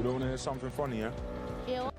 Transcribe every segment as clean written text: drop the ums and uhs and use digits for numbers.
We don't want to hear something funny, yeah? Yeah.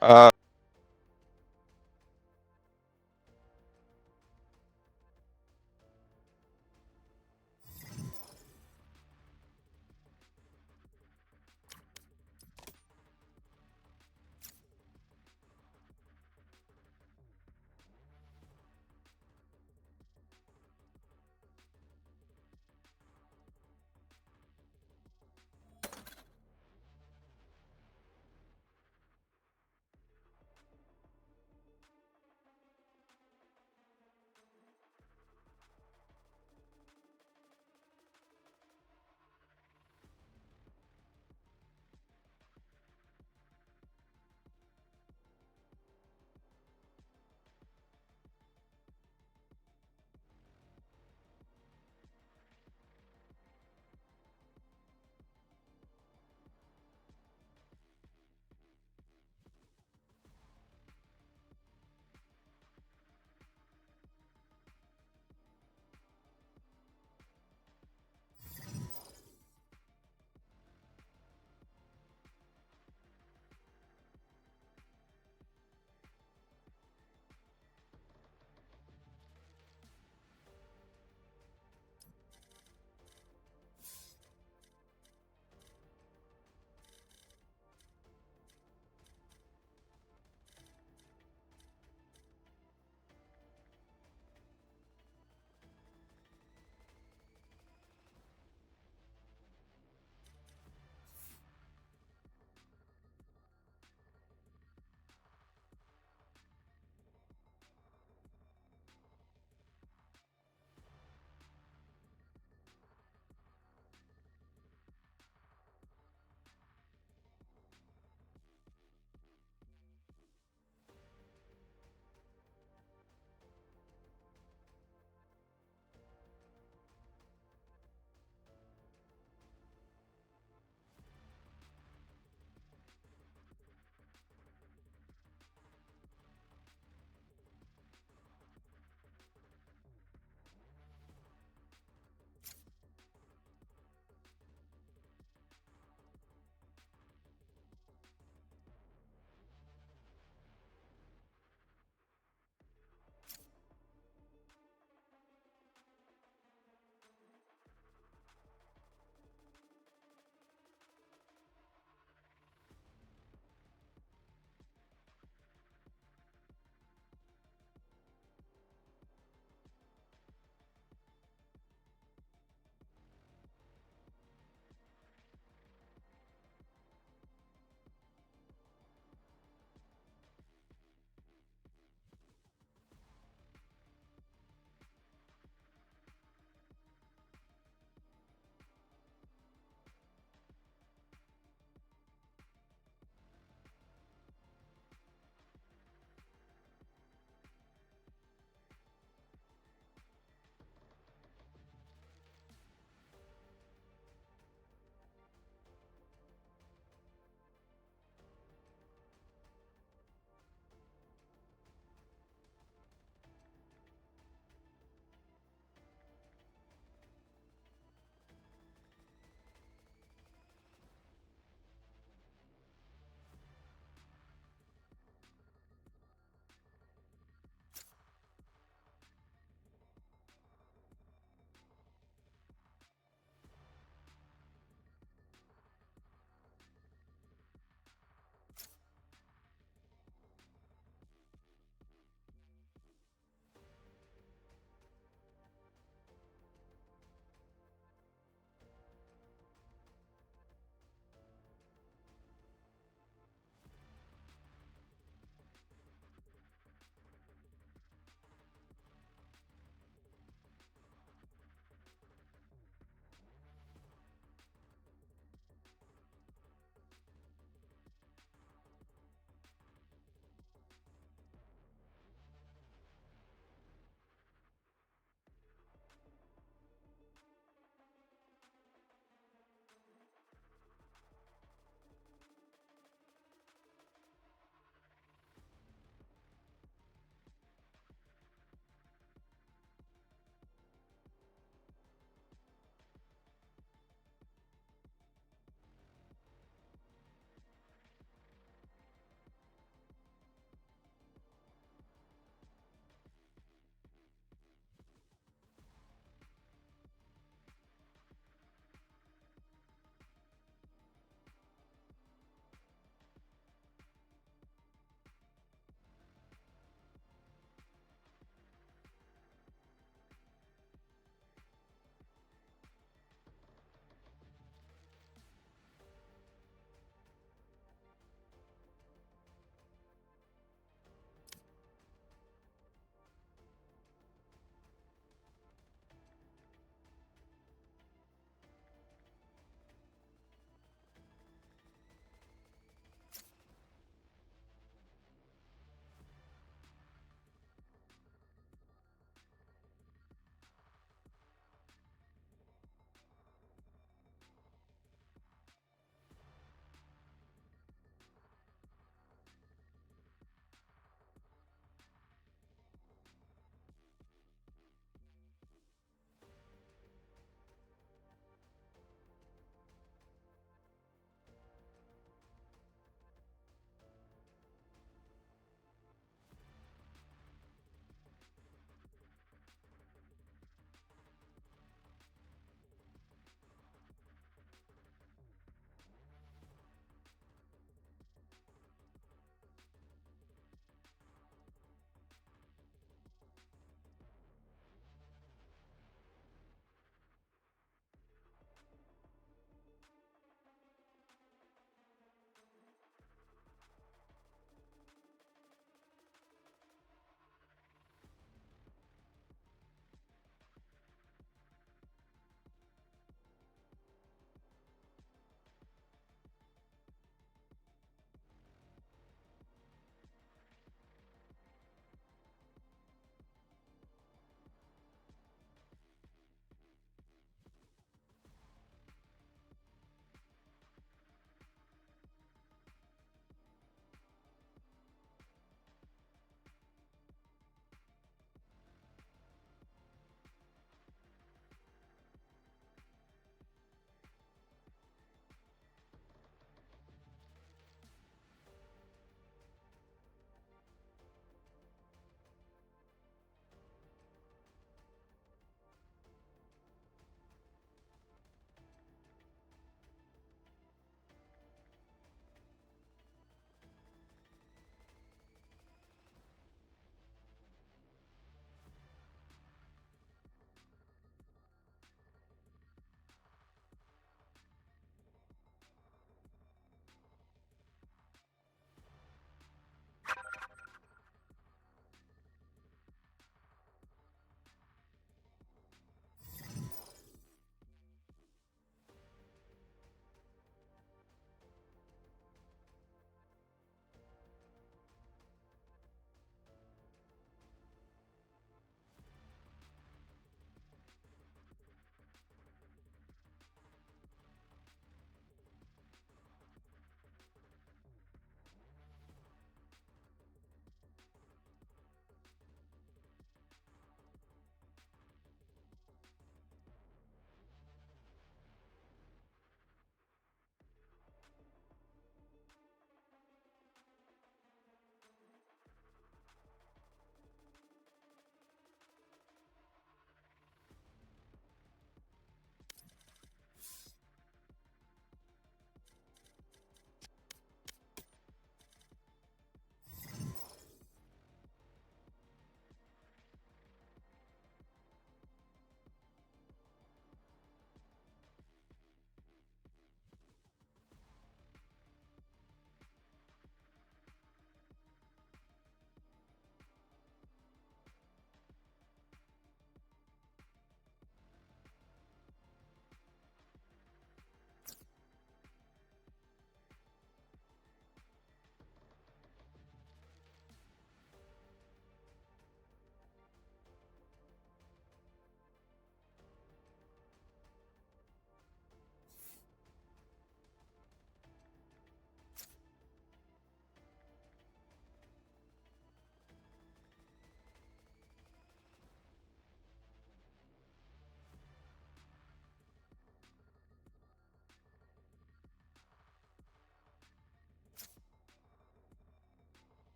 Uh,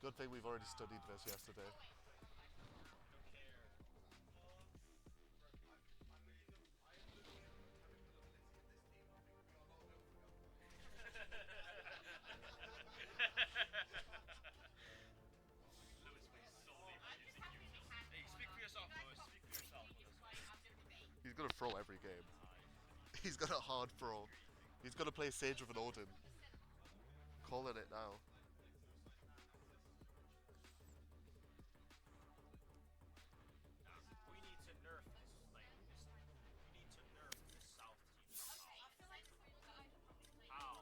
Good thing we've already studied this yesterday. He's gonna throw every game. He's got a hard throw. He's gonna play Sage with an Odin. Calling it now. We need to nerf this. Like, we need to nerf this South team somehow. How?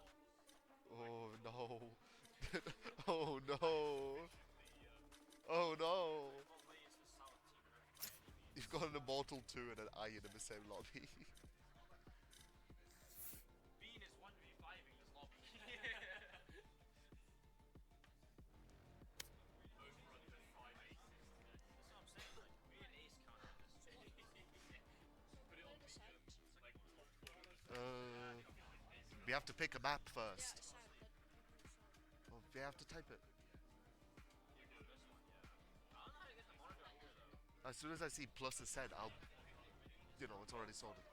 Oh no. Oh no. Oh no. In what way is the South team nerfed by any means? You've got an Immortal 2 and an Iron in the same lobby. Bean is 1v5ing this lobby. Overrun with 5 aces. That's what I'm saying, like, we an ace counter on this. Put it on the, like, top corner. We have to pick a map first. Oh, we have to type it. I don't know how to get the monitor on here, though. As soon as I see plus is said, I'll. You know, it's already sorted. I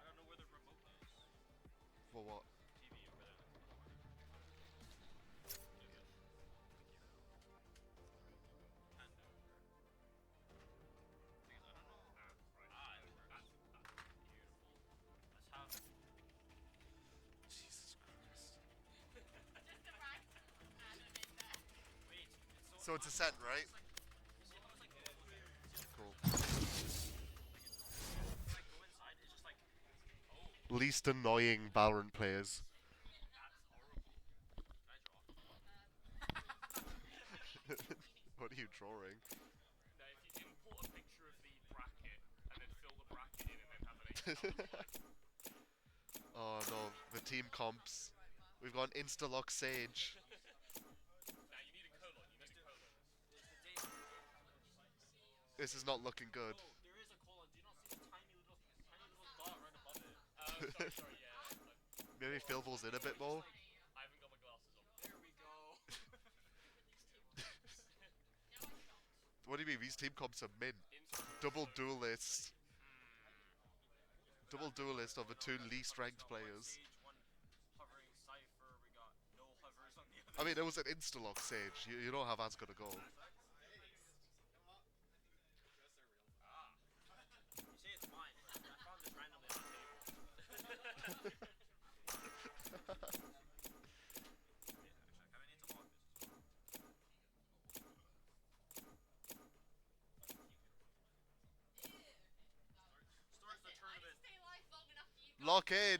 don't know where the remote is. For what? TV over there. Hand over. Because I don't know. That's beautiful. Let's have. Jesus Christ. Wait. So it's a set, right? See how it's like. Cool. When I go inside, it's just like. Oh, Least annoying Valorant players. that's horrible. Can I draw? What are you drawing? Now, if you import a picture of the bracket and then fill the bracket in and then have an Oh no, the team comps. We've got an Instalock Sage. Now you need a colon. You need a colon. This is not looking good. Oh, there is a colon. Do you not see the tiny little dot right above it? Sorry, yeah. Maybe Philville's in a bit more. I haven't got my glasses on. There we go. What do you mean? These team comps are mint. Instant. Double duelist. Double duelist of the two least ranked One players. Sage, one hovering Cypher. We got no hovers on the I other. mean, it was an Instalock Sage. You know how that's gonna go. You say it's mine, but I found this randomly on the table. Actually, I kinda need to log this as well. Start the tournament. Lock in. I have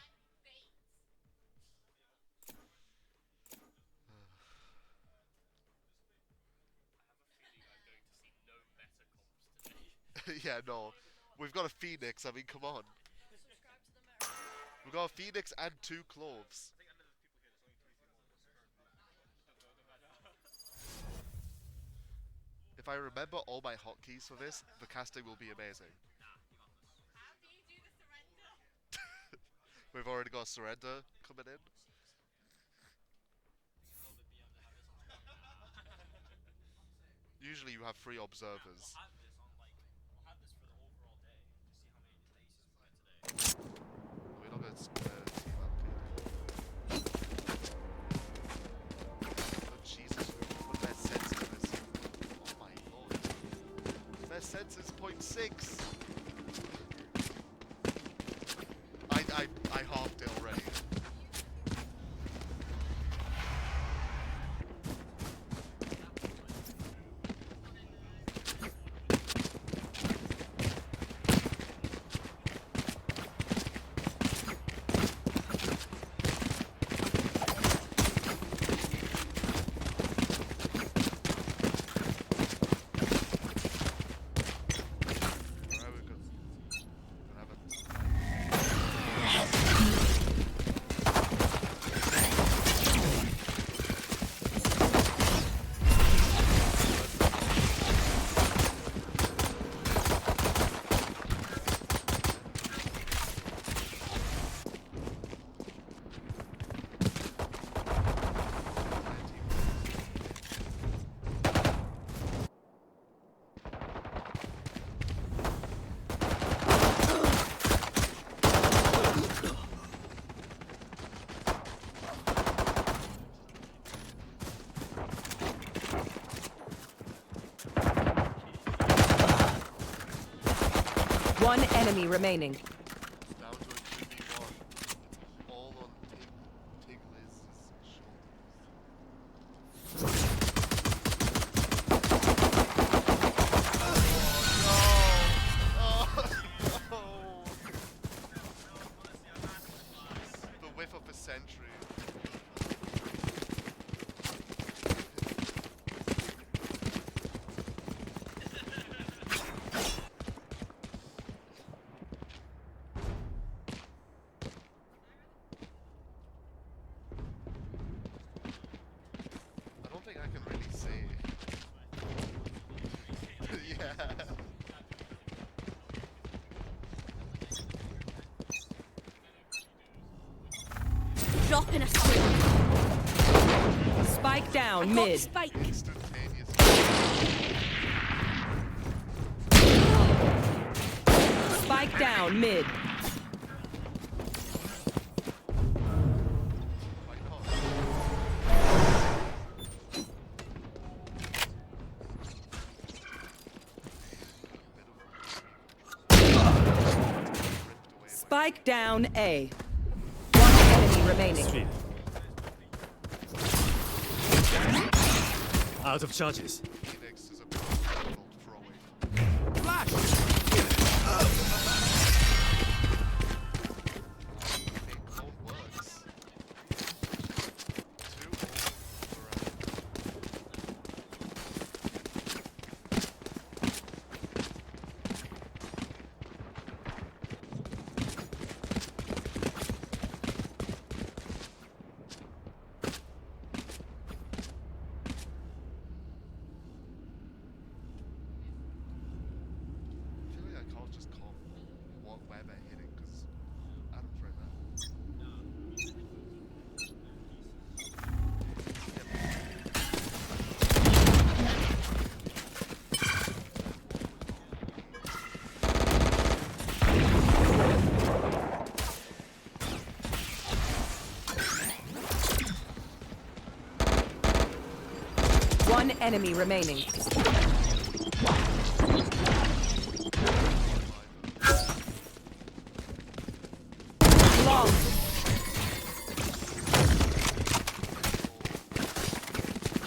a feeling I'm going to see no meta comps today. Yeah, no. We've got a Phoenix. I mean, come on. Subscribe to the mirror. We've got a Phoenix and two Cloves. I think under the people here, there's only 3 people. If I remember all my hotkeys for this, the casting will be amazing. Nah, you got this. How do you do the surrender? We've already got Surrender coming in. Love the BM to have this on spot. Usually you have three observers. We'll have this on like, we'll have this for the overall day to see how many aces we get today. We're not going to team up. Oh, Jesus, what their sense to this? Oh my lord. Their sense is 0.6. I halved it already. Alright, we're gonna have a One enemy remaining. It's down to a 2v1. It's all on Tigliz's shoulders. Oh no! The whiff of a century. I don't think I can really say. Yeah. Dropping a smoke. Spike down Got mid. spike. Instantaneous. Spike down mid. My God. Spike down A. One enemy remaining. Speed. Out of charges. Phoenix is a professional throwing. Flash! The clone works. Two around. I feel like I can't just call where they're hitting because Adam's right there. One enemy remaining. Long.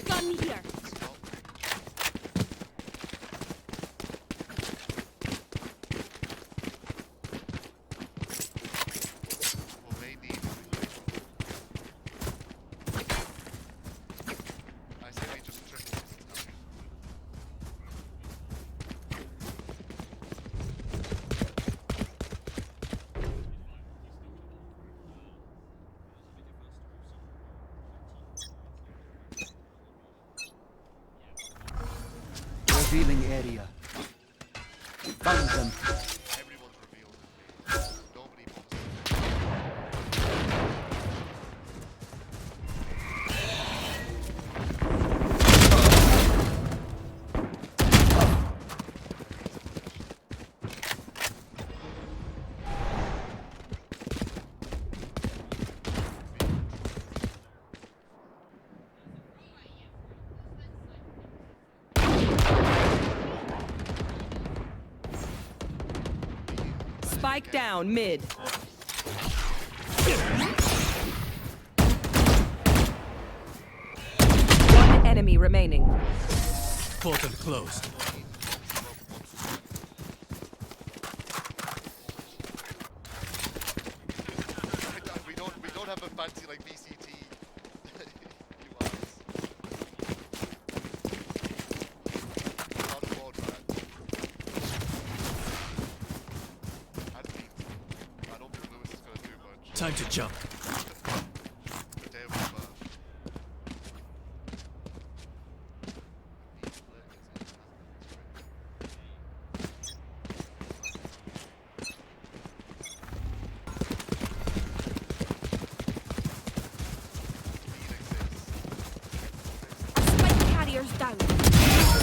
Gun here. Well, they need. I say we just triple this. Revealing area. Found them. Everyone's revealed. Nobody bothers. Spike down mid. One enemy remaining. Portal closed. We don't have a fancy like VCT UIs. Can't afford that. I don't think Lewis is gonna do much. Time to jump. The day of his birth. Spike carriers down.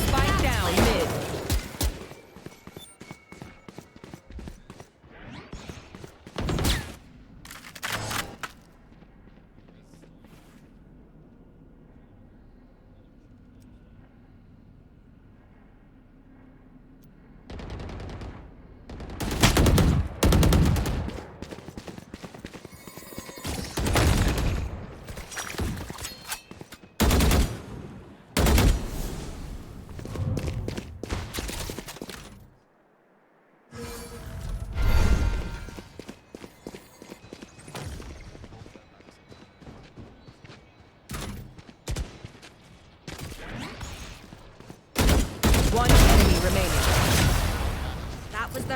Spike down mid.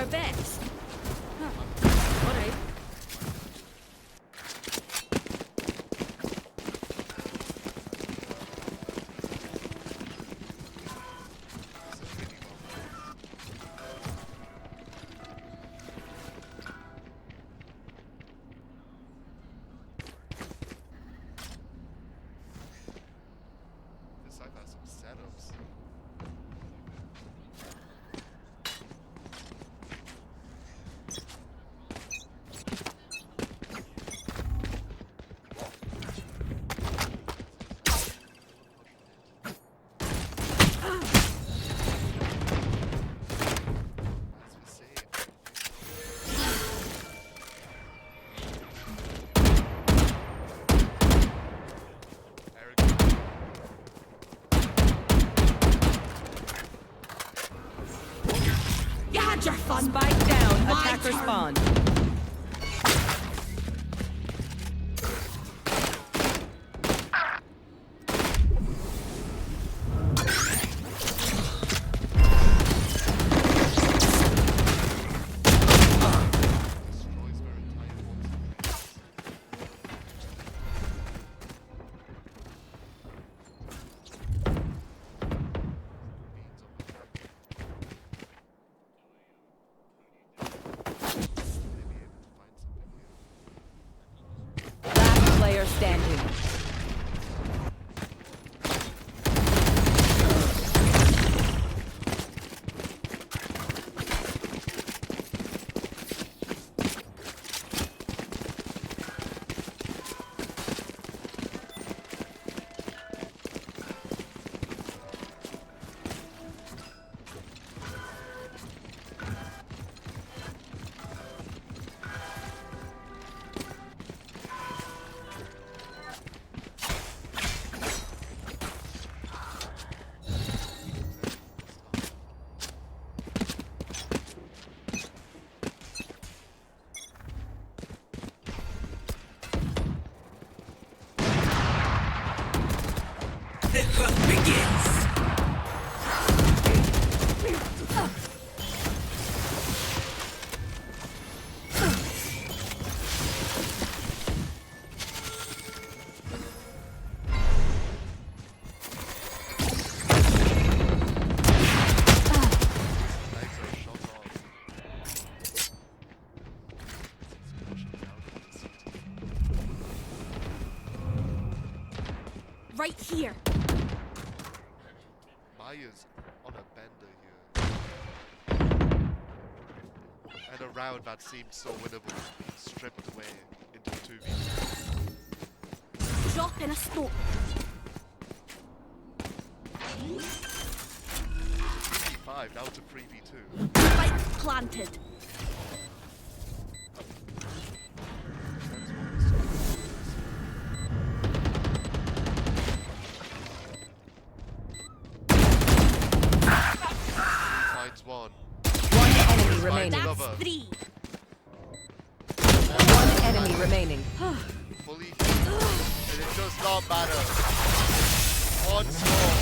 vest. Huh. Alright. This I've had some setups. As we say, Eric. You had your fun. Spike down. My Attacker turn. spawn. Destroys their entire force. Beans on the back. Maybe able to find something here. Last player standing. Legs are shot off. Pushing down into the city. Right here. Maya's on a bender here. And a round that seemed so winnable is being stripped away into a 2v2. Drop in a smoke. 3v5 down to 3v2. Spike planted. Depends what the score is. Finds one. One enemy Right. remaining. That's Lover. 3. One enemy remaining. Fully healed. And it does not matter. One score.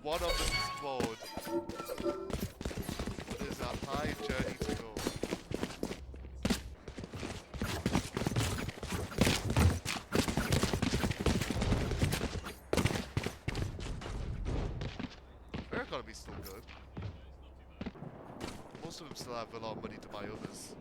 One on the squad. There's a high journey to go. They're gonna be still good. Most of them still have a lot of money to buy others.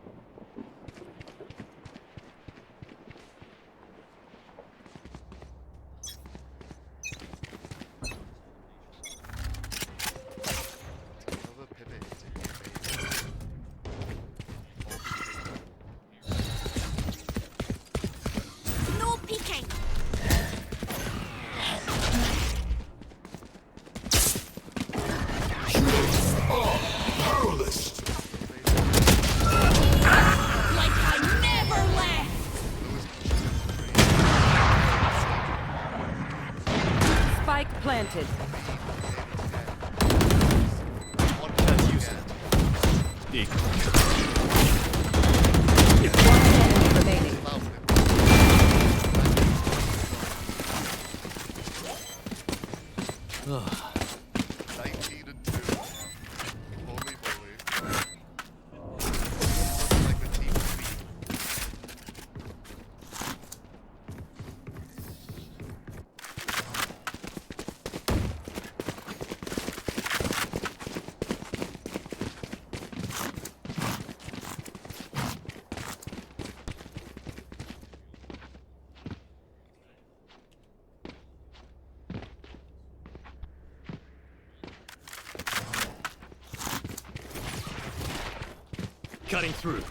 Another pivot into here, maybe. No peeking. Like I never left. Spike planted. One That's chance useless. again. One enemy remaining. Allow him. 19 and 2. Cutting through.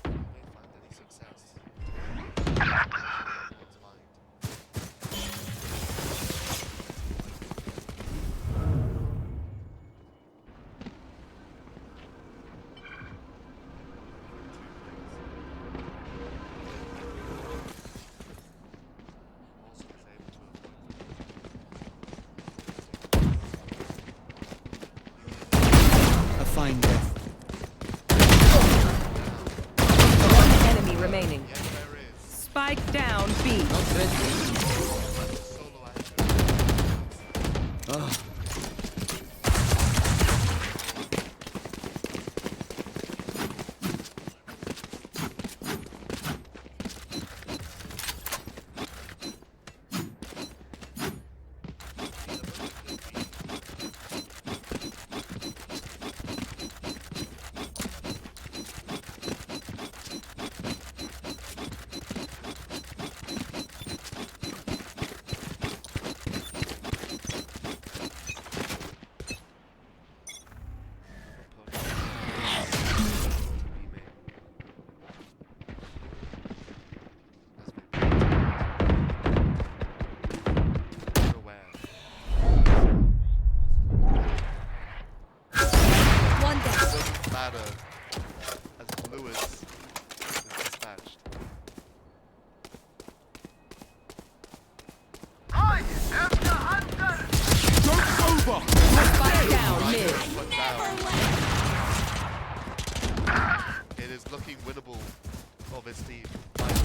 I may find any success. One's mind. Also was able to avoid A fine death. One enemy remaining. yes, there is. Spike down B. Not ready. Solo action. Ah, One down. Doesn't matter as Lewis is dispatched. Spike down mid. Put down. It is looking winnable for this team. Finally.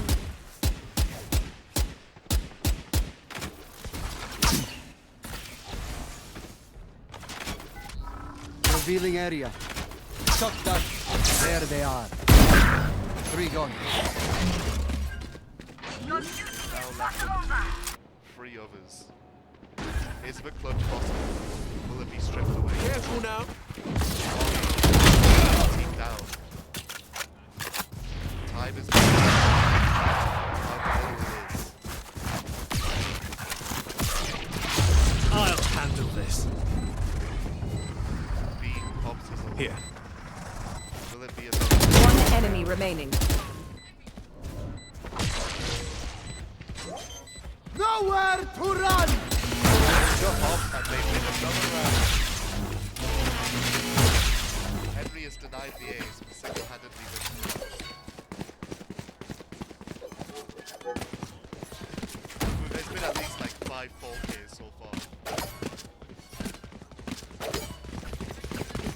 revealing area. Shot that. There they are. 3 gone. Now left with 3 others. Is the clutch possible? Will it be stripped away? Careful now. Team down. Time is I'll handle this. being obstacle. Here. Will it be another? One enemy remaining. Nowhere to run! Jump off and they win another round. Henry has denied the A's with single-handedly win. There's been at least like 5 4Ks so far.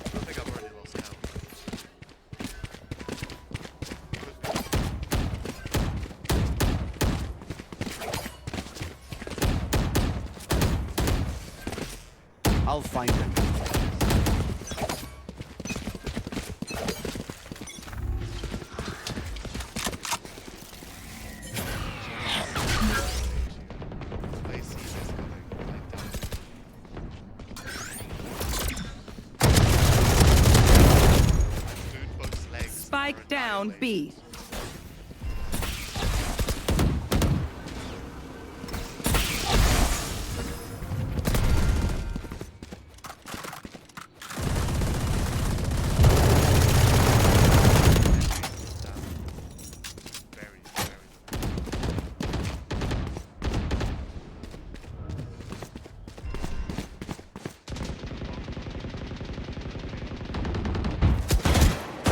I think I've already lost count. I'll find them. They see this coming. I doubt it. Dude, both legs Spike are down annihilated. B. Very, very.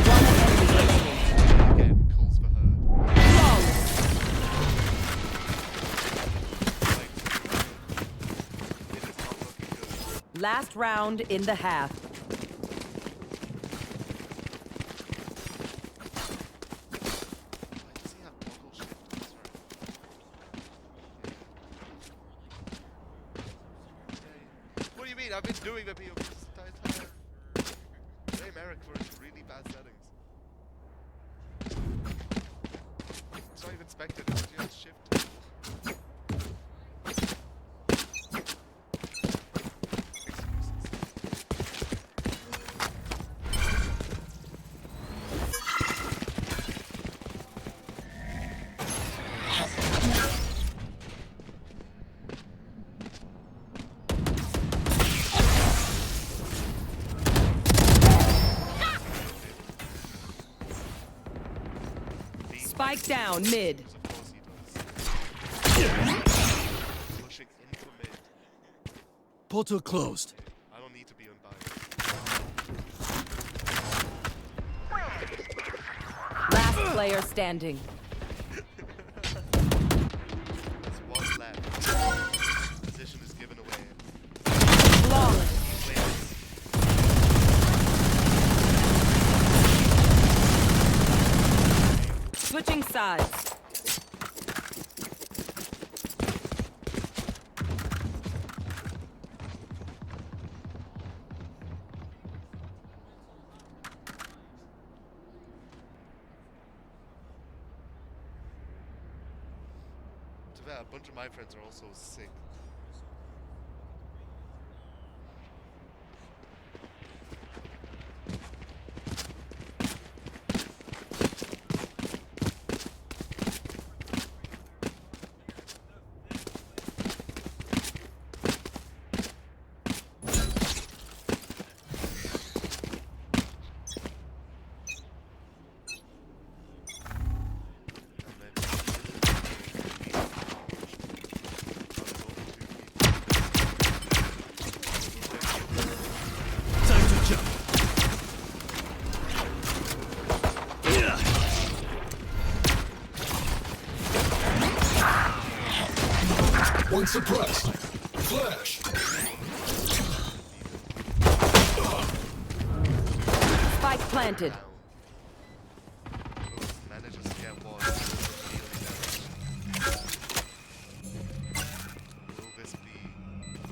One enemy remaining. Again, calls for her. Flawless. Like, it is not looking good. Last round in the half. Why does he have toggle shift? That's right. Yeah. What do you mean? I've been doing the POV this entire time. Blame Eric for his really bad settings. It's not even spectated, it's just shift. Excuses. Spike down mid. Of course he does. Pushing into mid. Portal closed. I don't need to be unbiased. Last player standing. There's one left. Position is given away. Flawless. Wins. Switching sides. To be fair, a bunch of my friends are also sick. Time to jump. Yeah. One suppressed. Flash. Spike planted. Lewis manages to get one. Will this be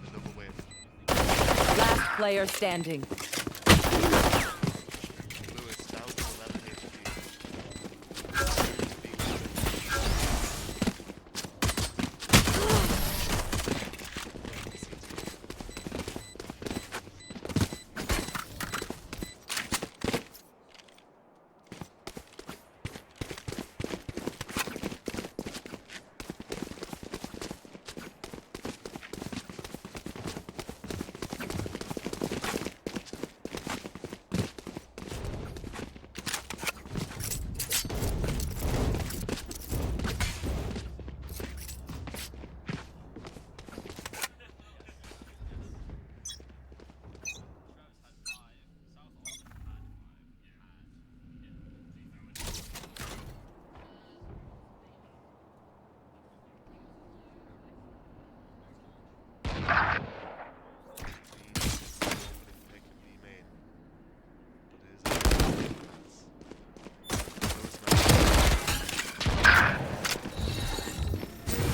another win? Last player standing. Lewis down to 11 HP.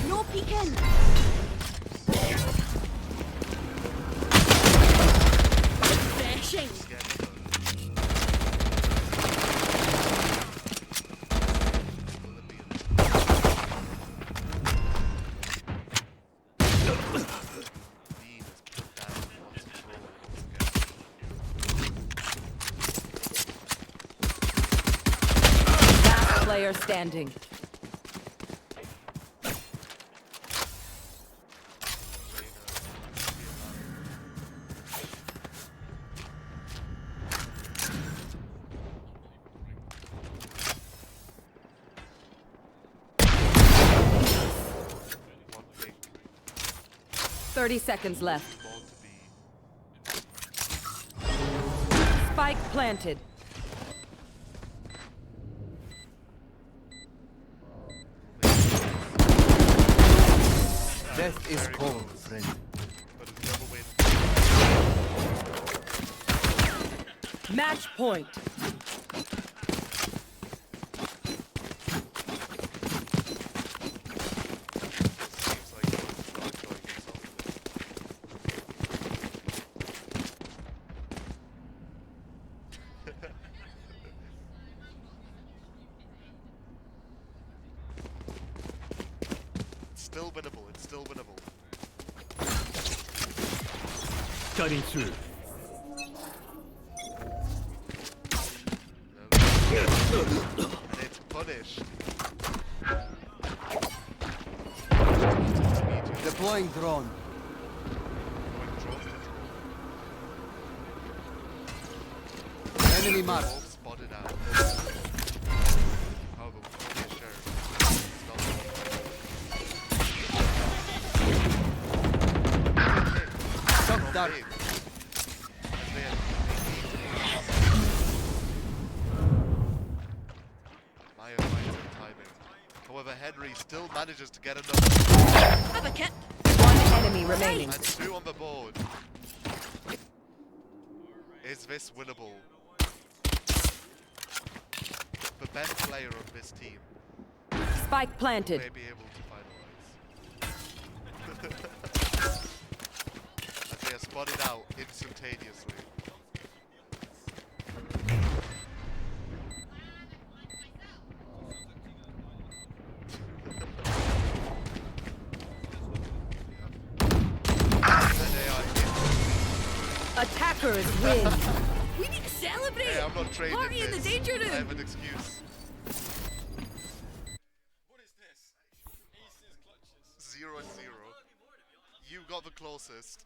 No peeking. Refreshing. Last player standing. One pick. 30 seconds left. Ball to be. Spike planted. Death is Very cold, close. friend. But it's never win. Match point. Seems like he's not enjoying himself. It's still winnable. It's still winnable. Cutting through. And it's punished. Deploying drone. Going drone control. Enemy mark. All spotted out. However, we can get a shot. dark. mid. And then Maya finds her timing. However, Henry still manages to get another. Have a kit. One enemy remaining. And 2 on the board. Is this winnable? The best player on this team Spike planted. may be able to finalize. As they are spotted out instantaneously. And they are in. Attackers win. We need to celebrate. Hey, I'm not trained Party in the this. danger I have room. an excuse. What is this? Aces, clutches. 0-0. You got the closest.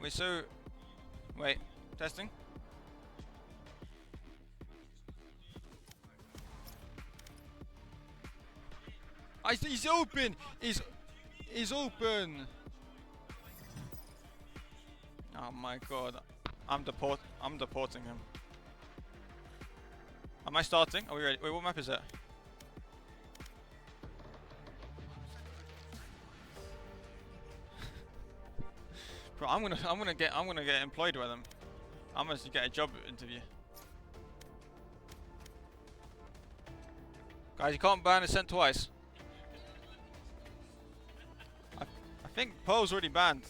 Wait, so... Wait, testing? He's open! He's open! Oh my god. I'm deporting him. Am I starting? Are we ready? Wait, what map is that? Bro, I'm gonna get employed by them. I'm gonna get a job interview. Guys, you can't ban Ascent twice. I think Poe's already banned.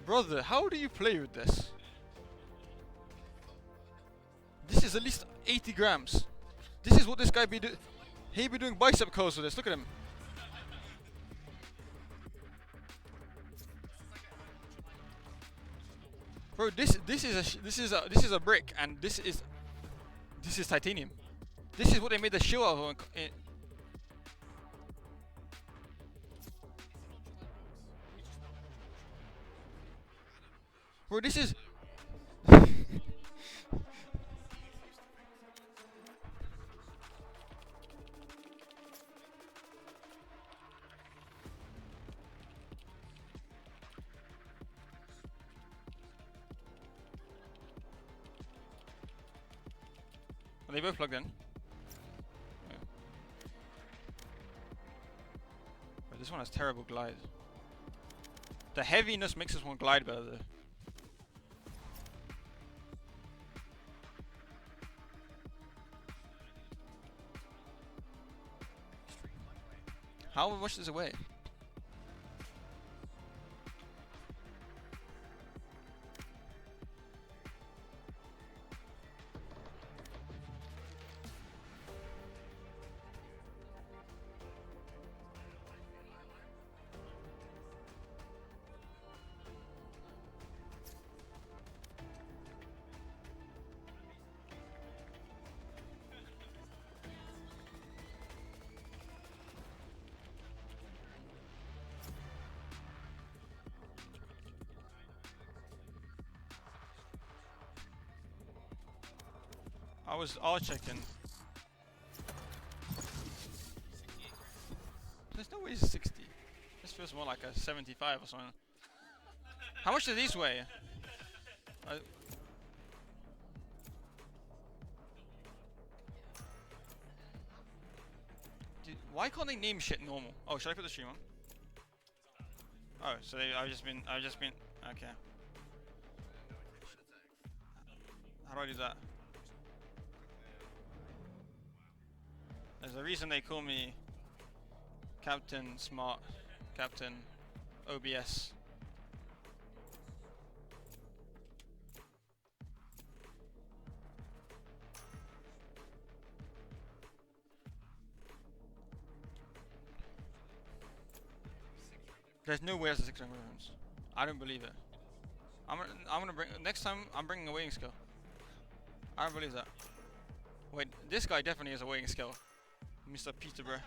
Brother, how do you play with this? This is at least 80 grams. This is what this guy be doing. He be doing bicep curls with this. Look at him. Bro, this is a brick, and this is titanium. This is what they made the shoe out of. Bro, this is. Are they both plugged in? Yeah. But this one has terrible glide. The heaviness makes this one glide better though. How much does it weigh? I was all checking. There's no way it's 60. This feels more like a 75 or something. How much do these weigh? Dude, why can't they name shit normal? Oh, should I put the stream on? Oh, so I've just been. Okay. How do I do that? There's a reason they call me Captain Smart, Captain OBS. There's no way there's a 600 rounds. I don't believe it. I'm gonna bring next time. I'm bringing a weighing scale. I don't believe that. Wait, this guy definitely has a weighing scale, Mr. Peterborough.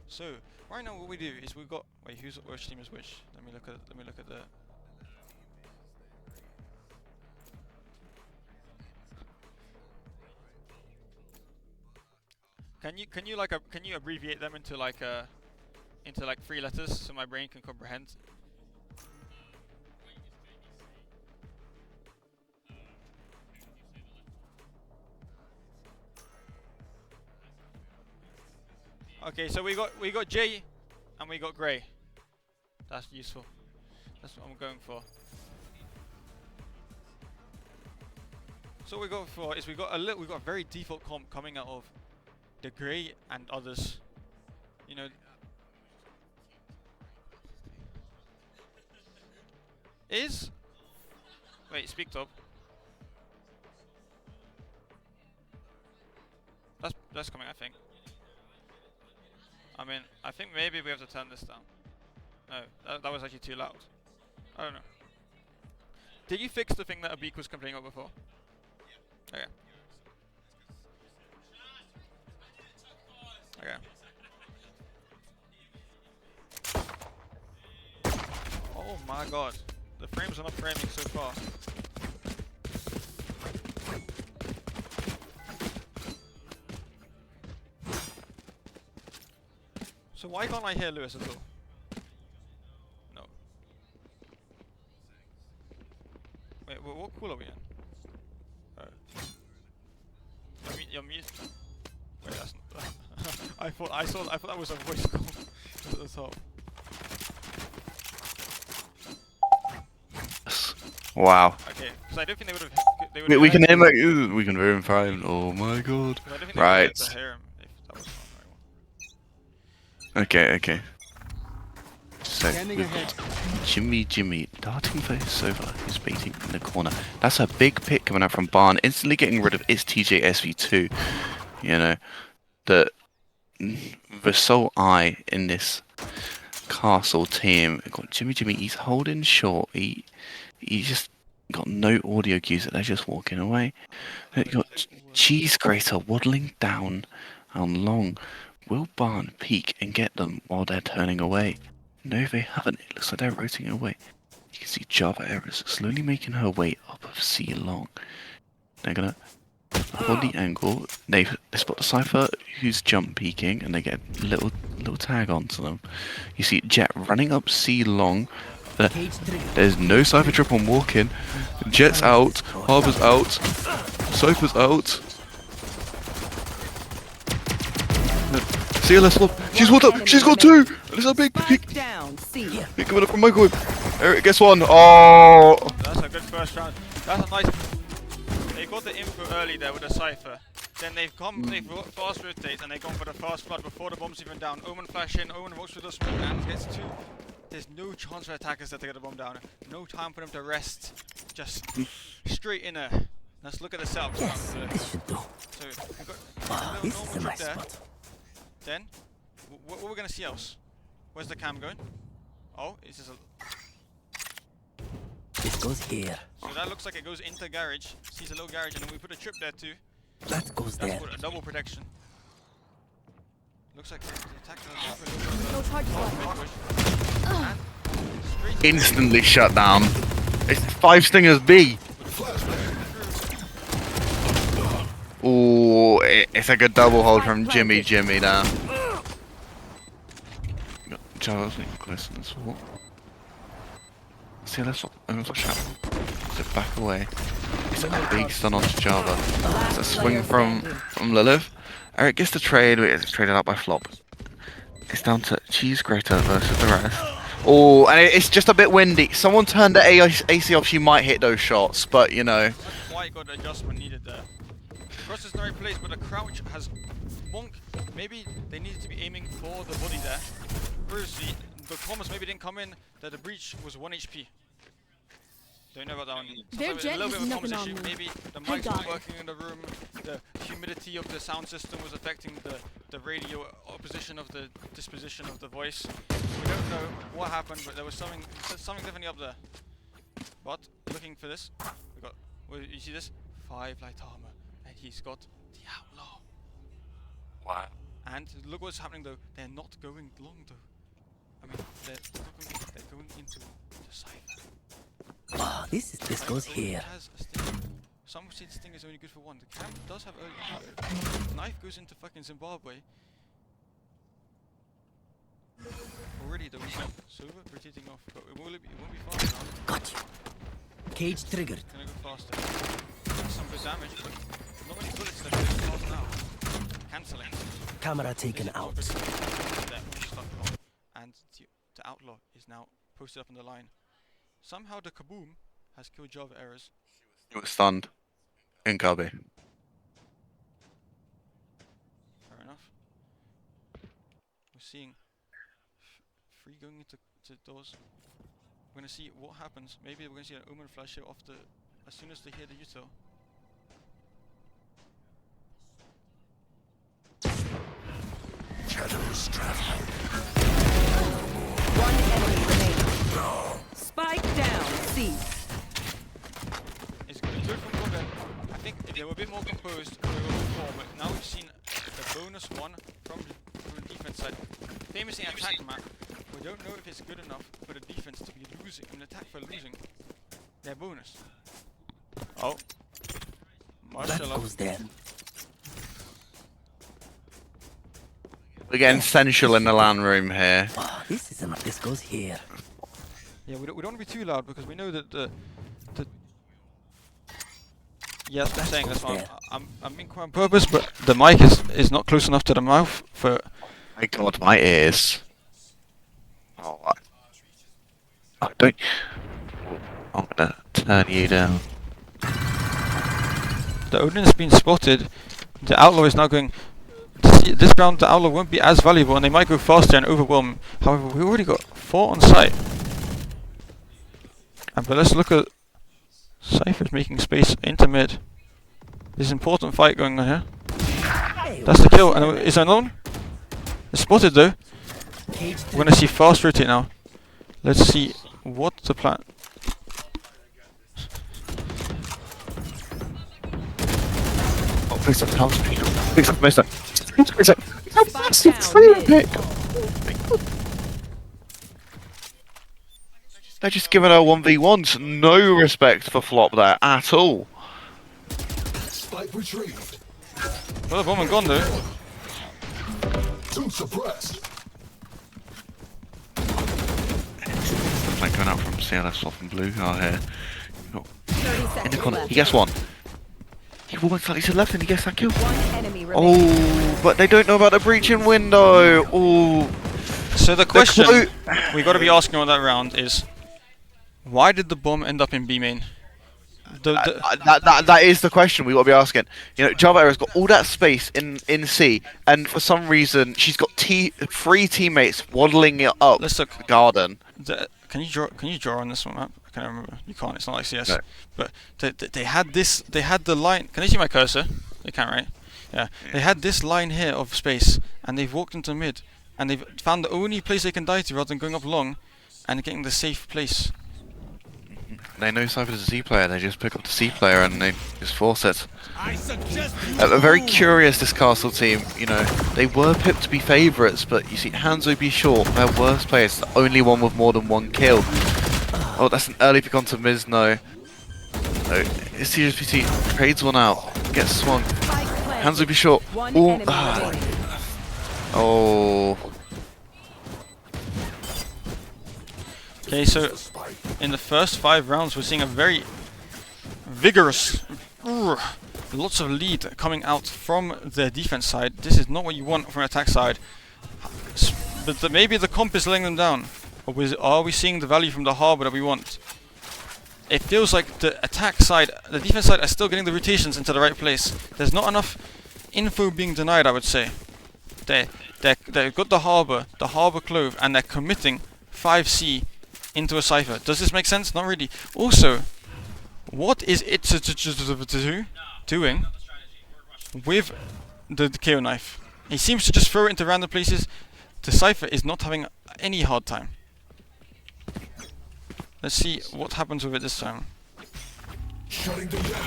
So right now, what we do is we've got. Wait, which team is which? Let me look at the. Can you abbreviate them into like 3 letters so my brain can comprehend? Okay, so we got J and we got Grey. That's useful. That's what I'm going for. So what we got for is we got a very default comp coming out of the Grey and others. You know. Wait, speak top. That's coming, I think. I mean, I think maybe we have to turn this down. No, that was actually too loud. I don't know. Did you fix the thing that Abik was complaining about before? Okay. Okay. Oh my god. The frames are not framing so far. So why can't I hear Lewis at all? No. Wait, what pool are we in? Oh. You're mute. Wait, that's not. I thought that was a voice call at the top. Wow. Okay, because I don't think they would have. We can hear like, we can hear him fine. Oh my god. Right. To hear him if that was not Okay. So Standing we've ahead. got Jimmy darting for his Sova, who's baiting in the corner. That's a big pick coming out from Barn, instantly getting rid of its TJ SV2. You know, the sole eye in this castle team. We've got Jimmy. He's holding short. He just got no audio cues that they're just walking away. You've got Cheese Grater waddling down and long. Will Barn peek and get them while they're turning away? No, they haven't. It looks like they're rotating away. You can see Java Errors slowly making her way up of C long. They're gonna hold the angle. They spot the Cypher who's jump peeking and they get a little tag onto them. You see Jet running up C long. There's no Cypher trip on walking. Jet's out. Harbor's out. Cypher's out. CLS flop. She's one up. She's got 2. There's a big pick. Down, C. Pick coming up from microwave. Eric gets 1. Oh. That's a good first round. That's a nice. They got the info early there with the Cypher. Then they've fast rotate and they've gone for the fast flood before the bomb's even down. Omen flash in. Omen walks with the smoke and gets 2. There's no chance for attackers to get the bomb down. No time for them to rest. Just straight in there. Let's look at the setup. Yes, this should do. So we've got Wow, a this little is a normal nice trip there. spot. Then, what we're gonna see else? Where's the cam going? Oh, it's just a. This goes here. So that looks like it goes into garage. Sees a little garage, and then we put a trip there too. That goes That's there. for a double protection. Looks like the attacker. No charges left. Instantly shut down. It's 5 stingers B. Oh, it's a good double hold from Jimmy now. Java's close to this wall. See, let's watch out. So back away. It's a big stun onto Java. It's a swing from Lilith. Eric gets the trade, but it's traded out by Flop. It's down to Cheese Grater versus the rest. Oh, and it's just a bit windy. Someone turned the AC off, she might hit those shots, but you know. Quite got adjustment needed there. The cross is in the right place, but the crouch has wonk. Maybe they needed to be aiming for the body there. Previously, the commas maybe didn't come in, that the breach was 1 HP. Don't know about that one. Their Sometimes jet a little has bit of a nothing comms on issue. them. Maybe the They mics got weren't it. working in the room, the humidity of the sound system was affecting the radio opposition of the disposition of the voice. We don't know what happened, but there was something definitely up there. But looking for this, we got. Well, you see this? 5 light armor, and he's got the outlaw. Wow. And look what's happening though. They're not going long though. I mean, they're going into the cipher. Ah, this goes here. Has a sting. Some would say the sting is only good for one. The camp does have early ammo. Knife goes into fucking Zimbabwe. Already though, Silver rotating off, but it won't be fast now. Got you. Cage triggered. It's gonna go faster. That's some good damage, but not many bullets left. It's fast now. Cancelling. Camera taken out. And the outlaw is now posted up on the line. Somehow the kaboom has killed Java errors. He was stunned. In Cubby. Fair enough. We're seeing 3 going into doors. We're gonna see what happens. Maybe we're gonna see an Omen flash here off the as soon as they hear the util. Shadows traveling. One enemy remaining. Spike down. C. It's good from Gogan. I think if they were a bit more composed, they were before, but now we've seen the bonus one from the defense side. Famously attack map, we don't know if it's good enough for the defense to be losing, an attack for losing their bonus. Oh. That goes there. We're getting sensual in the LAN room here. Ah, this goes here. Yeah, we don't want to be too loud because we know that the yes, I'm saying that's why I'm being quite on purpose, but the mic is not close enough to the mouth for. My God, my ears. Oh, don't. I'm gonna turn you down. The Odin's been spotted. The outlaw is now going. This round, the outlaw won't be as valuable, and they might go faster and overwhelm. However, we already got 4 on site. But let's look at Cypher's making space into mid. There's an important fight going on here. That's the kill. And is there another one? It's spotted though. We're gonna see fast rotate now. Let's see what the plan. Oh, please don't tell me. Please don't miss it. Spike down. Mid. They're just giving her 1v1s. No respect for flop there at all. Spike retrieved. Well, the bomb and gone though. 2 suppressed. Like going out from CLS soft and blue out here. 30 In the seconds corner. left. He gets one. He walks slightly to the left and he gets that kill. One enemy remaining. Oh, but they don't know about the breaching window. Oh. So the question we got to be asking on that round is, why did the bomb end up in B main? That is the question we got to be asking. You know, Java Era's got all that space in C, and for some reason she's got 3 teammates waddling it up Let's look. the garden. Can you draw on this one map? I can't remember. You can't. It's not like CS. No. But they had this. They had the line. Can you see my cursor? They can't, right? Yeah. They had this line here of space, and they've walked into mid, and they've found the only place they can die to rather than going up long, and getting the safe place. They know Cypher is a C player. They just pick up the C player and they just force it. Very curious, this Castle team. You know, they were picked to be favourites, but you see, Hanzo be short. Their worst player is the only one with more than 1 kill. Oh, that's an early pick onto Mizno. Oh, it's TGSPT trades one out, gets swung. Hanzo be short. One Oh, enemy remaining. oh. Okay, so in the first 5 rounds, we're seeing a very vigorous, lots of lead coming out from the defense side. This is not what you want from an attack side, but maybe the comp is letting them down. Or are we seeing the value from the harbor that we want? It feels like the attack side, the defense side are still getting the rotations into the right place. There's not enough info being denied, I would say. They've got the harbor clove, and they're committing 5C into a cipher. Does this make sense? Not really. Also, what is it doing with the KO knife? He seems to just throw it into random places. The cipher is not having any hard time. Let's see what happens with it this time. Shutting them down.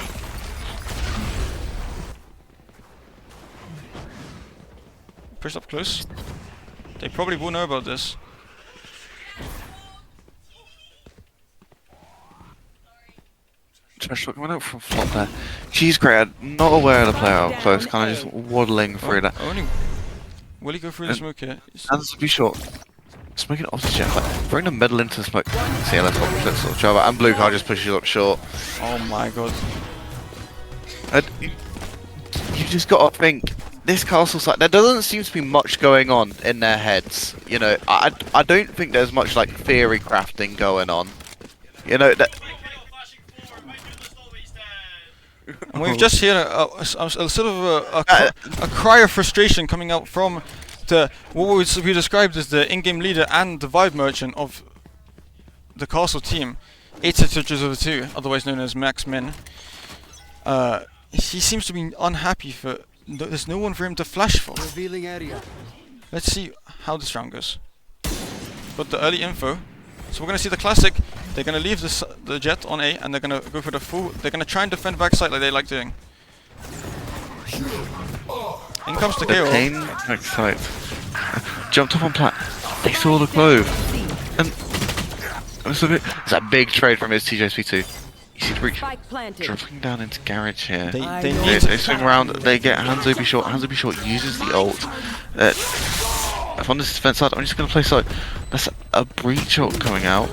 Push up close. They probably will know about this. Trash coming out from flop there. Cheese grater, not aware of the player up close, kind of just waddling through that. Only will he go through the smoke here? Hands to be short. Smoking off the jet, like, bring the middle into the smoke. See, let's sort of Java. And blue car just pushes up short. Oh my god. And you just gotta think, this castle side, there doesn't seem to be much going on in their heads. You know, I don't think there's much like theory crafting going on. You know, that. And we've just heard a sort of a cry of frustration coming out from what we described as the in-game leader and the vibe merchant of the castle team, ICTs, otherwise known as Max Min. He seems to be unhappy for there's no one for him to flash for. Revealing area. Let's see how this round goes. Got the early info, so we're gonna see the classic. They're gonna leave the jet on A, and they're gonna go for the full. They're gonna try and defend backside like they like doing. In comes the KO. Pain backside. Jumped up on plat. They saw the clove. And it's a big trade from his TJSP2. You see the breach. Dropping down into garage here. They swing around. They get Hanzo be short. Hanzo be short uses the ult. If on this defense side, I'm just gonna play side. That's a breach shot coming out.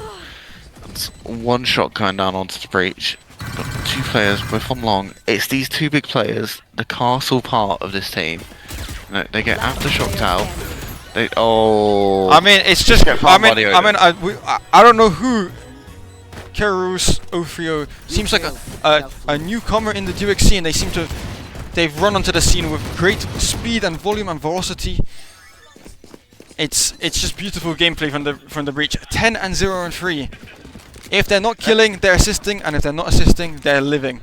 That's one shot going down onto the breach. Got two players, both on long. It's these two big players, the castle part of this team. You know, they get aftershocked out. I mean, it's just. I don't know who. Kerus 030 seems like a newcomer in the duo scene. They seem to. They've run onto the scene with great speed and volume and velocity. It's just beautiful gameplay from the breach. 10 and 0 and 3. If they're not killing, they're assisting, and if they're not assisting, they're living.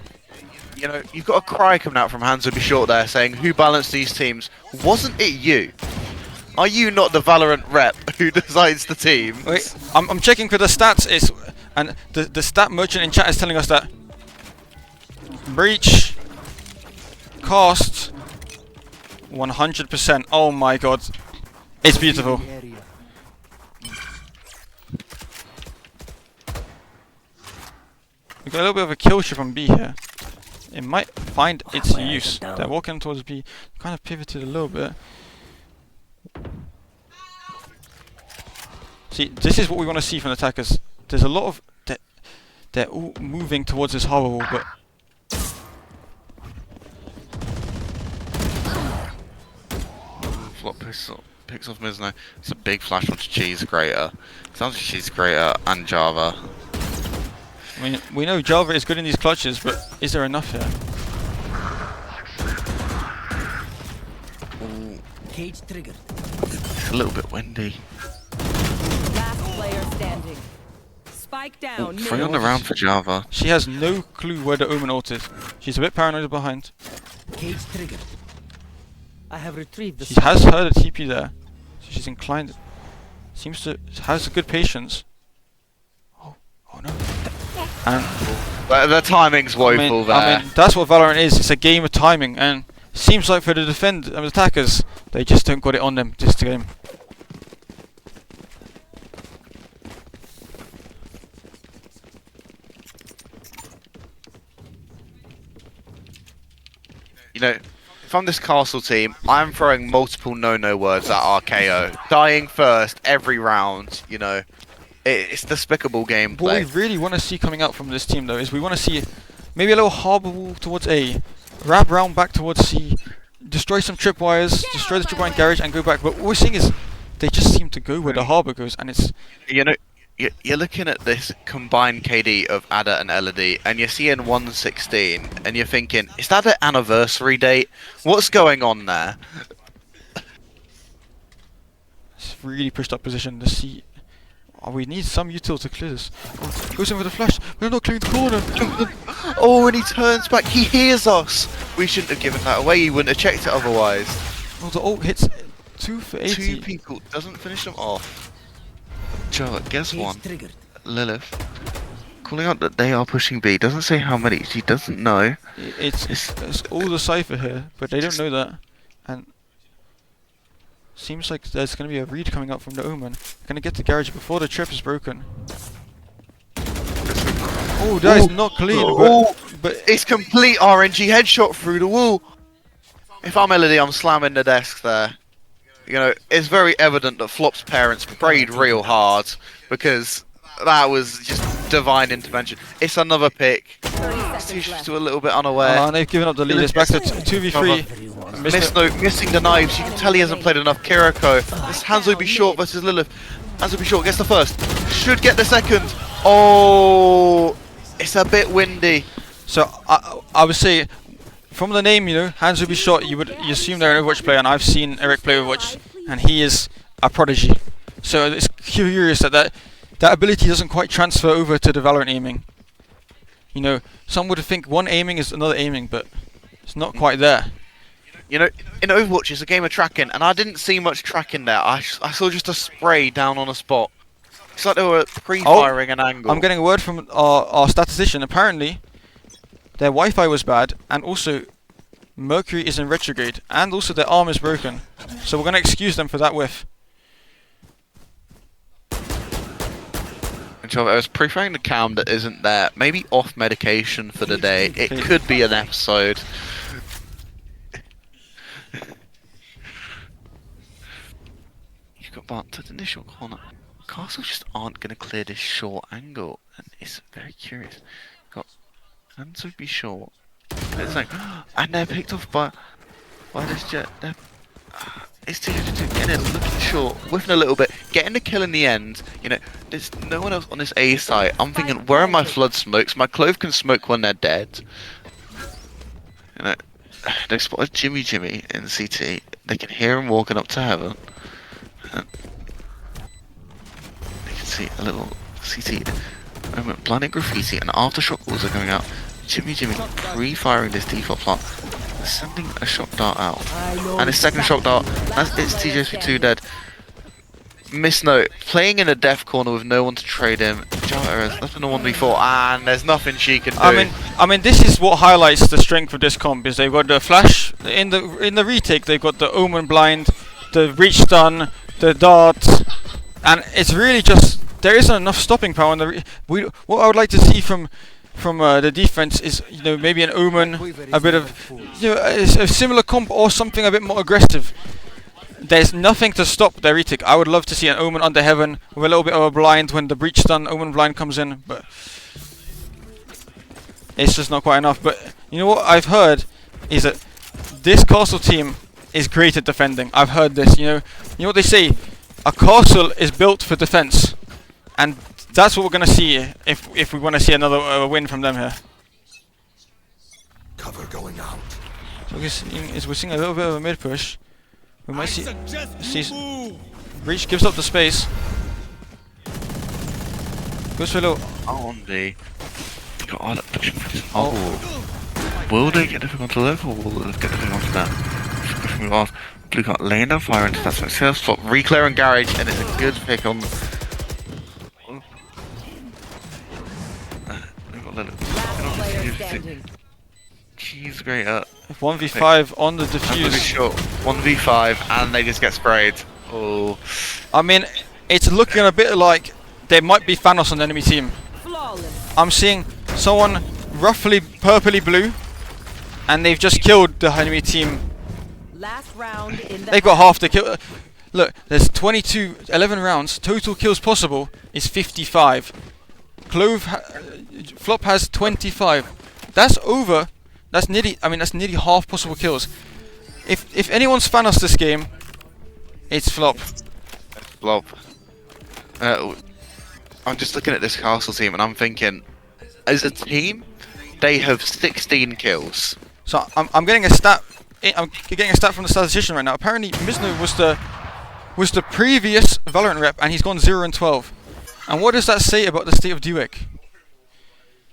You know, you've got a cry coming out from Hanzo be short there saying, "Who balanced these teams? Wasn't it you? Are you not the Valorant rep who decides the team?" Wait, I'm checking for the stats. And the stat merchant in chat is telling us that breach cost 100%. Oh my god, it's beautiful. We got a little bit of a kill shot from B here. It might find its use. They're walking towards B. Kind of pivoted a little bit. See, this is what we want to see from the attackers. There's a lot of they're all moving towards this harbor wall, but Flop picks off Mizno. It's a big flash onto Cheese Grater. Sounds like Cheese Grater and Java. I mean, we know Java is good in these clutches, but is there enough here? Cage triggered. It's a little bit windy. Last player standing. Spike down. Free on the round for Java. She has no clue where the Omen ult is. She's a bit paranoid behind. Cage triggered. I have retrieved the. She has heard a TP there, so she's inclined. Seems to has a good patience. Oh no. And the timing's woeful there. I mean, that's what Valorant is. It's a game of timing, and seems like for the attackers, they just don't got it on them this game. You know, from this castle team, I'm throwing multiple no-no words at RKO. Dying first every round, you know. It's despicable gameplay. What we really want to see coming out from this team, though, is we want to see maybe a little harbor wall towards A, wrap round back towards C, destroy some tripwires, destroy the tripwire garage, and go back. But what we're seeing is they just seem to go where the Harbour goes, and it's You know, you're looking at this combined KD of Ada and Elodie, and you're seeing 116, and you're thinking, is that their anniversary date? What's going on there? it's really pushed up position. The C. Oh, we need some util to clear this. Oh, goes in with a flash. We're not clearing the corner. Oh, and he turns back. He hears us. We shouldn't have given that away. He wouldn't have checked it otherwise. Oh, the ult hits 2 for 80. Two people doesn't finish them off. Joe, guess Cage one. triggered. Lilith. Calling out that they are pushing B. Doesn't say how many. She doesn't know. It's all the Cypher here, but they don't know that. And seems like there's going to be a read coming up from the Omen. Going to get to garage before the trip is broken. Oh, that is not clean, but It's complete RNG headshot through the wall. If I'm Elodie, I'm slamming the desk there. You know, it's very evident that Flop's parents prayed real hard because that was just divine intervention. It's another pick. She's still a little bit unaware. and they've given up the lead. It's back to 2v3. Missing the knives. You can tell he hasn't played enough Kiriko. This Hanzo be short versus Lilith. Hanzo be short gets the first. Should get the second. Oh, it's a bit windy. So I would say, from the name, you know, Hands will be shot. You assume they're an Overwatch player, and I've seen Eric play Overwatch, and he is a prodigy. So it's curious that ability doesn't quite transfer over to the Valorant aiming. You know, some would think one aiming is another aiming, but it's not quite there. You know, in Overwatch it's a game of tracking, and I didn't see much tracking there. I saw just a spray down on a spot. It's like they were pre-firing an angle. I'm getting a word from our statistician. Apparently, their Wi-Fi was bad, and also Mercury is in retrograde, and also their arm is broken. So we're going to excuse them for that whiff. I was preferring the cam that isn't there. Maybe off medication for the day. It could be an episode. You've got Bart to the initial corner. Castle just aren't going to clear this short angle, and it's very curious. Got hands would be short. It's like, and they're picked off by this jet. It's getting it looking short, whiffing a little bit, getting the kill in the end. You know, there's no one else on this A site. I'm thinking, where are my flood smokes? My clove can smoke when they're dead. You know, they spotted Jimmy in CT. They can hear him walking up to heaven. And they can see a little CT moment, blinding graffiti, and aftershock balls are going out. Jimmy pre-firing this default plant, sending a shock dart out, and his second shock dart, it's TJSP2 dead. Miss note, playing in a death corner with no one to trade him. Java has nothing to 1v4, and there's nothing she can do. I mean, this is what highlights the strength of this comp. Is they've got the flash in the retake. They've got the Omen blind, the reach stun, the dart, and it's really just there isn't enough stopping power. What I would like to see from the defense is, you know, maybe an Omen, a bit of, you know, a similar comp or something a bit more aggressive. There's nothing to stop their retake. I would love to see an Omen under heaven with a little bit of a blind when the breach stun Omen blind comes in, but it's just not quite enough. But you know what I've heard is that this castle team is great at defending. I've heard this. You know what they say, a castle is built for defense, and that's what we're gonna see if we want to see another win from them here. Cover going out. So we're seeing a little bit of a mid push. We might see Breach gives up the space. Goes for a little. On the got all that pushing for this. Oh, will they get the thing onto level, or will they get the thing onto that? Pushing move off. Blue card laying down fire into that success spot. Reclearing garage, and it's a good pick on. She's great at 1v5 on the defuse. Short. 1v5 and they just get sprayed. Oh. I mean, it's looking a bit like there might be Thanos on the enemy team. I'm seeing someone roughly purpley blue, and they've just killed the enemy team. Last round in the They've got half the kill. Look, there's 11 rounds. Total kills possible is 55. Flop has 25. That's over. That's nearly half possible kills. If anyone's Thanos this game, it's Flop. Blob. I'm just looking at this Castle team and I'm thinking, as a team, they have 16 kills. So I'm getting a stat. I'm getting a stat from the statistician right now. Apparently, Mizno was the previous Valorant rep, and he's gone 0 and 12. And what does that say about the state of Duik?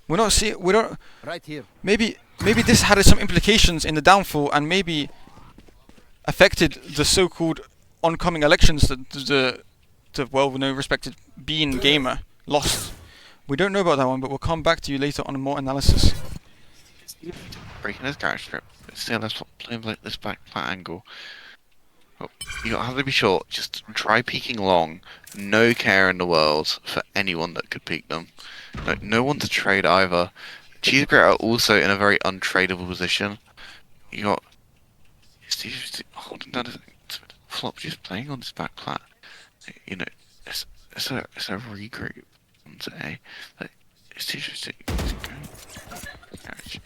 We don't. Right here. Maybe this had some implications in the downfall, and maybe affected the so-called oncoming elections that the well-known, respected Bean gamer lost. We don't know about that one, but we'll come back to you later on more analysis. Breaking his character strip. Still, let's play like this back angle. Oh, you have to be short. Just try peeking long. No care in the world for anyone that could peek them. No one to trade either. Cheese Grater are also in a very untradeable position. You got Steve holding down his Flop just playing on this back plat. You know, it's a regroup onto A. Like, it's just going.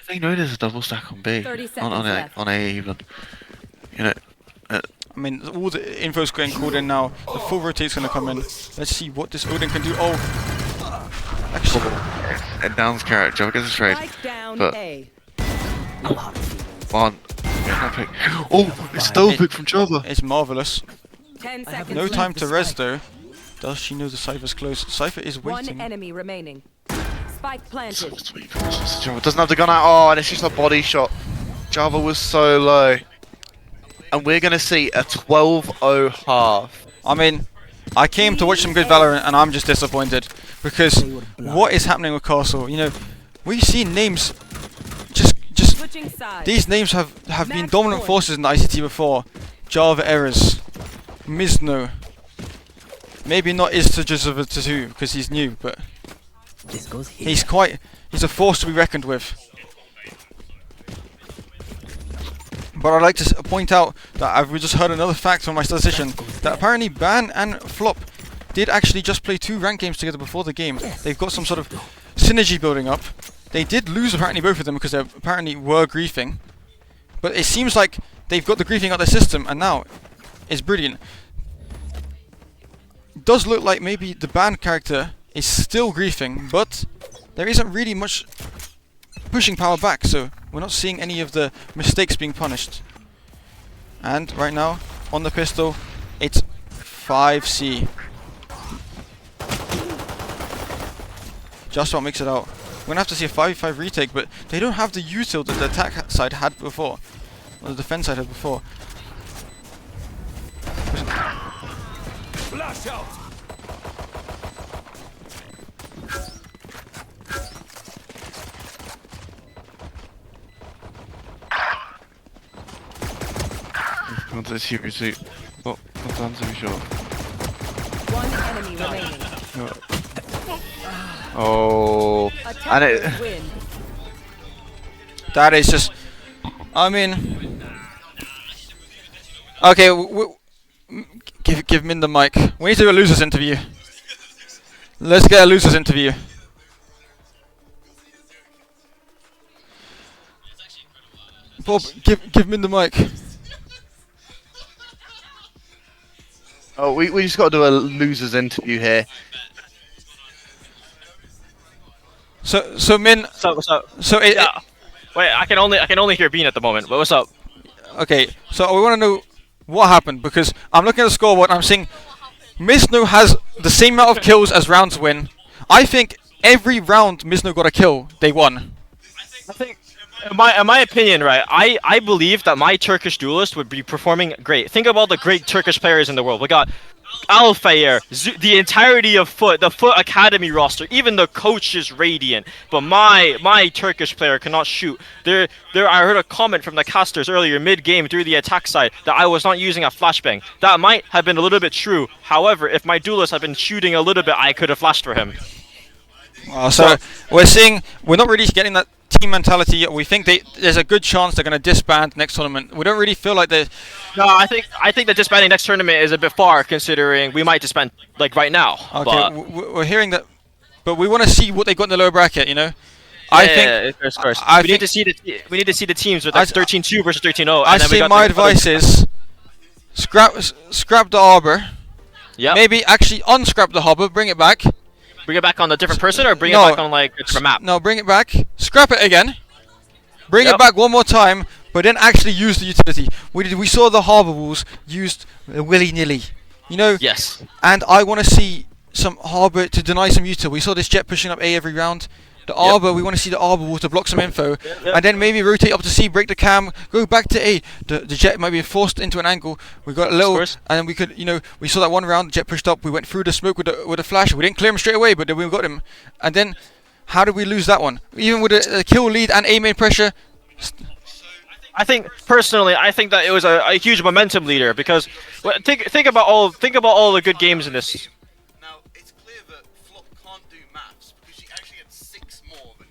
They know there's a double stack on B. 30 On seconds left. A even. You know. I mean, all the info's getting called in now. The full rotate's gonna come in. Let's see what this Odin can do. Oh, actually, And Down's carrot. Joe gets a trade. Spike down But- A. One. Oh, it's still a pick from Java. it's marvelous. 10 seconds No left. time to res though. Does she know the Cypher's close? Cypher is One waiting. enemy remaining. Spike planted. Java doesn't have the gun out. Oh, and it's just a body shot. Java was so low. And we're going to see a 12-0 half. I mean, I came to watch some good Valorant and I'm just disappointed. Because what is happening with Castle? You know, we've seen names just Switching sides. these names have been dominant forces in the ICT before. Java Errors, Mizno. Maybe not Istujazavatu because he's new, but This goes here. he's a force to be reckoned with. But I'd like to point out that I've just heard another fact from my statistician that apparently Ban and Flop did actually just play 2 ranked games together before the game. They've got some sort of synergy building up. They did lose apparently both of them because they apparently were griefing. But it seems like they've got the griefing out of their system and now it's brilliant. It does look like maybe the Ban character is still griefing, but there isn't really much pushing power back, so we're not seeing any of the mistakes being punished. And right now, on the pistol, it's 5C. Just about makes it out. We're gonna have to see a 5v5 retake, but they don't have the util that the attack side had before, or the defense side had before. Flash out. Want to see suit. Oh, not done to be sure. One enemy remaining. Oh, and Attackers win. That is just, I mean, okay, give Min the mic. We need to do a losers interview. Let's get a losers interview. Bob, give Min the mic. Oh, we just got to do a losers interview here. So Min, What's up? so Yeah. Wait, I can only hear Bean at the moment. But what's up? okay, so we want to know what happened because I'm looking at the scoreboard and I'm seeing Mizno has the same amount of kills as rounds win. I think every round Mizno got a kill, they won. I think, in my opinion, right, I believe that my Turkish duelist would be performing great. Think about the great Turkish players in the world. We got Alfayer, the entirety of Foot, the Foot Academy roster, even the coach is radiant. But my Turkish player cannot shoot. I heard a comment from the casters earlier mid-game through the attack side that I was not using a flashbang. That might have been a little bit true. However, if my duelist had been shooting a little bit, I could have flashed for him. So we're not really getting that team mentality yet. We think there's a good chance they're going to disband next tournament. We don't really feel like they. No, I think that disbanding next tournament is a bit far, considering we might disband like right now. Okay, But we're hearing that but we want to see what they got in the lower bracket. You know, I think. of course. I we need think- to see the teams with like 13-2 versus 13-0. I say my advice is scrap the Arbor. Yeah. Maybe actually unscrap the Harbor, bring it back. Bring it back on a different person or bring it No. back on like a different map. No, bring it back. Scrap it again. Bring Yep. it back one more time, but then actually use the utility. We saw the Harbor Walls used willy-nilly, you know. Yes. And I want to see some Harbor to deny some util. We saw this Jet pushing up A every round. The Arbor, we want to see the Arbor Wall to block some info, and then maybe rotate up to C, break the cam, go back to A. The Jet might be forced into an angle. We got a little, and then we could, you know, we saw that one round. The Jet pushed up. We went through the smoke with a flash. We didn't clear him straight away, but then we got him. And then, how did we lose that one? Even with a kill lead and A main pressure. I think personally, I think that it was a huge momentum leader because think about all the good games in this. Now, it's clear that Flop can't do maths because she actually had 6 more than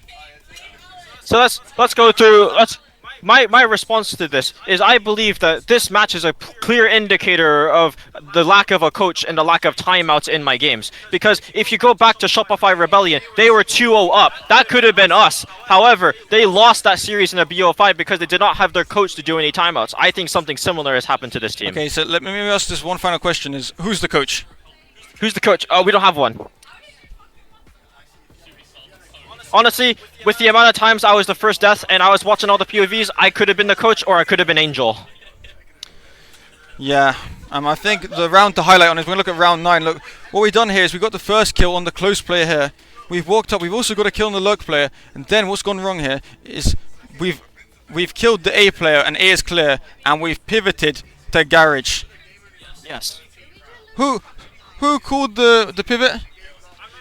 Castle. So let's go through. My response to this is I believe that this match is a clear indicator of the lack of a coach and the lack of timeouts in my games. Because if you go back to Shopify Rebellion, they were 2-0 up. That could have been us. However, they lost that series in a BO5 because they did not have their coach to do any timeouts. I think something similar has happened to this team. Okay, so let me ask this one final question: is who's the coach? Who's the coach? Oh, we don't have one. Honestly, with the amount of times I was the first death and I was watching all the POVs, I could have been the coach or I could have been Angel. Yeah, I think the round to highlight on is we're going to look at round 9. Look, what we've done here is we got the first kill on the close player here. We've walked up, we've also got a kill on the lurk player, and then what's gone wrong here is we've killed the A player and A is clear, and we've pivoted to garage. Yes. Who called the pivot?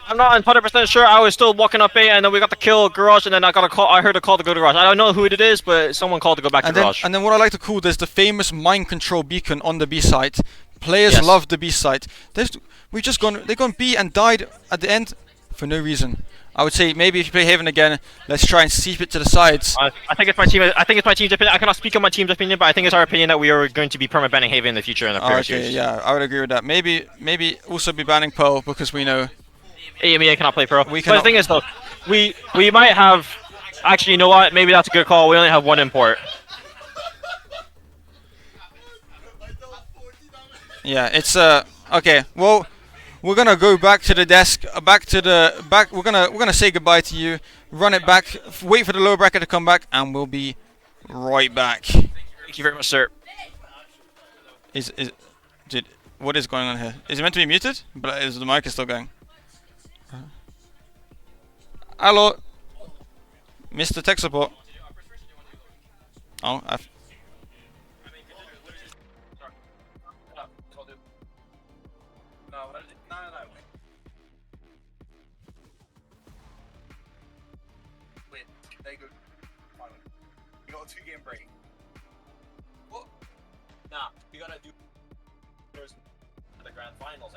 I'm not 100% sure. I was still walking up A, and then we got the kill garage, and then I got a call. I heard a call to go to garage. I don't know who it is, but someone called to go back to garage. And then what I like to call there's the famous mind control beacon on the B site. Players love the B site. They've gone B and died at the end for no reason. I would say maybe if you play Haven again, let's try and seep it to the sides. I think it's my team. I think it's my team's opinion. I cannot speak on my team's opinion, but I think it's our opinion that we are going to be perma banning Haven in the future in the previous series. Yeah, I would agree with that. Maybe also be banning Pearl because we know. AMEA cannot play Pearl. But the thing is though, we might have. Actually, you know what? Maybe that's a good call. We only have one import. Yeah, it's okay. Well, we're gonna go back to the desk, back. We're gonna say goodbye to you. Run it back. Wait for the lower bracket to come back, and we'll be right back. Thank you very much, sir. What is going on here? Is it meant to be muted? But is the mic still going? Hello, Mr. Tech Support. Oh, Wait, there you go. Finally. You got a 2-game break. What? Nah, we gotta do the grand finals.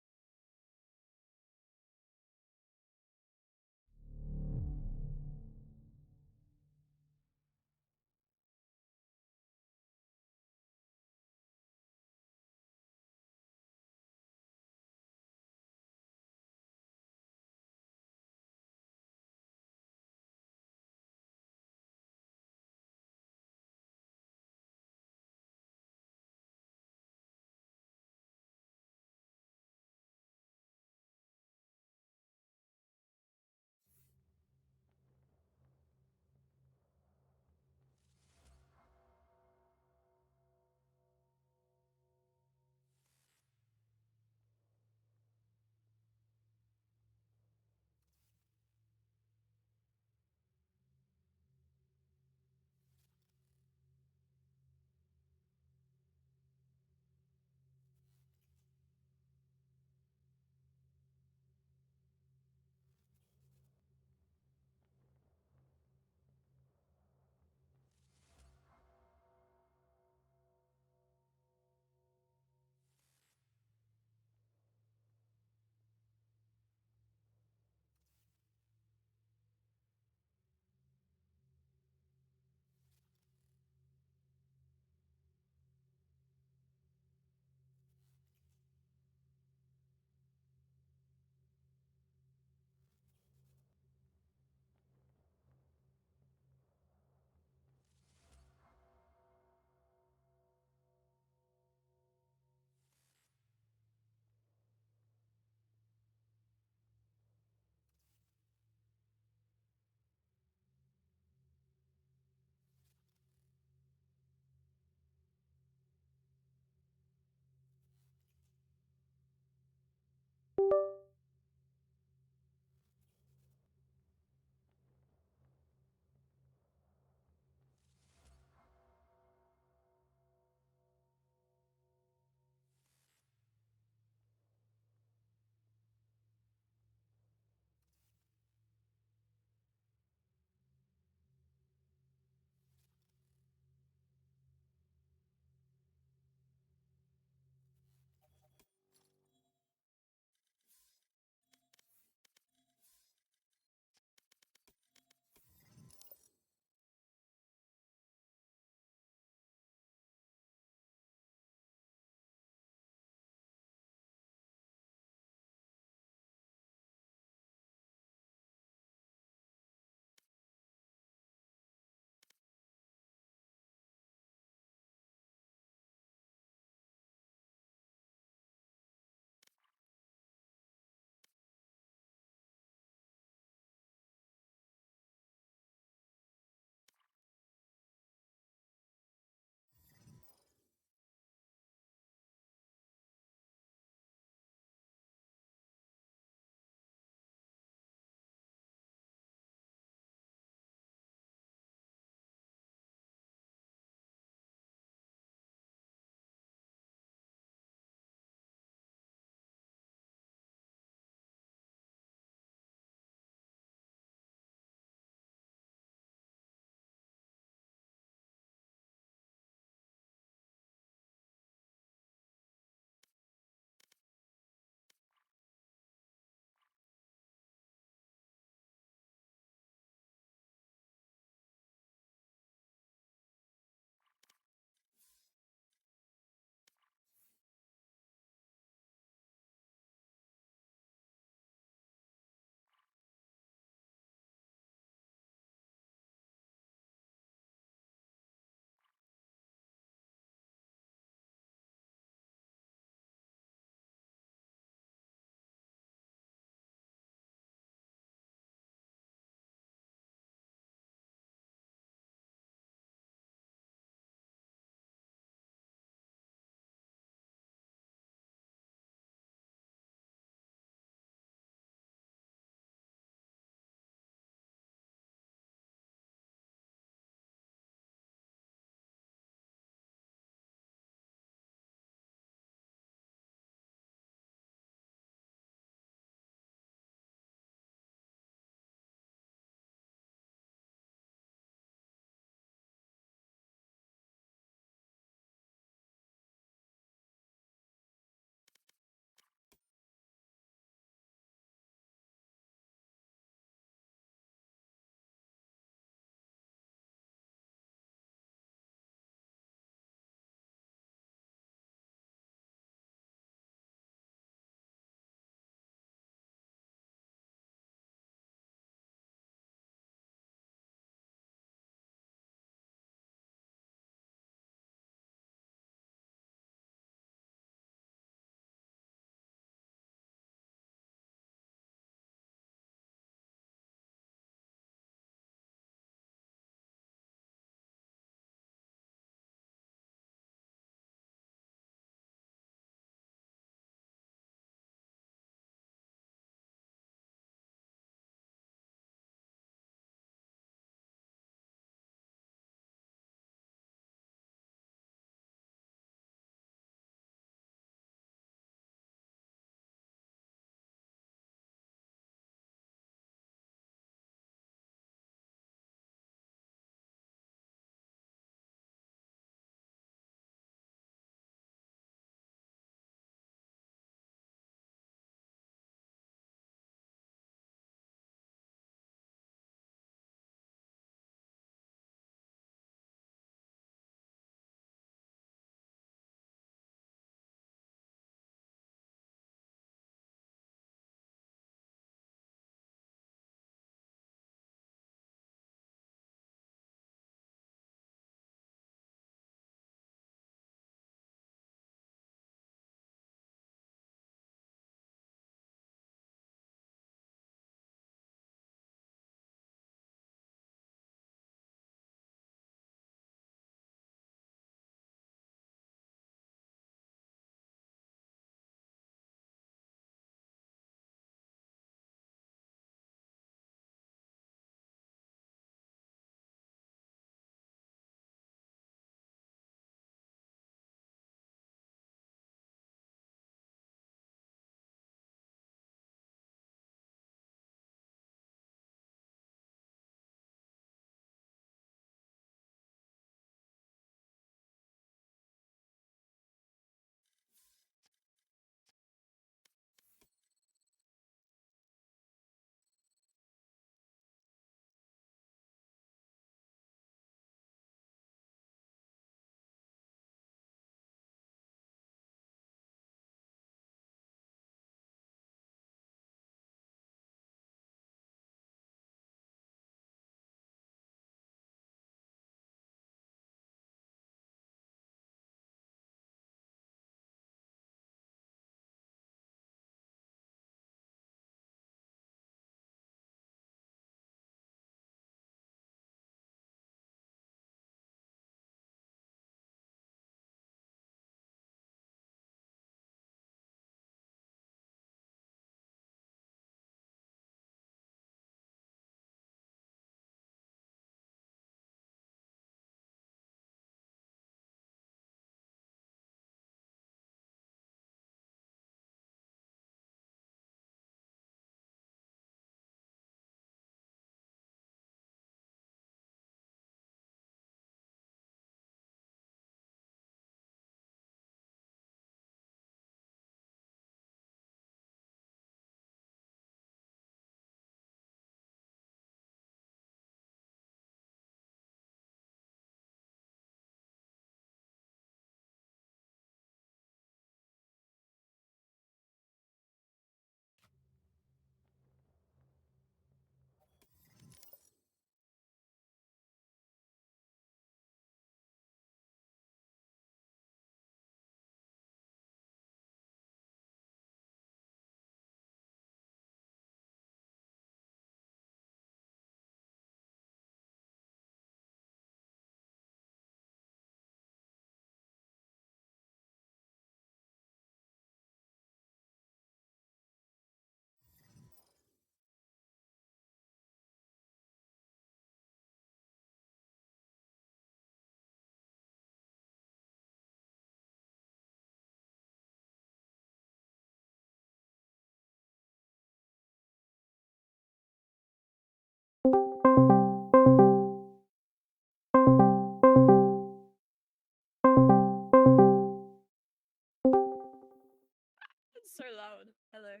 so loud. Hello.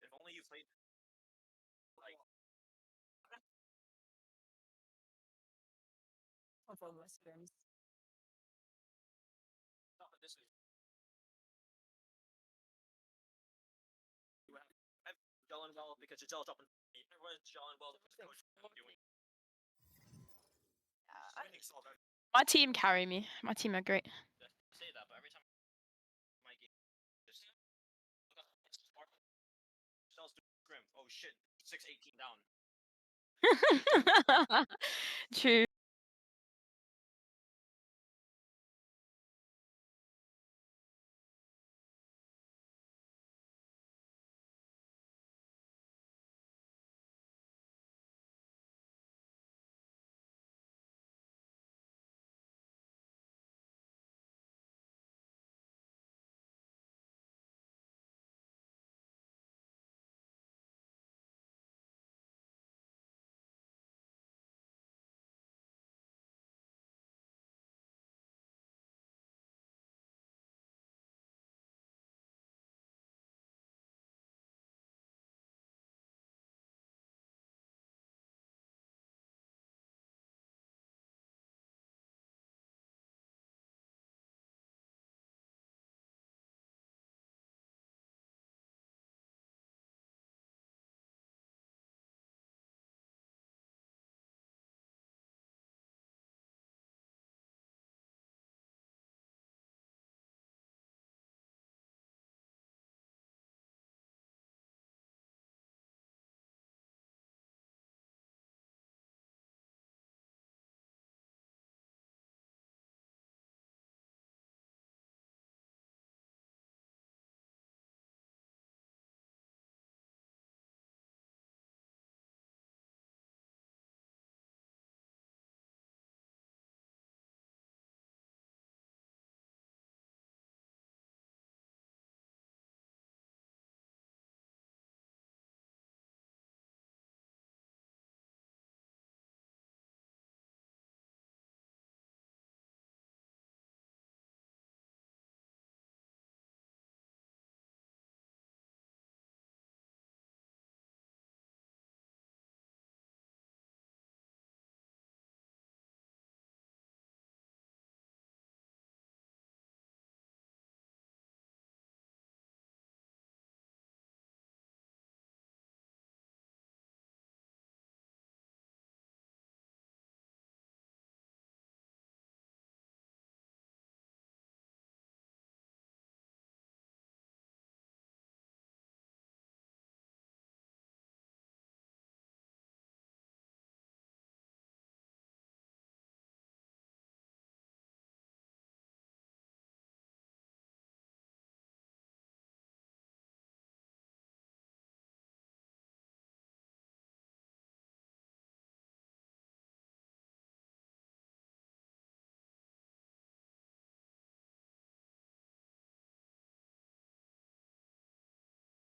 If only you played like Of all my screams. this is you have gelling well because you're gelled up and everyone's gelling well because coach doing winning solve My team carry me. My team are great. say that, but every time my game just Shells do scrim. Oh shit, 6-18 down. True.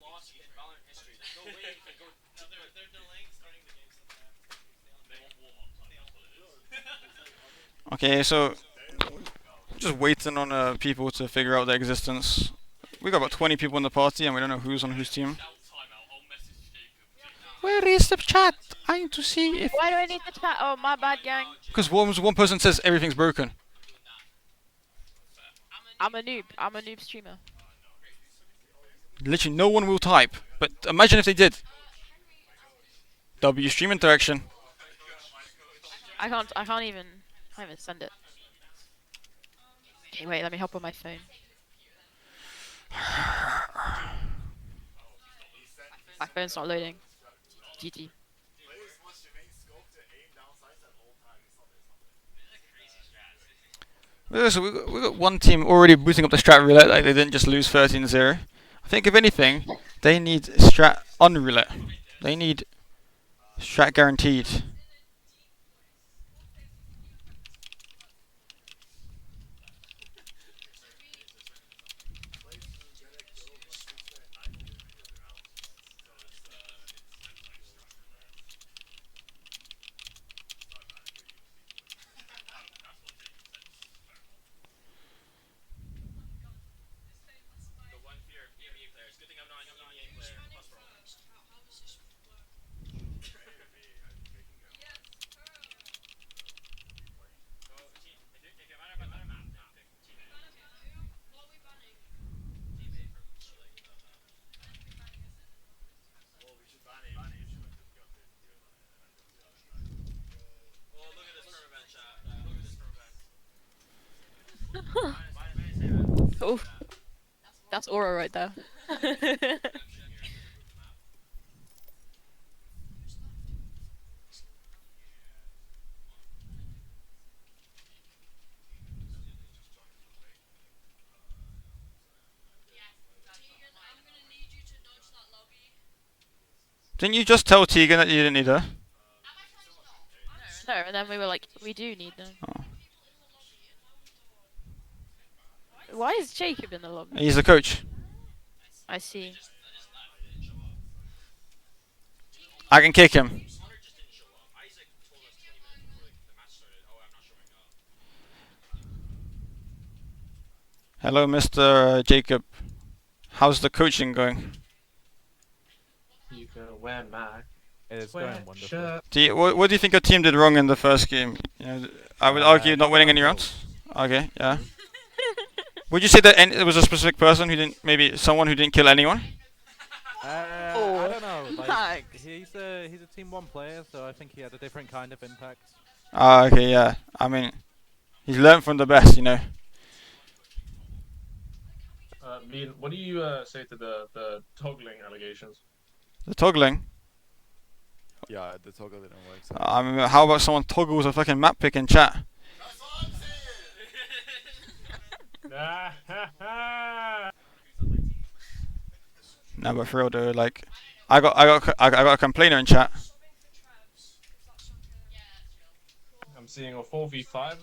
Lost in Valorant history. There's no way you can go. They're delaying starting the game sometimes. They won't warm up. Okay, so just waiting on people to figure out their existence. We got about 20 people in the party, and we don't know who's on whose team. Where is the chat? I need to see if. Why do I need to chat? Oh, my bad, gang. Because one person says everything's broken. I'm a noob. I'm a noob streamer. Literally, no one will type. But imagine if they did. W stream interaction. I can't even send it. Okay, wait, let me hop on my phone. My phone's not loading. GG. So we got one team already booting up the strat roulette, like they didn't just lose 13-0. I think if anything, they need strat unroulette. They need strat guaranteed. Oh, that's aura right there. Didn't you just tell Tegan that you didn't need her? No, and then we were like, we do need them. Oh. Why is Jacob in the lobby? He's the coach. I see. I can kick him. Hello, Mr. Jacob. How's the coaching going? You go wear Mac. It's going wonderful. What do you think your team did wrong in the first game? You know, I would argue not winning any rounds. Okay, yeah. Would you say that there was a specific person who didn't, maybe someone who didn't kill anyone? I don't know. Like, he's a Team 1 player, so I think he had a different kind of impact. Okay, yeah. I mean, he's learned from the best, you know. Mean, what do you say to the toggling allegations? The toggling. Yeah, the toggle didn't work. So. I mean, how about someone toggles a fucking map pick in chat? No, but for real, dude, like, I got a complainer in chat. I'm seeing a 4v5.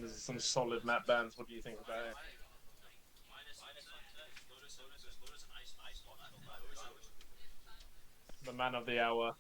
This is some solid map bans. What do you think about it? The man of the hour.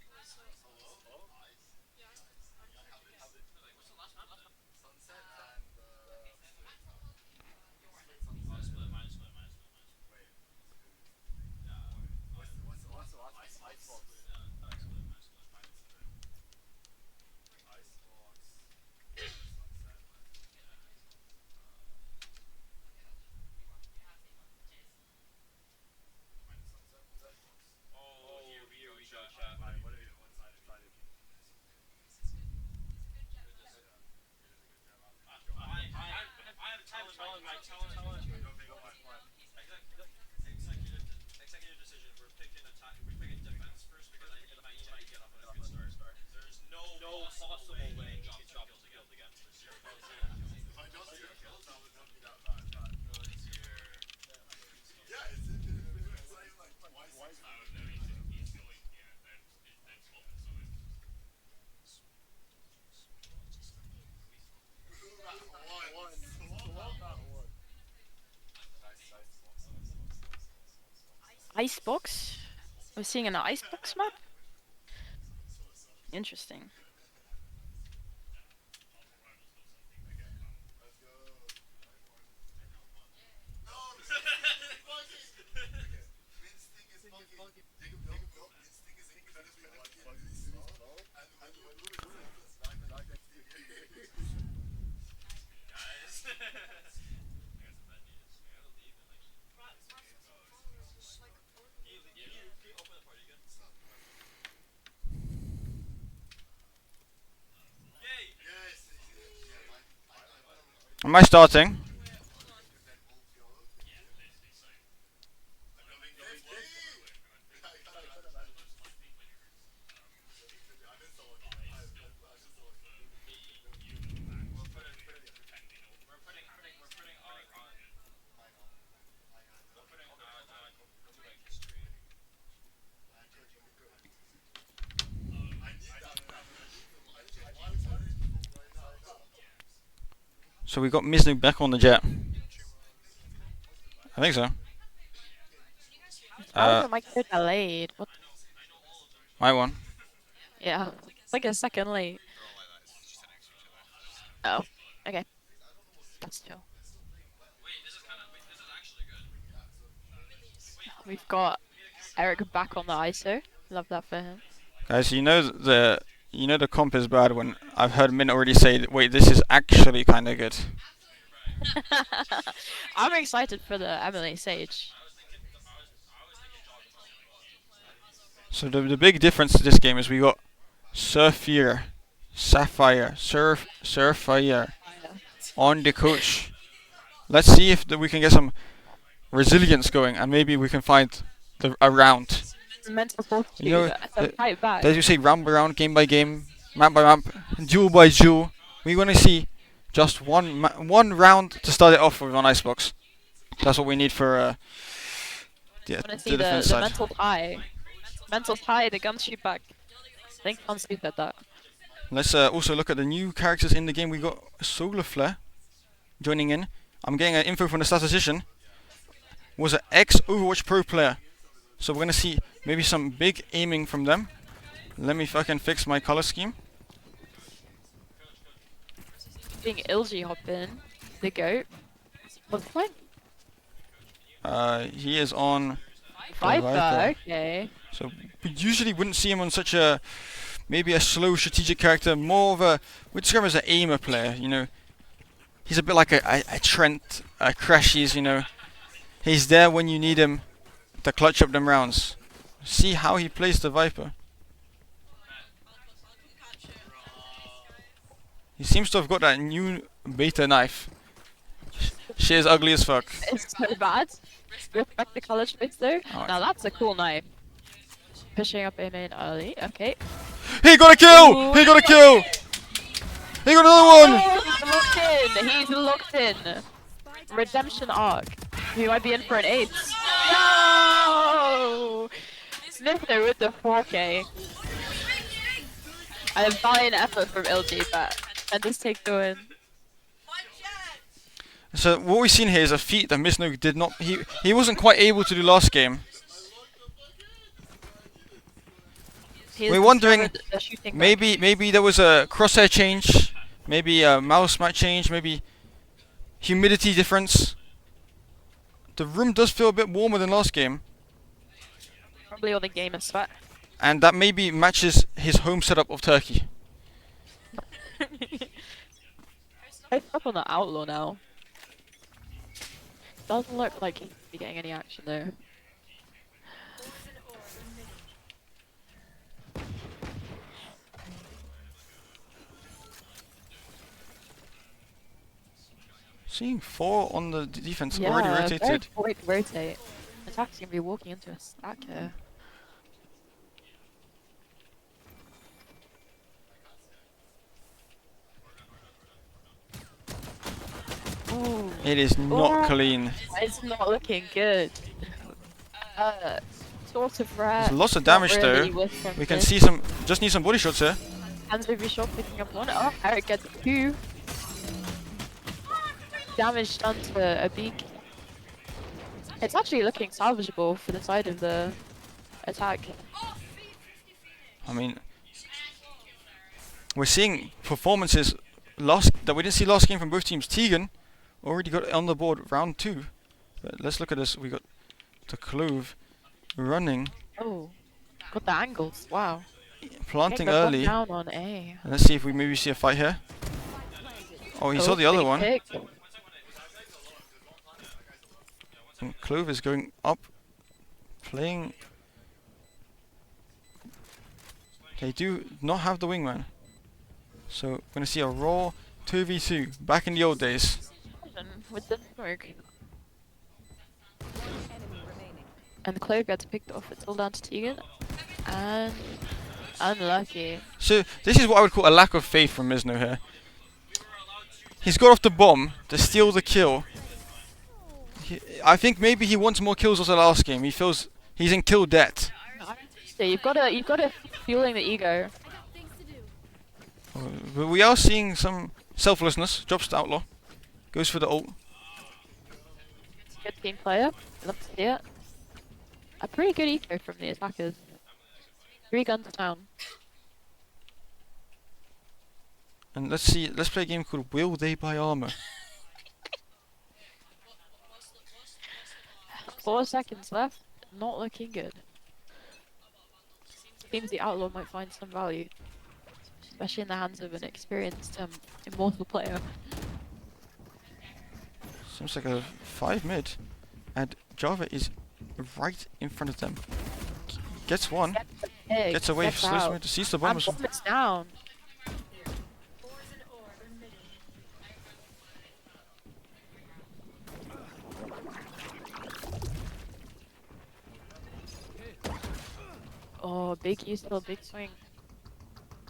Icebox? We're seeing an icebox map? Interesting. Am I starting? So we got Misnu back on the jet. I think so. How is my code delayed? What? My one. Yeah, it's like a second late. Oh, okay. That's chill. We've got Eric back on the ISO. Love that for him. Guys, you know the comp is bad when I've heard Min already say, wait, this is actually kind of good. I'm excited for the Emily Sage. So the big difference to this game is we got Sapphire on the coach. Let's see if we can get some resilience going, and maybe we can find a round. Mental fortitude. You know, to fight back. as you say, round by round, game by game, map by map, duel by duel. We want to see just one round to start it off with on Icebox. That's what we need for I want to see the the defense side. mental tie. Mental tie, the gun shoot back. I think Fancy said that. Let's also look at the new characters in the game. We got Solar Flare joining in. I'm getting info from the statistician. Was an ex-Overwatch Pro player. So we're gonna see maybe some big aiming from them. Let me fucking fix my color scheme. Being LG hop in, the goat. What's the point? He is on Viper, okay. So we usually wouldn't see him on such a maybe a slow strategic character, more of a we'd describe him as an aimer player, you know. He's a bit like a Trent, a Crashies, you know. He's there when you need him to clutch up them rounds. See how he plays the Viper. He seems to have got that new beta knife. She is ugly as fuck. It's so bad. Respect the color choice though. Alright. Now that's a cool knife. Pushing up A main early, okay. He got a kill! Ooh. He got a kill! He got another one! Oh, he's locked in! He's locked in! Redemption arc. He might be in for an 8. No! Snifter with the 4K. A valiant effort from LG, but and just take the win. So what we've seen here is a feat that Misno did not. He wasn't quite able to do last game. We're wondering maybe there was a crosshair change, maybe a mouse might change, maybe humidity difference. The room does feel a bit warmer than last game, Probably all the gamer sweat. and that maybe matches his home setup of Turkey. He's up on the outlaw now. Doesn't look like he'd be getting any action though. Seeing 4 on the defense Yeah, already very rotated. quick rotate. Attack's gonna be walking into a stack here. Ooh. It is not clean. It's not looking good. Sort of rare. There's lots of not damage really though. with him We can this. see some. Just need some body shots here. Hands over shot picking up 1. Oh, Eric gets 2. Damage done to a beak. It's actually looking salvageable for the side of the attack. I mean, we're seeing performances that we didn't see last game from both teams. Tegan already got on the board round 2. But let's look at this. We got the Clove running, Oh, got the angles. Wow. planting Okay, but one early. down on A. And let's see if we maybe see a fight here. Oh, he saw the other big one. pick. And Clove is going up, playing. They do not have the wingman, so we're gonna see a raw 2v2 back in the old days. With the smoke. And the Clove gets picked off. It's all down to Tegan. And unlucky. So this is what I would call a lack of faith from Misno here. He's got off the bomb to steal the kill. I think maybe he wants more kills as the last game. He feels he's in kill debt. Yeah, you've got to fueling the ego. But we are seeing some selflessness. Drops to Outlaw. Goes for the ult. Good team player. Love to see it. A pretty good eco from the attackers. 3 guns down. And let's play a game called Will They Buy Armor? 4 seconds left. not looking good. Seems the outlaw might find some value, especially in the hands of an experienced immortal player. Seems like a 5 mid, and Java is right in front of them. Gets one, gets away, slows mid, sees the bomb. Bomb is down. Oh, big use, big swing.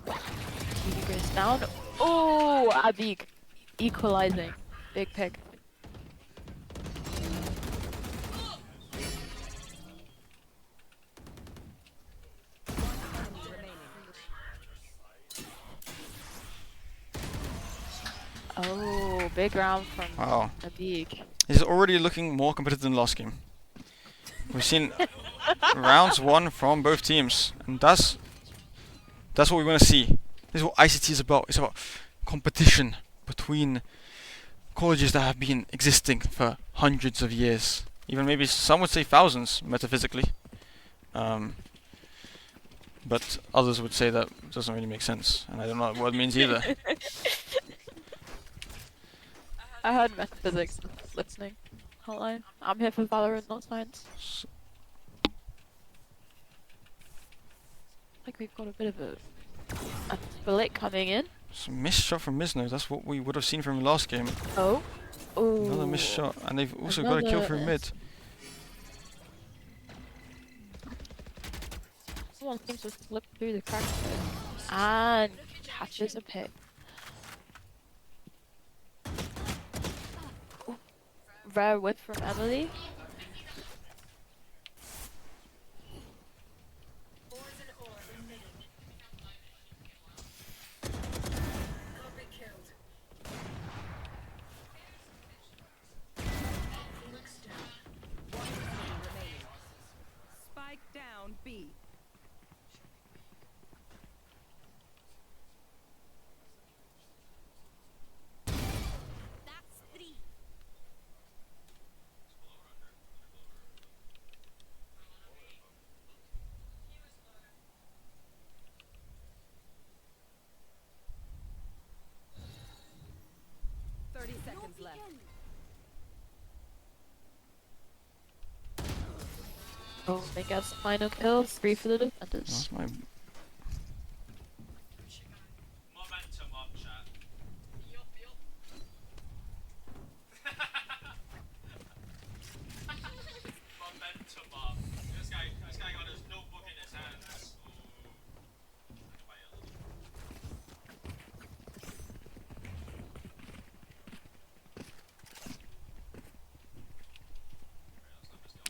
He goes down. Oh, Abig equalizing. Big pick. Oh, big round from Abig. He's already looking more competitive than last game. We've seen rounds won from both teams, and that's what we want to see. This is what ICT is about. It's about competition between colleges that have been existing for hundreds of years, even maybe some would say thousands metaphysically, but others would say that doesn't really make sense, and I don't know what it means either. I heard metaphysics listening. Can't lie. I'm here for Valorant, not science. Like we've got a bit of a split coming in. Some missed shot from Misno. That's what we would have seen from last game. Oh. Ooh. Another missed shot, and they've also got a kill through mid. Someone seems to slip through the cracks and catches a pick. Ooh. Rare whip from Emily. Down B. That's 3. Seconds left. Oh, they got some final kills. 3 for the defenders. That's my Momentum up, chat. Momentum up. This guy got his notebook in his hands.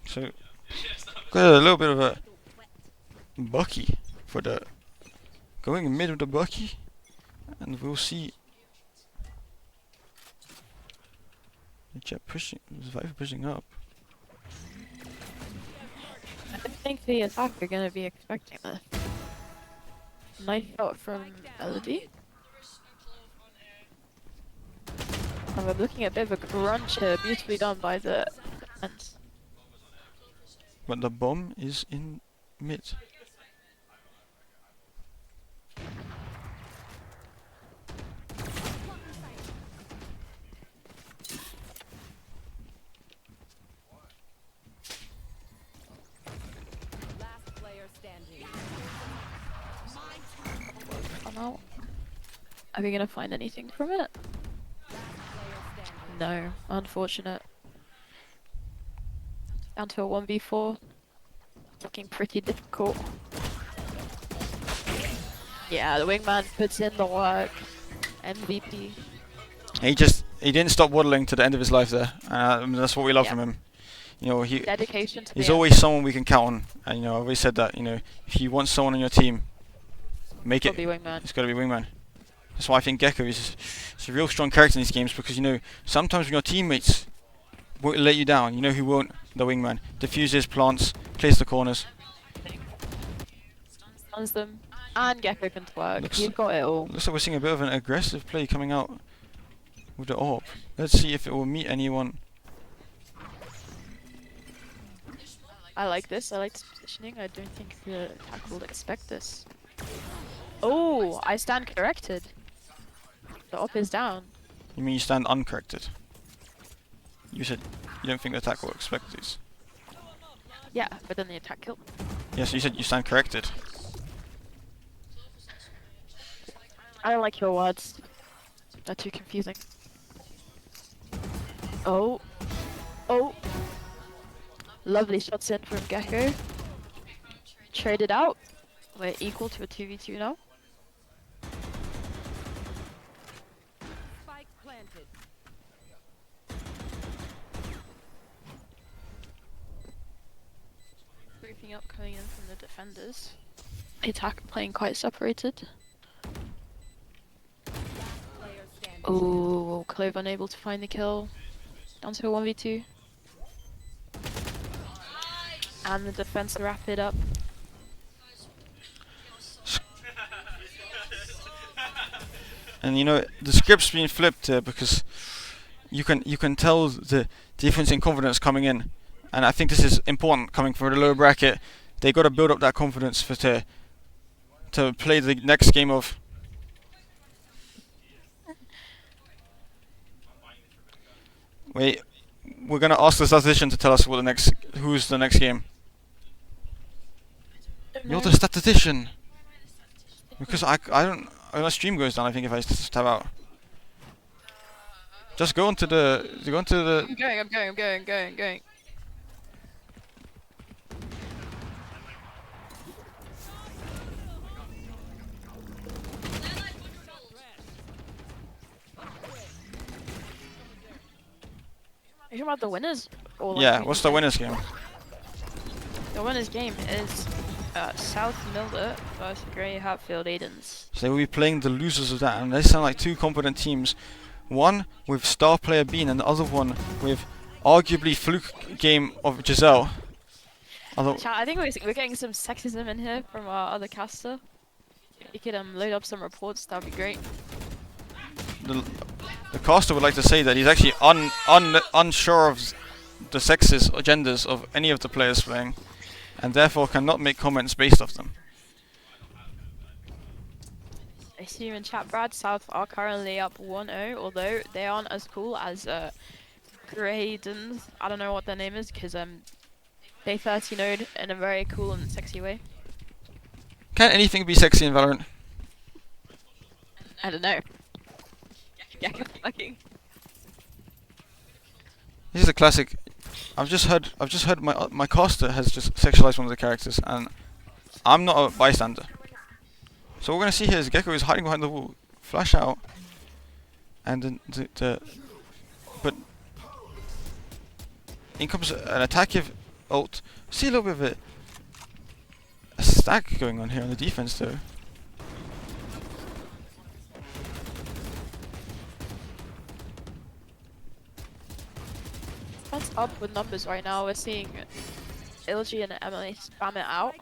So, got a little bit of a Bucky for the going mid with the Bucky, and we'll see. The Jet pushing, Viper pushing up. I think the attack are gonna be expecting this. Nice shot from Melody. And we're looking at a bit of a crunch here, beautifully done by the defense. But the bomb is in mid. Last player standing. Come out. Are we gonna find anything from it? No, unfortunate. Down to a 1v4. Looking pretty difficult. Yeah, the wingman puts in the work. MVP. He didn't stop waddling to the end of his life there. That's what we love from him. You know, Dedication to he's the always end. someone we can count on. And you know, I've always said that. You know, if you want someone on your team, make it. It's got to be wingman. That's why I think Gecko is a real strong character in these games, because you know sometimes when your teammates won't let you down, you know who won't? The wingman. Diffuses, plants, plays the corners. Stuns them. And Gecko can twerk. He's got it all. Looks like we're seeing a bit of an aggressive play coming out with the AWP. Let's see if it will meet anyone. I like this. I like this positioning. I don't think the attack will expect this. Oh, I stand corrected. The op is down. You mean you stand uncorrected? You said you don't think the attack will expect these. Yeah, but then the attack killed. Yes, you said you stand corrected. I don't like your words. They're too confusing. Oh. Oh. Lovely shots in from Gecko. Traded out. We're equal to a 2v2 now. Spike planted. Briefing up coming in from the defenders. The attack playing quite separated. Oh, Clove unable to find the kill. Down to a 1v2. And the defense wrap it up. And you know the script's been flipped here because you can tell the difference in confidence coming in, and I think this is important coming from the lower bracket. They got to build up that confidence for to play the next game of. Wait, we're gonna ask the statistician to tell us what who's the next game. You're the statistician. Because I don't. Unless stream goes down, I think if I tab out. Just go onto the. Go onto the. I'm going. Are you talking about the winners? Or Yeah, what's the winners game? The winners game is South Milder versus Grey Hatfield Aidens. So we'll be playing the losers of that, and they sound like two competent teams. One with star player Bean, and the other one with arguably fluke game of Giselle. Chat, I think we're getting some sexism in here from our other caster. If you could load up some reports, that'd be great. The caster would like to say that he's actually unsure of the sexes or genders of any of the players playing, and therefore cannot make comments based off them. I see you in chat, Brad. South are currently up 1-0, although they aren't as cool as Graydens. I don't know what their name is, because they 30 node in a very cool and sexy way. Can anything be sexy in Valorant? I don't know. Yeah, fucking. This is a classic. I've just heard my caster has just sexualized one of the characters, and I'm not a bystander. So what we're gonna see here is Gecko is hiding behind the wall, flash out, and then but in comes an attackive ult. See a little bit of a stack going on here on the defense though. That's up with numbers right now. We're seeing LG and Emily spam it out,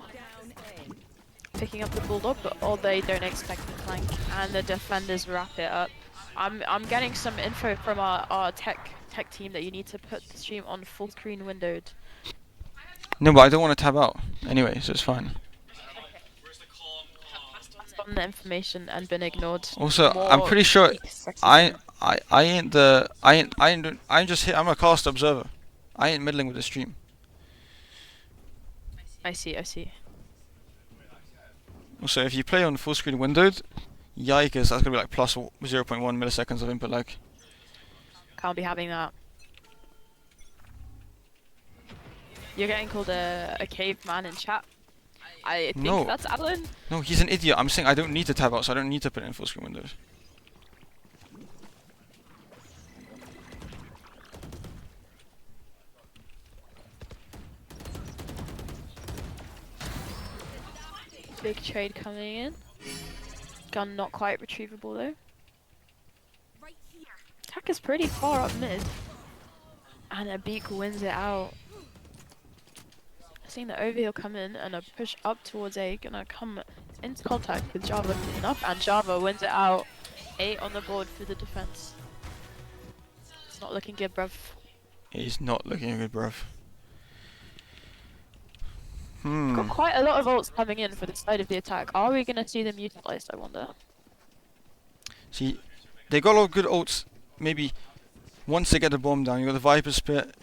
picking up the bulldog, but all they don't expect the flank, and the defenders wrap it up. I'm getting some info from our tech team that you need to put the stream on full screen windowed. No, but I don't want to tab out anyway, so it's fine. On the information and been ignored. Also, I'm pretty sure I'm just here. I'm a cast observer. I ain't meddling with the stream. I see. Also, if you play on full screen windowed, yikes, that's gonna be like plus 0.1 milliseconds of input lag. Can't be having that. You're getting called a caveman in chat. I think that's Alan. No, he's an idiot. I'm saying I don't need to tab out, so I don't need to put it in full screen windows. Big trade coming in. Gun not quite retrievable though. Attack is pretty far up mid. And a beak wins it out. Seeing the overheal come in and a push up towards A, gonna come into contact with Java enough, and Java wins it out. 8 on the board for the defense. It's not looking good, bruv. He's not looking good, bruv. Got quite a lot of ults coming in for the side of the attack. Are we gonna see them utilized, I wonder? See, they got a lot of good ults. Maybe once they get the bomb down, you got the Viper Spit.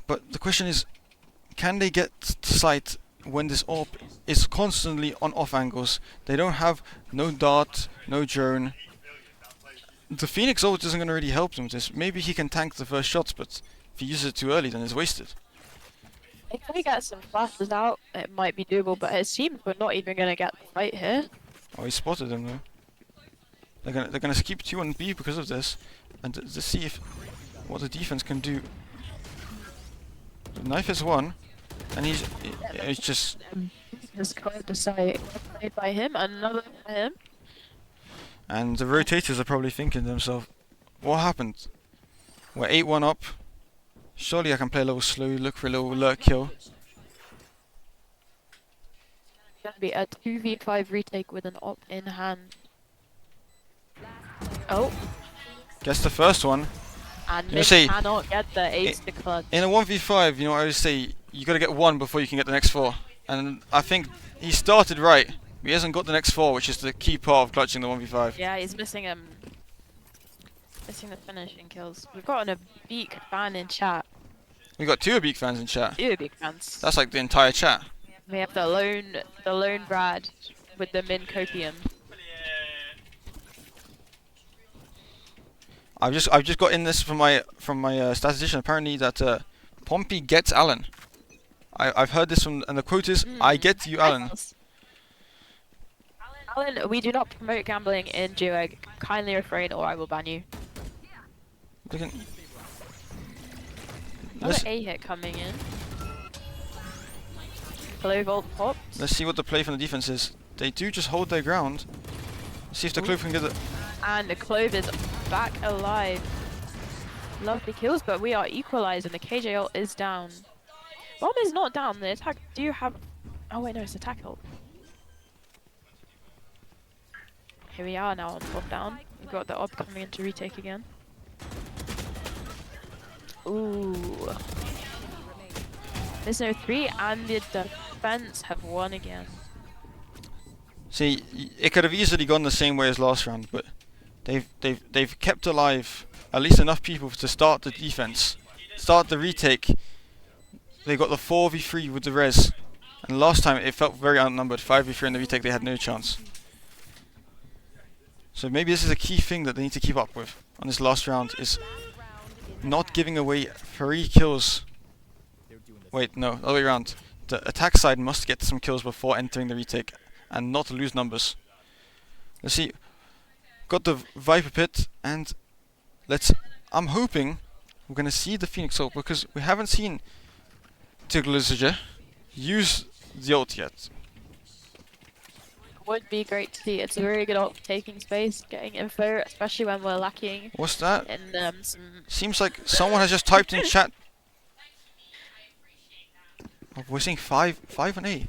But the question is, can they get to sight when this AWP is constantly on off angles? They don't have no dart, no drone. The Phoenix ult isn't going to really help them with this. Maybe he can tank the first shots, but if he uses it too early, then it's wasted. If we get some flashes out, it might be doable, but it seems we're not even gonna get the fight here. Oh, he spotted them though. They're gonna keep 2 on B because of this, and to see if what the defense can do. The knife is one, and he's just. Just going to say played by him, another by him. And the rotators are probably thinking to themselves, what happened? We're 8-1 up. Surely I can play a little slow, look for a little lurk kill. It's gonna be a 2v5 retake with an op in hand. Oh. Gets the first one. And You Mid see, cannot get the ace to clutch. in a 1v5, you know, I always say, you gotta get 1 before you can get the next 4. And I think he started right. He hasn't got the next 4, which is the key part of clutching the 1v5. Yeah, he's missing the finishing kills. We've got a Beak fan in chat. We got 2 Beak fans in chat. 2 Beak fans. That's like the entire chat. We have the lone Brad with the min copium. I've just got in this from my statistician. Apparently that Pompey gets Alan. I've heard this from, and the quote is, "I get you, Alan." Alan, we do not promote gambling in duo. Kindly refrain, or I will ban you. Another A hit coming in. Hello, Volt popped. Let's see what the play from the defense is. They do just hold their ground. Let's see if the Clove can get it. And the Clove is back alive. Lovely kills, but we are equalized, and the KJ ult is down. Bomb is not down. The attack. Do you have? Oh wait, no, it's attack ult. Here we are now on top down. We've got the op coming in to retake again. Ooh. There's no 3, and the defense have won again. See, it could have easily gone the same way as last round, but they've kept alive at least enough people to start the defense, start the retake. They got the 4v3 with the res, and last time it felt very outnumbered. 5v3 in the retake, they had no chance. So maybe this is a key thing that they need to keep up with on this last round, is not giving away 3 kills. Wait, no, the other way around. The attack side must get some kills before entering the retake, and not lose numbers. Let's see. Got the Viper Pit, and I'm hoping we're gonna see the Phoenix ult, because we haven't seen Tigluzaja use the ult yet. Would be great to see. It's a very good ult for taking space, getting info, especially when we're lacking. What's that? In some. Seems like someone has just typed in chat. Oh, we're seeing 5 on A.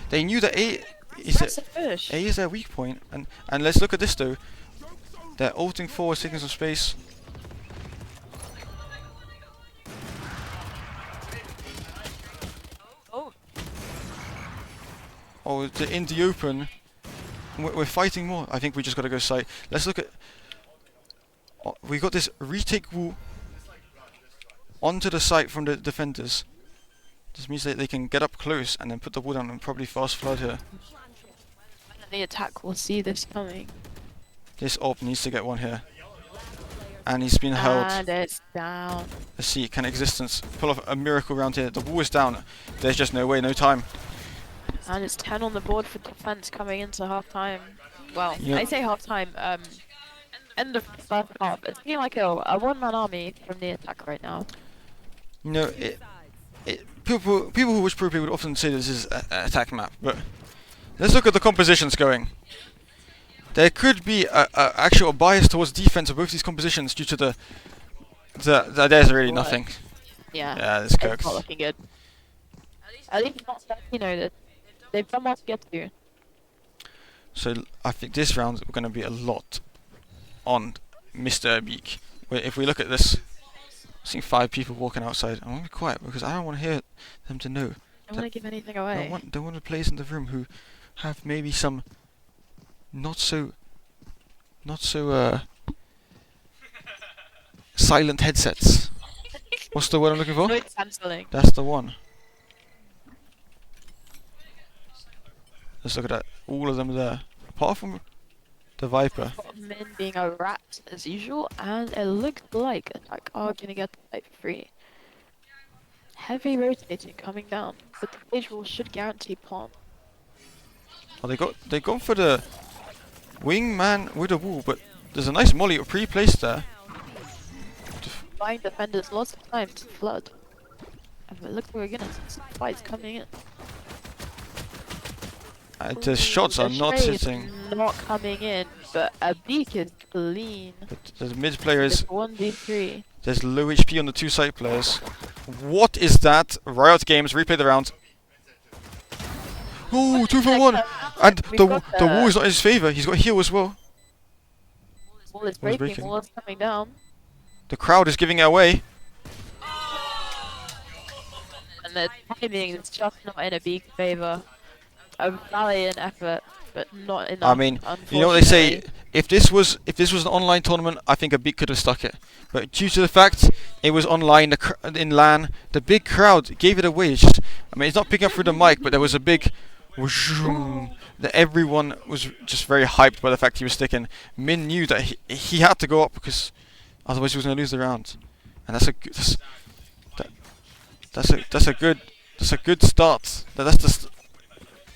They knew that A is their weak point, and let's look at this though. They're ulting forward, taking some space. Oh, they're in the open. We're fighting more. I think we just gotta go site. Let's look at. Oh, we got this retake wall onto the site from the defenders. This means that they can get up close and then put the wall down and probably fast flood here. The attack will see this coming. This AWP needs to get 1 here. And he's been held. And it's down. Let's see, can Existence pull off a miracle round here? The wall is down. There's just no way, no time. And it's 10 on the board for defense coming into half time. Well, Yep. I say half time. End of first half. It's looking like a one-man army from the attack right now. You know, people who watch Pro Play would often say this is an attack map, but let's look at the compositions going. There could be a actual bias towards defense of both these compositions due to the there's really nothing. Yeah. Yeah, this It's cooks. not looking good. At least not that, you know, that they've done what to get to. So I think this round we're going to be a lot on Mr. Beak. If we look at this, I see 5 people walking outside. I want to be quiet because I don't want to hear them to know. don't want to give anything away. Don't want players in the room who have maybe some not so silent headsets. What's the word I'm looking for? Noise cancelling. That's the one. Let's look at that. All of them there. Apart from the Viper. Min being a rat as usual, and it looks like Attack are gonna get the fight for free. Heavy rotating coming down, but the phase rule should guarantee pawn. Oh, they gone for the wingman with a wall, but there's a nice molly pre-placed there. Buying defenders lots of time to flood. And it looks like we're gonna see some fights coming in. The shots are not Shade hitting. Not coming in, but a beak is clean. But the mid players. 1v3. There's low HP on the two side players. What is that? Riot Games, replay the round. Ooh, 2 for 1! And the wall is not in his favour, he's got heal as well. Wall is breaking, wall is coming down. The crowd is giving it away. And the timing is just not in a beak favour. A valiant effort, but not enough. I mean, you know what they say, if this was an online tournament, I think a beak could have stuck it. But due to the fact it was online in LAN, the big crowd gave it away. It's just, I mean, it's not picking up through the mic, but there was a big whooshum, that everyone was just very hyped by the fact he was sticking. Min knew that he had to go up because otherwise he was going to lose the round, and that's a good start. That's the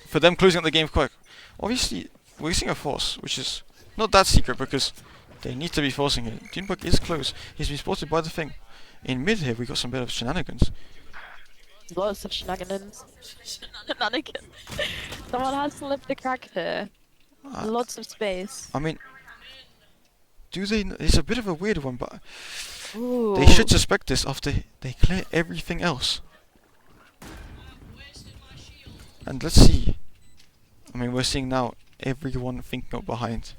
for them closing up the game quick. Obviously, we're using a force, which is not that secret because they need to be forcing it. Junebug is close. He's been spotted by the thing. In mid here, we got some bit of shenanigans. Lots of shenanigans. Shenanigans. Someone has to lift the crack here. Lots of space. I mean, do they? It's a bit of a weird one, but Ooh. they should suspect this after they clear everything else. And let's see. I mean, we're seeing now everyone thinking up behind.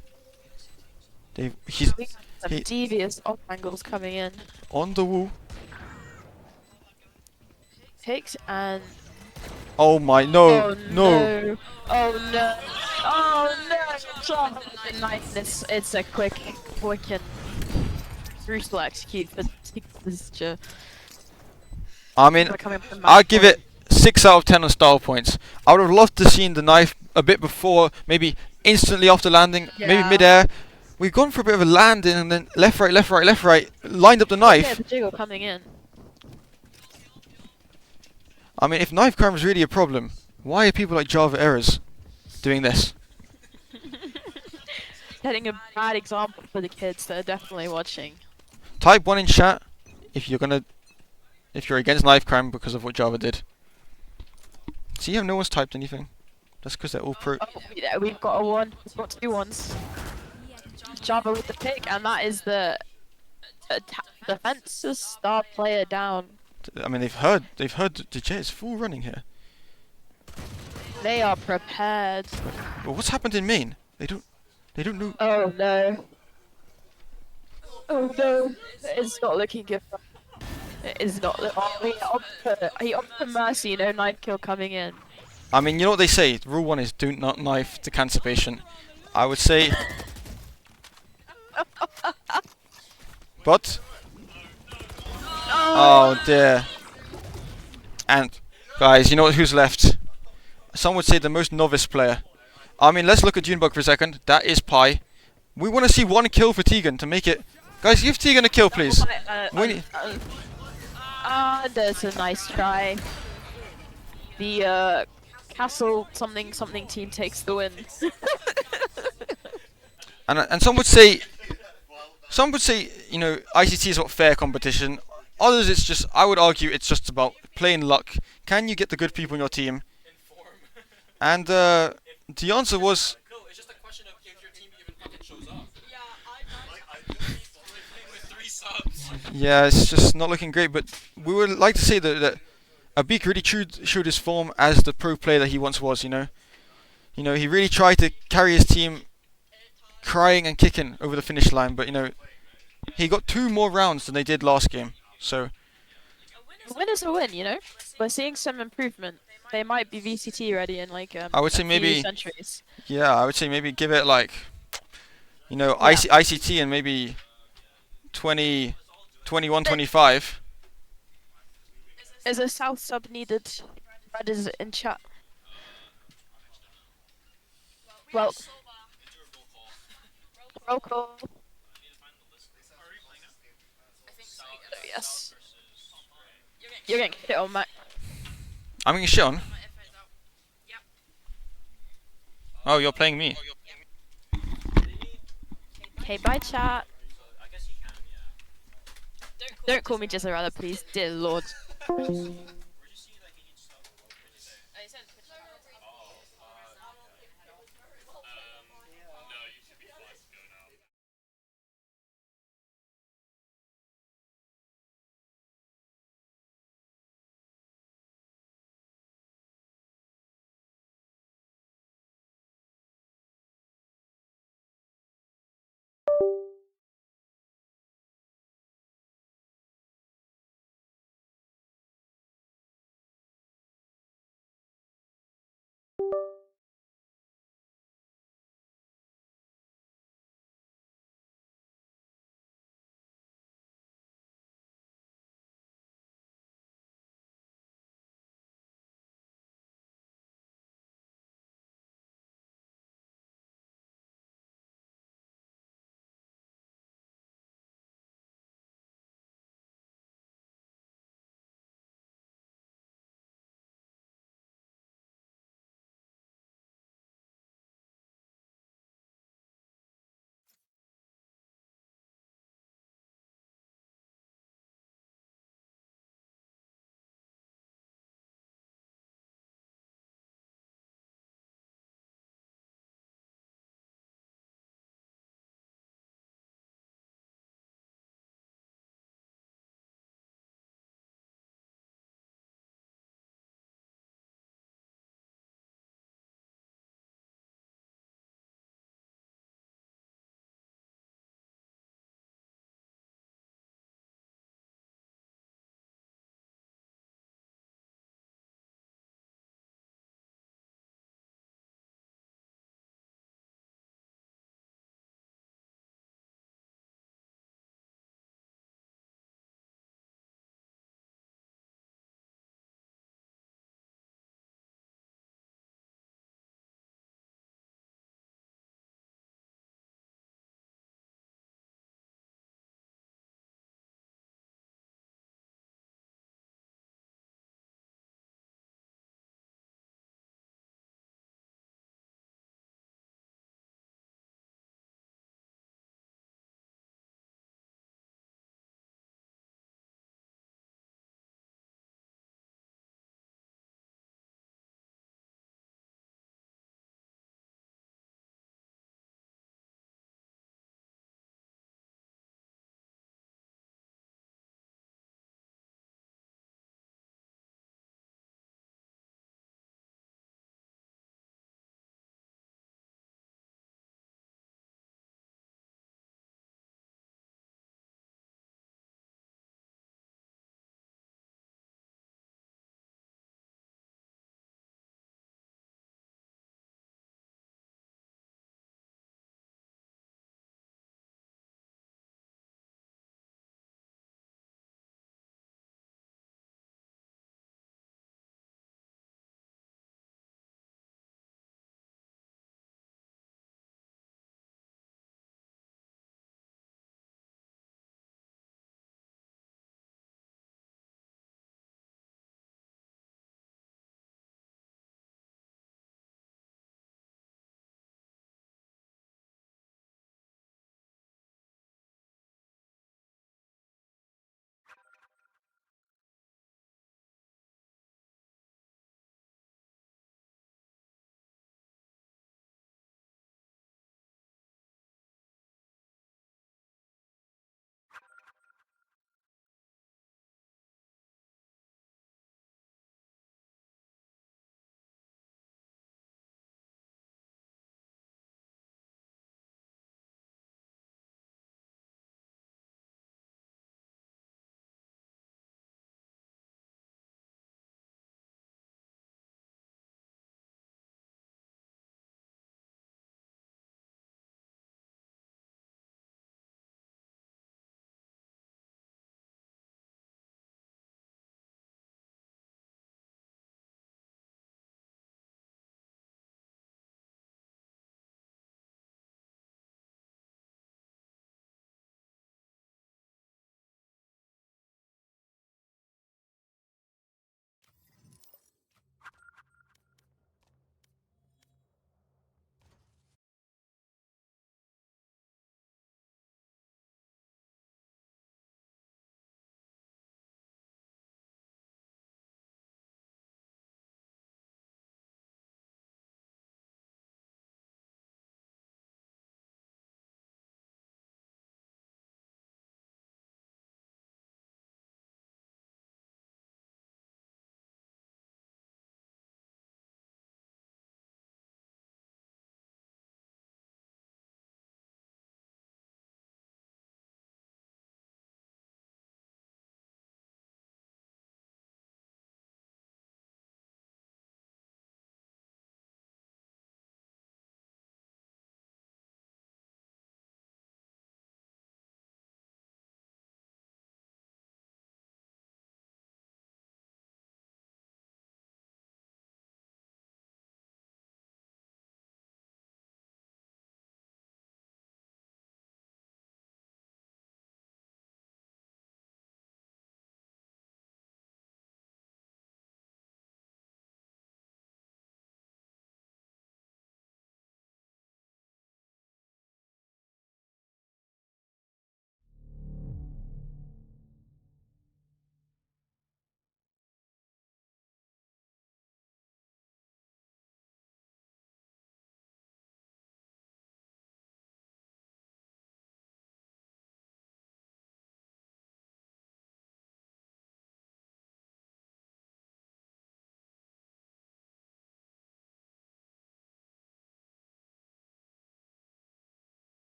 He's some devious off angles coming in. On the wall. Takes and. Oh my no! Oh no! Oh no! Oh no! Nice. It's a quick and crucial execute for this. I mean, I'll give it 6 out of 10 on style points. I would have loved to seen the knife a bit before, maybe instantly after landing, maybe mid-air. We've gone for a bit of a landing and then left, right, left, right, left, right, lined up the knife. Yeah, the jiggle coming in. I mean, if knife crime is really a problem, why are people like Java Errors doing this? Setting a bad example for the kids that are definitely watching. Type 1 in chat if you're against knife crime because of what Java did. See how no one's typed anything? That's because they're all pro. Oh, yeah, we've got a 1. We've got 2 ones. Java with the pick, and that is the defense's star player down. I mean, they've heard the Jet is full running here. They are prepared. But what's happened in main? They don't know. Oh no. Oh no. It's not looking good. It is not. Oh, he opted for mercy. No knife kill coming in. I mean, you know what they say? Rule 1 is do not knife the cancer patient. I would say. But. Oh dear. And guys, you know who's left? Some would say the most novice player. I mean, let's look at Junebug for a second. That is Pi. We want to see 1 kill for Tegan to make it. Guys, give Tegan a kill, please. There's a nice try. The Castle something team takes the win. and some would say, you know, ICT is about fair competition. Others, it's just, I would argue, it's just about plain luck. Can you get the good people in your team? And the answer was. It's just a question of if your team even fucking shows up. Yeah, it's just not looking great. But we would like to say that Abik really showed his form as the pro player that he once was. You know, he really tried to carry his team, crying and kicking over the finish line. But you know, he got 2 more rounds than they did last game. So. A win is a win, you know. We're seeing some improvement. They might be VCT ready in like I would say a few maybe. centuries. Yeah, I would say maybe give it like, you know, Yeah. ICT and maybe 20, 21, 25. Is a south sub needed? Red is in chat. Well, roll call. Yes. You're getting hit on, Mac. I'm getting shit on. Oh, you're playing me. Okay, bye chat. Don't call me Jizzarella, please, dear lord.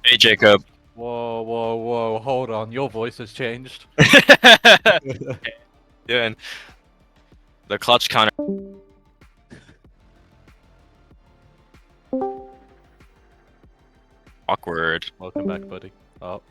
Hey, Jacob. Whoa, whoa, whoa! Hold on, your voice has changed. Doing the clutch counter. Awkward. Welcome back, buddy. Oh.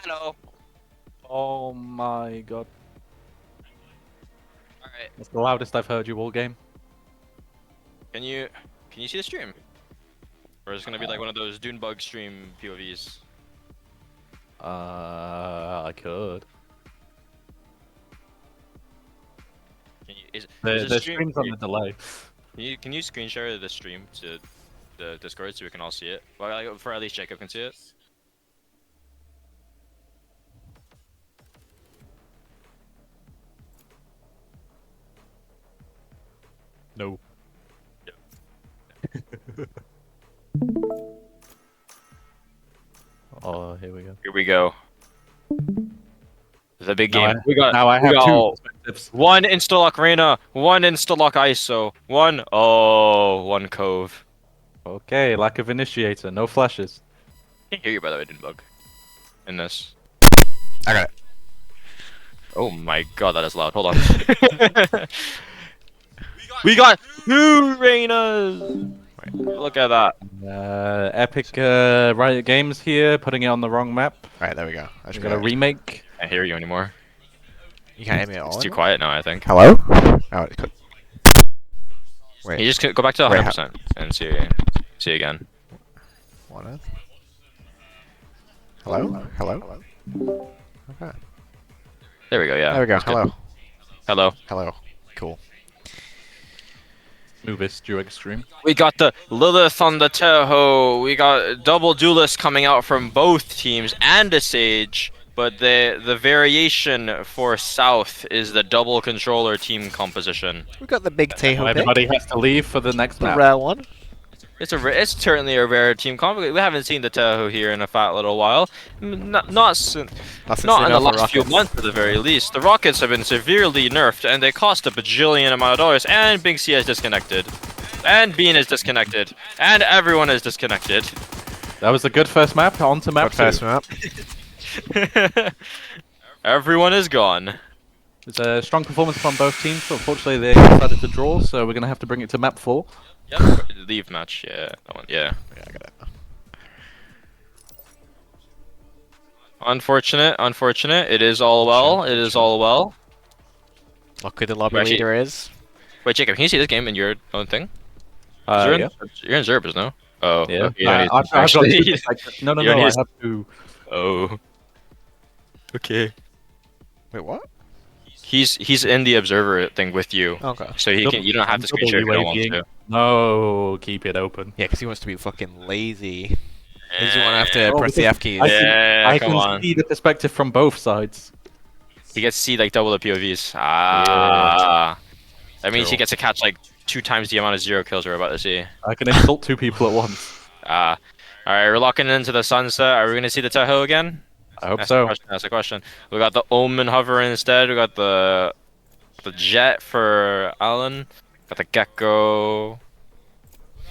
Hello. Oh my god. Alright. That's the loudest I've heard you all game. Can you see the stream? Or is it gonna be like one of those Dunebug stream POVs? I could. Can you, is The the stream's on the delay. Can you screen share the stream to the Discord so we can all see it? Well, like, for at least Jacob can see it. No. Oh, here we go. Here we go. The big Now game. I have two perspectives. One Instalock Arena, one Instalock ISO, one Cove. Okay, lack of initiator, no flashes. Can't hear you by the way, Dunebug. In this. I got it. Oh my god, that is loud. Hold on. We got 2 Reinas! Look at that. Epic Riot Games here, putting it on the wrong map. Alright, there we go. I We just got a remake. I can't hear you anymore. You can't hear me at all. It's too anymore? quiet now, I think. Hello? Oh, it's good. Wait. You just go back to Wait, 100% and see again. What is? Hello? Hello? Okay. There we go, yeah. There we go. That's good. Hello. Hello. Hello. Cool. Movies due extreme. We got the Lilith on the Toho. We got double duelists coming out from both teams and a Sage. But the variation for South is the double controller team composition. We got the big Tejo pick. Everybody has to leave for the next The map. rare one. It's certainly a rare team comp. We haven't seen the Tahoe here in a fat little while. Not in the last few months at the very least. The Rockets have been severely nerfed and they cost a bajillion amount of dollars. And Big C is disconnected. And Bean is disconnected. And everyone is disconnected. That was a good first map. On to map Good first map. Everyone is gone. It's a strong performance from both teams, but unfortunately they decided to draw, so we're going to have to bring it to map 4. Yep, leave match, yeah, that one, yeah. Yeah, I got it. Unfortunate, it is all well, it is all well. Look who the lobby Actually- leader is. Wait, Jacob, can you see this game in your own thing? Yeah. You're in Zerbers, no? Oh, Yeah. okay, you don't need- I've got actually- two perspectives. No, you don't I need- have to. Oh. Okay. Wait, what? He's in the observer thing with you. Okay. So he can. You don't have to screen share if you don't want to. No, keep it open. Yeah, because he wants to be fucking lazy. He doesn't want to have to Oh, press the because F keys. I come can on. see the perspective from both sides. He gets to see like double the POVs. Ah. That means he Cool. gets to catch like 2 times the amount of 0 kills we're about to see. I can insult 2 people at once. Alright, we're locking into the sunset. Are we gonna see the Tahoe again? I hope so. That's the question. We got the Omen hover instead. We got the Jet for Alan. Got the Gecko.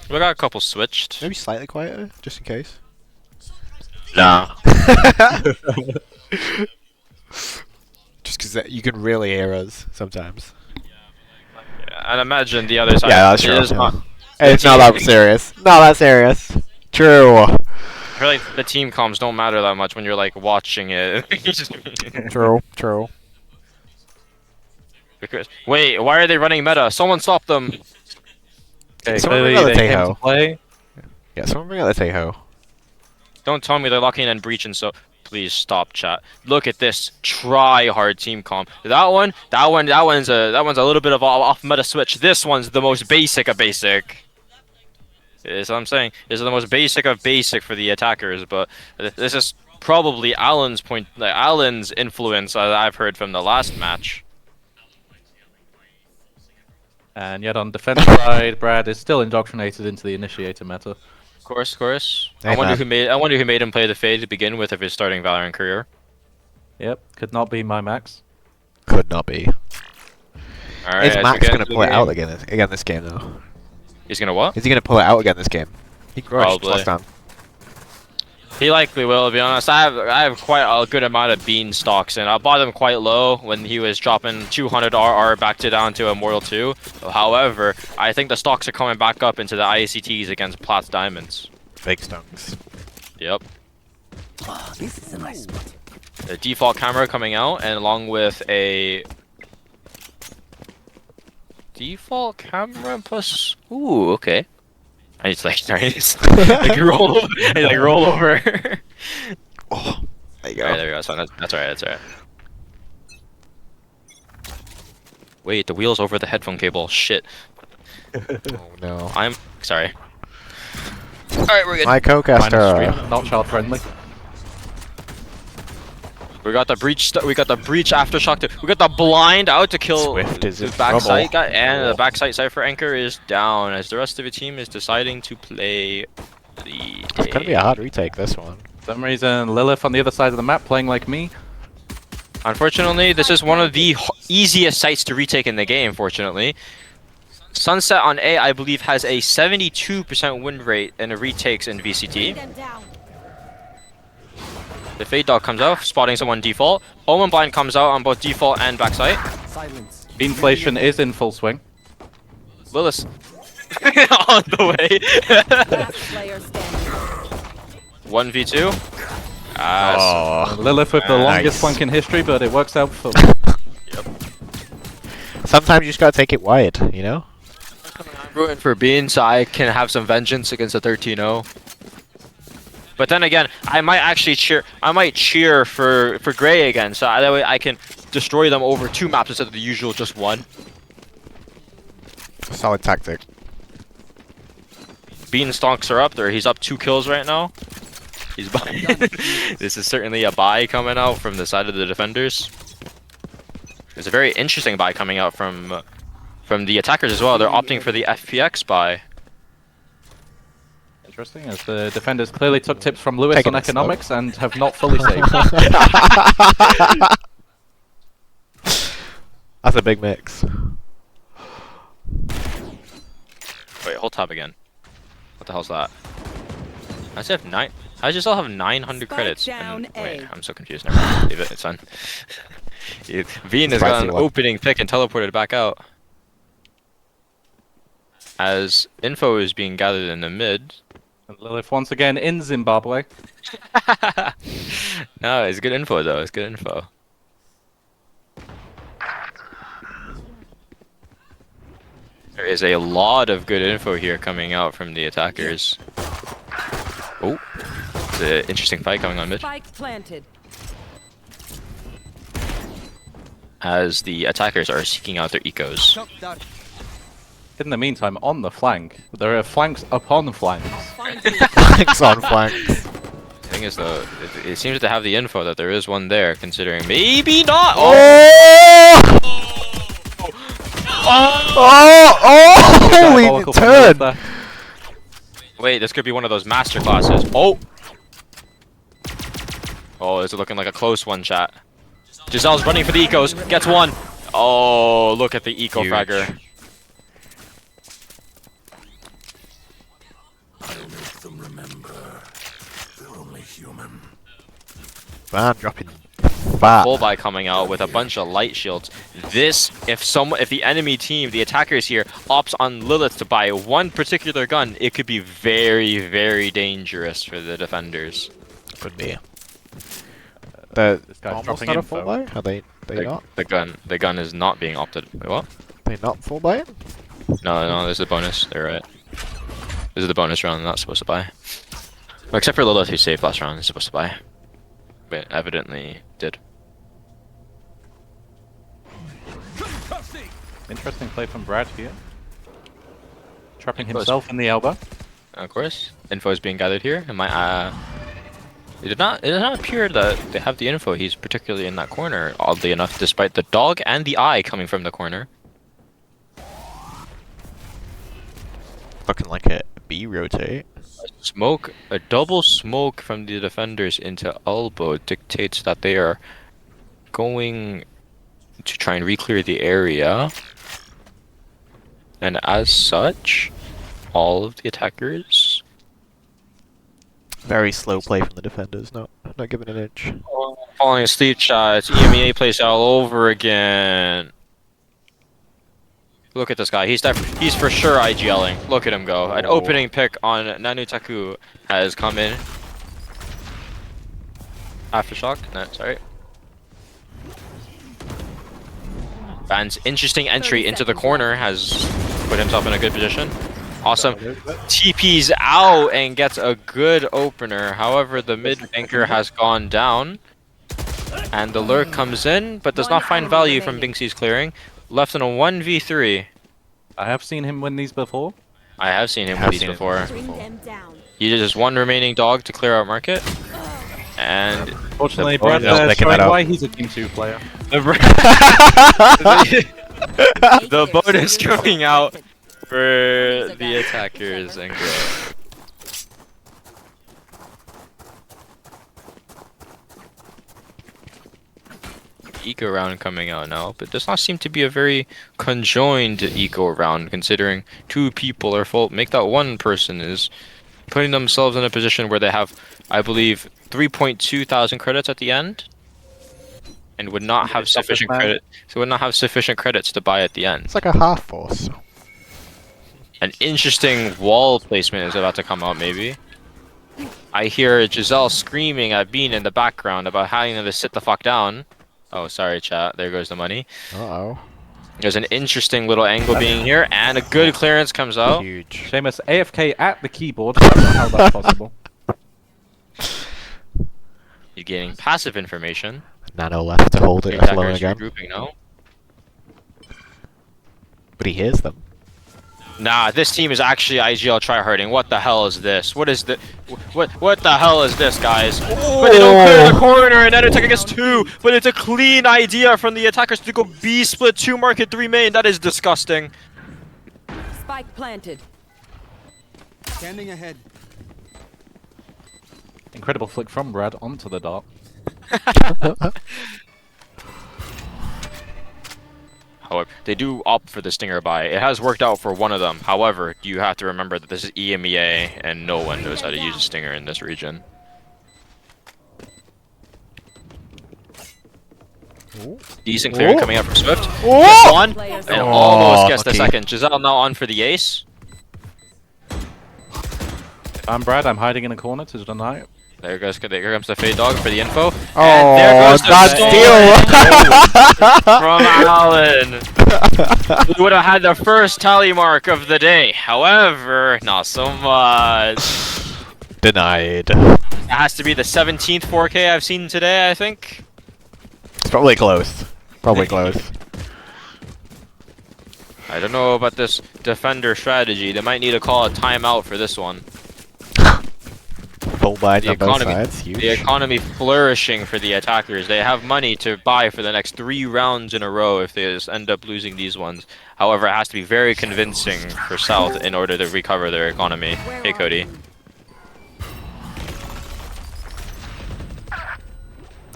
We got a couple switched. Maybe slightly quieter, just in case. Nah. Just because you can really hear us sometimes. And imagine the other side. Yeah, that's true. It's not that serious. Not that serious. True. I feel like the team comms don't matter that much when you're like watching it. True. True. Wait, why are they running meta? Someone stop them. Okay, Someone clearly bring out the they came to Tahoe. play. Yeah, someone bring out the Tahoe. Don't tell me they're locking in and breaching, so please stop, chat. Look at this try-hard team comp. That one's a little bit of off meta switch. This one's the most basic of basic. Is what I'm saying. This is the most basic of basic for the attackers, but this is probably Alan's influence that I've heard from the last match. And yet on defense side, Brad is still indoctrinated into the initiator meta. Of course. Hey, I wonder who made him play the Fade to begin with of his starting Valorant career. Yep, could not be my Max. Could not be. Alright, Is Max gonna pull it out again this game though? He's gonna what? Is he gonna pull it out again this game? He crushed Probably. last time. He likely will, to be honest. I have quite a good amount of bean stocks, and I bought him quite low when he was dropping 200 RR back down to Immortal 2. However, I think the stocks are coming back up into the ICTs against Plats Diamonds. Fake stunks. Yep. Oh, this is a nice spot. The default camera coming out, and along with a default camera plus. Ooh, okay. I need to like roll over. I need to roll over. Oh, there you go. Alright, there we go. So that's alright. That's alright. Wait, the wheel's over the headphone cable. Shit. Oh no. I'm sorry. Alright, we're good. My co-caster. Not child friendly. We got the breach. We got the breach aftershock. We got the blind out to kill Swift is the in backside trouble. guy, and the backside cipher anchor is down as the rest of the team is deciding to play the. It's gonna be a hard retake this one. For some reason, Lilith on the other side of the map playing like me. Unfortunately, this is one of the easiest sites to retake in the game. Fortunately, Sunset on A, I believe, has a 72% win rate in retakes in VCT. The Fade Dog comes out, spotting someone default. Omen Blind comes out on both default and backside. Silence. Beanflation is in full swing. Willis on the way. Last player standing. 1v2. Lilith with the longest Nice. flank in history, but it works out for. Yep. Sometimes you just gotta take it wide, you know? I'm rooting for Bean so I can have some vengeance against the 13-0. But then again, I might actually cheer for Gray again, so that way I can destroy them over 2 maps instead of the usual just 1. Solid tactic. Bean stonks are up there. He's up 2 kills right now. He's buying. This is certainly a buy coming out from the side of the defenders. There's a very interesting buy coming out from the attackers as well. They're opting for the FPX buy. Interesting, as the defenders clearly took tips from Lewis Taking on it slow. economics and have not fully saved. That's a big mix. Wait, hold tab again. What the hell's that? I just have 9. I just all have 900 Spike credits. down Wait, A. I'm so confused. Never mind. Leave it. It's fine. Veen has got an Spicy one. opening pick and teleported back out. As info is being gathered in the mid. And Lilith once again in Zimbabwe. No, it's good info though. It's good info. There is a lot of good info here coming out from the attackers. Oh, it's an interesting fight coming on mid. Spike planted. As the attackers are seeking out their ecos. In the meantime, on the flank, there are flanks upon flanks. Flanks on flanks. The thing is though, it seems to have the info that there is one there, considering maybe not. Oh! Holy turn! Wait, this could be one of those master classes. Oh! Oh, is it looking like a close one, chat? Giselle's running for the ecos, gets one. Oh, look at the eco fragger. Man, dropping fat. Full by coming out with a bunch of light shields. This, if the enemy team, the attackers here, opts on Lilith to buy one particular gun, it could be very, very dangerous for the defenders. Could be. This guy's almost dropping not a info. full buy? Are they not? The gun is not being opted. Wait, what? They not full buy it? No, this is a bonus. They're right. This is the bonus round. Not supposed to buy. Well, except for Lilith, who saved last round, is supposed to buy. But evidently did. Interesting play from Brad here. Trapping himself in the elbow. Of course. Info is being gathered here. It might, it does not appear that they have the info. He's particularly in that corner, oddly enough, despite the dog and the eye coming from the corner. Looking like a B rotate. A double smoke from the defenders into elbow dictates that they are going to try and re-clear the area. And as such, all of the attackers... Very slow play from the defenders, not giving an inch. Falling asleep shots, EMEA plays all over again. Look at this guy, he's for sure IGLing. Look at him go. An opening pick on Nanutaku has come in. Aftershock? No, sorry. Van's interesting entry into the corner has put himself in a good position. Awesome. TP's out and gets a good opener. However, the mid anchor has gone down. And the lurk comes in, but does not find value from Binksy's clearing. Left in a 1v3. I have seen him win these before. I have seen him win these before. He just one remaining dog to clear out market. And fortunately, Brad is showing why he's a Team 2 player. The bonus coming out for the attackers and growth. Eco round coming out now, but does not seem to be a very conjoined eco round, considering two people are full. Make that one person is putting themselves in a position where they have, I believe, 3.2 thousand credits at the end, and would not have sufficient credit. So would not have sufficient credits to buy at the end. It's like a half force. An interesting wall placement is about to come out, maybe. I hear Giselle screaming at Bean in the background about having them to sit the fuck down. Oh, sorry, chat. There goes the money. Uh-oh. There's an interesting little angle being here, and a good clearance comes out. Huge. Seamus AFK at the keyboard. I don't know how that's possible. You're getting passive information. Nano left to hold it alone again. Regrouping now. But he hears them. Nah, this team is actually IGL tryharding. What the hell is this? What is the what the hell is this, guys? But they don't clear the corner, and then attacker gets 2. But it's a clean idea from the attackers to go B split 2 market 3 main. That is disgusting. Spike planted. Standing ahead. Incredible flick from Brad onto the dart. However, they do opt for the stinger buy. It has worked out for one of them. However, you have to remember that this is EMEA, and no one knows how to use a stinger in this region. Decent clearing coming out from Swift. Gets one, and almost gets the second. Giselle now on for the ace. I'm Brad, I'm hiding in a corner to deny it. There comes the fade dog for the info. Oh, and there goes that steal from Alan. We would have had the first tally mark of the day. However, not so much. Denied. It has to be the 17th 4K I've seen today, I think. It's probably close. Probably close. I don't know about this defender strategy. They might need to call a timeout for this one. gold mines The on both economy, sides. Huge. the economy flourishing for the attackers. They have money to buy for the next 3 rounds in a row if they just end up losing these ones. However, it has to be very convincing for South in order to recover their economy. Hey, Cody.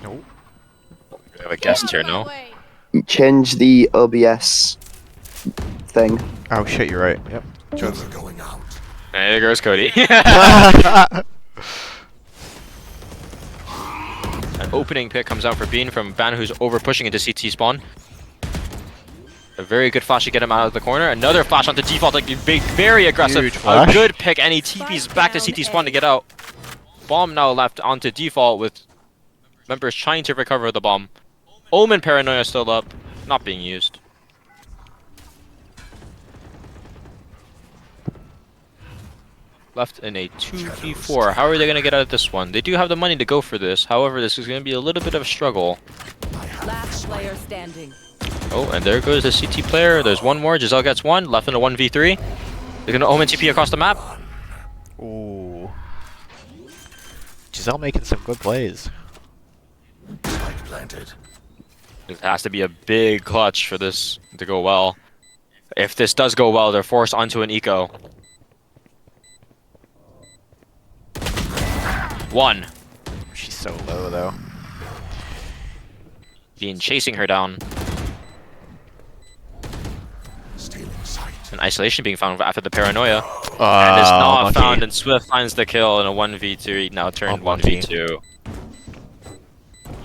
Nope. We have a guest here, no? Change the OBS thing. Oh shit, you're right. Yep. Going out. There goes Cody. An opening pick comes out for Bean from Ban, who's over pushing into CT spawn. A very good flash to get him out of the corner. Another flash onto default, like big, very aggressive. Huge flash. A good pick, and he TP's back to CT spawn to get out. Bomb now left onto default with members trying to recover the bomb. Omen Paranoia still up, not being used. Left in a 2v4. How are they going to get out of this one? They do have the money to go for this. However, this is going to be a little bit of a struggle. Last player standing. Oh, and there goes the CT player. There's one more. Giselle gets one. Left in a 1v3. They're going to Omen TP across the map. Ooh. Giselle making some good plays. Planted. It has to be a big clutch for this to go well. If this does go well, they're forced onto an eco. One. She's so low though. Being chasing her down. An isolation being found after the paranoia. And is not monkey. found, and Swift finds the kill in a 1v2, now turned 1v2.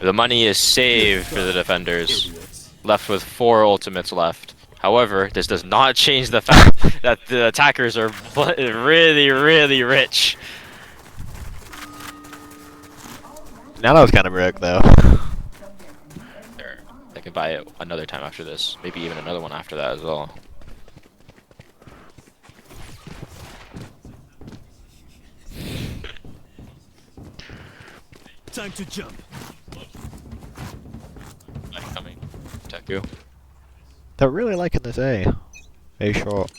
The money is saved for the defenders. Left with 4 ultimates left. However, this does not change the fact that the attackers are really, really rich. Now that was kind of broke though. They can buy it another time after this. Maybe even another one after that as well. Time to jump. Coming. Teku. They're really liking this A. A short.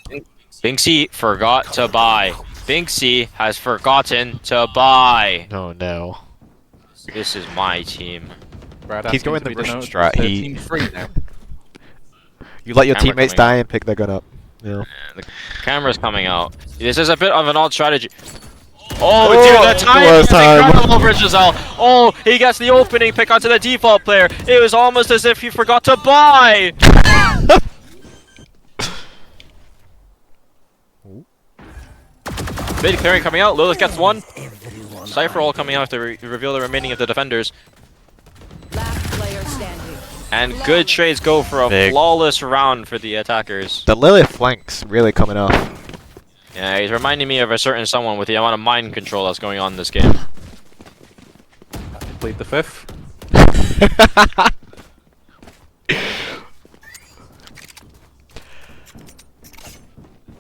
Binksy forgot to buy. Binksy has forgotten to buy. Oh no. This is my team. He's going the Russian strat. Team 3 now. You let your Camera teammates coming die out. and pick their gun up. Yeah. The camera's coming out. This is a bit of an odd strategy. Oh, dude, the timing is incredible for Giselle. Oh, he gets the opening pick onto the default player. It was almost as if he forgot to buy. Mid clearing coming out. Lilith gets one. Cypher all coming out to reveal the remaining of the defenders. Last player standing. And good trades go for a flawless round for the attackers. The Lilith flanks really coming off. Yeah, he's reminding me of a certain someone with the amount of mind control that's going on in this game. Plead the 5th.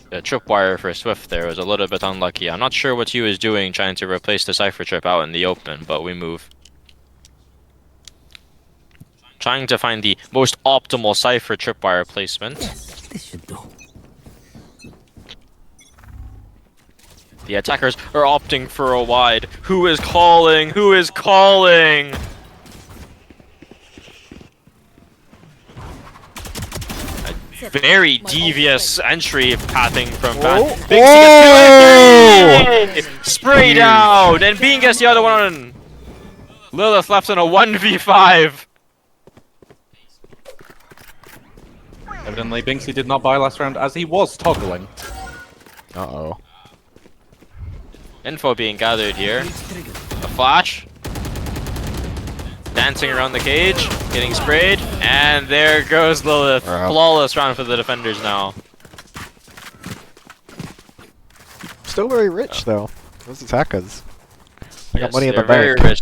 The tripwire for Swift there was a little bit unlucky. I'm not sure what he was doing trying to replace the Cypher trip out in the open, but we move. Trying to find the most optimal Cypher tripwire placement. This should do. The attackers are opting for a wide. Who is calling? Who is calling? A very devious entry pathing from Van. Spray down! And Bean gets the other one. Lilith left in a 1v5. Evidently, Binksy did not buy last round as he was toggling. Uh-oh. Info being gathered here. A flash. Dancing around the cage. Getting sprayed. And there goes Lilith. Flawless round for the defenders now. Still very rich though. Those attackers. They got Yes, money in the they're very bank. rich.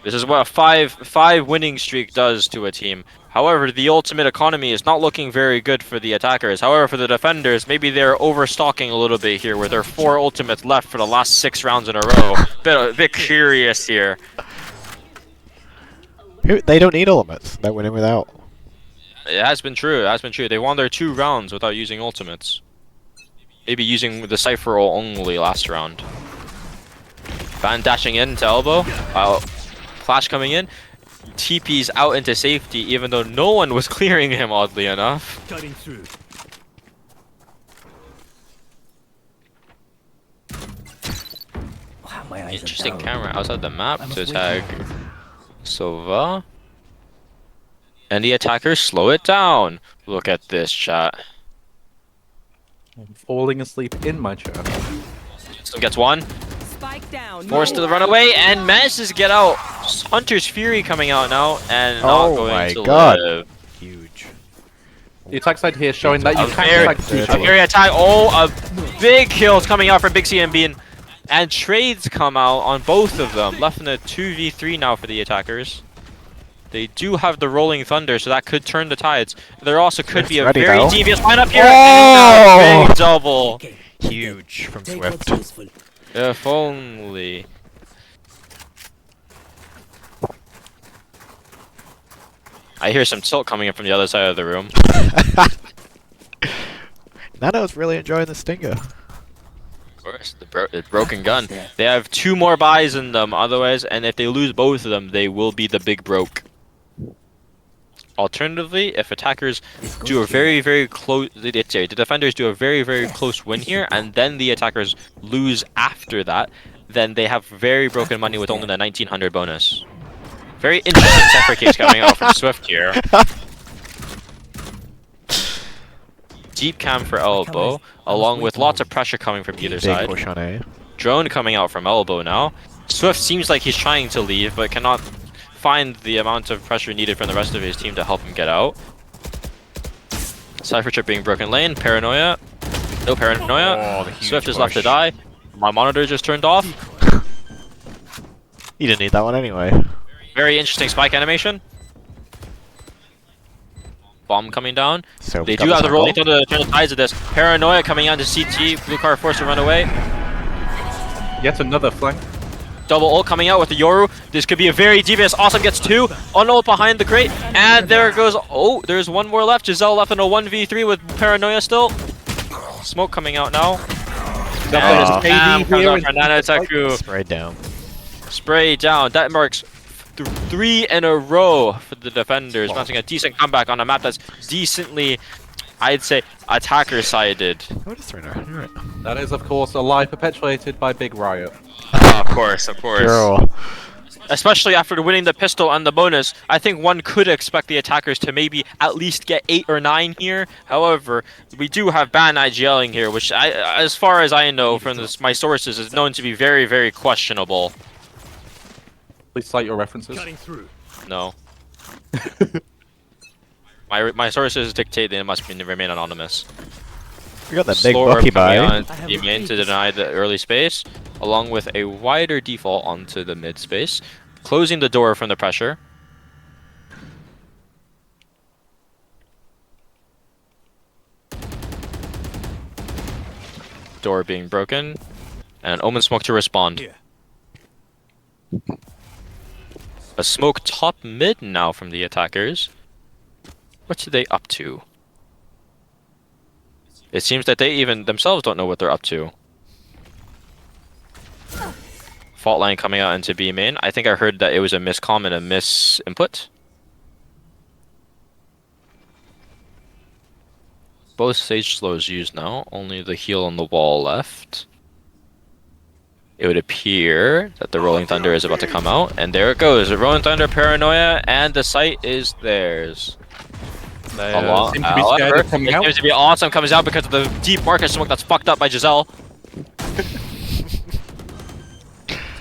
This is what a five winning streak does to a team. However, the ultimate economy is not looking very good for the attackers. However, for the defenders, maybe they're overstocking a little bit here with their 4 ultimates left for the last 6 rounds in a row. A bit curious here. They don't need ultimates. They're winning without. It has been true. It has been true. They won their 2 rounds without using ultimates. Maybe using the Cypher ult only last round. Van dashing in to elbow. Flash coming in. TP's out into safety, even though no one was clearing him, oddly enough. Cutting through. Wow, my eyes Interesting are camera outside the map must to wait tag here. Sova. And the attackers slow it down. Look at this chat. I'm falling asleep in my chair. So gets one. Spike down. Forced to run away and manages to get out. Hunter's Fury coming out now and not going to live. Huge. The attack side here showing that you A can very, attack two a shots. very attack. Oh, a big kills coming out from Big C and Bean. And trades come out on both of them. Left in a 2v3 now for the attackers. They do have the Rolling Thunder, so that could turn the tides. There also could be a Ready very though. devious lineup here. Oh! And a big double. Huge from Take Swift. what's useful. If only. I hear some tilt coming in from the other side of the room. Nano's really enjoying the stinger. Of course, the broken gun. They have 2 more buys in them, otherwise, and if they lose both of them, they will be the big broke. Alternatively, if attackers do a very, very close, the defenders do a very, very close win here, and then the attackers lose after that, then they have very broken money with only the 1900 bonus. Very interesting separate case coming out from Swift here. Deep cam for elbow, along with lots of pressure coming from either Big side. push on A. Drone coming out from elbow now. Swift seems like he's trying to leave, but cannot find the amount of pressure needed from the rest of his team to help him get out. Cypher chip being broken lane. Paranoia. No paranoia. Oh, the huge Swift is left to push. die. My monitor just turned off. You didn't need that one anyway. Very interesting spike animation. Bomb coming down. So They do have the rolling thunder to turn the tides of this. Paranoia coming out to CT. Blue car forced to run away. Yet another flank. Double ult coming out with the Yoru. This could be a very devious. Awesome gets 2. On ult behind the crate. And there goes. Oh, there's one more left. Giselle left in a 1v3 with Paranoia still. Smoke coming out now. And spam comes out for Nanotaku. Spray down. Spray down. That marks 3 in a row for the defenders. Mounting a decent comeback on a map that's decently, I'd say, attacker-sided. What is Trainer? You're right. That is, of course, a lie perpetuated by Big Riot. Of course, of course. Girl. Especially after winning the pistol and the bonus, I think one could expect the attackers to maybe at least get 8 or 9 here. However, we do have ban IGLing here, which, as far as I know from my sources, is known to be very, very questionable. Please cite your references. Cutting through. No. my sources dictate that it must remain anonymous. We got that big Slow orb Bucky coming buy. on the main to deny the early space, along with a wider default onto the mid space, closing the door from the pressure. Door being broken, and Omen smoke to respond. Here. A smoke top mid now from the attackers. What's they up to? It seems that they even themselves don't know what they're up to. Fault line coming out into B main. I think I heard that it was a miscomm and a misinput. Both Sage Slows used now. Only the heal on the wall left. It would appear that the Rolling Thunder is about to come out. And there it goes. The Rolling Thunder, Paranoia, and the site is theirs. They However, seem to be scared of coming it out. seems to be awesome comes out because of the deep market smoke that's fucked up by Giselle.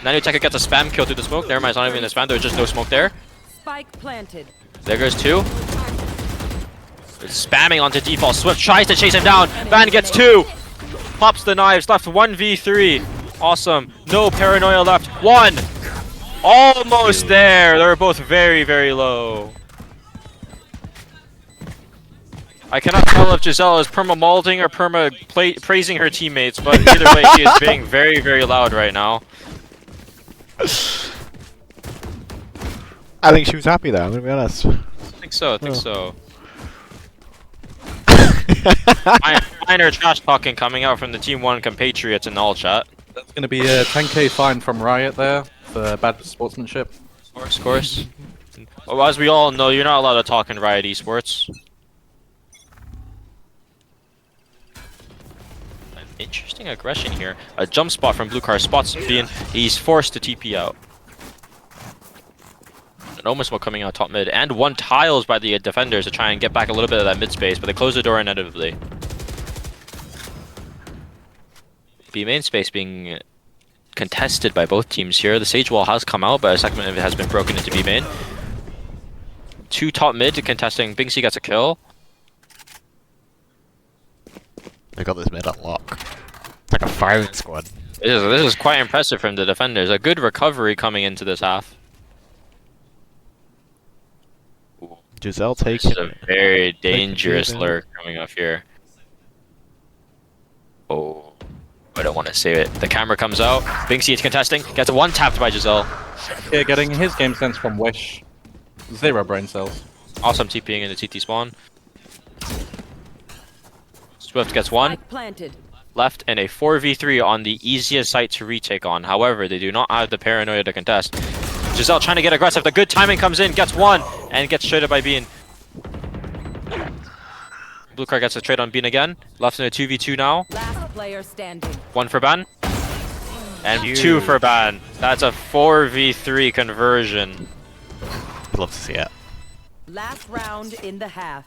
Nanuteka gets a spam kill through the smoke. Never mind, it's not even a spam, there's just no smoke there. Spike planted. There goes 2. It's spamming onto default. Swift tries to chase him down. Van gets 2. Pops the knives. Left 1v3. Awesome. No paranoia left. 1. Almost there. They're both very, very low. I cannot tell if Giselle is perma-malding or perma-praising her teammates, but either way, she is being very, very loud right now. I think she was happy though, I'm gonna be honest. I think so, I think so. Minor trash talking coming out from the Team 1 compatriots in all chat. That's going to be a 10k fine from Riot there for bad sportsmanship. Of course. Well, as we all know, you're not allowed to talk in Riot Esports. An interesting aggression here. A jump spot from Blue Car spots being. He's forced to TP out. An Omen smoke coming out top mid, and one tiles by the defenders to try and get back a little bit of that mid space, but they close the door inevitably. B main space being contested by both teams here. The Sage wall has come out, but a segment of it has been broken into B main. Two top mid contesting. Bingsy gets a kill. They got this mid on lock. It's like a firing squad. This is quite impressive from the defenders. A good recovery coming into this half. Giselle taking. This is a very dangerous lurk coming off here. Oh, I don't want to say it. The camera comes out. Bingsy is contesting. Gets one tapped by Giselle. Yeah, getting his game sense from Wish. 0 brain cells. Awesome TPing in the TT spawn. Swift gets one. Planted. Left and a 4v3 on the easiest site to retake on. However, they do not have the paranoia to contest. Giselle trying to get aggressive. The good timing comes in, gets one, and gets traded by Bean. Blue Car gets a trade on Bean again. Left in a 2v2 now. Last player standing. One for Ban. And two for Ban. That's a 4v3 conversion. Love to see it. Last round in the half.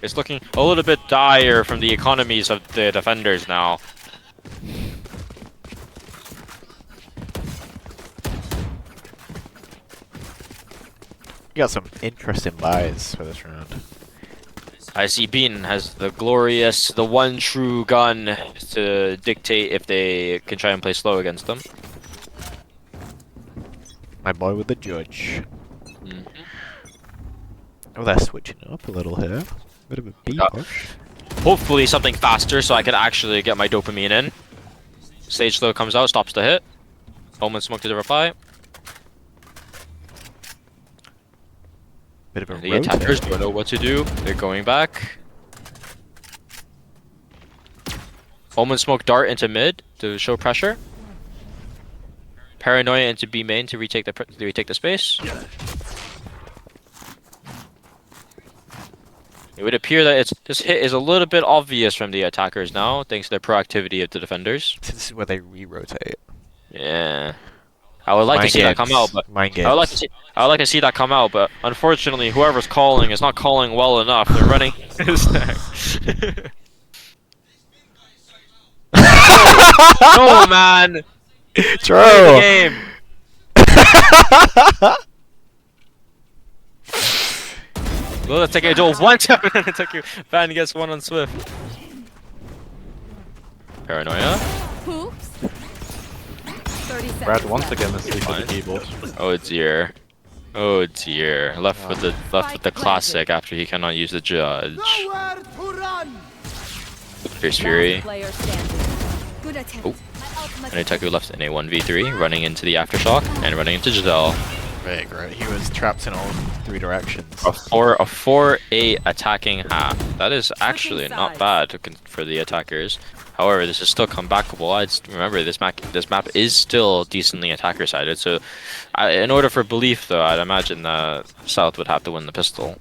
It's looking a little bit dire from the economies of the defenders now. You got some interesting buys for this round. I see Bean has the glorious, the one true gun to dictate if they can try and play slow against them. My boy with the judge. Oh, they're switching up a little here. Bit of a B push. Hopefully something faster so I can actually get my dopamine in. Sage slow comes out, stops the hit. Omen smoke to the reply. Bit of a the attackers don't know what to do. They're going back. Omen smoke dart into mid to show pressure. Paranoia into B main to retake the space. It would appear that this hit is a little bit obvious from the attackers now, thanks to the proactivity of the defenders. This is where they re-rotate. Yeah. I would like to see that come out, but I would like to see that come out, but unfortunately, whoever's calling is not calling well enough. They're running. No, man. True. Game. Well, let's take a duel. 1 tap and took you. Van gets one on Swift. Paranoia. Brad once again asleep on the keyboard. Oh dear. Oh dear. Left with the classic after he cannot use the judge. Fierce Fury. Oh. And Itaku left in a 1v3, running into the Aftershock and running into Giselle. Right, great. He was trapped in all 3 directions. A 4-8 attacking half. That is actually not bad for the attackers. However, this is still comebackable. Remember, this map is still decently attacker-sided, so in order for belief, though, I'd imagine that South would have to win the pistol.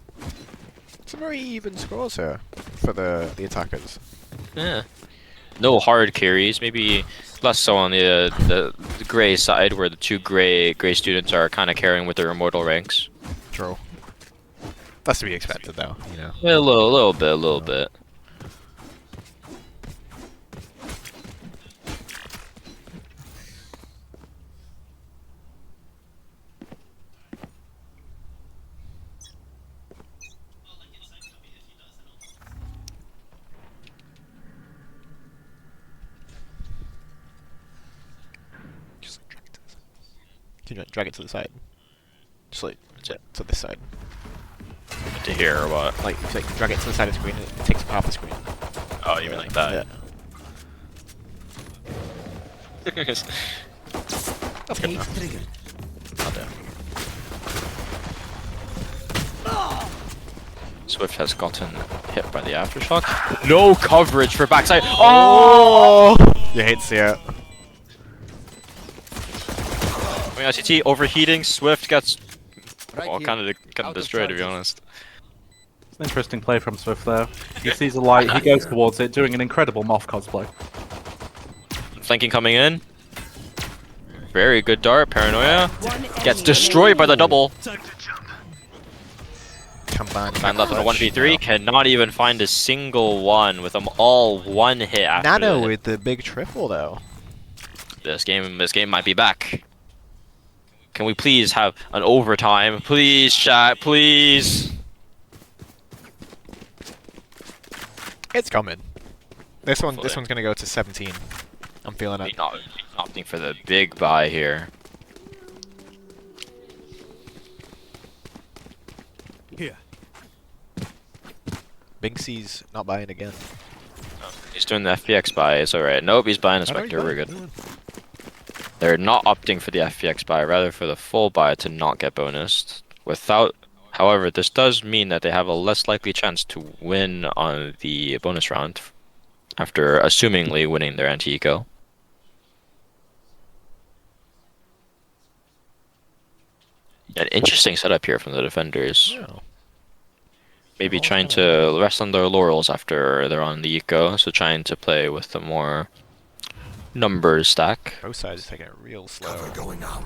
It's a very even scores here for the attackers. Yeah. No hard carries, maybe less so on the gray side, where the 2 gray students are kind of carrying with their immortal ranks. True. That's to be expected, though, you know. Yeah, a little bit. Can you drag it to the side? Just like to this side. To here or what? Like drag it to the side of the screen and it takes up half the screen. Oh, you mean like that? Yeah. That's good enough. Swift has gotten hit by the Aftershock. No coverage for backside. Oh! You hate to see it. Coming out CT, overheating. Swift gets Right kind of Out of destroyed, to be charges. honest. It's an interesting play from Swift there. He sees a light, he goes towards it, doing an incredible Moth cosplay. Flanking coming in. Very good dart. Paranoia gets destroyed by the double. Man left in a 1v3, cannot even find a single one with them all one hit after Nano the- with the big triple though. This game might be back. Can we please have an overtime? Please, chat, please. It's coming. This one's gonna go to 17. I'm feeling it. Not opting for the big buy here. Here. Binksy's not buying again. He's doing the FPX buy, it's alright. Nope, he's buying a Spectre, we're good. They're not opting for the FPX buy, rather for the full buy to not get bonused. However, this does mean that they have a less likely chance to win on the bonus round after assumingly winning their anti-eco. An interesting setup here from the defenders. Yeah. Maybe trying to rest on their laurels after they're on the eco, so trying to play with the more numbers stack. Both sides taking it real slow. Cover going out.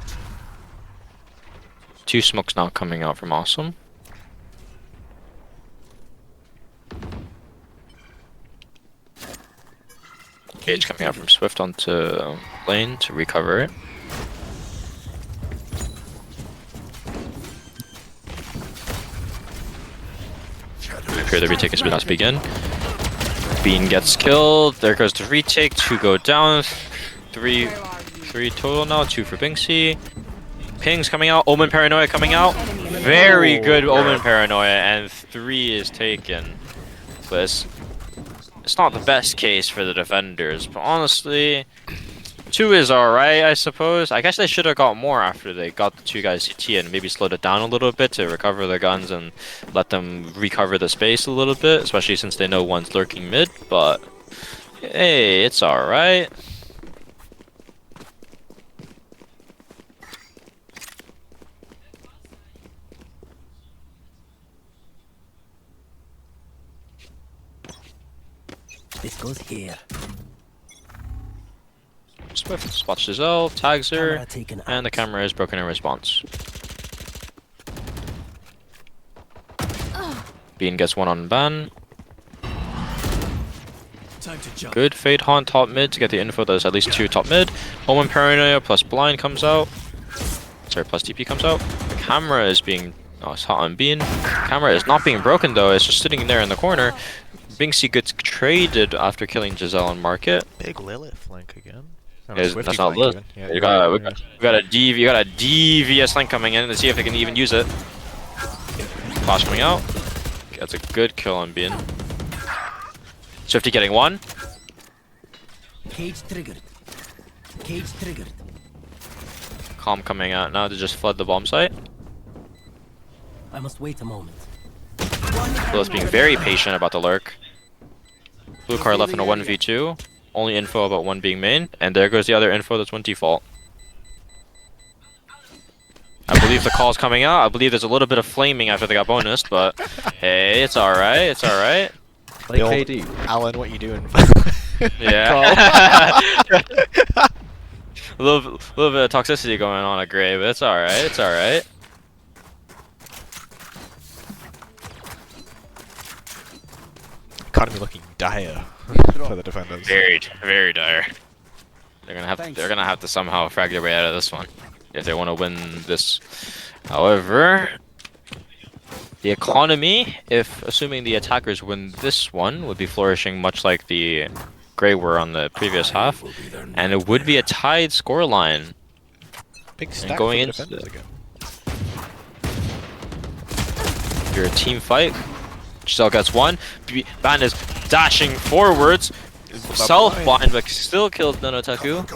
2 smokes now coming out from Awesome. Cage coming out from Swift onto lane to recover it. Prepare the retake is about to begin. Bean gets killed. There goes the retake. 2 go down. 3 total now. 2 for Binksy. Ping's coming out. Omen Paranoia coming out. Very good Omen Paranoia, and 3 is taken. But it's not the best case for the defenders. But honestly, 2 is alright, I suppose. I guess they should have got more after they got the 2 guys CT and maybe slowed it down a little bit to recover their guns and let them recover the space a little bit, especially since they know one's lurking mid, but hey, it's alright. This goes here. Swift spots Giselle, tags her, Camera taken and the camera is broken in response. Bean gets 1 on ban. Time to jump. Good Fade Haunt top mid to get the info. There's at least 2 top mid. Omen Paranoia plus Blind comes out. Sorry, plus TP comes out. The camera is being... Oh, it's hot on Bean. Camera is not being broken though, it's just sitting there in the corner. Binksy gets traded after killing Giselle on market. Big Lilith flank again. Oh, That's not Liz. Yeah, we got a devious link coming in. Let's see if they can even use it. Flash coming out. That's a good kill on Bean. Swifty getting 1. Cage triggered. Cage triggered. Calm coming out now to just flood the bomb site. I must wait a moment. Lilith being very patient about the lurk. Blue card left in a 1v2. Only info about 1 being main. And there goes the other info that's 1 default. I believe the call's coming out. I believe there's a little bit of flaming after they got bonused, but hey, it's alright, it's alright. Like KD. Alan, what you doing? Yeah. a little bit of toxicity going on at Grey, but it's alright, it's alright. Economy looking dire for the defenders. Very dire. They're gonna have to somehow frag their way out of this one if they want to win this. However, the economy, if assuming the attackers win this one, would be flourishing much like the Grey were on the previous half, and it would be a tied scoreline. Big stack and going for the into defenders again. You're a team fight. Giselle gets 1. Ban is dashing forwards. Self-blind, but still killed Nanotaku.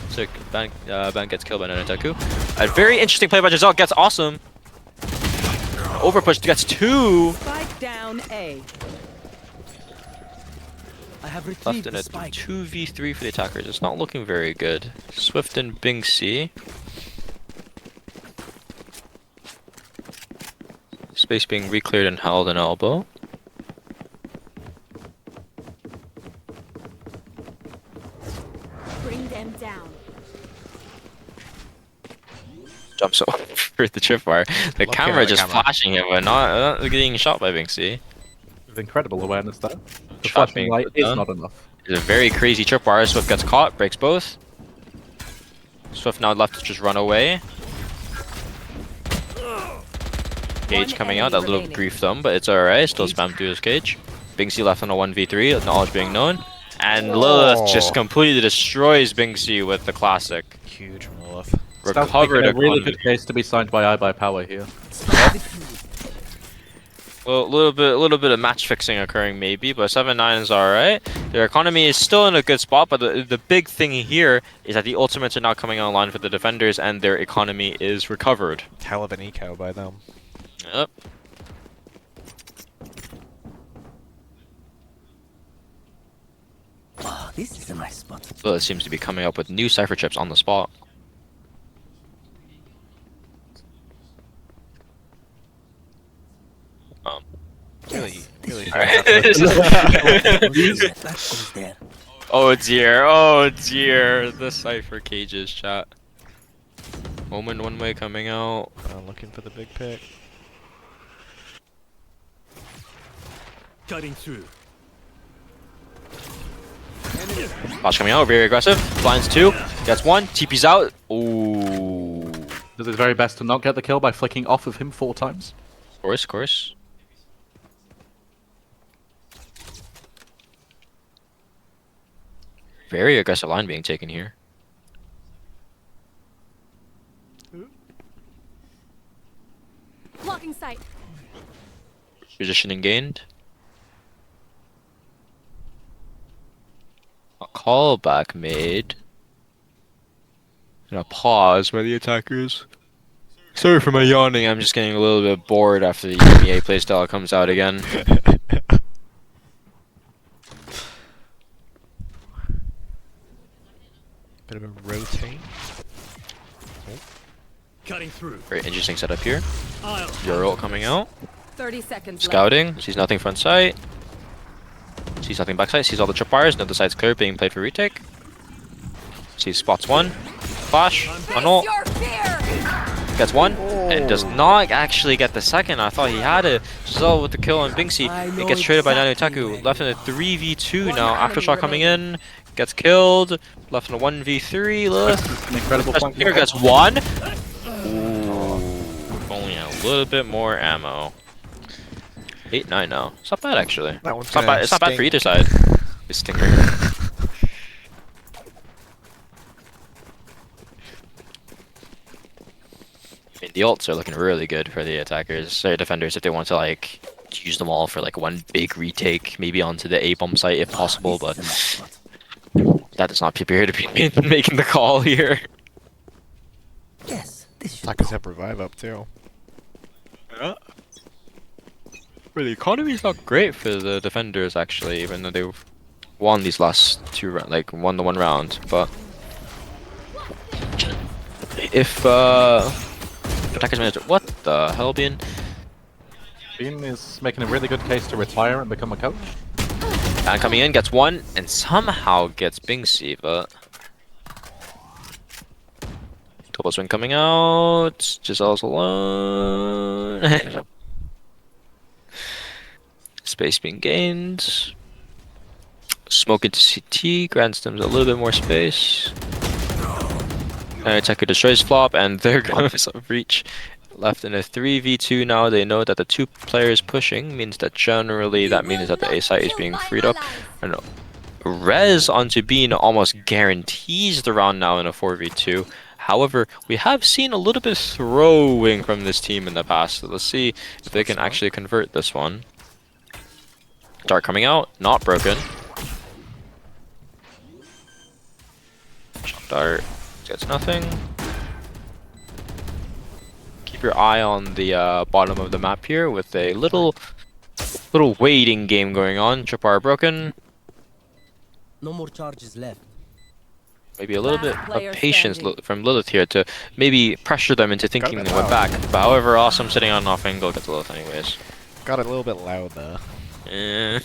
So Ban gets killed by Nanotaku. A very interesting play by Giselle. Gets Awesome. Overpush gets 2. Spike down A. I have Left retrieved in the a spike. 2v3 for the attackers. It's not looking very good. Swift and Binksy. Space being re-cleared and held an elbow. Bring them down. Jumps over the tripwire. The Looking camera at the just camera. flashing him, but not getting shot by Binksy. With incredible awareness there. The Shot flashing being light put is down. not enough. It's a very crazy tripwire. Swift gets caught, breaks both. Swift now left to just run away. Cage coming out, that little brief them, but it's alright. Still spam through his cage. Binksy left on a 1v3, knowledge being known. And Lilith just completely destroys Binksy with the classic. Huge Lilith. Recovered a really economy. good case to be signed by iBuyPower here. Well, a little bit of match fixing occurring maybe, but 7-9 is alright. Their economy is still in a good spot, but the big thing here is that the ultimates are now coming online for the defenders, and their economy is recovered. Hell of an eco by them. Yep. Oh, this is a nice spot. So it seems to be coming up with new cipher chips on the spot. Really. Oh dear, the cipher cages, chat. Omen one way coming out. Looking for the big pick. Cutting through. Flash coming out, very aggressive. Blinds 2, gets 1, TP's out. Ooh. Does his very best to not get the kill by flicking off of him 4 times. Of course. Very aggressive line being taken here. Blocking sight. Positioning gained. A callback made. And a pause by the attackers. Sorry for my yawning, I'm just getting a little bit bored after the EMEA playstyle comes out again. Bit of a rotate. Cutting through. Very interesting setup here. Your ult coming out. 30 seconds Scouting, sees nothing front sight. Sees nothing back sight, sees all the tripwires, no the side's clear, being played for retake. Sees spots 1. Flash, on ult. Gets 1, and does not actually get the second. I thought he had it. Still with the kill on Binksy. It gets traded by Nanutaku. Left in a 3v2 now. Aftershock coming in. Gets killed. Left in a 1v3. Lilith. An incredible flank. Here gets 1. Ooh. Only a little bit more ammo. 8-9 now. It's not bad actually. That one's It's not bad. It's not bad for either side. This stinger. I mean, the ults are looking really good for the attackers, or defenders, if they want to like use them all for like one big retake, maybe onto the A-bomb site if possible. But that does not appear to be making the call here. Yes, this should Attackers have revive up too. Yeah. But the economy's not great for the defenders actually, even though they've won these last 2 rounds, like won the 1 round. But if attackers manage, what the hell, Bean? Bean is making a really good case to retire and become a coach. And coming in, gets 1, and somehow gets Binksy, but Double swing coming out. Giselle's alone. Space being gained. Smoke into CT. Grandstem's a little bit more space. Attacker destroys flop, and there goes a breach. Left in a 3v2 now. They know that the 2 players pushing means that generally that means that the A site is being freed up. And Rez onto Bean almost guarantees the round now in a 4v2. However, we have seen a little bit of throwing from this team in the past. So let's see if they can actually convert this one. Dart coming out, not broken. Dart gets nothing. Keep your eye on the bottom of the map here with a little waiting game going on. Tripwire broken. No more charges left. maybe a little bit Last of player patience standing. from Lilith here to maybe pressure them into thinking they went back. But however, Awesome sitting on off angle gets Lilith anyways. Got it a little bit loud there. Eh.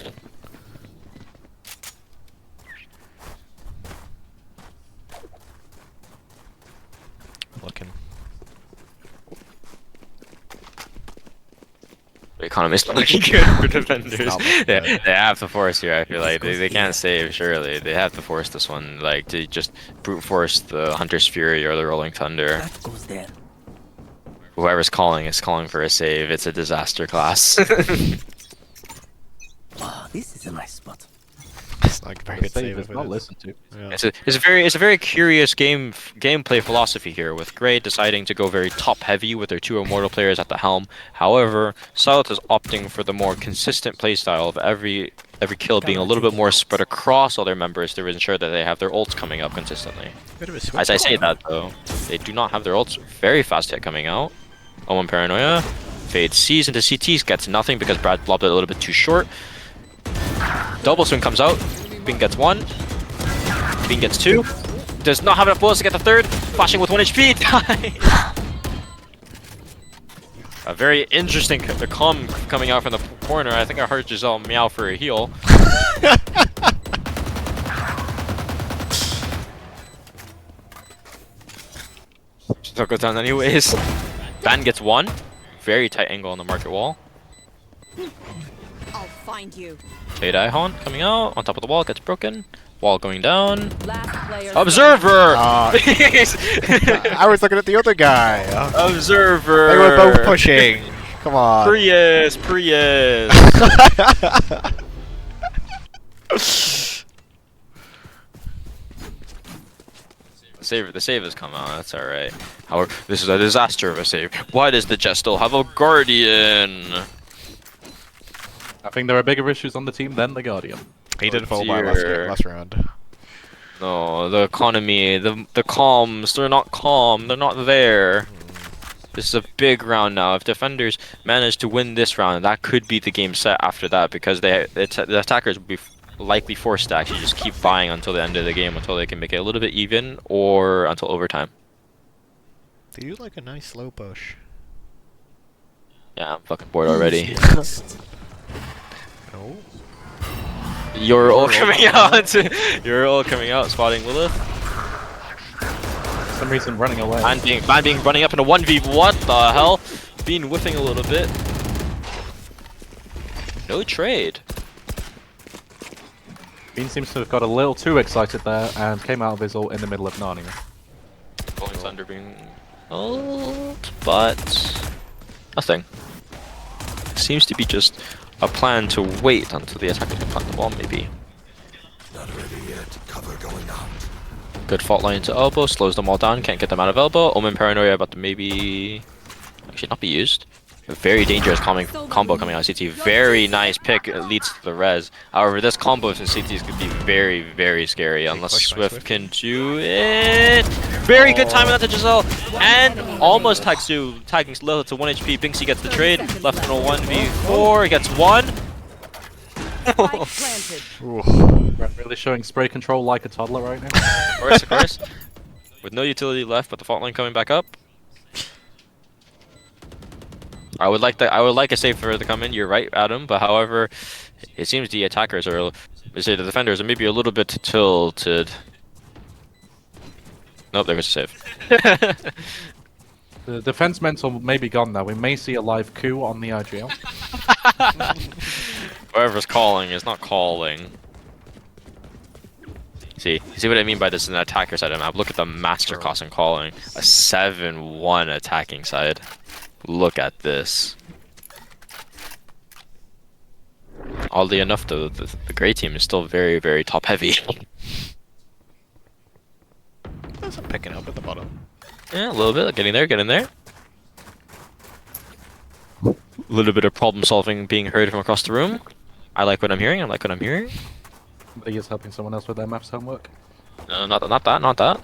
Looking. The economy's not looking good for defenders. Not looking They good. have to force here, I feel like. They can't save, surely. They have to force this one, like, to just brute force the Hunter's Fury or the Rolling Thunder. That goes there. Whoever's calling is calling for a save. It's a disaster class. Ah, this is a nice spot. It's like a very good Save save. is if it not is. listened to. Yeah. It's a very curious gameplay philosophy here, with Grey deciding to go very top heavy with their 2 immortal players at the helm. However, Silent is opting for the more consistent playstyle of every kill being a little bit more spread across all their members to ensure that they have their ults coming up consistently. Bit of a switch As I say up. that though, they do not have their ults very fast hit coming out. Omen Paranoia, Fade sees into CTs, gets nothing because Brad blobbed it a little bit too short. Double swing comes out, Bing gets 1, Bing gets 2, does not have enough bullets to get the 3rd, flashing with 1 HP, die! A very interesting calm coming out from the corner. I think I heard Giselle meow for a heal. Still goes down anyways. Ban gets 1. Very tight angle on the market wall. I'll find you. Fade Ihon coming out on top of the wall, gets broken. Wall going down. Last player Observer! I was looking at the other guy. Observer! They were both pushing. Come on. Prius! The save has come out, that's alright. However, this is a disaster of a save. Why does the Jet still have a Guardian? I think there are bigger issues on the team than the Guardian. He did fall by last round. No, the economy, the calms, they're not calm, they're not there. This is a big round now. If defenders manage to win this round, that could be the game set after that, because the attackers will be likely forced to actually just keep buying until the end of the game, until they can make it a little bit even, or until overtime. Do you like a nice slow push? Yeah, I'm fucking bored already. No. You're all coming out. You're all coming out, spotting Lilith. For some reason, running away. Ban being running up in a 1v. What the hell? Bean whiffing a little bit. No trade. Bean seems to have got a little too excited there and came out of his ult in the middle of Narnia. Rolling Thunder being ult, but nothing. Seems to be just a plan to wait until the attackers can plant the bomb, maybe. Not ready yet. Cover going out. Good fault line to elbow, slows them all down, can't get them out of elbow. Omen Paranoia about to maybe actually not be used. A very dangerous combo coming out of CT. Very nice pick, leads to the res. However, this combo from CTs could be very, very scary unless Swift can do it. Very good timing on to Giselle. And almost tagging Lilith to 1 HP. Binksy gets the trade. Left in a 1v4. Gets 1. Brett really showing spray control like a toddler right now. Of course. With no utility left, but the fault line coming back up. I would like a save for her to come in. You're right, Adam. But however, it seems the attackers are, the defenders are maybe a little bit tilted. Nope, there was a save. The defense mental may be gone now. We may see a live coup on the IGL. Whoever's calling is not calling. See what I mean by this is an attacker side of the map. Look at the masterclass in calling. A 7-1 attacking side. Look at this. Oddly enough, though, the Grey team is still very, very top heavy. There's some picking up at the bottom. Yeah, a little bit. Getting there. A little bit of problem solving being heard from across the room. I like what I'm hearing. But he is helping someone else with their maths homework. No, not that.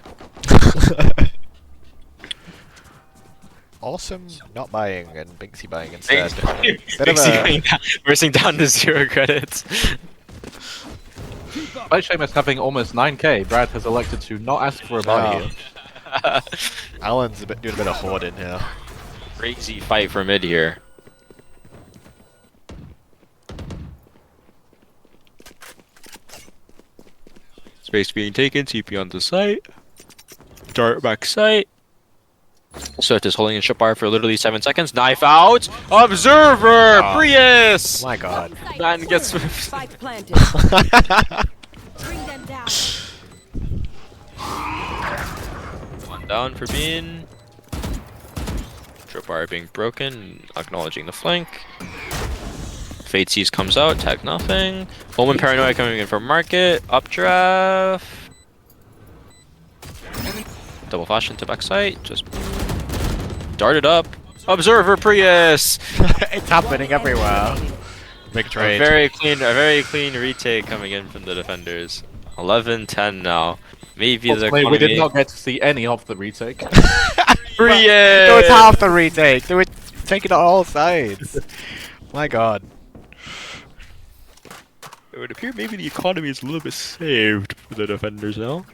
Awesome not buying and Binksy buying instead. Binksy going down, versing down to 0 credits. Despite Seamus having almost 9k, Brad has elected to not ask for a buy here. Alan's doing a bit of hoarding here. Crazy fight for mid here. Space being taken, TP on the site. Dart back site. Swift is holding in ship bar for literally 7 seconds. Knife out. Observer! Oh. Prius! My god. Man gets Swift. Spike planted. Bring them down. One down for Bean. Trip bar being broken, acknowledging the flank. Fate Seas comes out, tag nothing. Omen Paranoia coming in from market. Updraft. Double flash into backside. Just darted up. Observer Prius! It's happening everywhere. Big trade. A very clean retake coming in from the defenders. 11-10 now. Maybe the Ultimately, economy... we did not get to see any of the retake. Prius! It was half the retake. They were taking it on all sides. My god. It would appear maybe the economy is a little bit saved for the defenders now.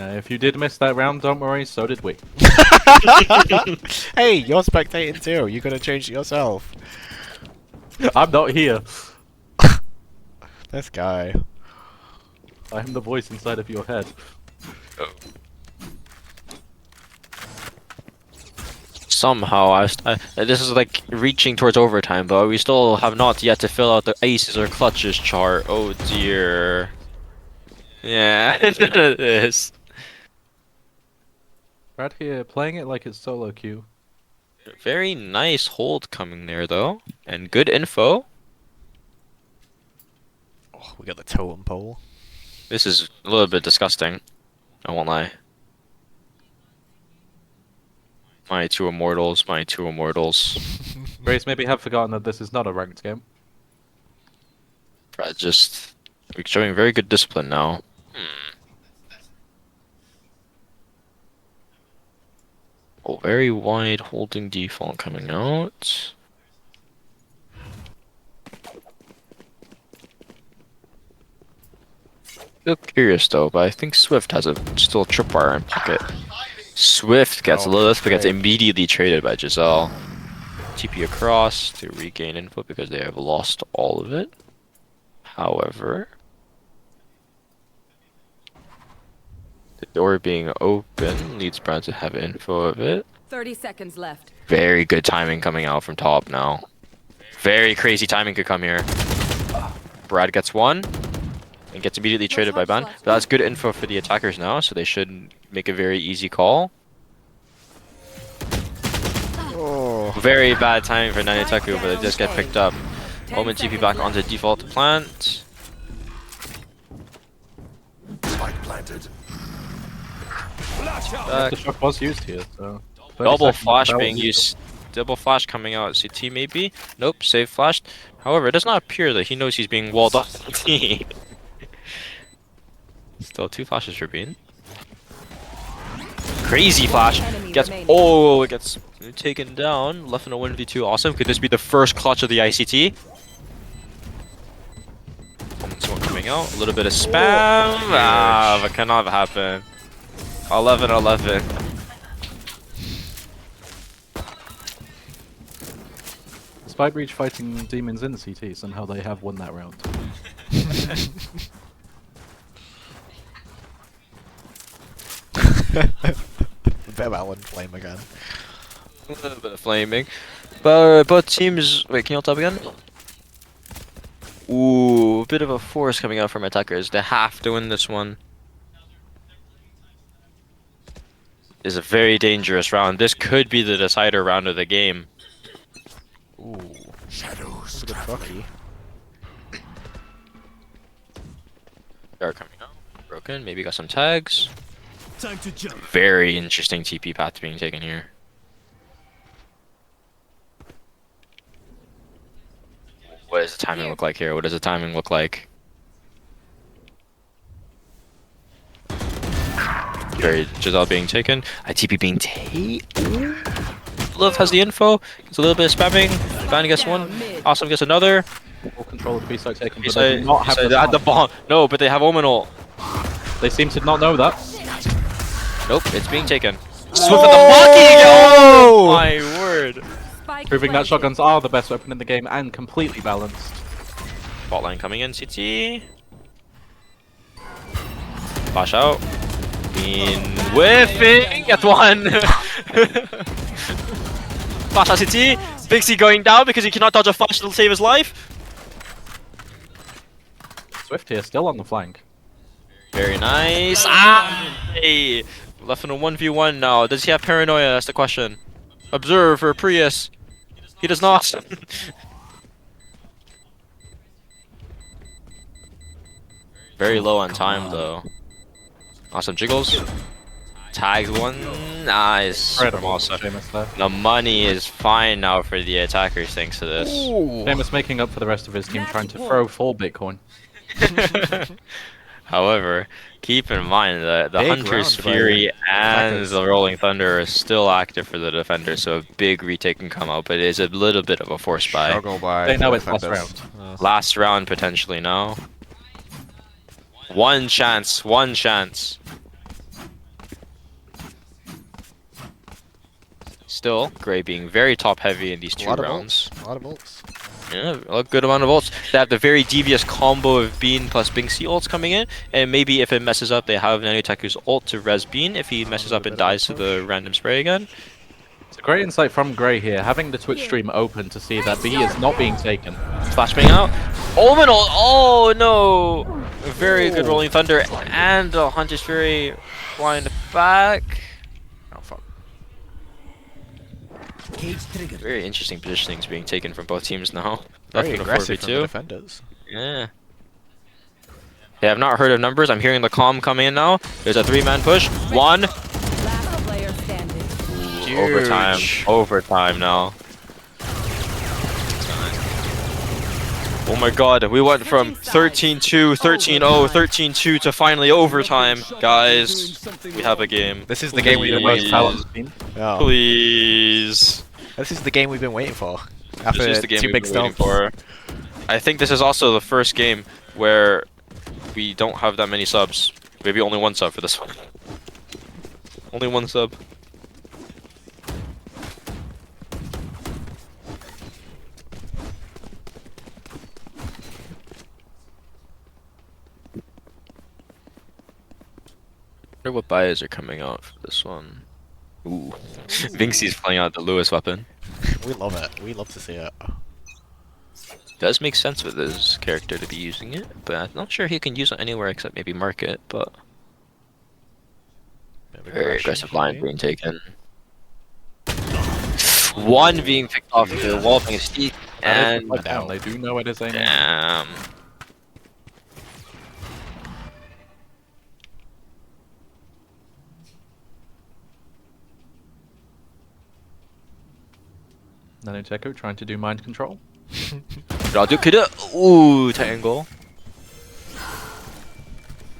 If you did miss that round, don't worry, so did we. Hey, you're spectating too. You gotta change it yourself. I'm not here. This guy. I am the voice inside of your head. Oh. Somehow, this is like reaching towards overtime, but we still have not yet to fill out the aces or clutches chart. Oh dear. Yeah, it is. Brad here, playing it like it's solo queue. Very nice hold coming there though, and good info. Oh, we got the totem pole. This is a little bit disgusting. I won't lie. My two immortals. Grace maybe have forgotten that this is not a ranked game. Brad just showing very good discipline now. Oh, very wide holding default coming out. Still curious though, but I think Swift has still a tripwire in pocket. Swift gets gets immediately traded by Giselle. TP across to regain info because they have lost all of it. However, the door being open leads Brad to have info of it. 30 seconds left. Very good timing coming out from top now. Very crazy timing could come here. Brad gets one and gets immediately traded by Ban. But that's good info for the attackers now, so they should make a very easy call. Oh. Very bad timing for Nanyataku, but they just get picked up. Omen TP back onto default plant. Spike planted. The shock was used here, so... Double flash being used. Double flash coming out. CT maybe? Nope, save flashed. However, it does not appear that he knows he's being walled off the team. Still 2 flashes for Bean. Crazy flash. Gets it gets taken down. Left in a 1v2. Awesome. Could this be the first clutch of the ICT? Someone coming out. A little bit of spam. But cannot happen. 11-11. Despite Breach fighting demons in the CT, somehow they have won that round. A bit of Alan flame again. A little bit of flaming. But both teams... Wait, can you ult up again? Ooh, a bit of a force coming out from attackers. They have to win this one. This is a very dangerous round. This could be the decider round of the game. Ooh. Shadows. Good fucky. Dart coming out. Broken. Maybe got some tags. Time to jump. Very interesting TP path being taken here. What does the timing look like here? What does the timing look like? Very Giselle being taken. ITP being taken. Love has the info. Gets a little bit of spamming. Van gets one. Awesome gets another. Full control of B-side taken, but They they do not have they had the bomb. No, but they have Omen ult. They seem to not know that. Nope, it's being taken. Swift with the blocking! Oh my word! Proving that shotguns are the best weapon in the game and completely balanced. Botline coming in, CT. Flash out. Been whiffing at one. Flash out CT. Big C going down because he cannot dodge a flash that'll save his life. Swift here, still on the flank. Very nice. Ah! Hey. Left in a 1v1 now. Does he have paranoia? That's the question. Observe for Prius. He does not. Very low on time though. Awesome jiggles. Tags one. Nice. From also. The money is fine now for the attackers thanks to this. Famous making up for the rest of his team trying to throw full Bitcoin. However, keep in mind that the Hunter's Fury and the Rolling Thunder are still active for the defenders, so a big retake can come out, but it is a little bit of a force buy. They know it's last round. Last round potentially now. One chance, one chance. Still, Grey being very top heavy in these two rounds. A lot of ults. Yeah, a good amount of ults. They have the very devious combo of Bean plus Bing C ults coming in, and maybe if it messes up, they have Nanutaku's ult to res Bean if he messes up and dies to the random spray again. It's a great insight from Grey here, having the Twitch stream open to see that B is not being taken. Flashbang out. Omen ult! Oh no! A very good Rolling Thunder and Hunter's Fury flying back. Oh fuck. Very interesting positionings being taken from both teams now. Very Left in a aggressive from the 4v2. defenders. Yeah. They have not heard of numbers. I'm hearing the comm coming in now. There's a 3-man push. One. Ooh, overtime. Overtime now. Oh my god, we went from 13-2, 13-0, 13-2 to finally overtime. Guys, we have a game. This is the game we've been waiting for. Yeah. Please. This is the game we've been waiting for. After This is the game two we've big been waiting stumps. for. I think this is also the first game where we don't have that many subs. Maybe only one sub for this one. Only one sub. I wonder what buyers are coming out for this one. Ooh. Vincey's playing out the Lewis weapon. We love it. We love to see it. Does make sense with his character to be using it, but I'm not sure he can use it anywhere except maybe market, but... Very aggressive line being taken. One being picked off the wall from his teeth, and... They do know it is aiming. Damn. Nanoteko trying to do mind control. Ooh, tight angle.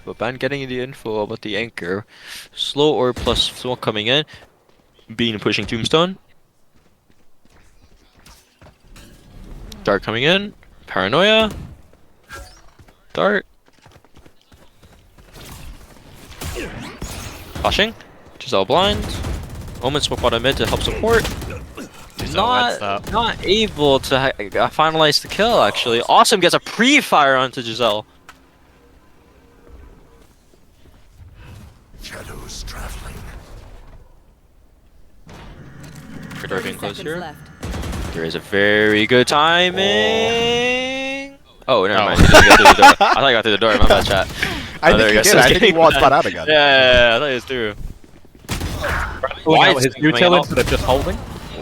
But Ban getting the info about the anchor. Slow or plus smoke coming in. Bean pushing Tombstone. Dart coming in. Paranoia. Dart. Flashing. Giselle blind. Omen smoke bottom mid to help support. Not able to finalize the kill actually. Awesome gets a pre-fire onto Giselle. Shadows traveling. Door being closed here. There is a very good timing. Oh, never mind. He didn't get through the door. I thought he got through the door. My bad, chat. I think he did. I think he walked that out again. Yeah, I thought he was through. Why is his util instead of just holding?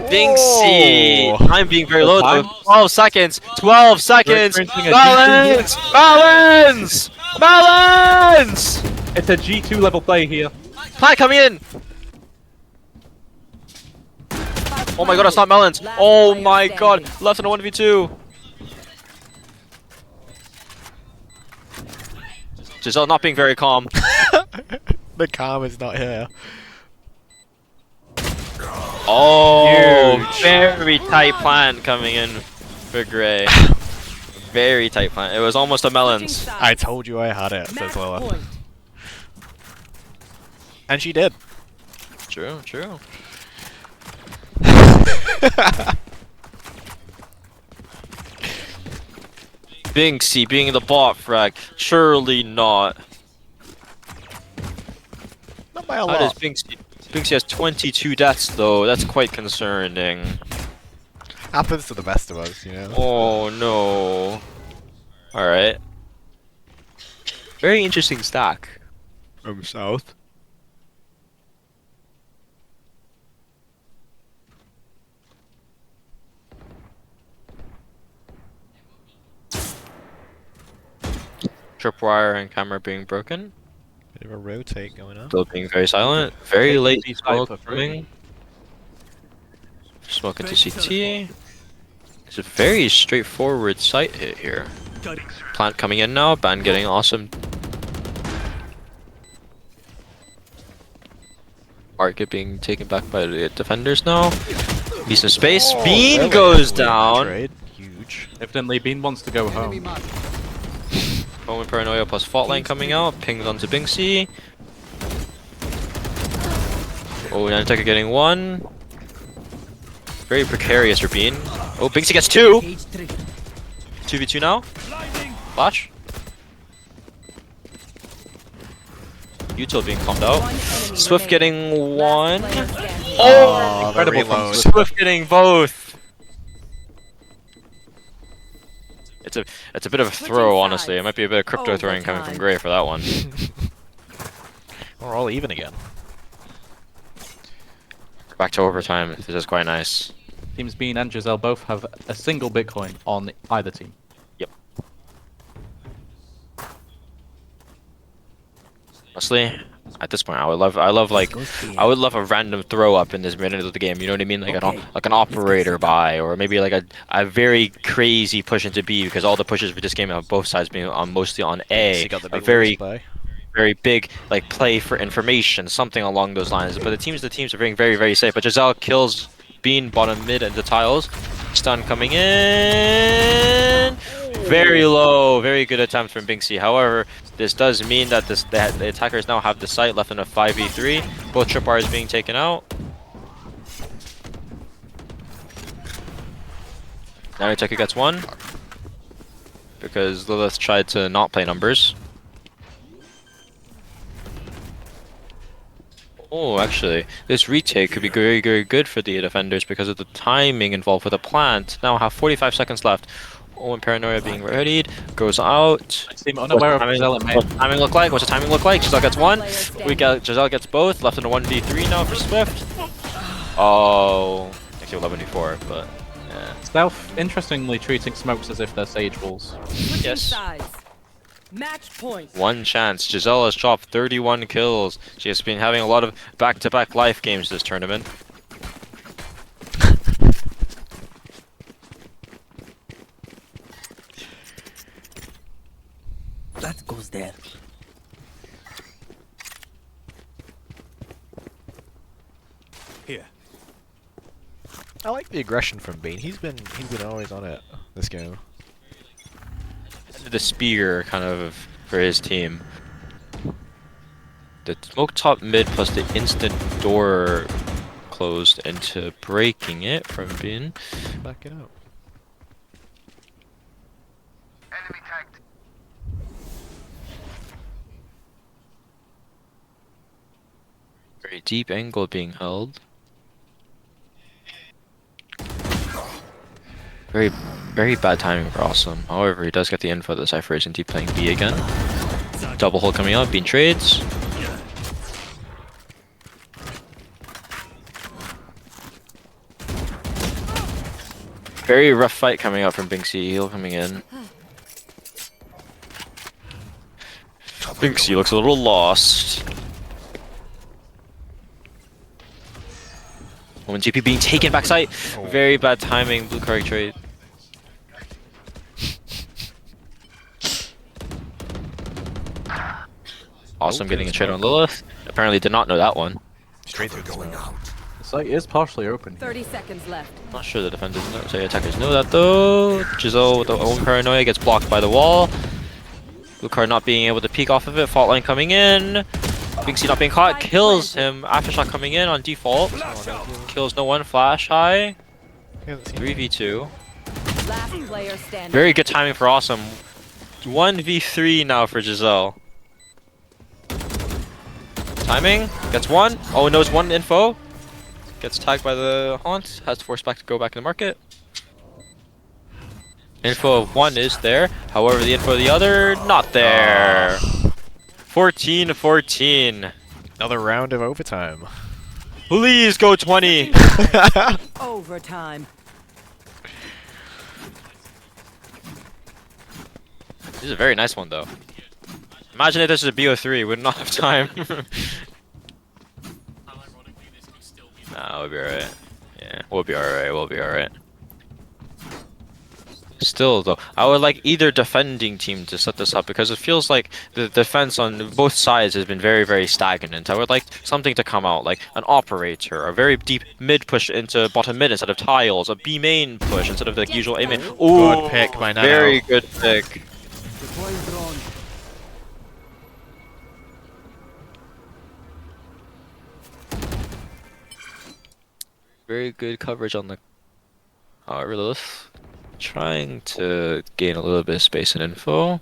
Binksy! I'm being very low though. 12 seconds! 12 seconds! Balance! Balance! Balance! It's a G2 level play here. Plant coming in! Oh my god, it's not Melons! Oh my god! Left in a 1v2! Giselle not being very calm. The calm is not here. Oh, huge. Very tight plan coming in for Grey. Very tight plant. It was almost a melons. I told you I had it, says Lola. And she did. True, true. Binksy being the bot frag. Surely not. Not by a How lot. does Binksy? Binksy has 22 deaths though. That's quite concerning. Happens to the best of us, you know. Oh no. Alright. Very interesting stack. From South. Tripwire and camera being broken. Bit of a rotate going on. Still being very silent. Very late These smoke type of coming. Smoke into CT. It's a very straightforward sight hit here. Plant coming in now. Ban getting awesome. Market being taken back by the defenders now. Decent space. Bean goes down. Trade. Huge. Evidently, Bean wants to go home. Moment Paranoia plus Fault Line coming out. Pings onto Binksy. Oh, Nanotech getting one. Very precarious for Bean. Oh, Binksy gets two. 2v2 now. Flash. Util being calmed out. Swift getting one. Oh, incredible from Swift getting both. It's a bit of a throw, honestly. It might be a bit of crypto throwing coming from Gray for that one. We're all even again. Back to overtime. This is quite nice. Teams Bean and Giselle both have a single Bitcoin on either team. Yep. Honestly, at this point, I would love a random throw up in this minute of the game. You know what I mean? Like an operator buy, or maybe like a very crazy push into B, because all the pushes for this game have both sides being on mostly on A. A very big like play for information, something along those lines. But the teams are being very, very safe. But Giselle kills Bean bottom mid and the tiles. Stun coming in. Very low. Very good attempt from Binksy. However, this does mean that the attackers now have the site left in a 5v3. Both tripwires being taken out. Now Attacker gets one. Because Lilith tried to not play numbers. Oh, actually, this retake could be very, very good for the defenders because of the timing involved with the plant. Now have 45 seconds left. Oh, and Paranoia being readied. Goes out. What's the timing look like? What's the timing look like? Giselle gets one. Giselle gets both. Left in a 1v3 now for Swift. Oh, actually 11v4, but yeah. Stealth, interestingly, treating smokes as if they're sage walls. Yes. Match point. One chance. Giselle has chopped 31 kills. She has been having a lot of back-to-back life games this tournament. That goes there. Here. I like the aggression from Bean. He's been always on it this game. The spear kind of for his team. The smoke top mid plus the instant door closed into breaking it from Bean. Back it up. Enemy tagged. Very deep angle being held. Very, very bad timing for Awesome. However, he does get the info that the Cypher is indeed playing B again. Double hole coming out, Bean trades. Very rough fight coming out from Binksy. Heal coming in. Binksy looks a little lost. When GP being taken backside. Very bad timing, blue card trade. Awesome getting a trade on Lilith. Apparently did not know that one. Straight through going out. Site is partially open. 30 seconds left. Not sure the defenders know, so attackers know that though. Giselle with the own paranoia gets blocked by the wall. Lucar not being able to peek off of it. Fault line coming in. Binksy not being caught. Kills him. Aftershock coming in on default. Kills no one. Flash high. 3v2. Last player standing. Very good timing for Awesome. 1v3 now for Giselle. Timing. Gets one. Oh, knows one info. Gets tagged by the haunt. Has to force back to go back in the market. Info of one is there. However, the info of the other, not there. 14-14. Another round of overtime. Please go 20. Overtime. This is a very nice one, though. Imagine if this is a BO3, we would not have time. Nah, we'll be alright. Yeah, we'll be alright, we'll be alright. Still, though, I would like either defending team to set this up because it feels like the defense on both sides has been very, very stagnant. I would like something to come out, like an operator, a very deep mid push into bottom mid instead of tiles, a B main push instead of the usual A main. Ooh, Good pick by Nano. Very good pick. Very good coverage on the Lilith. Trying to gain a little bit of space and info.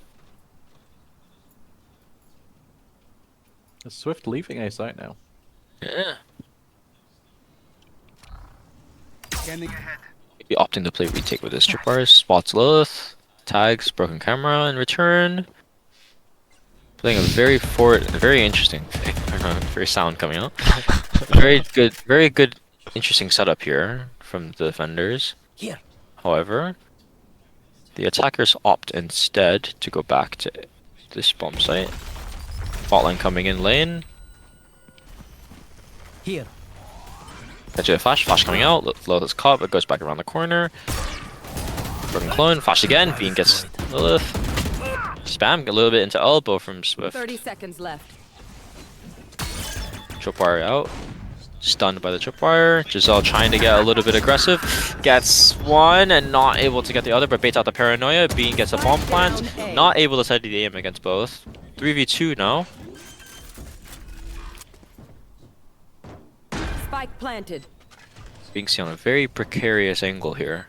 Is Swift leaving A site now? Yeah. Maybe opting to play retake with his tripwires. Spots Lilith. Tags broken camera in return. Playing a very interesting thing. Very sound coming out. Very good, interesting setup here from the defenders. Here. However, the attackers opt instead to go back to this bomb site. Fault line coming in lane. Here. Catch a flash coming out. Lilith's caught, but goes back around the corner. Broken clone, flash again. Bean gets Lilith. Spam a little bit into elbow from Swift. 30 seconds left. Tripwire out. Stunned by the tripwire. Giselle trying to get a little bit aggressive. Gets one and not able to get the other, but baits out the paranoia. Bean gets a bomb plant. Not able to steady the aim against both. 3v2 now. Spike planted. Being seen on a very precarious angle here.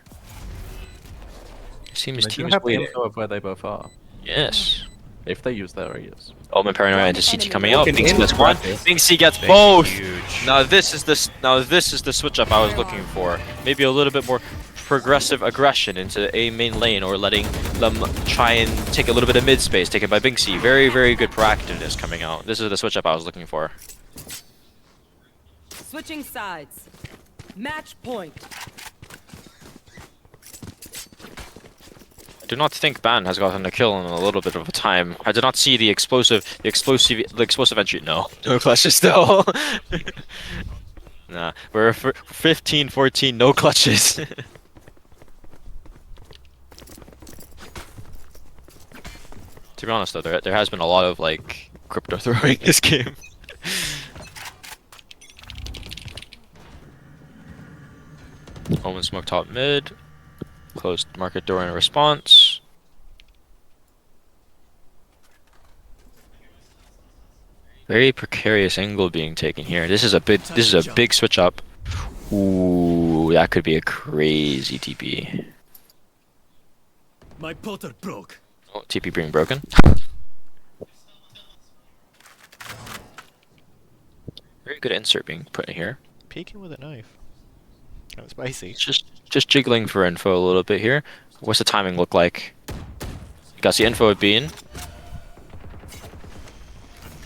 Seems They team do is have the waiting. info of where they both are. Yes. If they use their areas. Omen paranoia into CT coming out. Walking Binksy in gets one. front. Binksy gets Binksy both. huge. Now this is the switch up I was looking for. Maybe a little bit more progressive aggression into a main lane, or letting them try and take a little bit of mid space taken by Binksy. Very good proactiveness coming out. This is the switch up I was looking for. Switching sides. Match point. I do not think Ban has gotten a kill in a little bit of a time. I did not see the explosive entry. No clutches still. Nah, we're 15-14, no clutches. To be honest though, there has been a lot of like crypto throwing this game. Omen smoke top mid. Closed market door in response. Very precarious angle being taken here. This is a big switch up. Ooh, that could be a crazy TP. My potter broke. Oh, TP being broken. Very good insert being put in here. Peeking with a knife. Kind of spicy. Just jiggling for info a little bit here. What's the timing look like? Got the info of Bean.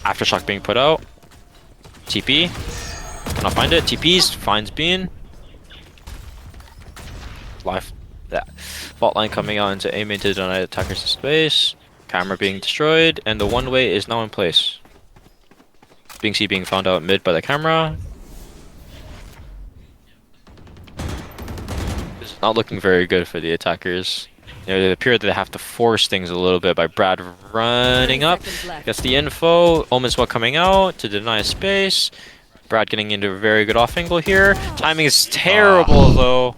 Aftershock being put out. TP. Cannot find it. TPs. Finds Bean. Life. That. Fault line coming out into A main to deny attackers space. Camera being destroyed. And the one way is now in place. Binksy being found out mid by the camera. Not looking very good for the attackers. You know, they appear that they have to force things a little bit by Brad running up. Gets the info. Omen Smoke coming out to deny space. Brad getting into a very good off angle here. Timing is terrible though.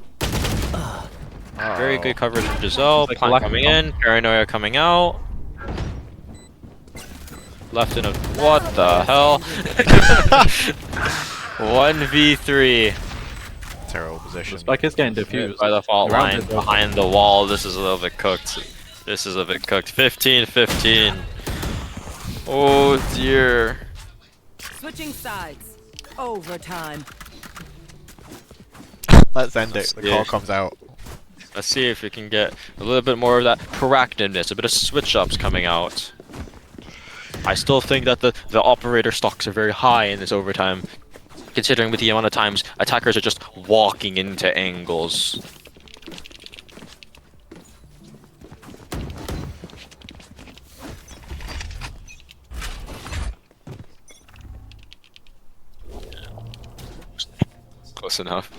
Very good coverage from Giselle. Like Plant coming in. Paranoia coming out. Left in a... What the hell? 1v3. Terrible position. Spike is getting diffused. By the fault Around line, it, behind the wall. This is a little bit cooked. This is a bit cooked. 15-15. Oh dear. Switching sides. Overtime. Let's end it. The call comes out. Let's see if we can get a little bit more of that proactiveness, a bit of switch ups coming out. I still think that the operator stocks are very high in this overtime, considering with the amount of times attackers are just walking into angles. Close enough.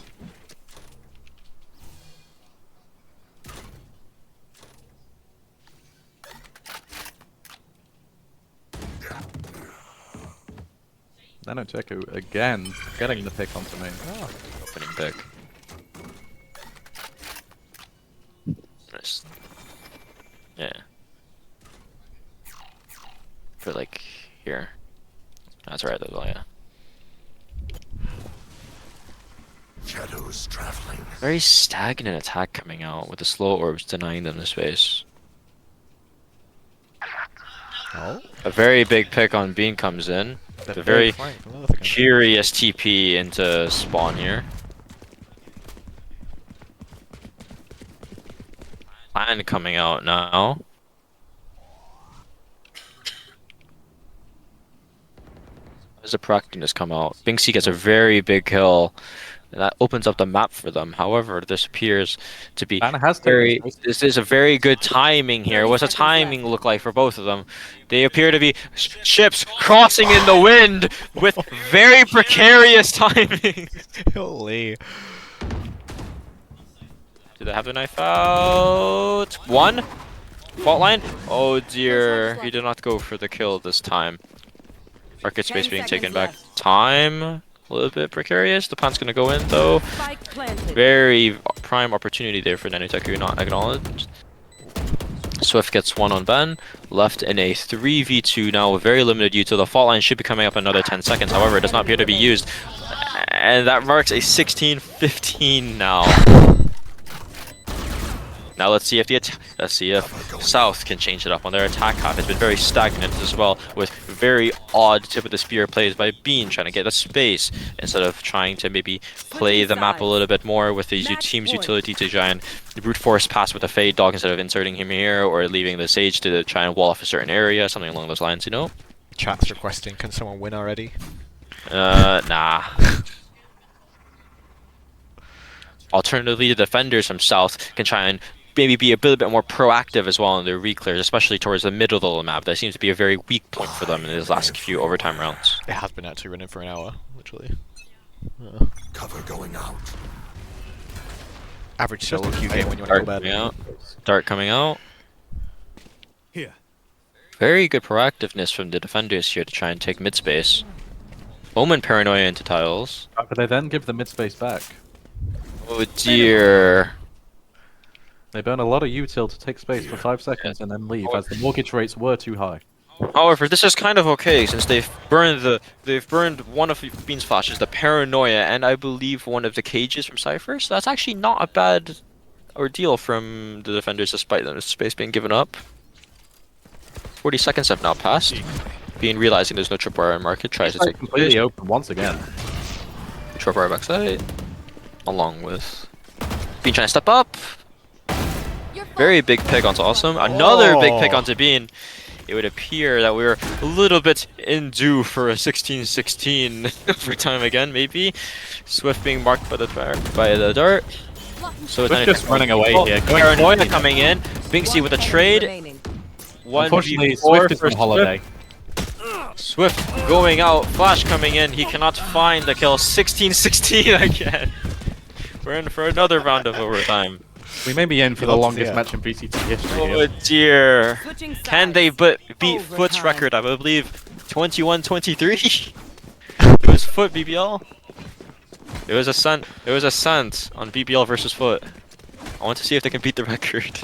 Nanoteku again getting the pick onto me. Oh, opening pick. Nice. Yeah. For like here. That's right, though, yeah. Shadows traveling. Very stagnant attack coming out with the slow orbs denying them the space. Oh. A very big pick on Bean comes in. A very curious TP into spawn here. Plan coming out now. As the proactiveness come out, Binksy gets a very big kill, and that opens up the map for them. However, this appears to be this is a very good timing here. What's the timing look like for both of them? They appear to be ships crossing in the wind with very precarious timing. Holy. Do they have the knife out? One? Fault line? Oh dear, he did not go for the kill this time. Market space being taken back. Time? A little bit precarious. The plant's gonna go in though. Very prime opportunity there for Nanoteku, not acknowledged. Swift gets one on Ben. Left in a 3v2 now with very limited util. The fault line should be coming up in another 10 seconds. However, it does not appear to be used. And that marks a 16-15 now. Now let's see if South can change it up on their attack half. It's been very stagnant as well, with very odd tip of the spear plays by Bean trying to get a space instead of trying to maybe play the map a little bit more with the team's utility to try and brute force pass with a Fade Dog instead of inserting him here or leaving the Sage to try and wall off a certain area, something along those lines, you know? Chat's requesting, can someone win already? Nah. Alternatively, the defenders from South can try and maybe be a little bit more proactive as well in their reclears, especially towards the middle of the map. That seems to be a very weak point for them in these last few overtime rounds. It has been actually running for an hour, literally. Cover going out. Average solo queue game when you want to go bad. Dart coming out. Here. Very good proactiveness from the defenders here to try and take mid space. Omen Paranoia into tiles. But they then give the mid space back. Oh dear. They burn a lot of util to take space for 5 seconds and then leave, as the mortgage rates were too high. However, this is kind of okay since they've burned one of Bean's flashes, the Paranoia, and I believe one of the cages from Cypher. So that's actually not a bad ordeal from the defenders, despite the space being given up. 40 seconds have now passed. Bean realizing there's no tripwire in market tries to take completely open once again. Tripwire backside, along with Bean trying to step up. Very big pick onto Awesome. Another big pick onto Bean. It would appear that we were a little bit in due for a 16-16 every time again, maybe. Swift being marked by the dart. So it's just running away here. Paranoia coming in. Binksy with a trade. Unfortunately, Swift is on holiday. Swift going out. Flash coming in. He cannot find the kill. 16-16 again. We're in for another round of overtime. We may be in for the longest match in VCT history. Oh dear. Can they beat Foot's record? I believe 21-23. It was Foot BBL. It was a Sun. It was a Suns on BBL versus Foot. I want to see if they can beat the record.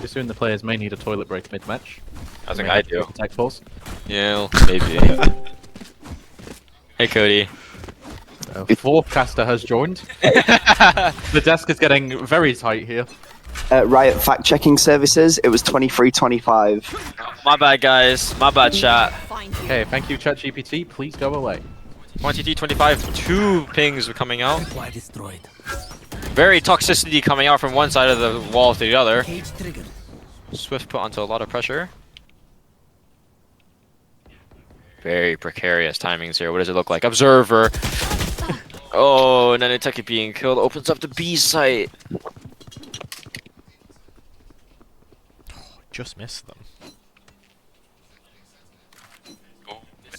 Just soon the players may need a toilet break mid-match. I think I do. Attack force. Yeah, maybe. Hey, Cody. Forecaster has joined. The desk is getting very tight here. Riot fact-checking services, it was 23-25. My bad, guys. My bad, chat. Okay, thank you, ChatGPT. Please go away. 22-25. 2 pings were coming out. Very toxicity coming out from one side of the wall to the other. Swift put onto a lot of pressure. Very precarious timings here. What does it look like? Observer. Oh, Nanoteki being killed opens up the B site. Just missed them.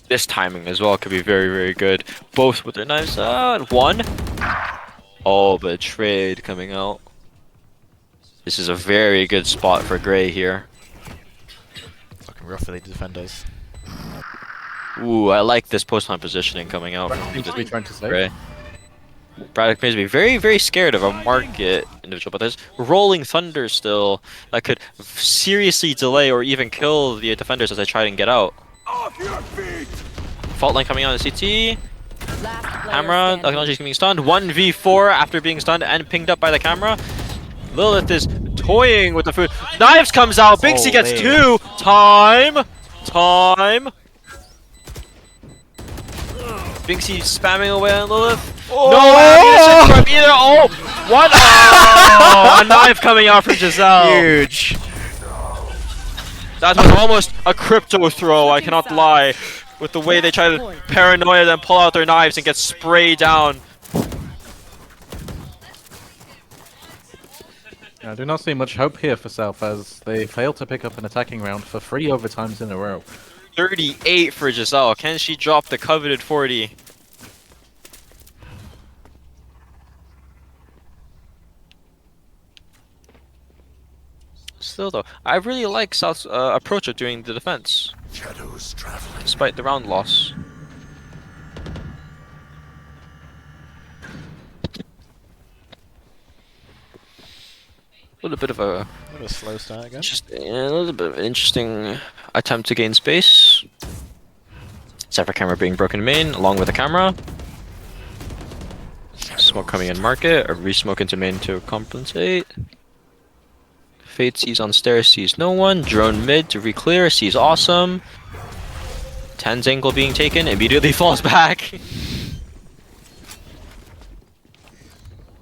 This timing as well could be very, very good. Both with their knives out. 1. Oh, but trade coming out. This is a very good spot for Gray here. Looking rough for the defenders. Ooh, I like this post-line positioning coming out Seems to be trying to say. Gray. Braddock may be very, very scared of a market individual, but there's Rolling Thunder still that could seriously delay or even kill the defenders as they try and get out. Fault line coming out of the CT. Camera, Technology is being stunned. 1v4 after being stunned and pinged up by the camera. Lilith is toying with the food. Knives comes out. Bixie gets 2. Time. Bixie spamming away on Lilith. Oh! No ammunition from either. Oh, what? Oh, a knife coming out from Giselle. Huge. That was almost a crypto throw. I cannot lie. With the way they try to paranoia them, pull out their knives and get sprayed down. I do not see much hope here for South as they fail to pick up an attacking round for 3 overtimes in a row. 38 for Giselle. Can she drop the coveted 40? Still though, I really like South's approach of doing the defense. Shadows traveling. Despite the round loss. A little bit of a slow start again. Just a little bit of an interesting attempt to gain space. Separate camera being broken main, along with the camera. Smoke coming in market, or re-smoke into main to compensate. Fade sees on stairs, sees no one. Drone mid to re-clear, sees awesome. 10's angle being taken, immediately falls back.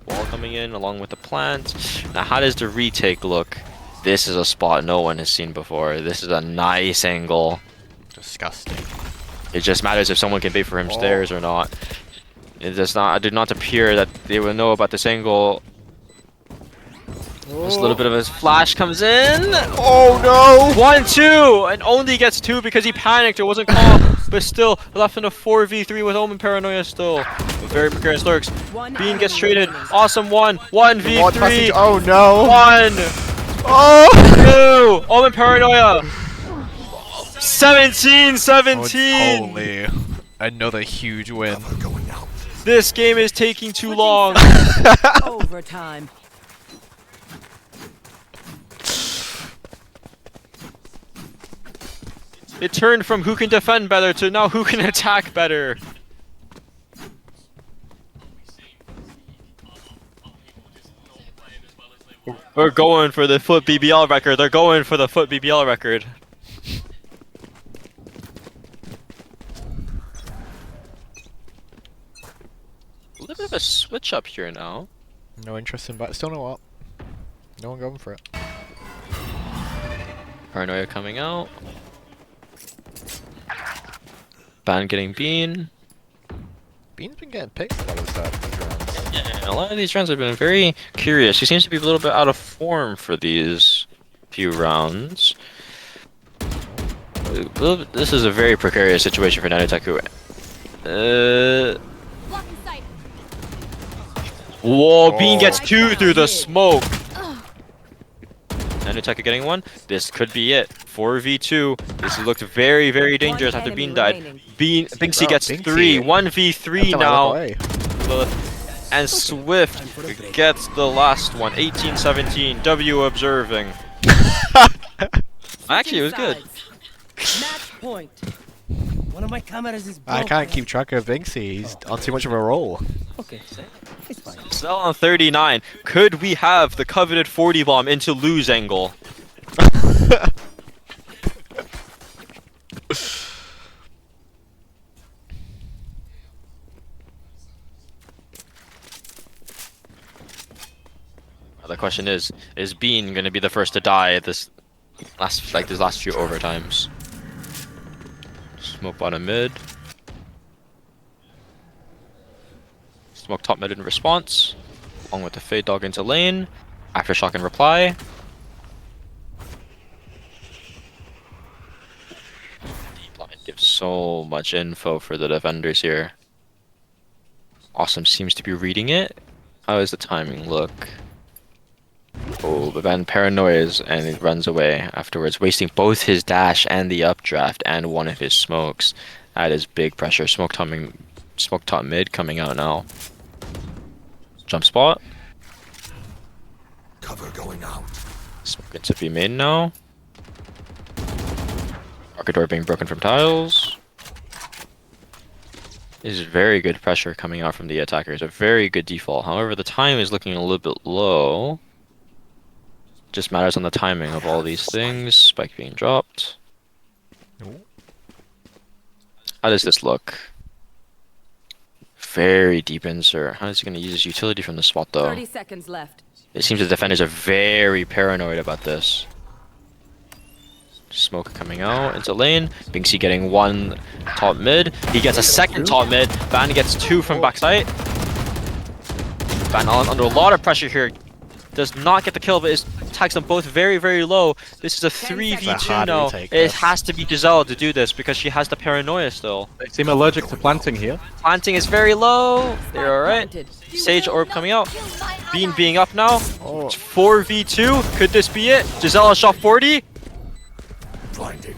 Wall coming in along with the plant. Now how does the retake look? This is a spot no one has seen before. This is a nice angle. Disgusting. It just matters if someone can bait for him stairs or not. It does not. It did not appear that they will know about this angle. Just a little bit of a flash comes in. Oh no! 1-2 and only gets 2 because he panicked. It wasn't called, but still left in a 4v3 with Omen Paranoia still. Very precarious lurks. Bean gets traded. Awesome 1v3. Oh no! 1. Oh! 2. Omen Paranoia. 17-17. Holy! Another huge win. This game is taking too long. Overtime. It turned from who can defend better to now who can attack better. We're going for the Foot BBL record. They're going for the Foot BBL record. A little bit of a switch up here now. No interest in back. Still no up. No one going for it. Paranoia coming out. Ban getting Bean. Bean's been getting picked a lot of these rounds. Yeah, a lot of these rounds have been very curious. He seems to be a little bit out of form for these few rounds. This is a very precarious situation for Nanoteki. Whoa, Bean gets 2 through the smoke. Nanoteki getting 1. This could be it. 4v2. This looked very, very dangerous after Bean died. Binksy Oh, gets Binksy. 3. 1v3 Every time I look now. away. And Swift gets the last one. 18-17. W observing. Actually, it was good. Match point. One of my cameras is I broken. can't keep track of Binksy. He's on too much of a roll. Okay, sir. It's fine. Still on 39. Could we have the coveted 40 bomb into lose angle? The question is Bean gonna be the first to die this last few overtimes? Smoke bottom mid. Smoke top mid in response, along with the fade dog into lane. Aftershock in reply. Deep line gives so much info for the defenders here. Awesome seems to be reading it. How does the timing look? Oh, but then paranoias and he runs away afterwards, wasting both his dash and the updraft and one of his smokes. That is big pressure. Smoke top mid coming out now. Jump spot. Cover going out. Smoke into B main now. Market door being broken from tiles. This is very good pressure coming out from the attackers. A very good default. However, the time is looking a little bit low. Just matters on the timing of all these things. Spike being dropped. How does this look? Very deep insert. How is he going to use his utility from the spot though? 30 seconds left. It seems the defenders are very paranoid about this. Smoke coming out into lane. Binksy getting 1 top mid. He gets a second top mid. Van gets 2 from backside. Van under a lot of pressure here. Does not get the kill, but tags them both very, very low. This is a 3v2 now. It has to be Giselle to do this because she has the paranoia still. They seem allergic to planting here. Planting is very low. They're alright. Sage orb coming out. Bean being up now. It's 4v2. Could this be it? Giselle has shot 40. Blinding.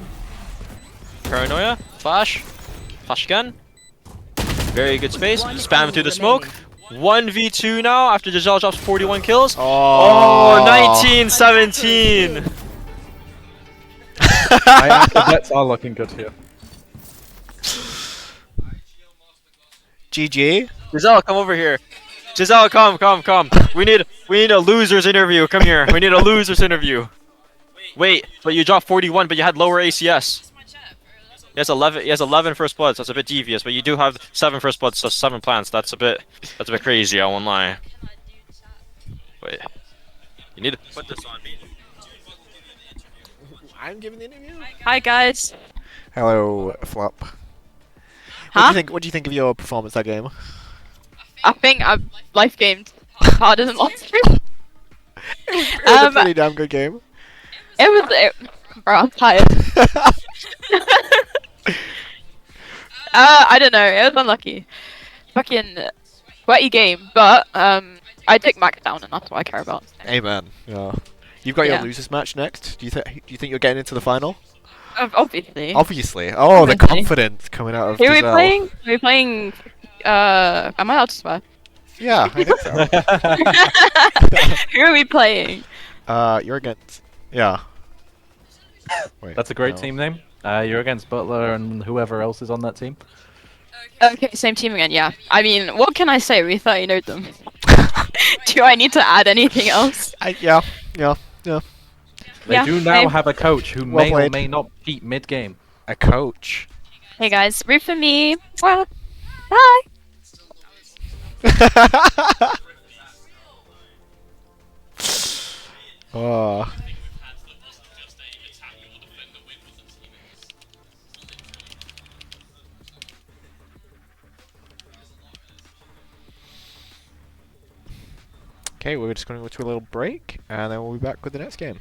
Paranoia. Flash. Flash again. Very good space. Spam through the smoke. 1v2 now after Giselle drops 41 kills. Oh, 19-17. The bets are looking good here. GG. Giselle, come over here. Giselle, come. We need a losers interview. Come here. We need a losers interview. Wait, but you dropped 41, but you had lower ACS. He has 11. He has 11 first bloods. That's a bit devious, but you do have 7 first bloods, so 7 plants. That's a bit crazy. I won't lie. Wait, you need to put this on me. I'm giving the interview. Hi guys. Hello, Flop. Huh? What do you think of your performance that game? I think I've life gamed harder than last game. It was a pretty damn good game. Bro, I'm tired. I don't know. It was unlucky. Fucking sweaty game, but I took Mac down, and that's what I care about. Amen. Yeah. You've got your losers match next. Do you think you're getting into the final? Obviously. Obviously. Oh, the confidence coming out of Who are we Giselle. playing? We're playing. Am I allowed to swear? Yeah, I think so. Who are we playing? You're against. Yeah. Wait, That's a great team name. You're against Butler and whoever else is on that team. Okay, same team again. Yeah. I mean, what can I say? We 30 know them. Do I need to add anything else? Yeah. They do now have a coach who Well may or played. may not cheat mid-game. A coach. Hey guys, root for me. Well, bye. Oh. Okay, we're just going to go to a little break, and then we'll be back with the next game.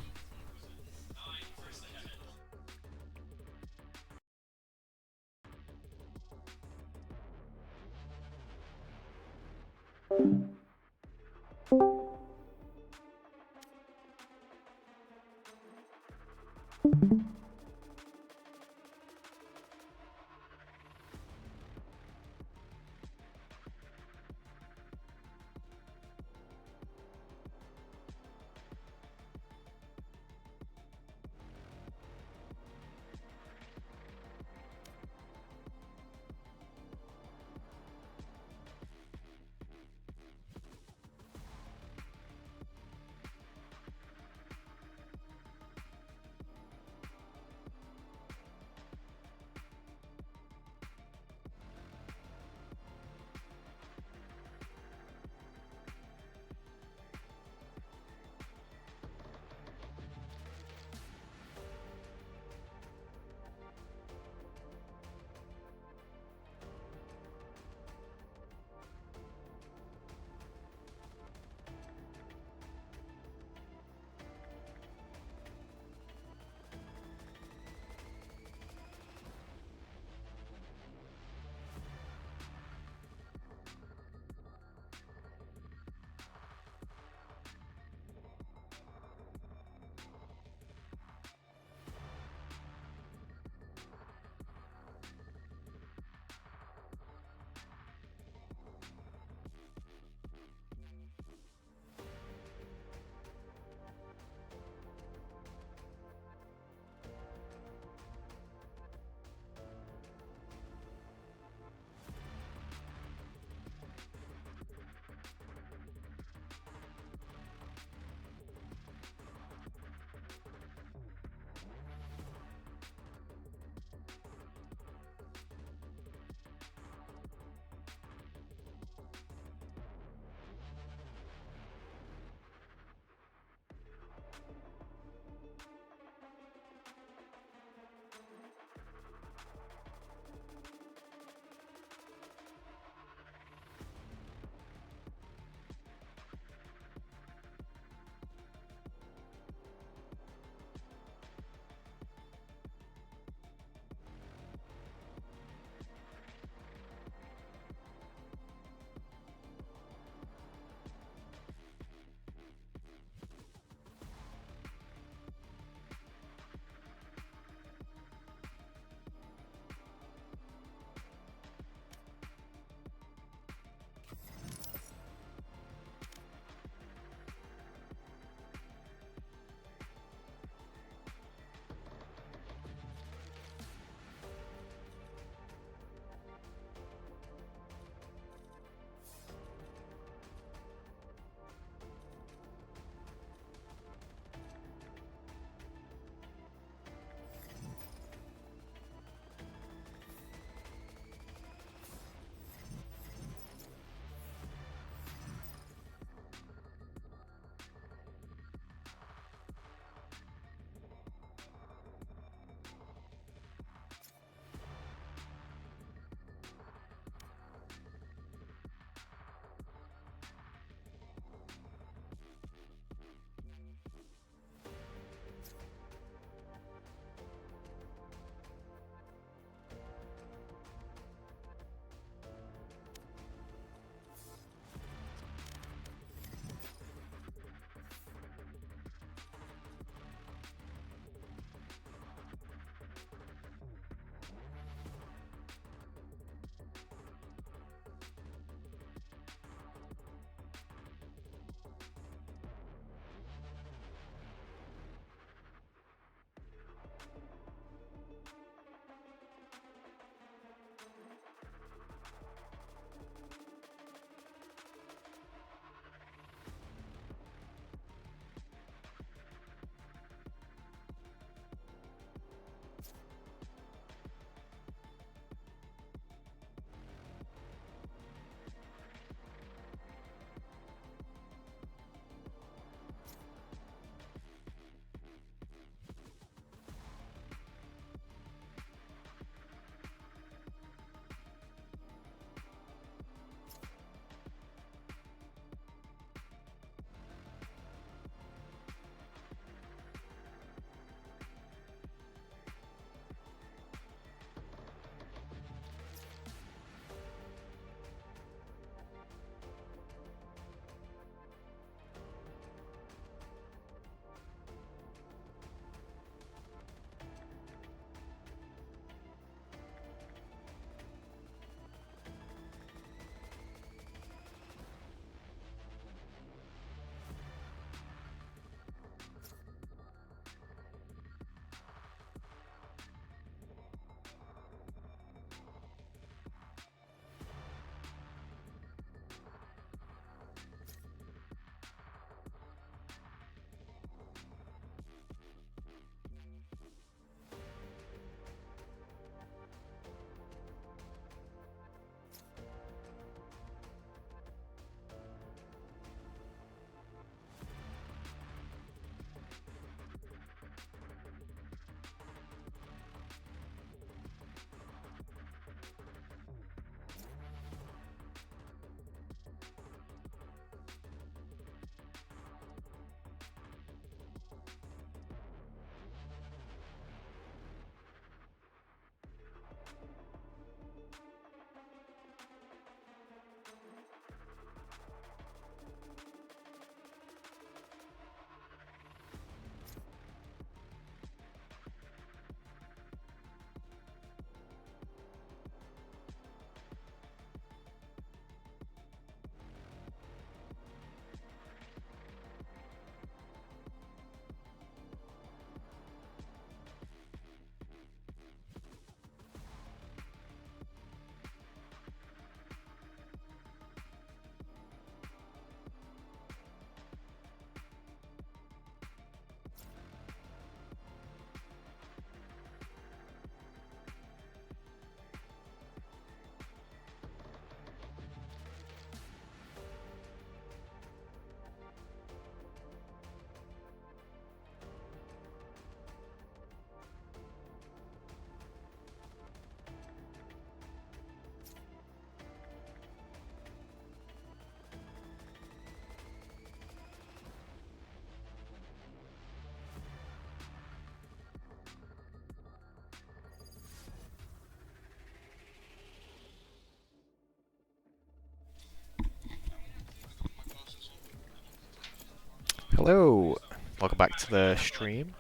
Hello, welcome back to the stream.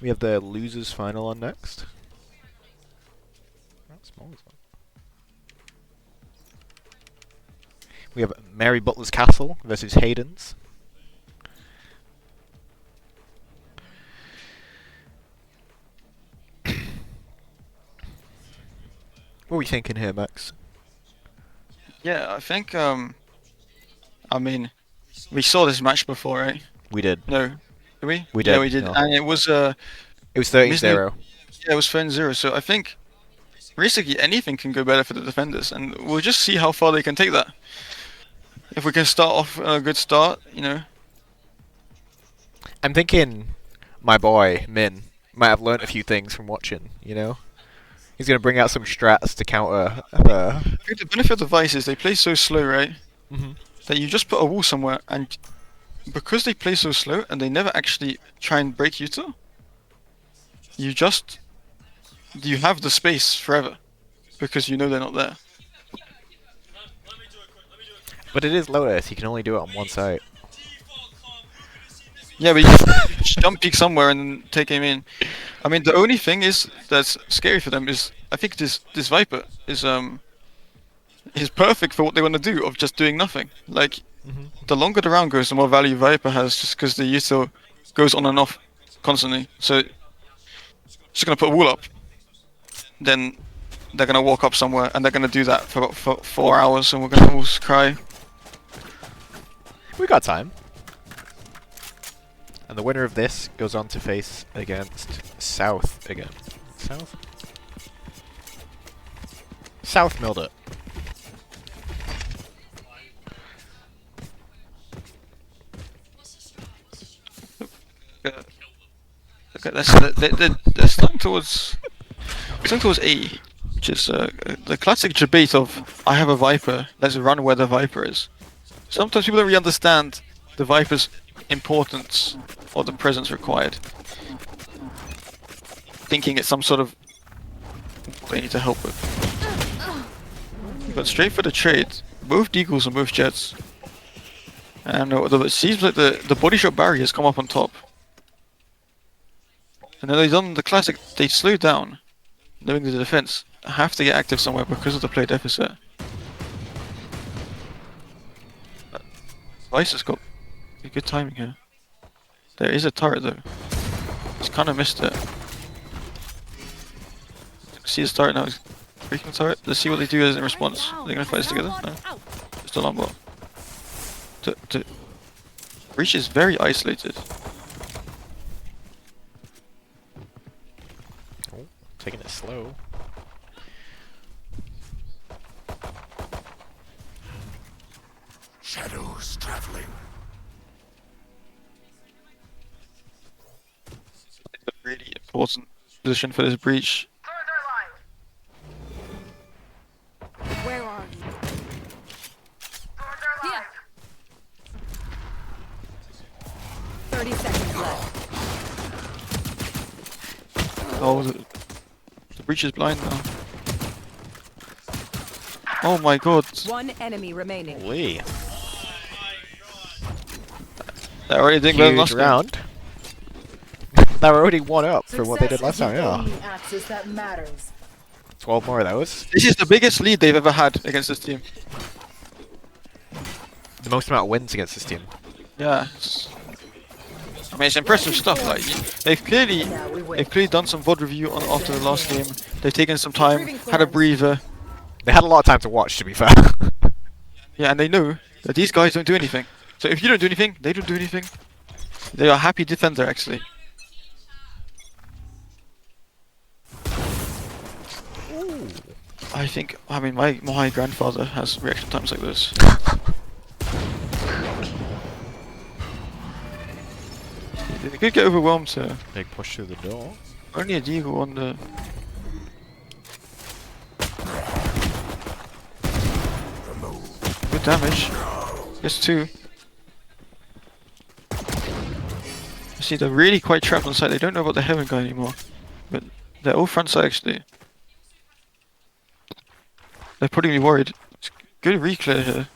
We have the losers final on next. How small is that? We have Mary Butler's Castle versus Hayden's. What are we thinking here, Max? Yeah, I think I mean, we saw this match before, right? We did. No, did we? We did. Yeah, we did, No. and it was It was 13-0. Yeah, it was 13-0. So I think basically anything can go better for the defenders, and we'll just see how far they can take that. If we can start off a good start, you know. I'm thinking my boy Min might have learnt a few things from watching. You know, he's gonna bring out some strats to counter. I think the benefit of the Vice is they play so slow, right? Mhm. That you just put a wall somewhere, and because they play so slow and they never actually try and break you two, you have the space forever because you know they're not there. But it is Lotus. He can only do it on one side. Yeah, but you just jump peek somewhere and then take him in. I mean, the only thing is that's scary for them is I think this Viper is perfect for what they want to do of just doing nothing. Like the longer the round goes, the more value Viper has, just because the util goes on and off constantly. So just gonna put a wall up, then they're gonna walk up somewhere and they're gonna do that for about 4 hours, and we're gonna all cry. We got time. And the winner of this goes on to face against South again. South? South milled it. Okay, they're starting towards A, which is the classic debate of I have a Viper, let's run where the Viper is. Sometimes people don't really understand the Viper's importance or the presence required, thinking it's some sort of they need to help with. But straight for the trade, both Deagles and both Jets. And it seems like the body shot barrier has come up on top. And then they've done the classic, they slow down, knowing the defense have to get active somewhere because of the play deficit. Vice has got good timing here. There is a turret though. He's kind of missed it. See his turret now, he's breaking the turret. Let's see what they do as in response. Are they going to fight this together? No. Just a long ball. Breach is very isolated. Oh, taking it slow. Shadows traveling. It's a really important position for this breach. Where are you? Here. 30 seconds left. Oh, the breach is blind now. Oh my god. One enemy remaining. Holy. They're already doing better than last Huge round. They're already 1 up from what they did last time, yeah. Axis that matters. 12 more of those. This is the biggest lead they've ever had against this team. The most amount of wins against this team. Yeah. I mean, it's impressive stuff. Like they've clearly done some VOD review on after the last game. They've taken some time, had a breather. They had a lot of time to watch, to be fair. Yeah, and they know that these guys don't do anything. So if you don't do anything, they don't do anything. They are happy defender, actually. Ooh. I mean, my grandfather has reaction times like this. They could get overwhelmed here. Big push through the door. Only a Deagle on the... Good damage. Gets 2. You see, they're really quite trapped on site. They don't know about the Heaven guy anymore. But they're all front side actually. They're putting me worried. It's good re-clear here.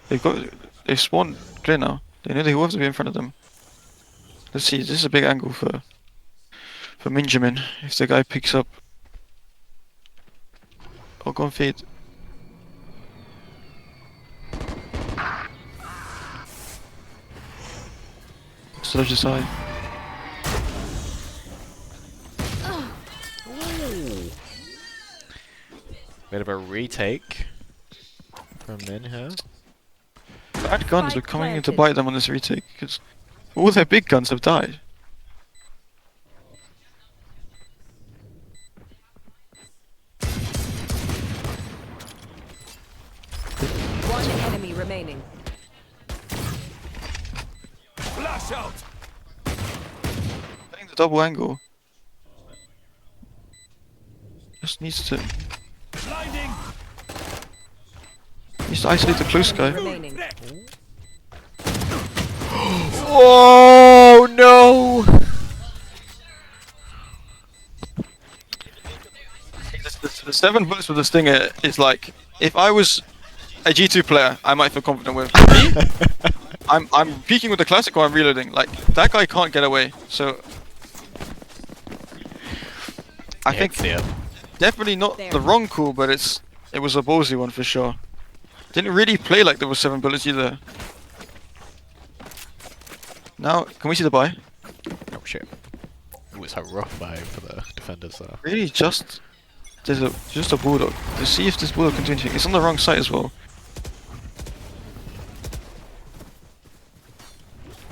They've spawned clear now. They know they will have to be in front of them. Let's see, this is a big angle for Benjamin. If the guy picks up... Oh, go and fade. Sludge aside. Bit of a retake from Min here. Bad guns are coming in to bite them on this retake because all their big guns have died. One enemy remaining. Flash out. Playing the double angle. Just needs to isolate the close guy. Oh no! The 7 bullets with the Stinger is like, if I was a G2 player, I might feel confident with. Me, I'm peeking with the classic while I'm reloading. Like, that guy can't get away. So I think definitely not the wrong call, but it was a ballsy one for sure. Didn't really play like there was 7 bullets either. Now, can we see the buy? Oh shit. Ooh, it's a rough buy for the defenders though. Really, just a bulldog. To see if this bulldog can do anything. It's on the wrong side as well.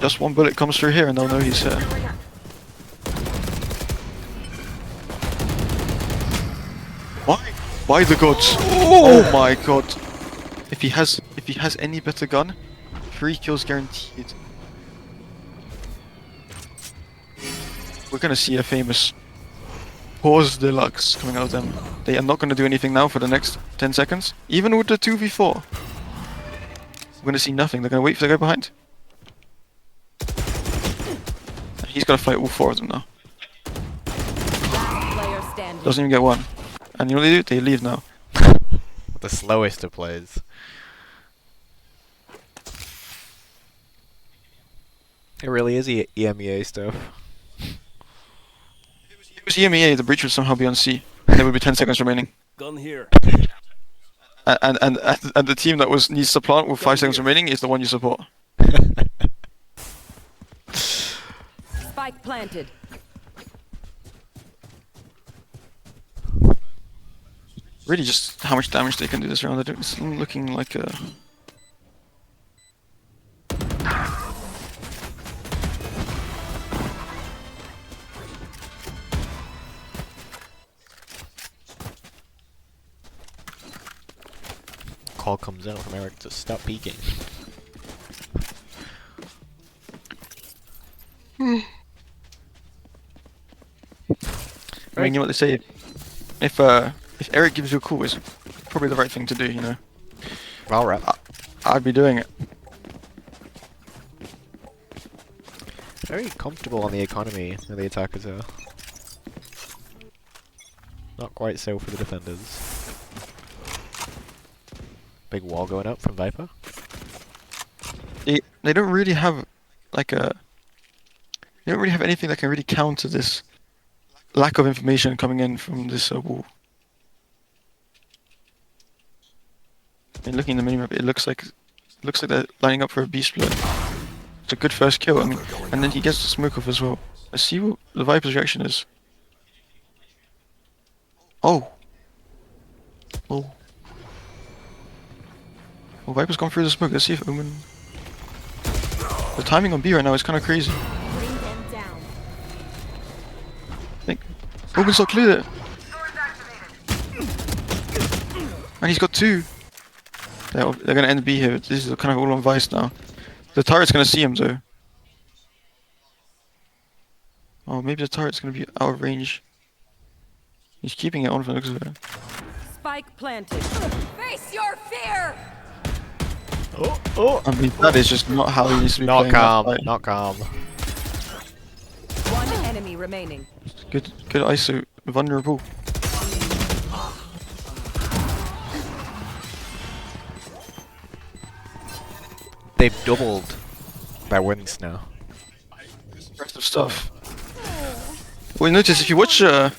Just one bullet comes through here and they'll know he's here. Why? Why the gods? Oh my god! If he has any better gun, 3 kills guaranteed. We're gonna see a famous pause deluxe coming out of them. They are not gonna do anything now for the next 10 seconds. Even with the 2v4. We're gonna see nothing. They're gonna wait for the guy behind. He's gotta fight all 4 of them now. Doesn't even get one. And you know what they do? They leave now. The slowest of plays. It really is EMEA stuff. If it was EMEA, the breach would somehow be on C. And there would be 10 seconds remaining. Gun here. And the team that needs to plant with 5 seconds remaining is the one you support. Spike planted. Really just how much damage they can do this round. It's looking like a... Call comes out from Eric to stop peeking. I mean, you know what they say? If Eric gives you a call, it's probably the right thing to do, you know. Valorant. I'd be doing it. Very comfortable on the economy of the attackers here. Not quite so for the defenders. Big wall going up from Viper. They don't really have like a... They don't really have anything that can really counter this lack of information coming in from this wall. I mean, looking at the minimap, it looks like they're lining up for a B split. It's a good first kill, I mean, and then he gets the smoke off as well. Let's see what the Viper's reaction is. Oh. Oh. Well, Viper's gone through the smoke. Let's see if Omen... The timing on B right now is kind of crazy. I think Omen's not clear there. And he's got 2. They're gonna end B here. This is kind of all on Vice now. The turret's gonna see him though. Oh, maybe the turret's gonna be out of range. He's keeping it on from the looks of it. Spike planted. Face your fear. Oh! I mean, that is just not how he needs to be Not playing. calm. Not calm. One enemy remaining. Good ISO. Vulnerable. They've doubled That wins now. Impressive stuff. Well, you notice if you watch Eric's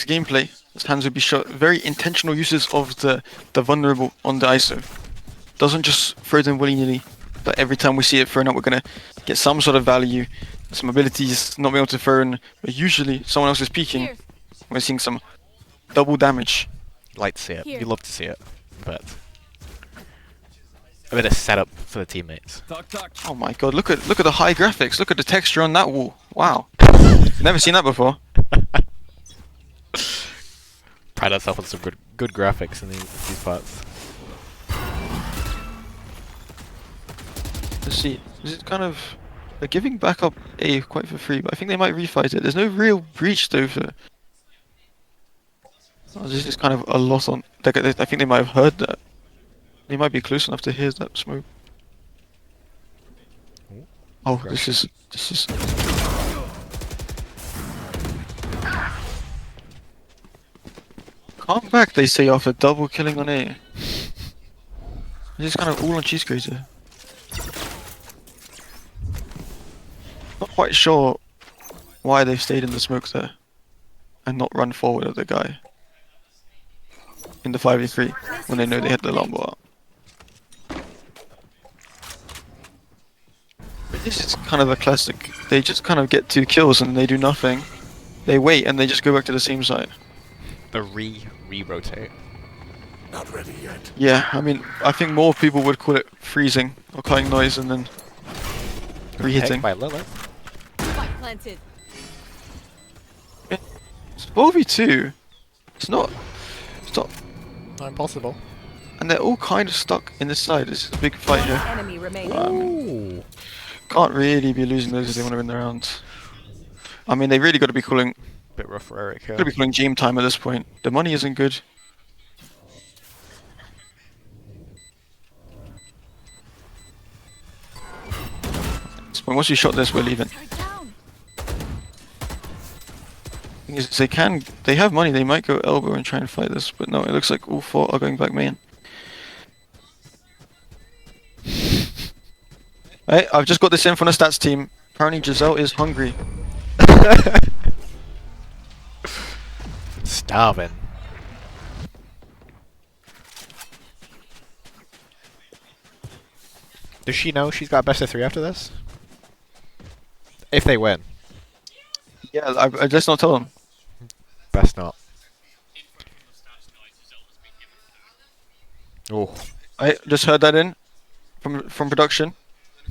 gameplay, his hands would be shot. Very intentional uses of the vulnerable on the ISO. Doesn't just throw them willy-nilly. But every time we see it thrown out, we're gonna get some sort of value, some abilities, not being able to throw in. But usually, someone else is peeking. We're seeing some double damage. Like to see it. You love to see it, but a bit of setup for the teammates. Oh my god! Look at the high graphics. Look at the texture on that wall. Wow. Never seen that before. Pride ourselves on some good graphics in these parts. Let's see. This is kind of they're giving back up A quite for free, but I think they might refight it. There's no real breach though for. Oh, this is kind of a loss on. I think they might have heard that. They might be close enough to hear that smoke. Oh, this is. Come back, they say after double killing on A. This is kind of all on Cheese Grater. Not quite sure why they've stayed in the smoke there and not run forward at the guy in the 5v3 when they know they had the longbow out. But this is kind of a classic. They just kind of get 2 kills and they do nothing. They wait and they just go back to the same side. The re-rotate. Not ready yet. Yeah, I mean, I think more people would call it freezing or cutting noise and then re-hitting. By Lilith. Planted. It's 4v2. It's not Not impossible. and they're all kind of stuck in this side. This is a big fight here. Enemy remaining. Can't really be losing those if they want to win the round. I mean, they really got to be calling. Bit rough for Eric here. Got to be calling game time at this point. The money isn't good. At this point, once we shot this, we're leaving. Thing is, they have money. They might go elbow and try and fight this, but no, it looks like all 4 are going back main. Hey, I've just got this in from the stats team. Apparently Giselle is hungry. Starving. Does she know she's got best of 3 after this? If they win. Yeah, I just not tell them. Best not. Oh. I just heard that in from production.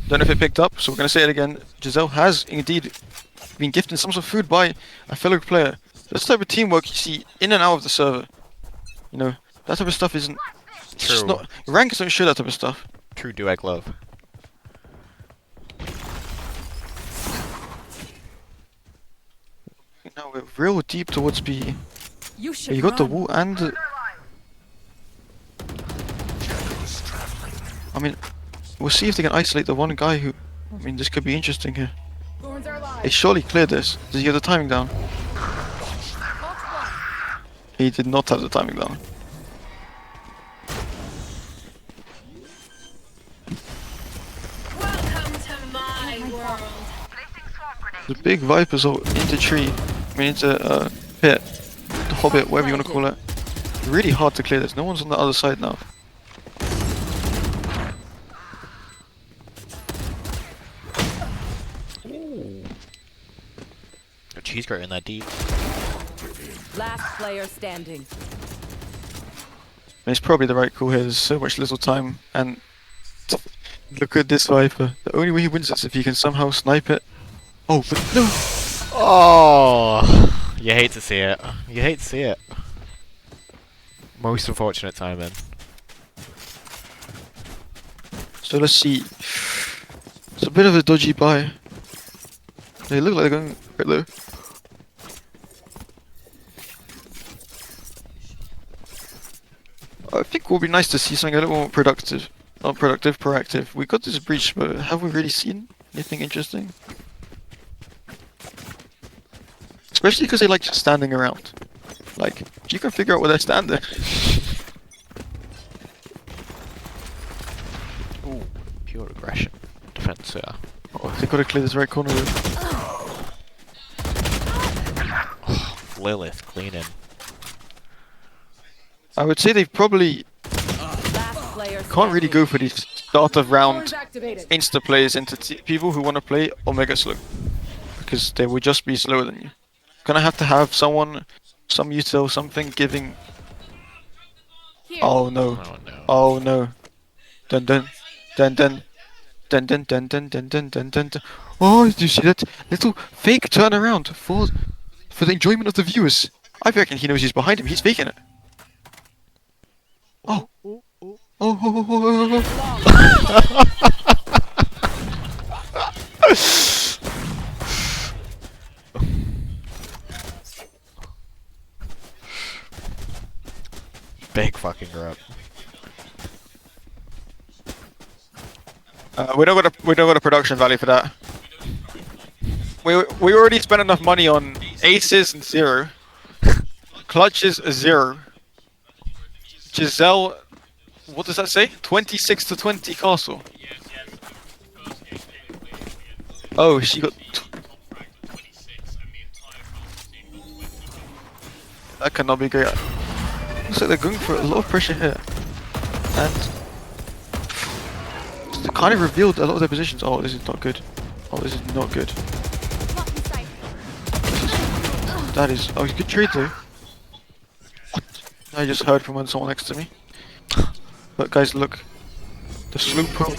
Don't know if it picked up, so we're gonna say it again. Giselle has indeed been gifted some sort of food by a fellow player. This type of teamwork you see in and out of the server. You know, that type of stuff isn't. It's just not. Ranks don't show that type of stuff. True duet love. Now we're real deep towards B. You got the wall and. I mean, we'll see if they can isolate the one guy who. I mean, this could be interesting here. They surely cleared this. Does he have the timing down? He did not have the timing down. Welcome to my world. The big Vipers are into tree. I mean, into pit. The Hobbit, whatever you want to call it. Really hard to clear this. No one's on the other side now. A cheese grater in that deep. Last player standing. It's probably the right call here. There's so much little time, and look at this Viper. The only way he wins is if he can somehow snipe it. Oh, but no! Oh, you hate to see it. You hate to see it. Most unfortunate timing. So let's see. It's a bit of a dodgy buy. They look like they're going quite low. I think it would be nice to see something a little more productive. Not productive, proactive. We got this breach, but have we really seen anything interesting? Especially because they like just standing around. Like, if you can figure out where they're standing. Ooh, Pure aggression. Defense, yeah. Oh, they gotta clear this right corner. Lilith cleaning. I would say they probably can't really go for these start of round insta plays into people who want to play Omega slow, because they would just be slower than you. Gonna have to have someone, some util, something giving. Oh no! Oh no! Dun dun dun dun dun dun dun dun dun dun dun dun. Oh, did you see that little fake turnaround for the enjoyment of the viewers? I reckon he knows he's behind him. He's faking it. Oh. Oh. Big fucking grab. We don't got a production value for that. We already spent enough money on aces and 0. Clutches a 0. Giselle, what does that say? 26 to 20 castle. Oh, she got. That cannot be great. Looks like they're going for a lot of pressure here, and they kind of revealed a lot of their positions. Oh, this is not good. Oh, this is not good. That is. Oh, good trade though. What? I just heard from someone next to me. But guys, look. The slow poke.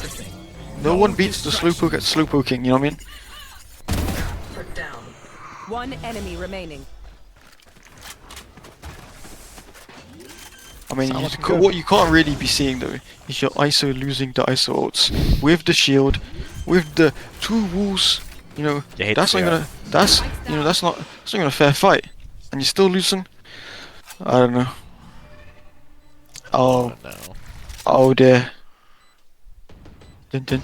No one beats the slow poke at slow poking, you know what I mean? One enemy remaining. I mean, what you can't really be seeing though is your ISO losing the ISO ults with the shield, with the 2 walls. You know, that's not even that's not even a fair fight, and you're still losing. I don't know. Oh no. Oh dear. Dun dun.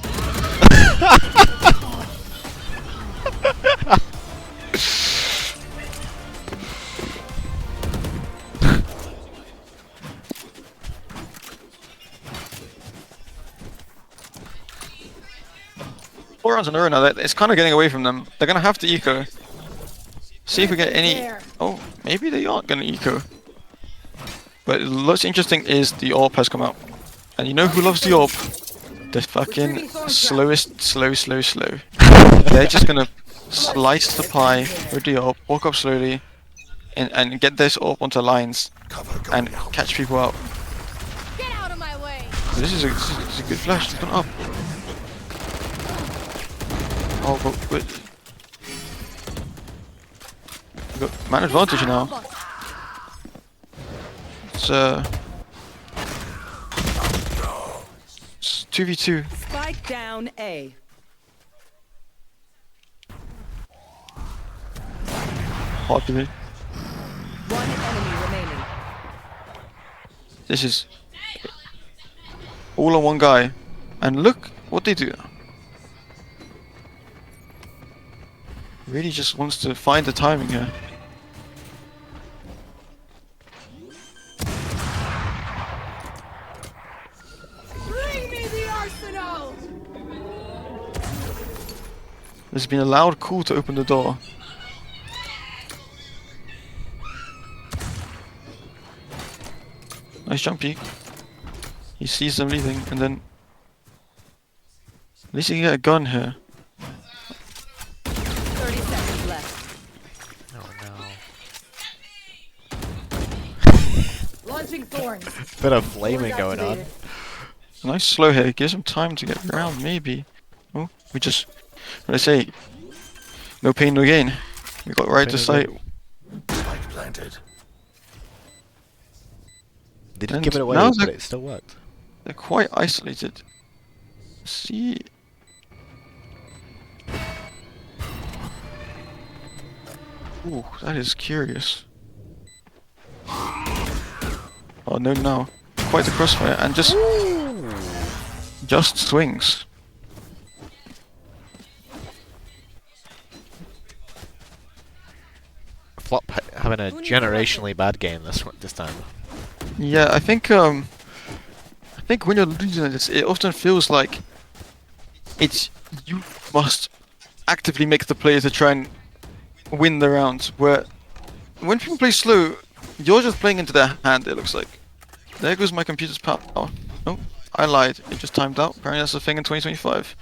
Four rounds in a row now. It's kind of getting away from them. They're gonna have to eco. See if we get any. Oh, maybe they aren't gonna eco. But what's interesting is the AWP has come out, and you know who loves the AWP? The fucking slowest, slow. They're just gonna slice the pie with the AWP, walk up slowly, and get this AWP onto lines, and catch people out. Get out of my way. So this is a good flash. It's gone up. Oh, but we got man advantage now. It's 2v2. Spike down A. Hard to be. One enemy remaining. This is all on one guy, and look what they do. Really just wants to find the timing here. Bring me the arsenal. There's been a loud call to open the door. Nice jumpy. He sees them leaving, and then at least he can get a gun here. 30 seconds left. Oh no. Launching thorns. Bit of flaming going on. Nice slow here. Gives him time to get around, maybe. Oh, we just. What I say? No pain, no gain. We got right to sight. Spike planted. They didn't give it away, but it still worked. They're quite isolated. See. Ooh, that is curious. Oh no, no. Quite the crossfire, and just swings. Flop having a generationally bad game this time. Yeah, I think when you're losing this, it often feels like it's you must actively make the play to try and win the rounds. Where when people play slow, you're just playing into their hand. It looks like. There goes my computer's power. Oh, I lied. It just timed out. Apparently that's a thing in 2025.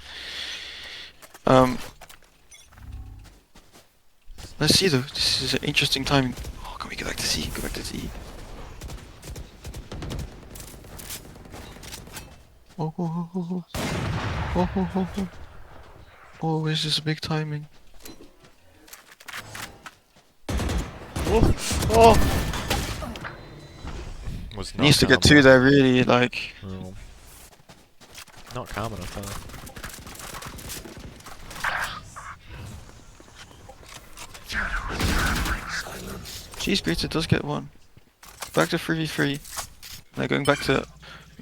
Let's see though. This is an interesting timing. Oh, can we go back to C? Go back to C. Oh, this is big timing. Was Needs to not get calm two there, really, like. enough. Not calm enough, though. Cheese Grater does get one. Back to 3v3. They're going back to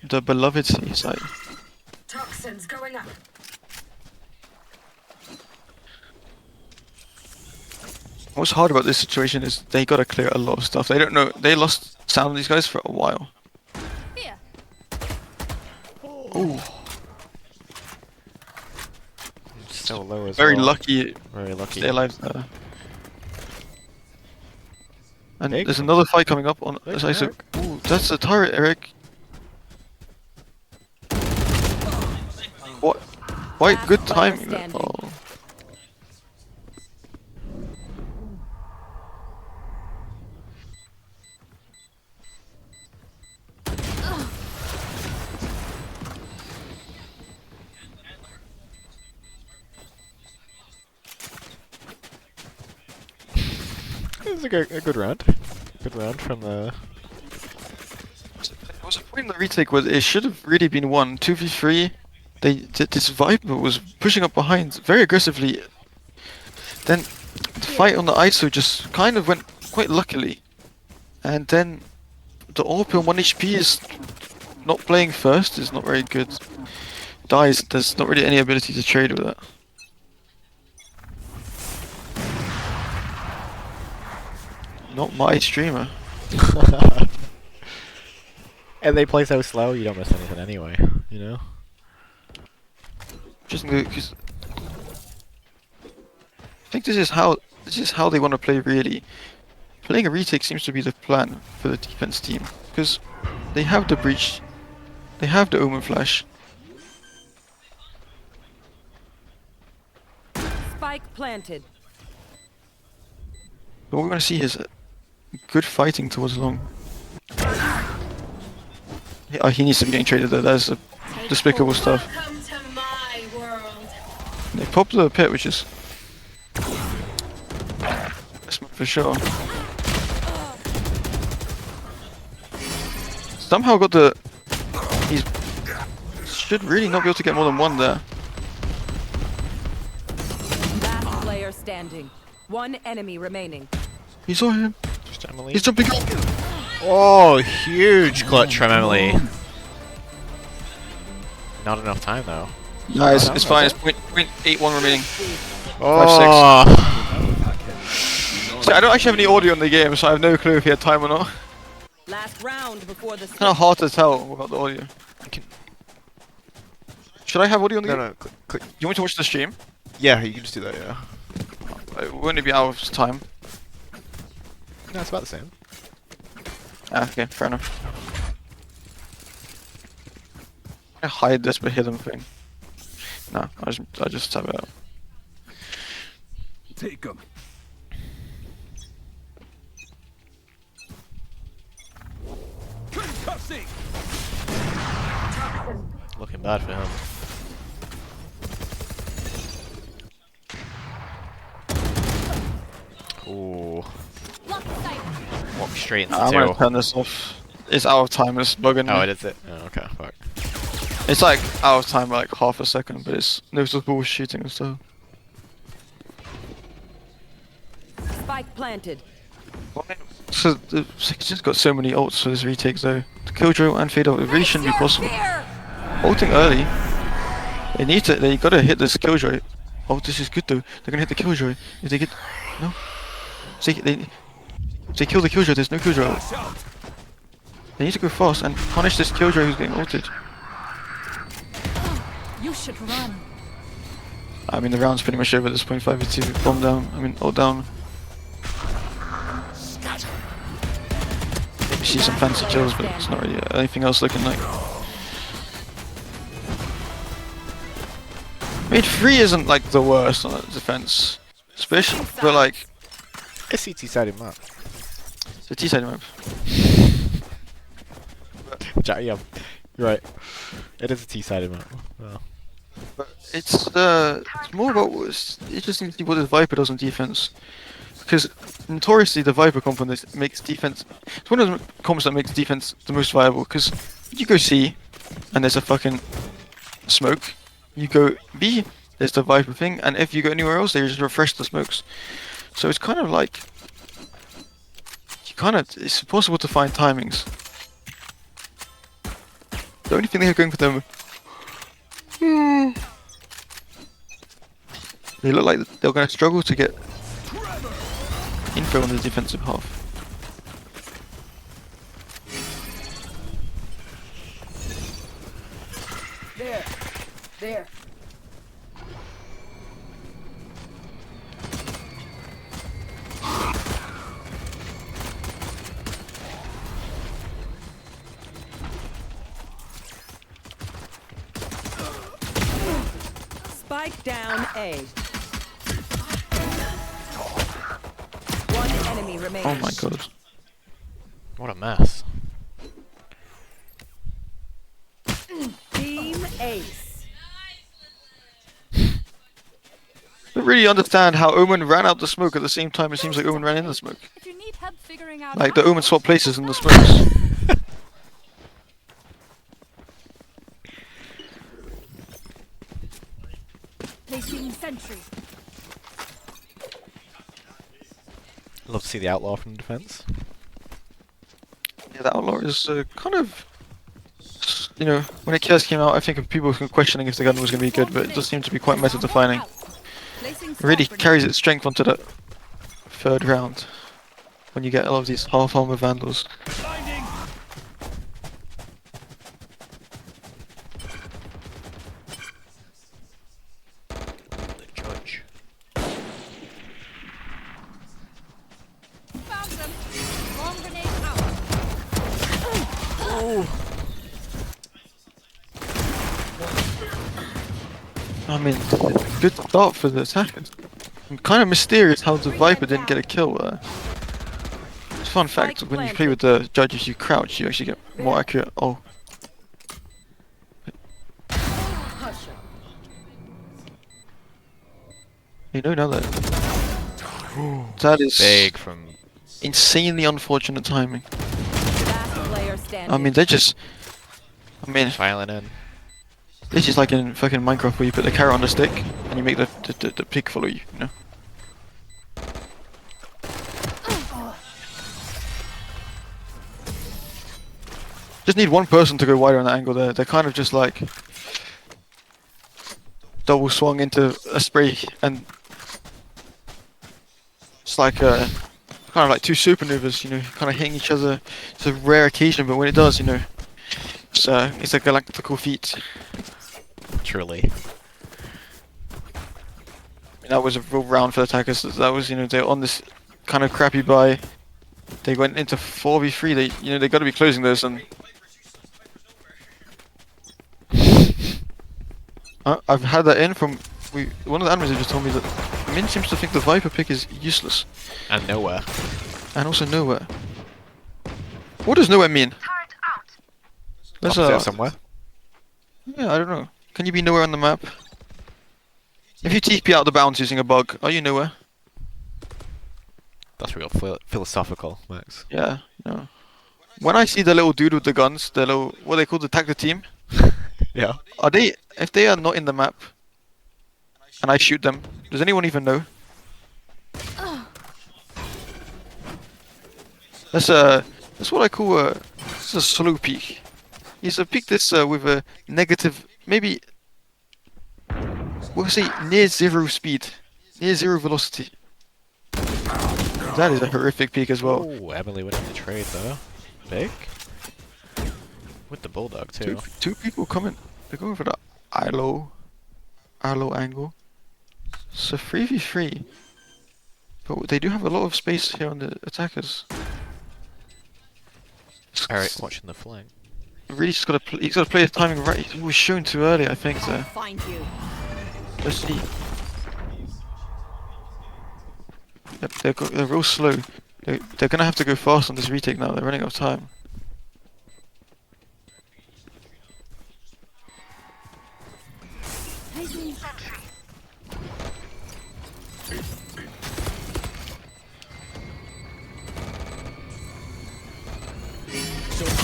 the beloved C side. Toxins going up. What's hard about this situation is they gotta clear a lot of stuff. They don't know. They lost sound on these guys for a while. Here. Ooh. Still low as Very well. lucky. Very lucky. Stay alive there. And there's another fight coming up on this side. So, ooh, that's a turret, Eric. What? Quite good timing. There. Oh. It was a good round. Good round from the... There was a point in the retake where it should have really been won. 2v3. This Viper was pushing up behind very aggressively. Then the fight on the ISO just kind of went quite luckily. And then the AWP on 1 HP is not playing first, is not very good. Dies, there's not really any ability to trade with that. Not my streamer. And they play so slow, you don't miss anything anyway, you know? Just because I think this is how they want to play really. Playing a retake seems to be the plan for the defense team because they have the breach, they have the Omen flash. Spike planted. But what we're gonna see is good fighting towards long. Yeah, he needs to be getting traded there. That's despicable stuff. They popped the pit, which is for sure. Somehow got the. He should really not be able to get more than one there. Last player standing. One enemy remaining. He saw him. Just Emily. He's jumping. Oh, huge clutch from Emily. Not enough time though. No, it's fine. It's 0.81 remaining. Oh. 5-6. So I don't actually have any audio on the game, so I have no clue if he had time or not. Last round before the. It's kind of hard to tell without the audio. Should I have audio on the game? No, click. You want me to watch the stream? Yeah, you can just do that, yeah. Wouldn't it be out of time? No, it's about the same. Ah, okay, fair enough. I hide this but hidden thing. No, I just tab it out. Take 'em. Looking bad for him. Ooh. Walk straight into I'm two. gonna turn this off. It's out of time, it's bugging Oh, me. it is it? Oh, okay, fuck. It's like out of time by like half a second, but it's noticeable shooting and stuff. Spike planted. So the Six just got so many ults for this retake though. The Killjoy and Fade out, it really shouldn't be possible. Ulting early. They gotta hit this Killjoy. Oh, this is good though. They're gonna hit the Killjoy. If they get no. See, if they kill the Killjoy, there's no Killjoy. They need to go fast and punish this Killjoy who's getting ulted. You should run. I mean, the round's pretty much over at this point. 5v2, bomb down. I mean, all down. Maybe see some fancy kills, but it's not really anything else looking like. Mid 3 isn't like the worst on the defense, especially, but like. It's a T-sided map. It's a T-sided map. Yeah, you're right. It is a T-sided map. Well. But it's more about it's interesting to see what the Viper does on defense, because notoriously the Viper comp makes defense. It's one of the comps that makes defense the most viable. Because you go C, and there's a fucking smoke. You go B, there's the Viper thing, and if you go anywhere else, they just refresh the smokes. So it's kind of like it's impossible to find timings. The only thing they're going for them. They look like they're going to struggle to get info on the defensive half. There. Spike down A. One enemy remaining. Oh my god. What a mess. Team Ace. I don't really understand how Omen ran out the smoke at the same time it seems like Omen ran in the smoke. If you need help figuring out Like the Omen swapped places in the smokes. placing sentry. Love to see the outlaw from defense. Yeah, the outlaw is kind of, you know, when it first came out, I think people were questioning if the gun was going to be good, but it does seem to be quite meta-defining. It really carries its strength onto that third round when you get a lot of these half-armor vandals. The judge. Found them. Bomb grenade out. Oh. I mean, good start for the attackers. Kind of mysterious how the Viper didn't get a kill there. It's a fun fact, when you play with the judges, you crouch, you actually get more accurate. Oh. You know now that is big from insanely unfortunate timing. Last player standing. I mean, they just. I mean, filing in. This is like in fucking Minecraft where you put the carrot on the stick and you make the pig follow you, you know? Just need one person to go wider on that angle there. They're kind of just like double swung into a spray and it's like kind of like two supernovas, you know, kind of hitting each other. It's a rare occasion, but when it does, you know, it's a galactical feat. Truly. That was a real round for the attackers. That was, you know, they're on this kind of crappy buy. They went into 4v3. They, you know, they got to be closing this, and I've had that in from one of the admins just told me that Min seems to think the Viper pick is useless. And nowhere. And also nowhere. What does nowhere mean? There's somewhere. Yeah, I don't know. Can you be nowhere on the map? If you TP out the bounds using a bug, are you nowhere? That's real philosophical, Max. Yeah, you know. When I see the little dude with the guns, the little, what they call the tag the team. Yeah. Are they, if they are not in the map, and I shoot them, does anyone even know? That's what I call this is a slow peak. It's a peak this with a negative, maybe, we'll say near zero speed, near zero velocity. That is a horrific peak as well. Oh, Emily went in the trade though. Big. With the bulldog too. Two people coming. They're going for the ILO angle. So 3v3. But they do have a lot of space here on the attackers. Eric watching the flank. Really just gotta he's gotta play his timing right. He was shown too early, I think. So Find you. let's see. Yep, they're real slow. They're gonna have to go fast on this retake now. They're running out of time.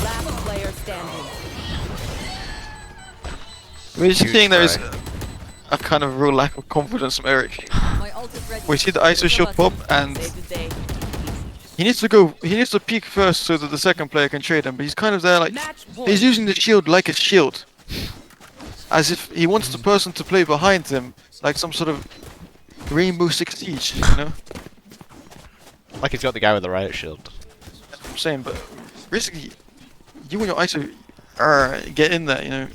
Last player standing. We're just Huge seeing there is try. a kind of real lack of confidence from Eric. My ult is ready. We see the ISO shield pop and Save the day. he needs to peek first so that the second player can trade him, but he's kind of there like he's using the shield like a shield. As if he wants the person to play behind him like some sort of Rainbow Six Siege, you know? Like he's got the guy with the riot shield. That's what I'm saying, but basically you and your ISO get in there, you know.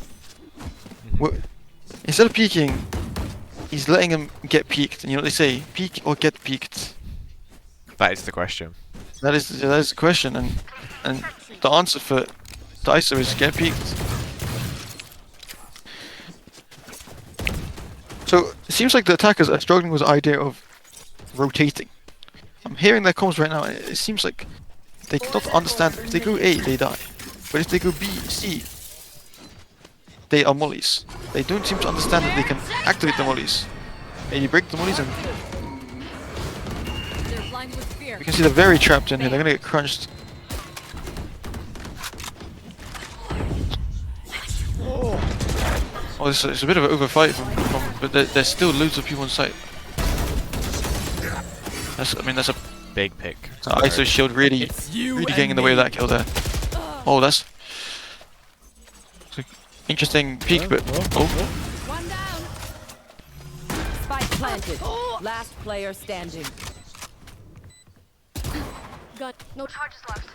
Instead of peeking, he's letting him get peeked, and you know what they say, peek or get peeked. That is the question. That is the question, and the answer for the ISO is get peeked. So it seems like the attackers are struggling with the idea of rotating. I'm hearing their comms right now, and it seems like they don't understand. If they go A, they die, but if they go B, C, they are mollies. They don't seem to understand that they can activate the mollies. And you break the mollies and you can see they're very trapped in here. They're gonna get crunched. Oh, it's a bit of an overfight but there's still loads of people in sight. That's a big pick. ISO shield really getting in the way of that kill there. Oh, that's interesting peek, but oh. One down. Spike planted. Last player standing. Got no charges left.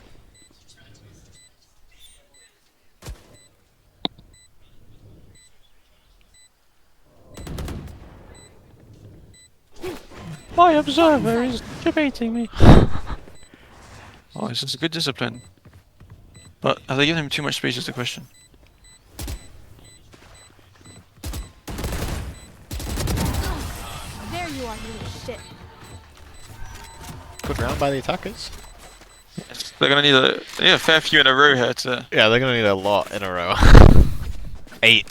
My observer is debating me. Oh, this is good discipline. But have they given him too much space is the question. There you are, you little shit. Good round by the attackers. Yes, they're gonna need a fair few in a row here to. Yeah, they're gonna need a lot in a row. 8.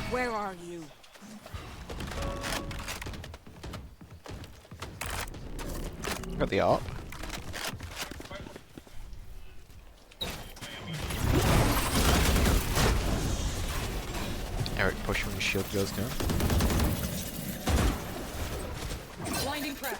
Where are you? Got the ARP. Eric push when his shield goes down. Blinding crack.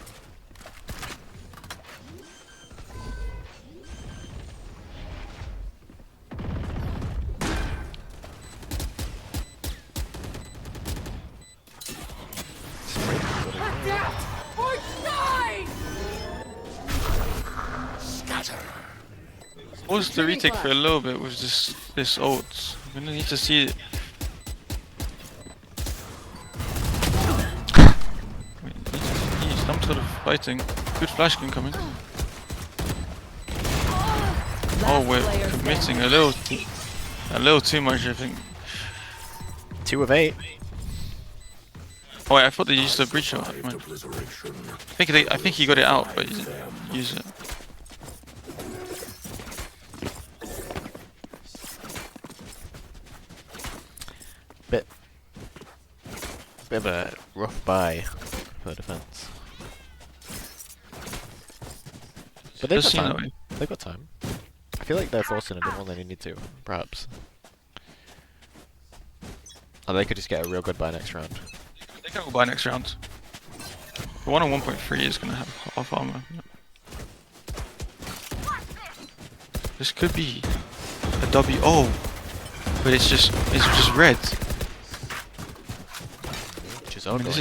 Pause the retake for a little bit with this ult. We need to see it. We need some sort of fighting. Good flash can come in. Oh, we're committing a little too much, I think. 2 of 8. Oh wait, I thought they used the breach shot. I think he got it out, but he didn't use it. Bit of a rough buy for defense. But they've got time. They've got time. I feel like they're forcing a bit more than they need to, perhaps. Or they could just get a real good buy next round. They can go buy next round. The one on 1.3 is gonna have half armor. This could be a W. Oh, but it's just red. I mean, this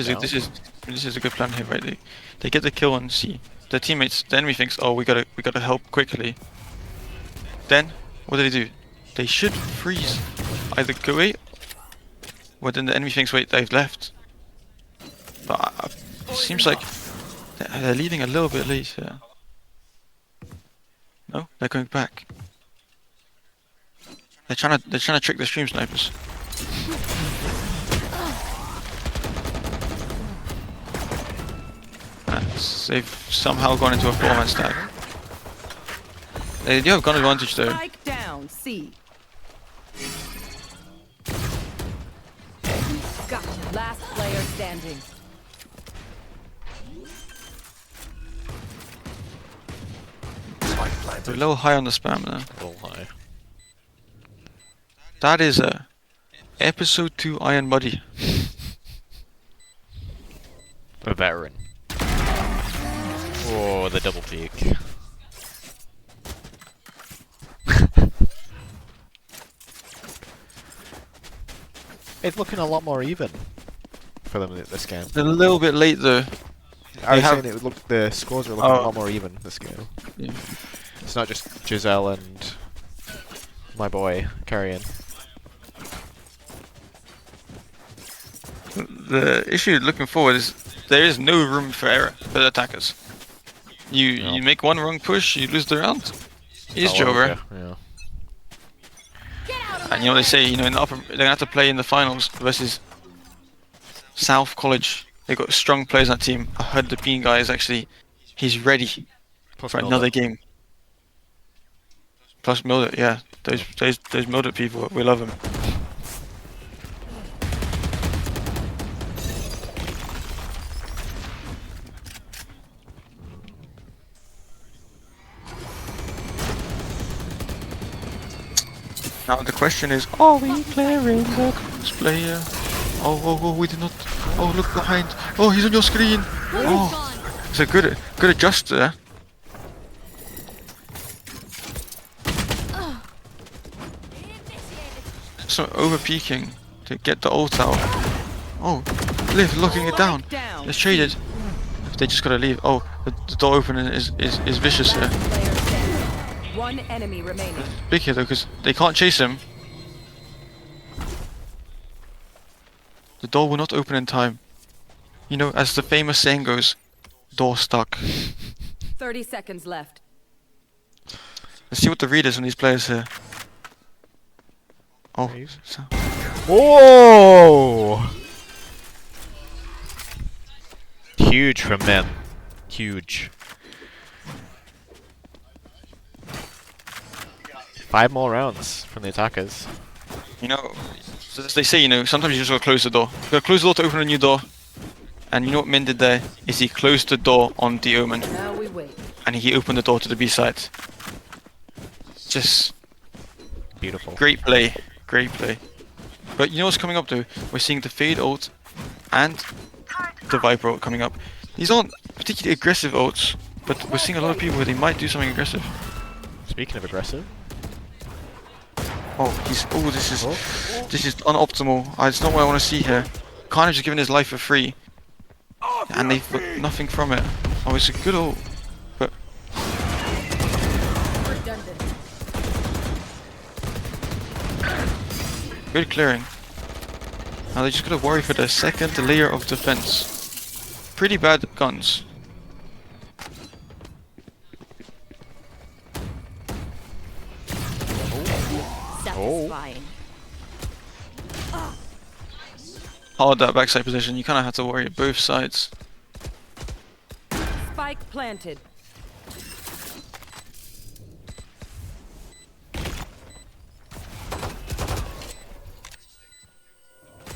is a good plan here, right? They get the kill on C. The teammates, the enemy thinks, oh, we gotta help quickly. Then what do? They should freeze, either go away, or then the enemy thinks, wait, they've left. But it seems like they're leaving a little bit late here. No, they're going back. They're trying to trick the stream snipers. And they've somehow gone into a 4-man stack. They do have gun advantage though. Spike down, C. Gotcha. Last player standing. A little high on the spam there. A little high. That is a episode 2 Iron Buddy. A veteran. Oh, the double peek. It's looking a lot more even for them this game. They're a little bit late though. I was saying it looked, the scores are looking a lot more even this game. Yeah. It's not just Giselle and my boy carrying. The issue looking forward is there is no room for error for the attackers. You make one wrong push, you lose the round. It's over. Yeah. And you know what they say, you know, in the upper, they're gonna have to play in the finals versus South College. They've got strong players on that team. I heard the Bean guy is actually, he's ready for another game. Plus Mildred, yeah, those Mildred people, we love them. Now the question is, are we clearing the player? Oh, we did not. Oh, look behind. Oh, he's on your screen. Oh, it's a good adjust there. So over peeking to get the ult out. Oh, Liv locking it down. It's traded. They just gotta leave. Oh, the door opening is vicious here. One enemy remaining. Big here though, because they can't chase him. The door will not open in time. You know, as the famous saying goes, door stuck. 30 seconds left. Let's see what the read is on these players here. Oh. Whoa! Huge from them. Huge. 5 more rounds from the attackers. You know, as they say, you know, sometimes you just gotta close the door. You gotta close the door to open a new door. And you know what Min did there? Is he closed the door on the Omen. Now we wait. And he opened the door to the B side. Just beautiful. Great play. Great play. But you know what's coming up though? We're seeing the Fade ult and the Viper ult coming up. These aren't particularly aggressive ults, but we're seeing a lot of people where they might do something aggressive. Speaking of aggressive. Oh, this is unoptimal. It's not what I want to see here. Carnage is giving his life for free, and they've got nothing from it. Oh, it's a good ult, but good clearing. Now they just gotta worry for their second layer of defense. Pretty bad guns. Satisfying. Hard that backside position, you kinda have to worry both sides. Spike planted.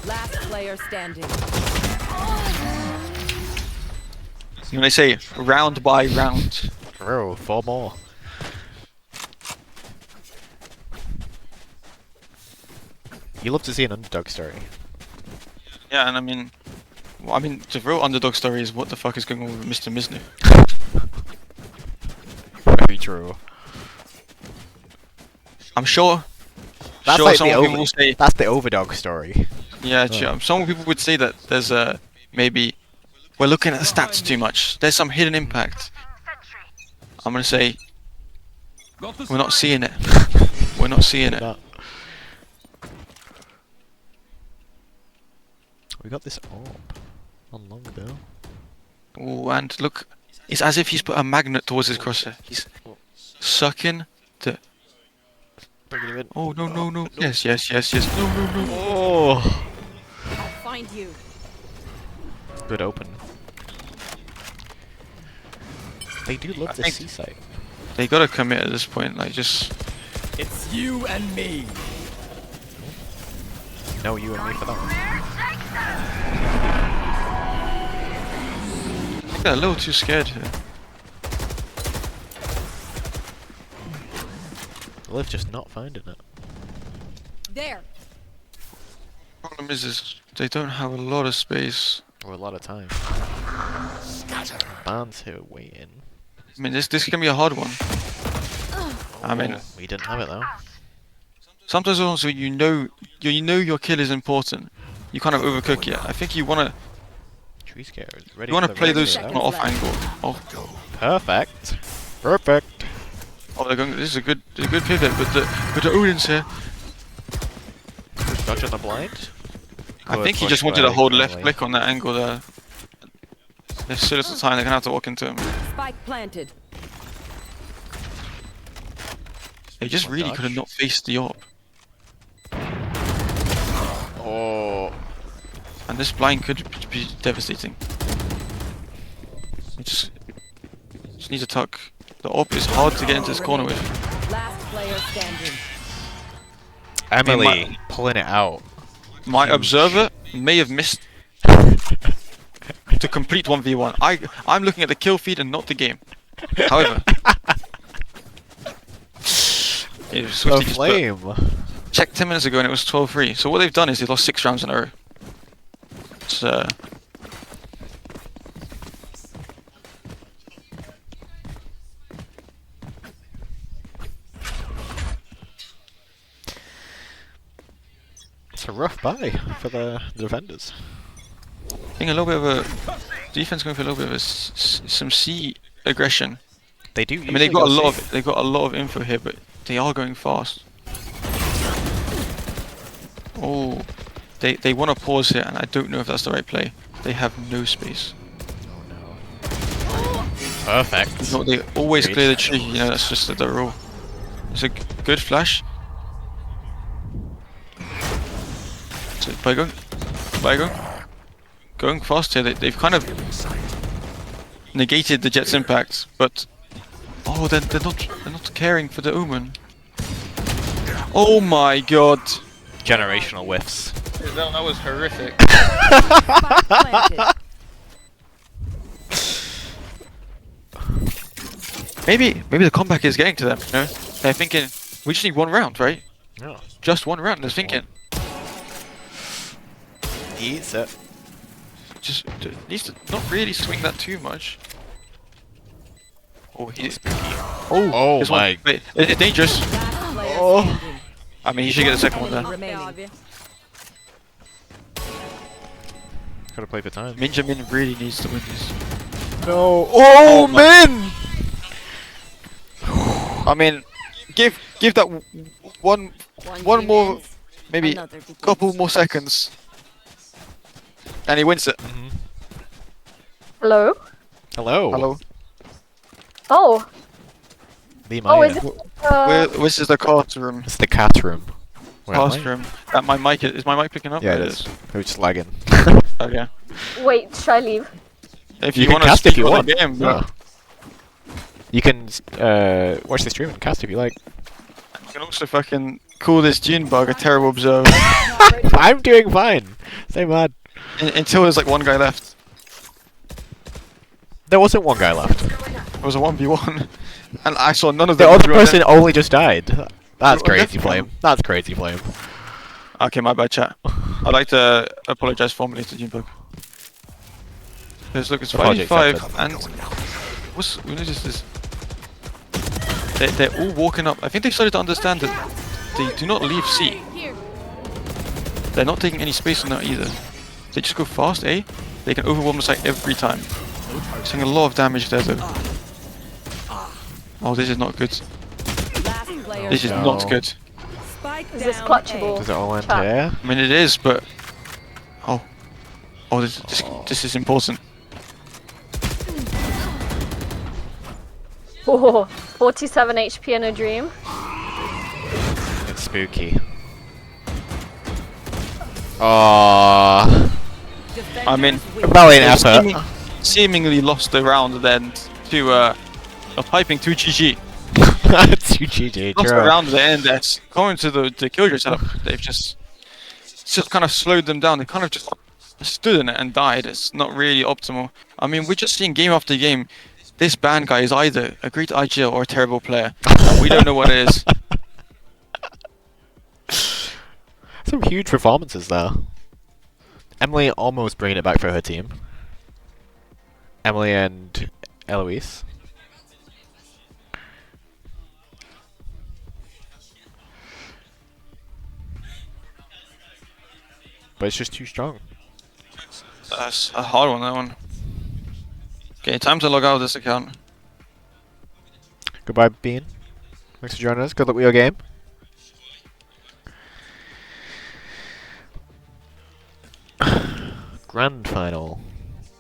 Last player standing. You know they say, round by round. Oh, 4 more. You love to see an underdog story. Yeah, and I mean, Well, I mean, the real underdog story is what the fuck is going on with Mr. Misnu. Very true. I'm sure. That's sure like some people will say. That's the overdog story. Yeah, Oh. some people would say that there's maybe we're looking at the stats too much. There's some hidden impact. I'm gonna say we're not seeing it. We're not seeing it. We got this orb on long bill. Oh, and look, it's as if he's put a magnet towards his crosshair. He's sucking the. Oh no no no! Yes yes yes yes! No no no! Oh! I'll find you. Good open. They do love I the think seaside. They gotta commit at this point. Like just. It's you and me. No, you and me for that one. I think they're a little too scared here. Liv just not finding it. There. Problem is they don't have a lot of space or a lot of time. Bands here waiting. I mean, this can be a hard one. I mean, we didn't have it though. Sometimes also you know your kill is important. You kind of overcook it. I think you wanna. Tree scare is ready. You wanna play those off angle. Oh. Perfect. Perfect. Oh, they're going. This is a good pivot, but the Odin's here. Dodge on the blind. I think he just wanted to hold left click on that angle there. There's so little time they're gonna have to walk into him. Spike planted. They just really could have not faced the AWP. Oh. And this blind could be devastating. You just need to tuck. The AWP is hard to get into this corner with. Last player standing. Emily pulling it out. My observer may have missed to complete 1v1. I'm looking at the kill feed and not the game. However, The flame. Checked 10 minutes ago and it was 12-3. So what they've done is they've lost 6 rounds in a row. It's It's a rough buy for the defenders. I think a little bit of a defense going for a little bit of a some C aggression. They do. I mean, they've got a lot of info here, but they are going fast. Oh, they want to pause here, and I don't know if that's the right play. They have no space. Perfect. No, they always clear the tree. You know, that's just the rule. It's a good flash. So by going fast here, they've kind of negated the Jet's impact, but oh, they're not caring for the Omen. Oh my god! Generational whiffs. That was horrific. Maybe the comeback is getting to them. You know, they're thinking we just need one round, right? Yeah. Just one round. They're thinking. Eats it. Just needs to not really swing that too much. Oh, he's. Oh this my! One, wait, it's dangerous. Oh. I mean, he should get the second one there. Gotta play for time. Benjamin really needs to win this. No. Oh, man! I mean, give that one more, maybe couple more seconds, and he wins it. Hello? Hello. Hello. Oh. Oh, is it? This is the cart room. It's the cat room. Cast room. My mic is my mic picking up? Yeah, it is. We're just lagging. Okay. Wait, should I leave? If you you can want to cast if speak you on want. the game, Yeah. You can watch the stream and cast if you like. You can also fucking call this June bug a terrible observer. I'm doing fine. Stay mad. Until there's like one guy left. There wasn't one guy left. It was a 1v1. And I saw none of The them. other person only just died. That's Who are crazy, left Flame. from? That's crazy, Flame. Okay, my bad, chat. I'd like to apologize formally to Junebug. Because look, it's The project 5v5, accepted. and we noticed this. They're all walking up. I think they started to understand that they do not leave C. They're not taking any space on that either. They just go fast A. They can overwhelm the site every time. It's doing a lot of damage there though. Oh, this is not good. This is not good. Is this clutchable? Does it all end Chat. here? I mean, it is, but this is important. Oh, 47 HP in a dream. It's spooky. Oh. I mean, valiant effort. Seemingly lost the round then to a piping 2 GG. 2 GG. Lost the True. round at the end. That's going to the killjoy setup. They've just kind of slowed them down. They kind of just stood in it and died. It's not really optimal. I mean, we're just seeing game after game. This band guy is either a great IGL or a terrible player. And we don't know what it is. Some huge performances there. Emily almost bringing it back for her team. Emily and Eloise. But it's just too strong. That's a hard one, that one. Okay, time to log out of this account. Goodbye, Bean. Thanks for joining us. Good luck with your game. Grand final.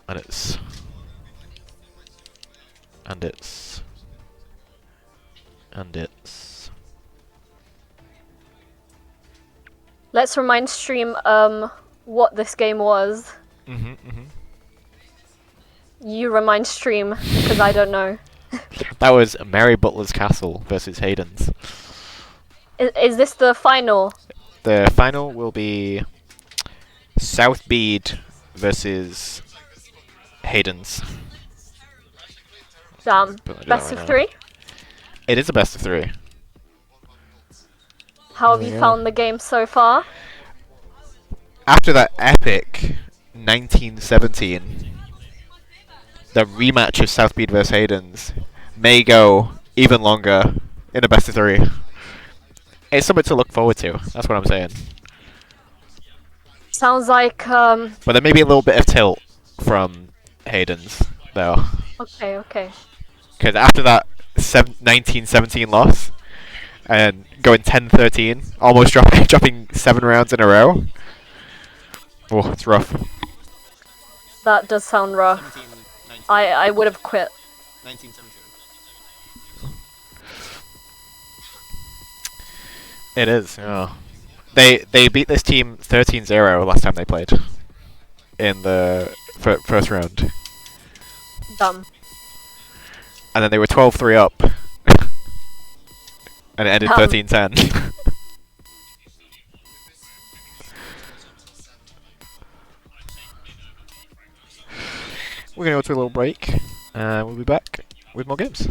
And it's... Let's remind stream what this game was. You remind stream because I don't know. That was Mary Butler's Castle versus Hayden's. Is this the final? The final will be South Bede versus Hayden's. Damn. But I don't Best know of now. 3? It is a best of 3. How have There you we go. found the game so far? After that epic 1917, the rematch of South Bede versus Hayden's may go even longer in a best of 3. It's something to look forward to. That's what I'm saying. Sounds like But there may be a little bit of tilt from Hayden's, though. okay. Because after that 1917 loss, and going 10-13, almost dropping 7 rounds in a row. Oh, it's rough. That does sound rough. I would have quit. 1917. It is, yeah. They beat this team 13-0 last time they played. In the first round. Dumb. And then they were 12-3 up. And it ended 13-10. We're going to go to a little break. And we'll be back with more games.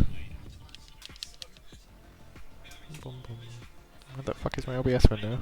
What the fuck is my OBS window?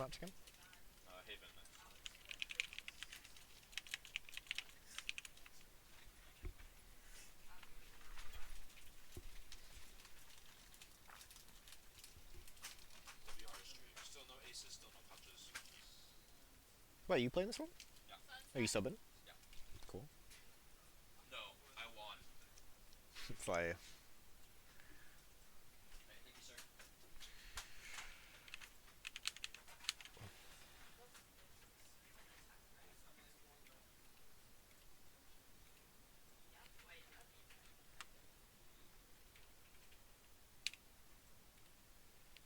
maps again? Still no aces, still no punches. Wait, are you playing this one? Yeah. Are you subbing? Yeah. Cool. No, I won. Fire. Thank you, sir.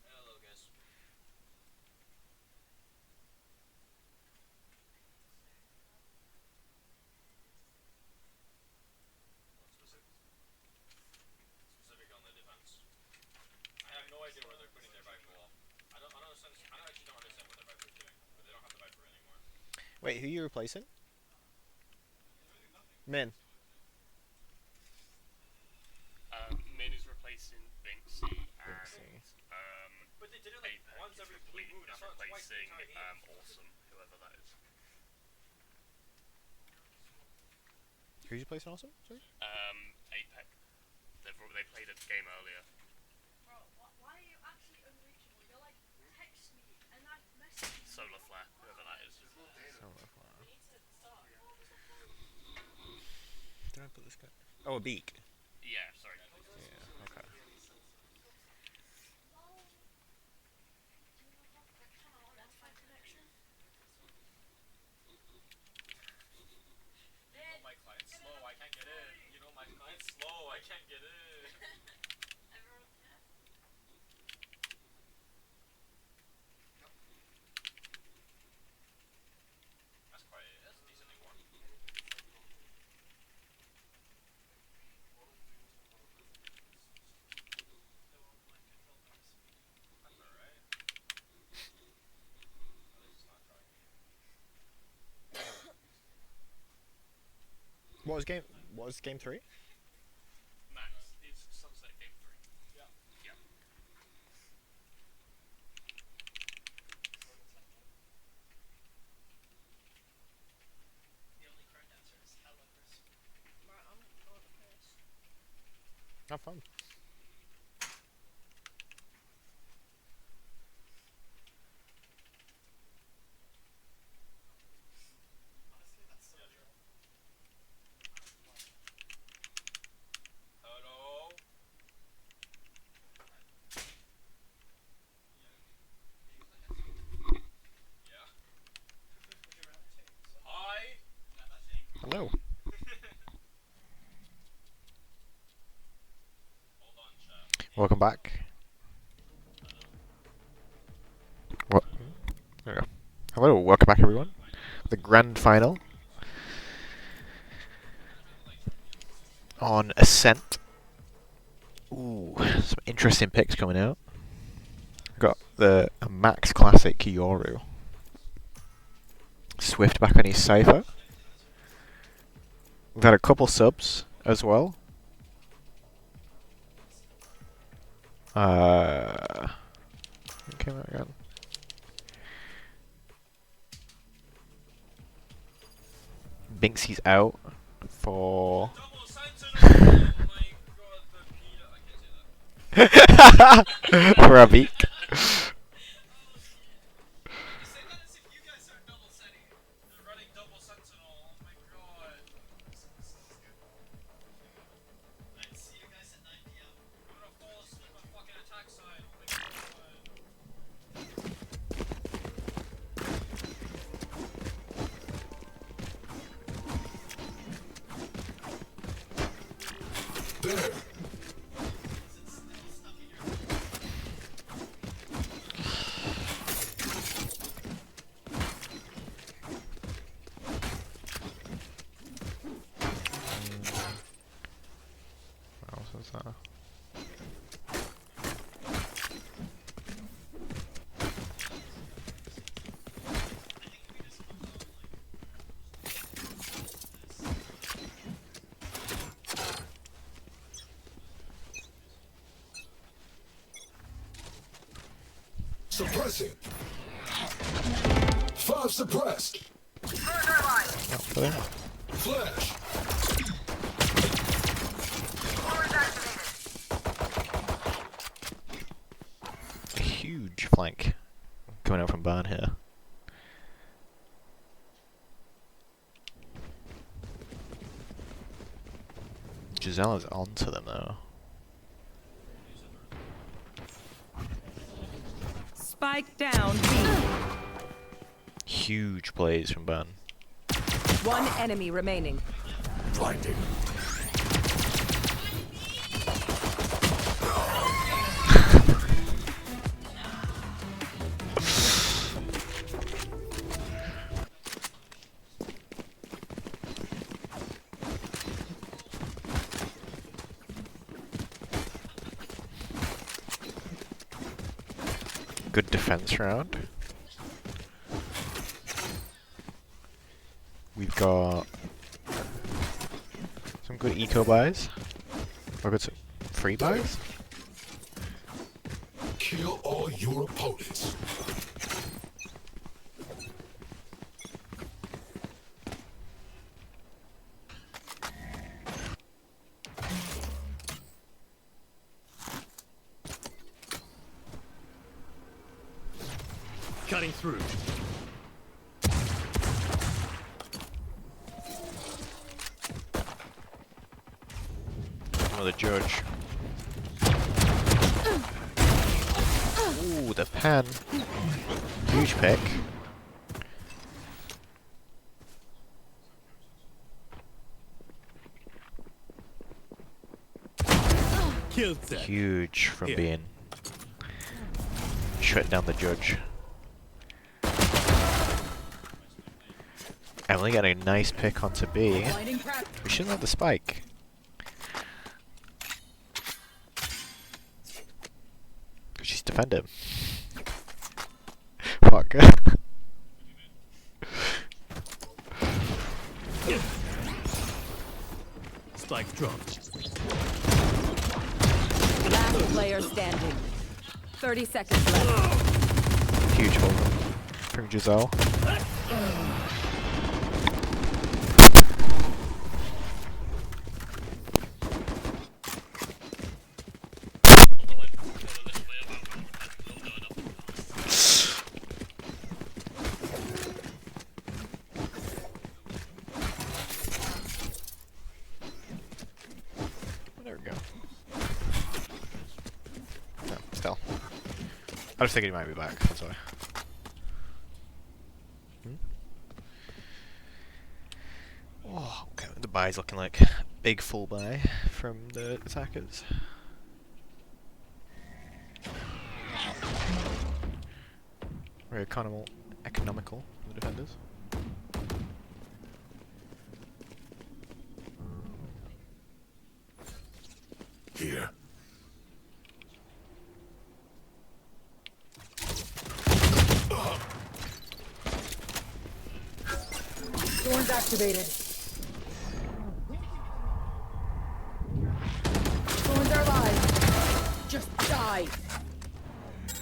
Hello, guys. Specific on the defense. I have no idea where they're putting their Viper wall. I don't understand. I actually don't understand what their Viper is doing, but they don't have the Viper anymore. Wait, who are you replacing? Min. Min is replacing Binksy and But they did it like Apex once every is move. That's not twice the replacing entire game. Awesome, whoever that is. Who's replacing Awesome? Sorry? Apex. They played a game earlier. Why are you actually unreachable? You're like, text me, and I message you. Solar Flare, whoever that is. Solar Flare. Did I put this guy? Oh, a beak. Yeah, sorry. Yeah, okay. You know my client's slow, I can't get in. You know my client's slow, I can't get in. That's decently warm. That's alright. At least it's not dry. What was game 3? Max, it's Sunset Game 3. Yeah. Yeah. The only correct answer is hello, Chris. Right, I'm on the pace. Have fun. Honestly, that's so true. Hello. Yeah. Hi. Hello. Hold on, chat. Welcome back. What? There we go. Hello, welcome back everyone. The grand final on Ascent. Ooh, some interesting picks coming out. Got the Max Classic Yoru. Swift back on his Cypher. We've had a couple subs as well. Okay, again. Binksy's out for for a beak. What else is that? Suppressing. 5 suppressed. Flash. A huge flank coming out from barn here. Giselle is onto them though. Spike down B. Huge plays from barn. One enemy remaining. Blinding. Good defense round. We've got some good eco buys. We've got some free buys. Kill all your opponents. Cutting through. Oh, the judge. Ooh, the pen. Huge pick. Huge from being shut down the judge. Emily got a nice pick onto B. We shouldn't have the spike. She's defending. Fuck. Spike dropped. Last player standing. 30 seconds left. Huge hold from Giselle. There we go. No, still. I was thinking he might be back, that's why. Oh, okay. The buy's looking like big full buy from the attackers. Very economical from the defenders. Here. Thorns activated. Thorns are alive. Just die.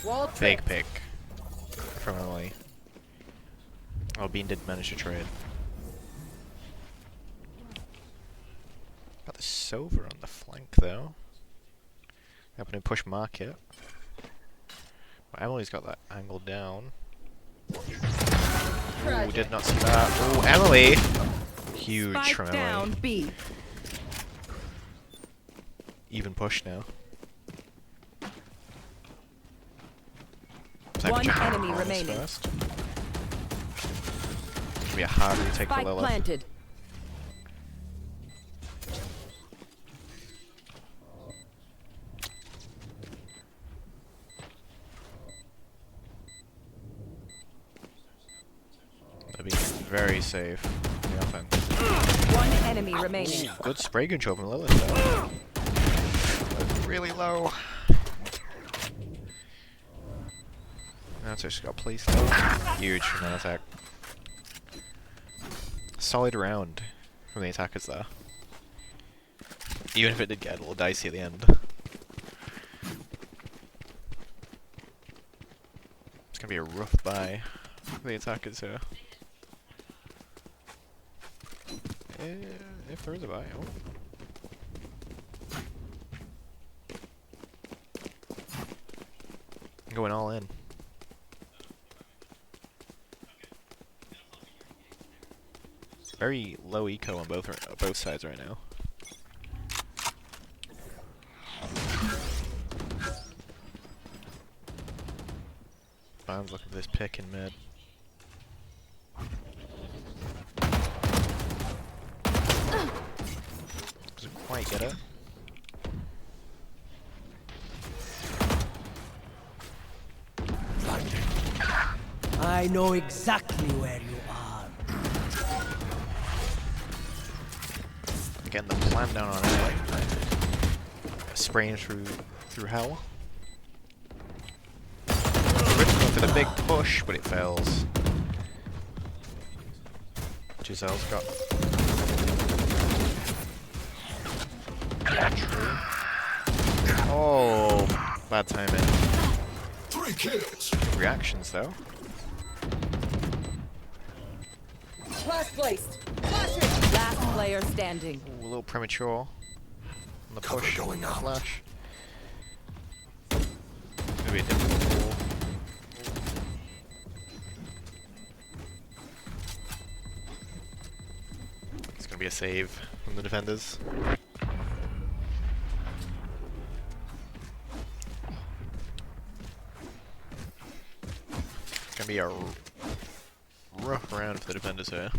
Wall Fake pick from Emily. Oh, Bean did manage to trade. Got the Silver on the flank though. Happened to push market. But Emily's got that angle down. Oh, did not see that. Oh, Emily! Huge Spike from Emily. down B. Even push now. One enemy remaining. First. Should be a hard retake for Spike Lilith. planted. That'd be very safe in the offense. One enemy remaining. Good spray control from Lilith though. But really low. That's just got placed though. Huge from that attack. Solid round from the attackers there. Even if it did get a little dicey at the end. It's gonna be a rough buy for the attackers here. If there is a buy, oh. Going all in. Very low eco on both sides right now. Fans look at this pick in mid. Doesn't quite get it. I know exactly where you are. Getting the plant down on it. Spraying through hell. Going for the big push, but it fails. Giselle's got. Oh, bad timing. 3 kills. Reactions though. Flash placed. Flashing. Last player standing. Ooh, a little premature. On the push, on the flash. Gonna be a difficult ball. It's gonna be a save from the defenders. It's gonna be a rough round for the defenders here.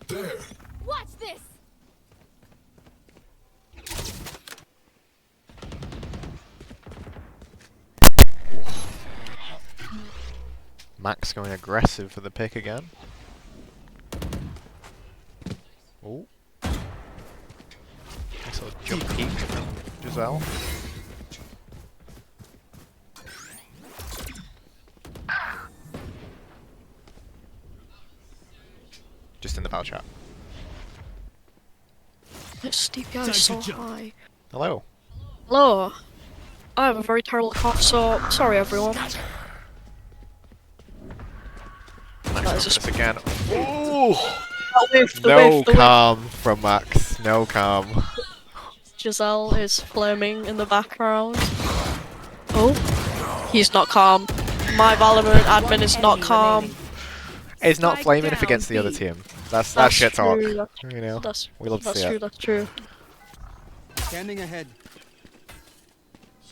There. Watch this! Max going aggressive for the pick again. Oh. Nice little jump peek from Giselle. Just in the power chat. This DPI is so high. Hello. Hello. I have a very terrible cough, so sorry everyone. Max this again. Ooh! The No whiff. calm from Max. No calm. Giselle is flaming in the background. Oh, he's not calm. My Valorant admin is not calm. It's not flaming if against the other team. That's shit talk. You know, we love to see it. That's true. Scanning ahead.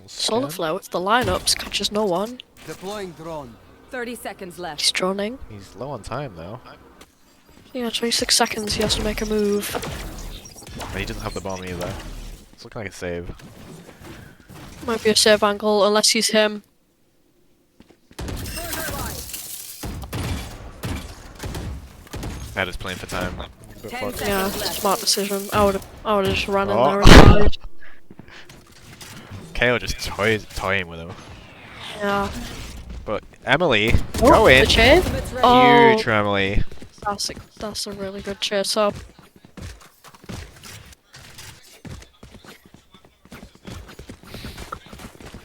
Solar Flow, if the lineups catches no one. Deploying drone. 30 seconds left. He's droning. He's low on time though. Yeah, 26 seconds, he has to make a move. But he doesn't have the bomb either. It's looking like a save. Might be a save angle, unless he's him. That is playing for time. Yeah, smart decision. I would have just run in there and died. KO just toying with him. Yeah. But Emily, Oh, go in. the chase? Huge Oh. for Emily. That's a really good chase up.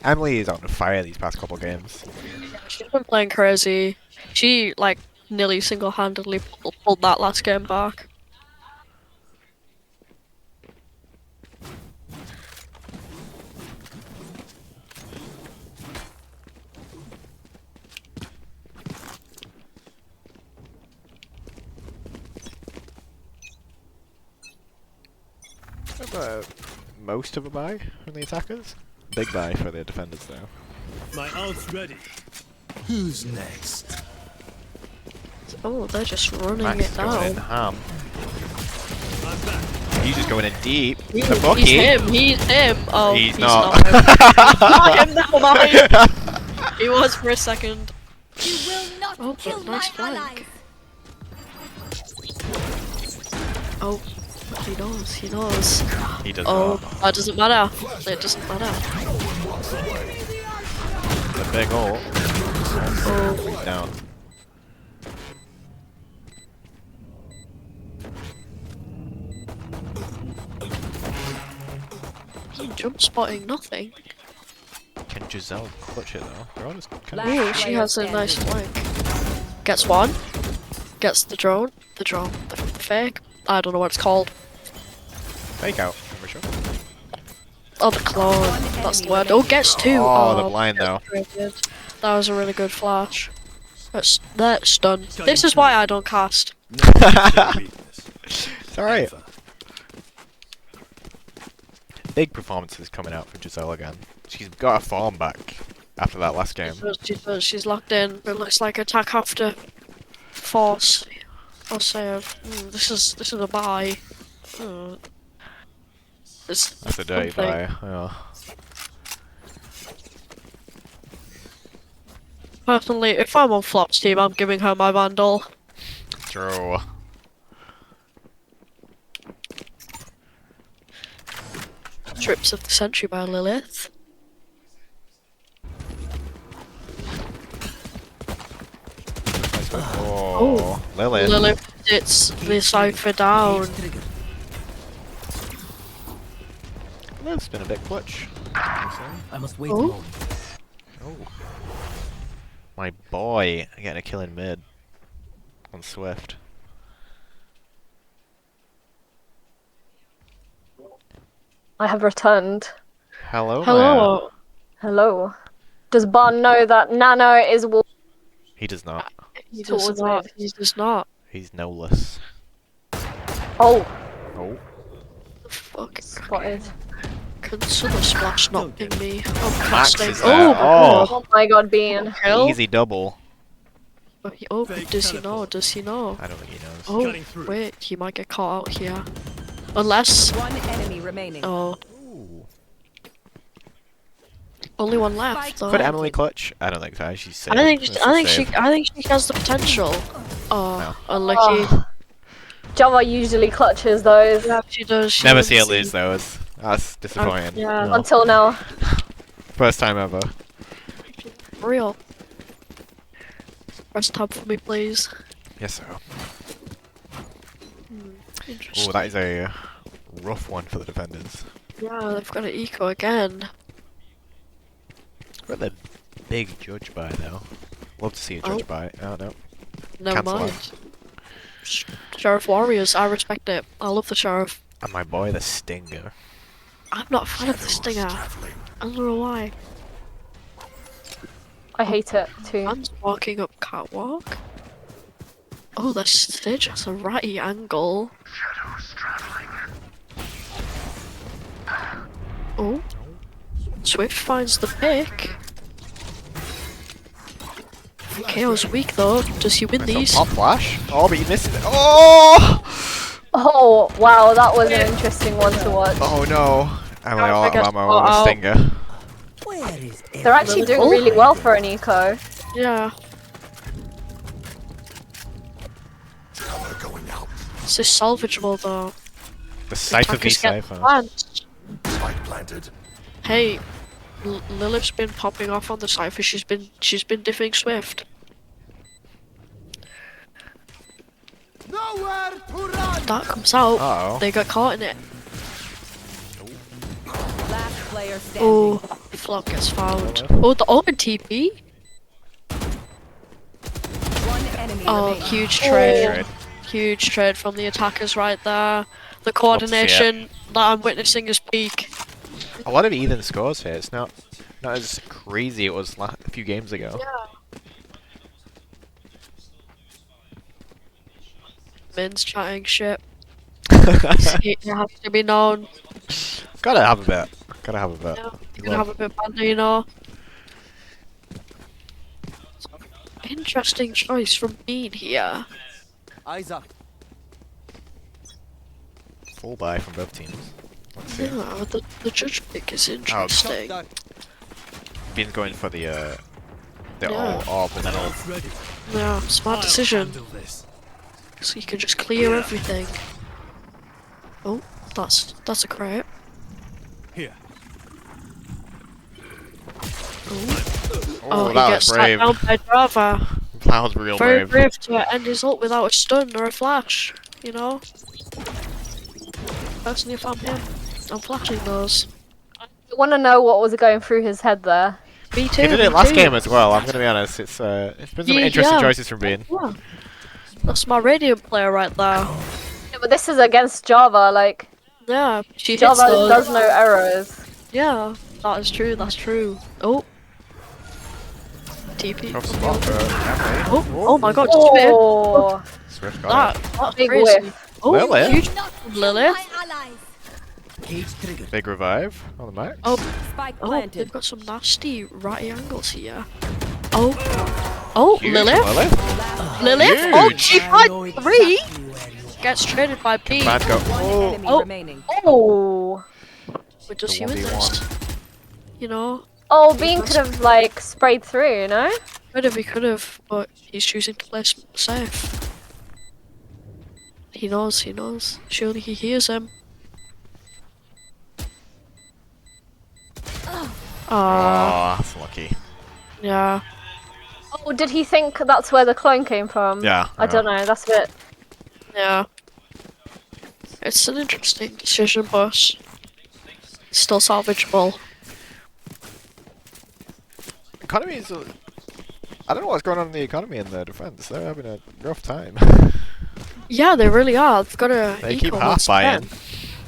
Emily is on fire these past couple games. She's been playing crazy. She, like, nearly single-handedly pulled that last game back. Most of a buy from the attackers. Big buy for the defenders though. My ult's ready. Who's next? Oh, they're just running Max it is going in now. ham. He's just going in deep. He's The Bucky. He's him. Oh, He's not. him. Not him, never mind. He was for a second. You will not Oh, kill but nice my flank. allies. Oh, He knows, he knows. He does Oh, not. that doesn't matter. It doesn't matter. The big ult. Oh. He's down. Jump spotting nothing. Can Giselle clutch it though? They're all just kind Ooh, she has a nice flank. Gets one. Gets the drone. The drone. The fake. I don't know what it's called. Fake out. Never sure. Oh, the clone. That's the word. Oh, gets two. Oh, the blind though. That was a really good flash. That's done. This is why I don't cast. It's alright. Big performances coming out for Giselle again. She's got her form back after that last game. She's locked in. It looks like attack after force. I'll save. This is a buy. That's a dirty buy. Yeah. Personally, if I'm on Flop's team, I'm giving her my Vandal. True. Trips of the Century by Lilith. Oh, Lilith. Lilith sits the Cypher down. Lilith's been a bit clutch. I must wait a Oh. moment. Oh. My boy getting a kill in mid on Swift. I have returned. Hello. Hello. Hello. Does Bon know that Nano is He does not. He does not. He does not. He's no-less. Oh. Oh. Fuck. Spotted. Consider Splash not ping me. I'm Max casting. is there. Oh my god, Bean. Easy double. Oh, does he know? Does he know? I don't think he knows. Oh, wait, he might get caught out here. Unless. One enemy remaining. Oh. Only one left, though. Could Emily clutch? I don't think so. She's safe. I think she has the potential. Oh, unlucky. Java usually clutches those. Yeah, she does. She Never does. see her lose those. That's disappointing. Yeah. No. Until now. First time ever. Real. Press tab for me, please. Yes, sir. Interesting. Oh, that is a rough one for the defenders. Yeah, they've got an eco again. What the big judge buy though? Love to see a judge buy. Oh no. Never Cancel mind. out. Sheriff Warriors, I respect it. I love the Sheriff. And my boy, the Stinger. I'm not a fan of the Stinger. I don't know why. I hate it too. Man's walking up catwalk. Oh, the stage has a ratty angle. Oh. Swift finds the pick. KO's weak though. Does he win these? Pop flash? Oh, but you missed it. Oh! Oh, wow, that was an interesting one to watch. Oh no. I'm like all out of ammo on the out. Stinger. They're actually doing really well for an eco. Yeah. This is salvageable though. The Cypher v Attackers get Cypher. plants. Spike planted. Hey, Lilith's been popping off on the Cypher. She's been diffing Swift. Nowhere to run. That comes out. Uh-oh. They got caught in it. Last player standing. Oh, Flop gets found. Oh, the open TP. One enemy Oh, remaining. huge trade. Trade. Huge trade from the attackers right there. The coordination that I'm witnessing is peak. A lot of even scores here. It's not as crazy it was a few games ago. Min's chatting shit. It has to be known. Gotta have a bit. Gotta have a bit. Yeah, you're gonna have a bit of banter, you know. Interesting choice from Bean here. Eyes up. Full buy from both teams. Let's see. Yeah, the judge pick is interesting. Bean's going for the Yeah. all and then all. Yeah, smart decision. So you can just clear everything. Oh, that's a crate. Here. Oh, he that gets was shot brave. down by Java. That was real Very brave. brave to end his ult without a stun or a flash, you know? Personally, if I'm him, I'm flashing those. I want to know what was going through his head there. Me too. He did it me last too. game as well, I'm gonna be honest. It's been some interesting choices from Bean. Yeah. That's my Radiant player right there. Yeah, but this is against Java, like... Yeah, she hits Java those. does no errors. Yeah, that is true, that's true. Oh. TP. Oh my god, just hit. Oh, Swift got it. That's big crazy. whiff. Oh, Lilith. huge Lilith. Big revive on the max. Oh, they've got some nasty ratty angles here. Oh, Huge Lilith. Lilith. Oh, Huge. she fight 3. Gets traded by B. Bad go. Oh. But does The he win 1v1. this? You know? Oh, Bean could have, like, sprayed through, you know? He could have, but he's choosing to play safe. He knows. Surely he hears him. Oh, that's lucky. Yeah. Oh, did he think that's where the clone came from? Yeah. I don't know, that's a bit... Yeah. It's an interesting decision, but still salvageable. Economy is. I don't know what's going on in the economy and the defense. They're having a rough time. Yeah, they really are. They've got a They keep eco half once buying. again.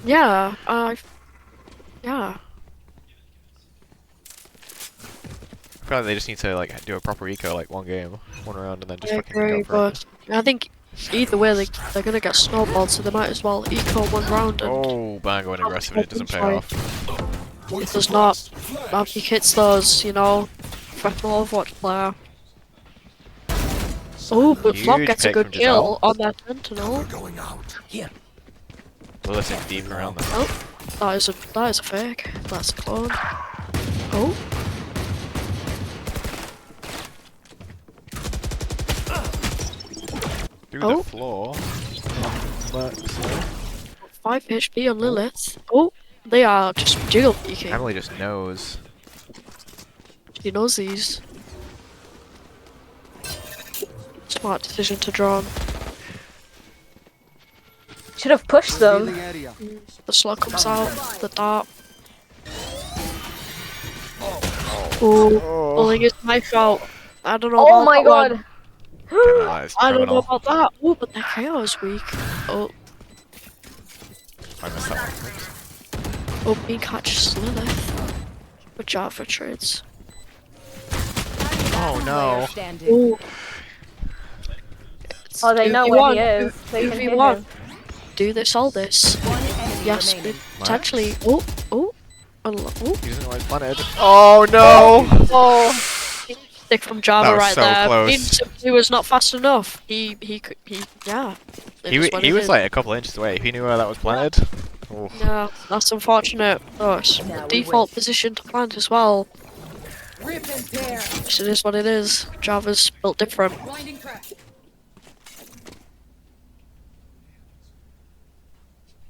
Yeah. Yeah. I feel like they just need to like do a proper eco, like one game, one round, and then just I fucking agree, go for it. but I think either way they're gonna get snowballed, so they might as well eco one round. And Oh, bang, going aggressive and it doesn't pay off. It does not. He hits those, you know, professional Overwatch player. Oh, but Huge Flop gets a pick good from kill Giselle. on that Sentinel. Lilith in deep around them. Oh, that is a fake. That's a clone. Oh. Through Oh. the floor. Max. 5 HP on Lilith. Oh, they are just jiggle peeking. Emily just knows. She knows these. Smart decision to draw. Should have pushed them. The slug comes out, the dart. Oh, pulling his knife out. I don't know Oh about my that one. god. Criminalized I don't know criminal. about that. Oh, but the KO is weak. Oh, I missed that one. oh, he catches Lilith. Good job for trades. Oh no. Oh, Oh, they know where he is. They can hear him. Do this, all this. Yes, potentially. Oh, oh, oh. Using the right planet. Oh no! Oh. Stick from Java That was right so there. close. He was not fast enough. He yeah. It is what He it was is. like a couple inches away. If he knew where that was planted. Oh. Yeah, that's unfortunate. But default position to plant as well. It is what it is. Java's built different.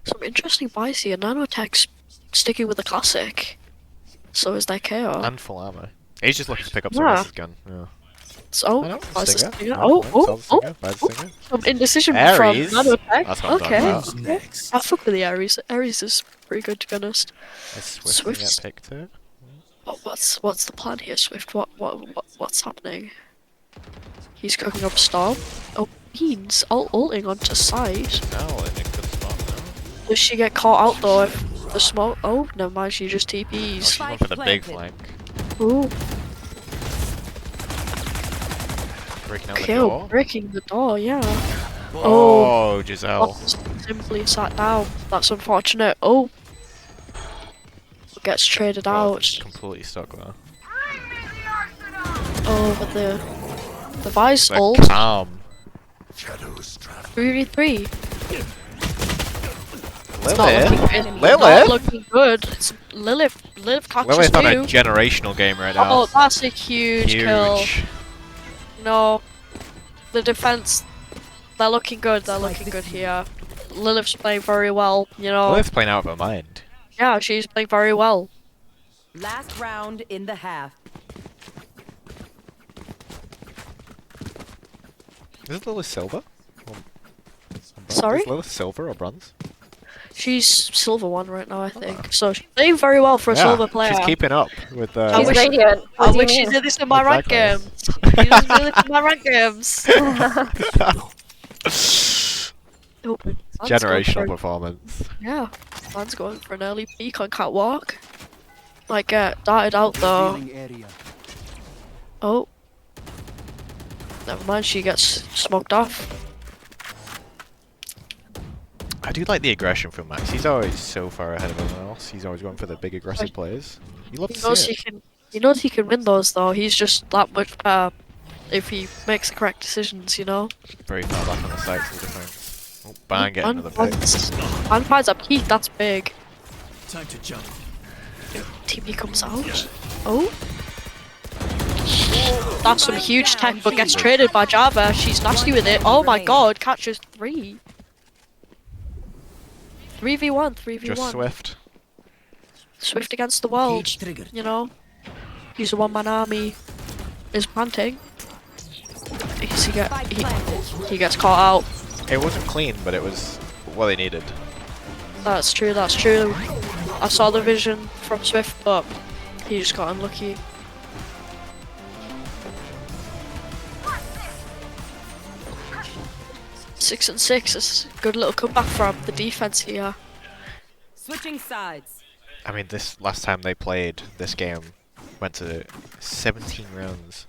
Some interesting buys here. Nanotech's sticking with the classic. So is their KO. And full armor. He's just looking to pick up Yeah. someone else's gun. Yeah. So, I know, buys the Stinger. Stinger. Nice Oh, one. oh, Sells oh, Stinger, buys oh. Stinger. Some indecision Ares. from Nanotech. That's what I'm talking Okay. about. Next. I fuck with the Ares. Ares is pretty good, to be honest. Is Swift Swift's- get picked too? What's the plan here, Swift? What's happening? He's cooking up a storm. Oh, Beans ulting onto side. No, I think good spot now. Does she get caught out though if the smoke? Oh, never mind. She just Oh, TPs. she went for the big flank. Ooh, Breaking out the kill, door. breaking the door. Yeah. Oh, Giselle. Simply sat down. That's unfortunate. Oh, gets traded out. Completely stuck there. Oh, but the Vice They're ult. calm. 3v3. It's Lilith? not looking good. It's Lilith catches Lilith on a two. generational game right now. Oh, that's a huge kill. Huge. No, the defense. They're looking good. They're looking good here. Lilith's playing very well, you know. Lilith's playing out of her mind. Yeah, she's playing very well. Last round in the half. Is Lilith silver? Sorry? Is Lilith silver or bronze? She's silver one right now, I think. So she's playing very well for a silver player. She's keeping up with. I wish, radiant. I wish she did this in my rank games. She was doing this in my rank games. Oh, man's going Generational for- performance. Yeah, man's going for an early peak on catwalk. Might get darted out though. Oh. Never mind, she gets smoked off. I do like the aggression from Max. He's always so far ahead of everyone else. He's always going for the big aggressive players. You love He to knows see he it. can. He knows he can win those though. He's just that much better if he makes the correct decisions, you know. Very far back on the sights of the defense. Oh, bang! Get another pick. And finds a peak. That's big. Time to jump. TP comes out. Oh. That's some huge tech, but gets traded by Java. She's nasty with it. Oh my god, catches 3. 3v1, 3v1. Just Swift. Swift against the world. You know? He's a one-man army. Is planting. He gets caught out. It wasn't clean, but it was what they needed. That's true, that's true. I saw the vision from Swift, but he just got unlucky. Six and 6 is a good little comeback from the defense here. Switching sides. I mean, this last time they played this game went to 17 rounds.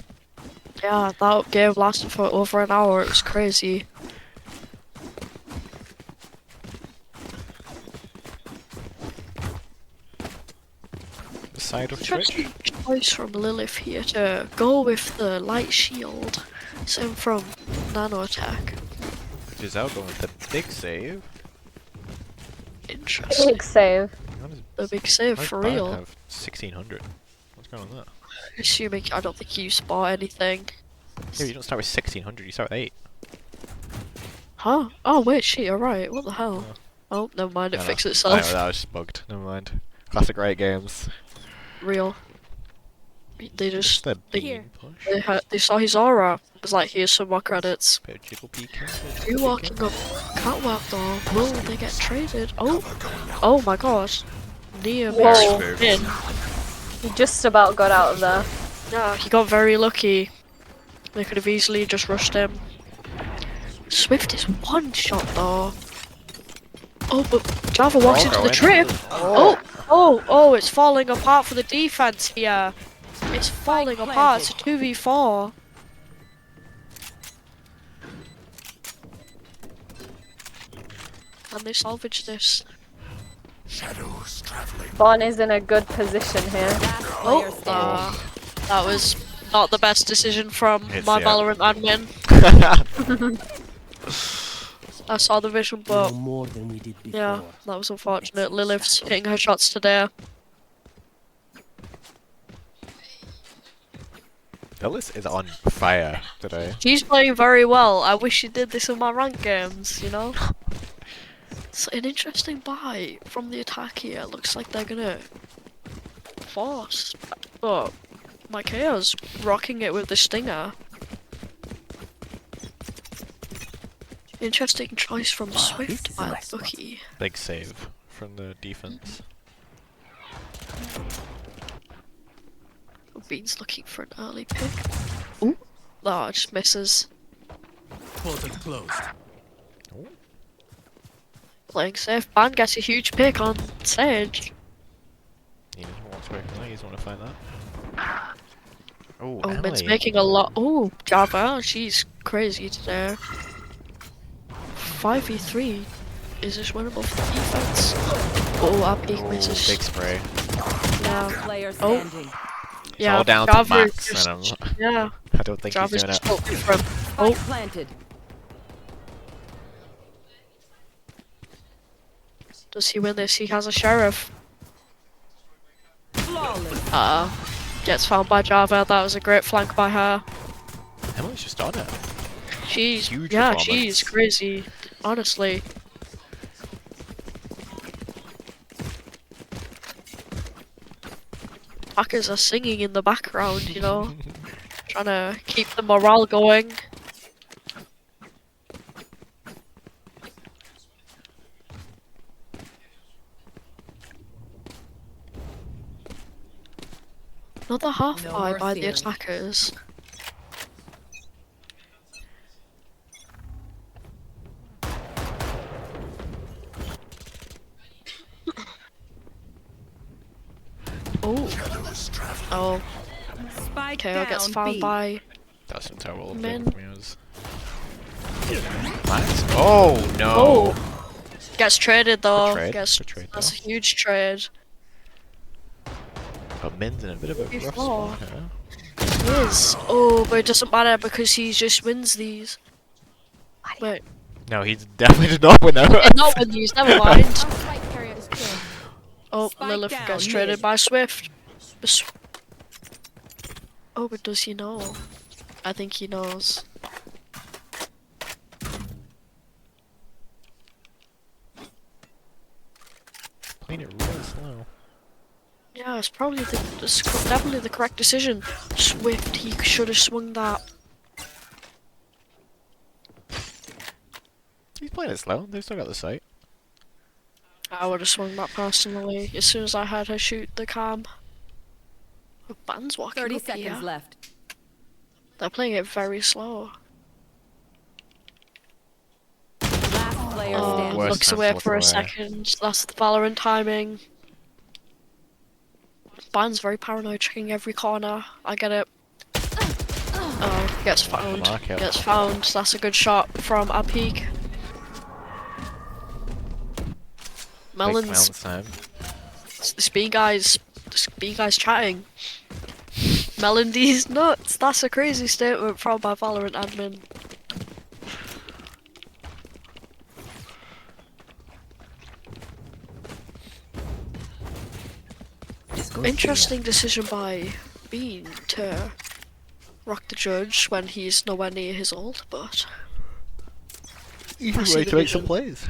Yeah, that game lasted for over an hour. It was crazy. The side of Twitch. Interesting choice from Lilith here to go with the light shield. Same from nano attack. Giselle going with the big save. Interesting. Big save. The big save How's for Brian real. have 1600. What's going on there? Assuming I don't think you spot anything. Yeah, you don't start with 1600. You start with 8. Huh? Oh wait, shit, you're right. What the hell? Oh, never mind. It No, fixed no. itself. I know, that was just bugged. Never mind. Classic Riot games. Real. They just the they saw his aura. It was like, here's some more credits. Bit of jiggle peek. You walking up catwalk though? Will they get traded? Oh, oh my gosh. Near Whoa. in. He just about got out of there. Yeah, he got very lucky. They could have easily just rushed him. Swift is one shot though. Oh, but Java walks into the trip. Oh, it's falling apart for the defense here. It's falling apart. It's a 2v4. And they salvage this. Shadows traveling. Bon is in a good position here. Oh, that was not the best decision from my Valorant admin. I saw the vision, but more than we did before. yeah, that was unfortunate. Lilith's hitting her shots today. Lilith is on fire today. She's playing very well. I wish she did this in my rank games, you know? It's an interesting buy from the attack here. Looks like they're gonna force. But Mikea's rocking it with the stinger. Interesting choice from Swift by Bucky. Big save from the defense. Bean's looking for an early pick. Ooh, that just misses. Portal closed. Playing safe. Ban gets a huge pick on Sage. He doesn't want to work on that, he doesn't want to find that. Oh, Oh, Min's Emily. making a lot. Oh, Java, she's crazy today. 5v3. Is this winnable for the defense? Oh, our peak misses. Big spray. Yeah. Standing. It's all down to Java Max, just- and yeah. I don't think Java's he's doing just it. hoping for him. Oh, Planted. does he win this? He has a sheriff. Flawless. Gets found by Java. That was a great flank by her. Emily's just on it. She's Huge yeah, performance. she's crazy. Honestly, attackers are singing in the background, you know? Trying to keep the morale going. Another half No buy more by the fear. attackers. Oh. Oh. Spike KO gets down found B. by That's some terrible Men. views. Oh no! Oh. Gets traded though. trade, Gets good trade, that's though. a huge trade. But Min's in a bit of a rough Before. spot here. He is. Oh, but it doesn't matter because he just wins these. Wait. No, he definitely did not win that. Did not win these, never mind. Oh, Spike Lilith down gets mid. traded by Swift. Oh, but does he know? I think he knows. Playing it really slow. Yeah, it's probably definitely the correct decision. Swift, he should have swung that. He's playing it slow. They've still got the sight. I would have swung that personally as soon as I had her shoot the cam. Oh, Ban's walking 30 up seconds here. left. They're playing it very slow. Last player Oh, standing. Worst looks time to away look for a away. second. That's the Valorant timing. Ban's very paranoid, checking every corner. I get it. Oh, gets found. mark, yep. Gets found. That's a good shot from our peak. Melon's. Time. This B guy's chatting. Melon D's nuts. That's a crazy statement from our Valorant admin. Interesting decision by Bean to rock the judge when he's nowhere near his ult, but Easy I see way the to make some vision. plays.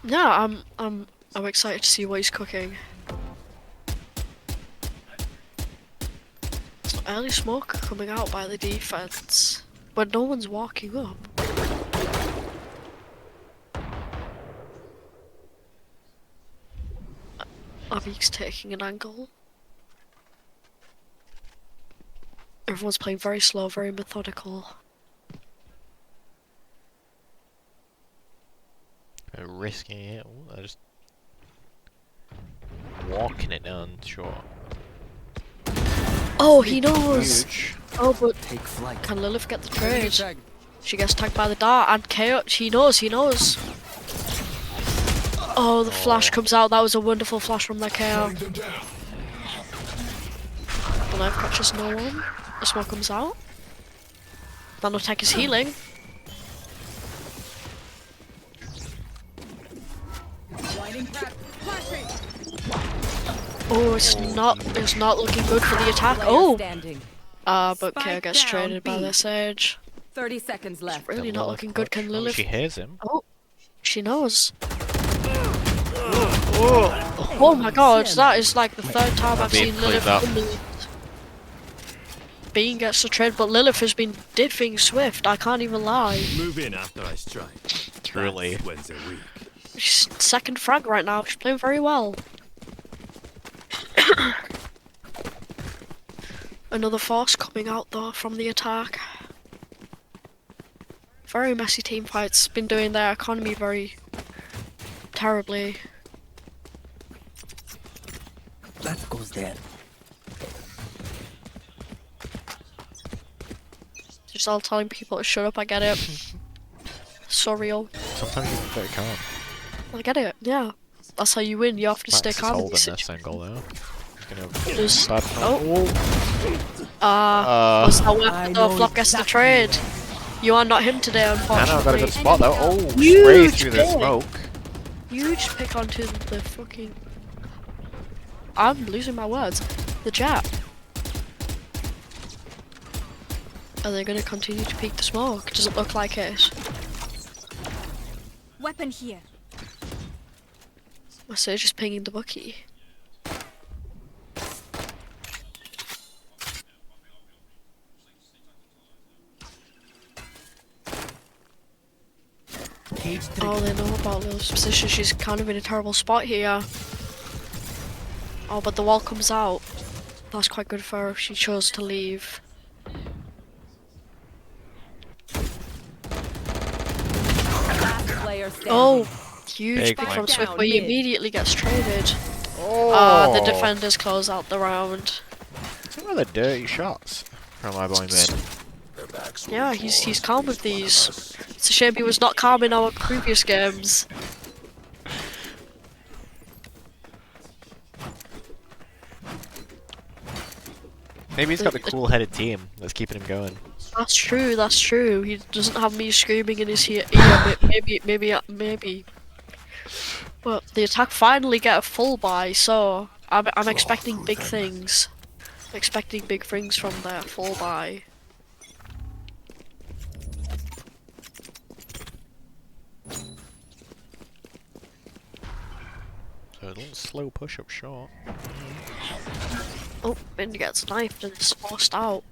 Yeah, I'm excited to see what he's cooking. Some early smoke coming out by the defense, but no one's walking up. Avik's taking an angle. Everyone's playing very slow, very methodical. They're risking it. Ooh, they're just walking it down short. Oh, he knows! Huge. Oh, but Take flight. can Lilith get the trade? She gets tagged by the dart, and KO. He knows. Oh, the flash comes out. That was a wonderful flash from that KO. The knife catches no one. The smoke comes out. Nanotech is healing. Oh, it's not looking good for the attack. Oh, but KO gets traded by the Sage. 30 seconds left. Really not looking good. Can Lilith? She hears him. Oh, she knows. Oh my god, that is like the third time I've Bean seen Lilith plays win the... Bean gets the trade, but Lilith has been did things swift, I can't even lie. Move in after I strike. Truly. That's when they're weak. She's second frag right now, she's playing very well. Another force coming out though from the attack. Very messy team fights, been doing their economy very terribly. That goes there. Just all telling people to shut up, I get it. So real. Sometimes you can't. I get it, yeah. That's how you win, you have to stay Max is calm in holding these this situations. angle though. There's- Bad was that weapon though? Flop gets the trade. You are not him today, unfortunately. Nano got a good spot though. Oh, Huge straight through the pick. smoke. Huge pick onto the fucking... I'm losing my words. The jab. Are they going to continue to peek the smoke? Doesn't look like it. Weapon here. My Sage is pinging the Bucky. Oh, they know about Lil's position. She's kind of in a terrible spot here. Oh, but the wall comes out. That's quite good for her if she chose to leave. Oh, huge Big pick from point. Swift, but he immediately gets traded. Oh. The defenders close out the round. Some of the dirty shots from my boy mid. Yeah, he's calm with these. It's a shame he was not calm in our previous games. Maybe he's got the cool-headed team that's keeping him going. That's true, that's true. He doesn't have me screaming in his ear. Maybe. But the attack finally get a full buy, so I'm expecting big things. Expecting big things from their full buy. So a little slow push-up shot. Oh, Min gets knifed and is forced out.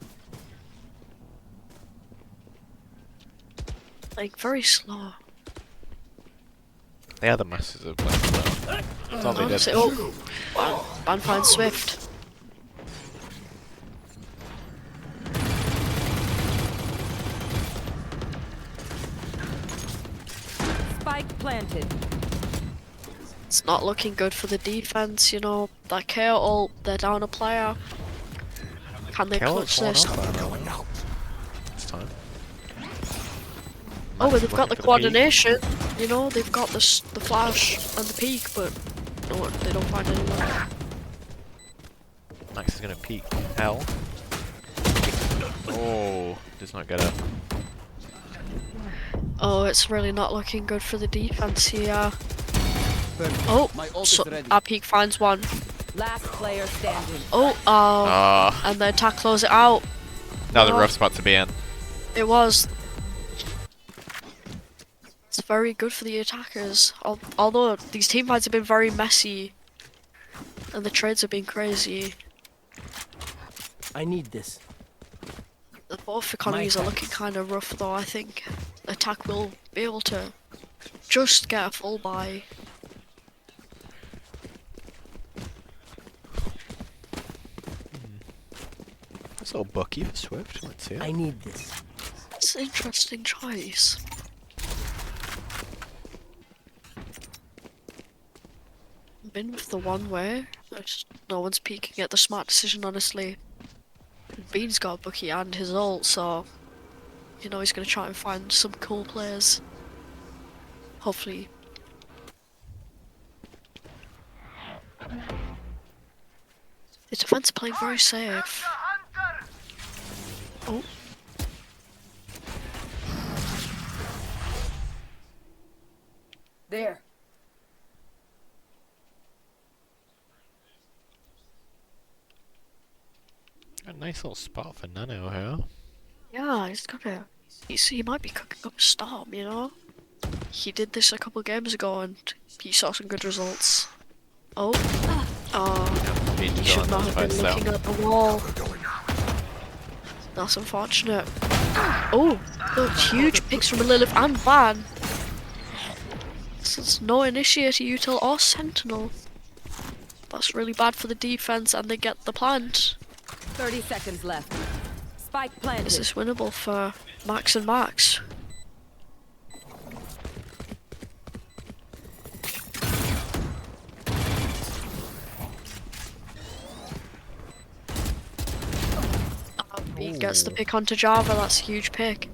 Like, very slow. They are the masters of playing. That's all they did. Oh, wow. Man finds Swift. Spike planted. It's not looking good for the defense, you know. That KO ult, they're down a player. Can they clutch this? It's time. Oh, but they've got the coordination. You know, they've got the flash and the peek, but no, they don't find anyone. Max is gonna peek. L. Oh, does not get it. Oh, it's really not looking good for the defense here. Oh, so our peek finds one. Last player standing. Oh, and the attack close it out. Another rough spot to be in. It was. It's very good for the attackers. Although these team fights have been very messy, and the trades have been crazy. I need this. Both economies are looking kind of rough, though. I think attack will be able to just get a full buy. That's a little bucky for Swift. Let's see it. I need this. It's an interesting choice. Been with the one way. No one's peeking at the smart decision, honestly. Bean's got a bucky and his ult, so you know he's gonna try and find some cool players. Hopefully. The defense are playing very safe. Oh. There. A nice little spot for Nano here. Yeah, he might be cooking up a storm, you know? He did this a couple games ago and he saw some good results. Oh. He should not have been looking at the wall. That's unfortunate. Oh, look, huge picks from Lilith and Van. There's no initiator, util, or sentinel. That's really bad for the defense, and they get the plant. 30 seconds left. Spike planted. Is this winnable for Max and Max? He gets the pick onto Java, that's a huge pick.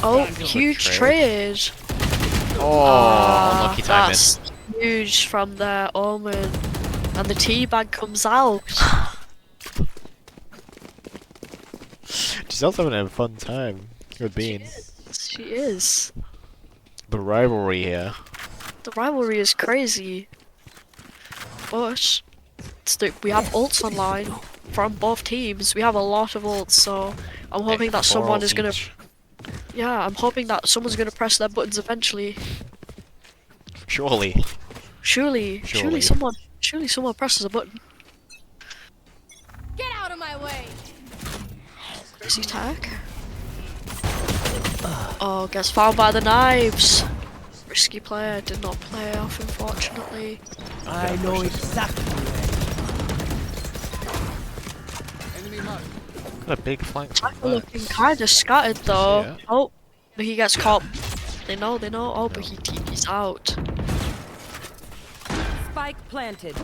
Oh, huge trade! Oh, unlucky timing. That's huge from their Omen. And the teabag comes out. She's also having a fun time with Bean. She is. The rivalry here. The rivalry is crazy. But we have ults online from both teams. We have a lot of ults, so I'm hoping that someone is gonna. Yeah, I'm hoping that someone's gonna press their buttons eventually. Surely. Surely someone presses a button. Get out of my way! Crazy tag. Oh, gets found by the knives. Risky player, did not play off, unfortunately. I know exactly Got a big flank. Looking kind of scattered though. Yeah. Oh, but he gets caught. They know. Oh, but he TP's out. Spike planted.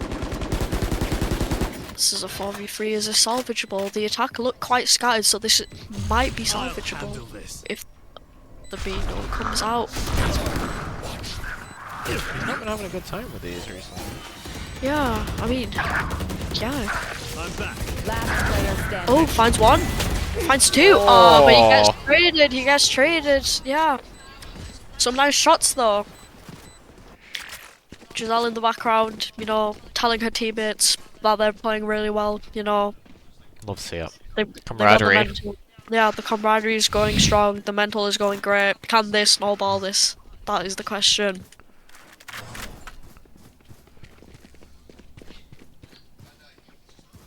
This is a 4v3. Is a salvageable? The attack looked quite scattered, so this might be salvageable if the B note comes out. He's not been having a good time with these recently. Yeah, I mean, yeah. I'm back. Last player standing. Oh, finds one. Finds two. Oh, but he gets traded. He gets traded. Yeah. Some nice shots though. Giselle in the background, you know, telling her teammates that they're playing really well. You know. Love to see it. They got the Camaraderie. mental. Yeah, the camaraderie is going strong. The mental is going great. Can they snowball this? That is the question.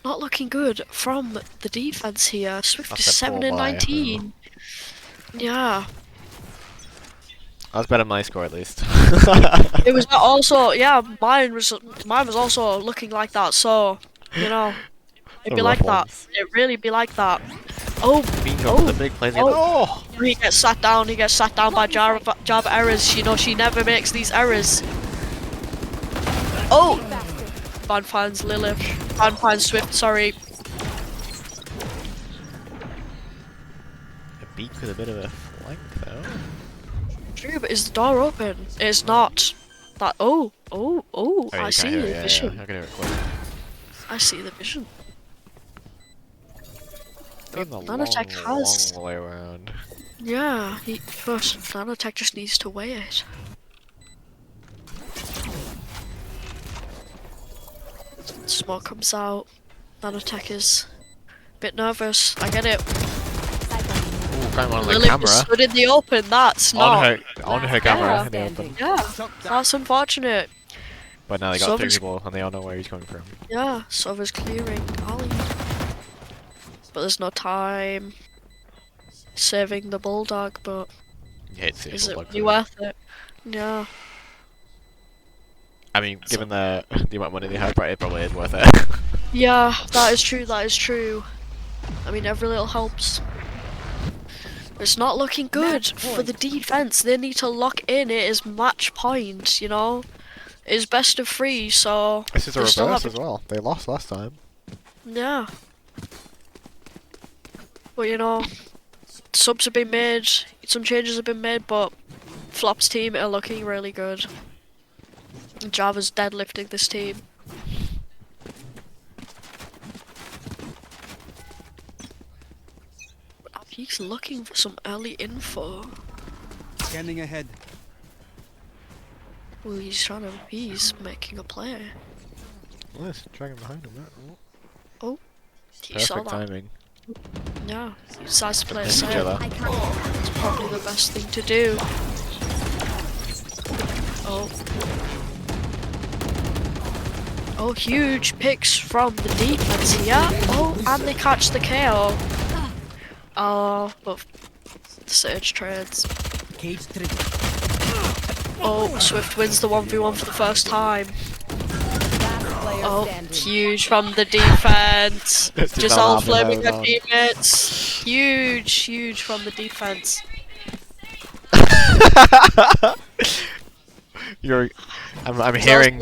Not looking good from the defense here. Swift is 7 and 19. Yeah. That's better than my score at least. It was also, yeah, mine was also looking like that, so, you know, it'd be like that. It'd really be like that. Oh, the big plays. oh, he gets sat down by Java errors. You know, she never makes these errors. Oh! Van finds Lilith. Van finds Swift, sorry. A beak with a bit of a flank though. True, but is the door open? It's not. That. Oh, I see the vision. Yeah, I can hear it quick. I see the vision. Nanotech has long way around. Yeah, first Nanotech just needs to weigh it. Smoke comes out. Nanotech is a bit nervous. I get it. On the Lily camera. was stood in the open. That's not on her camera in the open. Yeah, that's unfortunate. But now they got 3 people and they all know where he's coming from. Yeah, Sova's clearing Ali. But there's no time. Saving the bulldog, but is it really worth it? Yeah. I mean, given the amount of money they have, it probably is worth it. Yeah, that is true. That is true. I mean, every little helps. It's not looking good for the defense. They need to lock in. It is match point, you know. It's best of 3, so this is a reverse as well. They lost last time. Yeah. But you know, subs have been made, some changes have been made, but Flop's team are looking really good. Java's deadlifting this team. He's looking for some early info. Scanning ahead. Well, he's making a play. Oh, there's a dragon behind him. Oh, he saw Perfect that. timing. Yeah, he decides to play a Missed each safe. other. It's probably the best thing to do. Oh. Oh, huge picks from the defense here. Oh, and they catch the KO. Oh, but the Surge trades. Oh, Swift wins the 1v1 for the first time. Oh, huge from the defense. Giselle flaming her teammates. Huge from the defense. I'm hearing.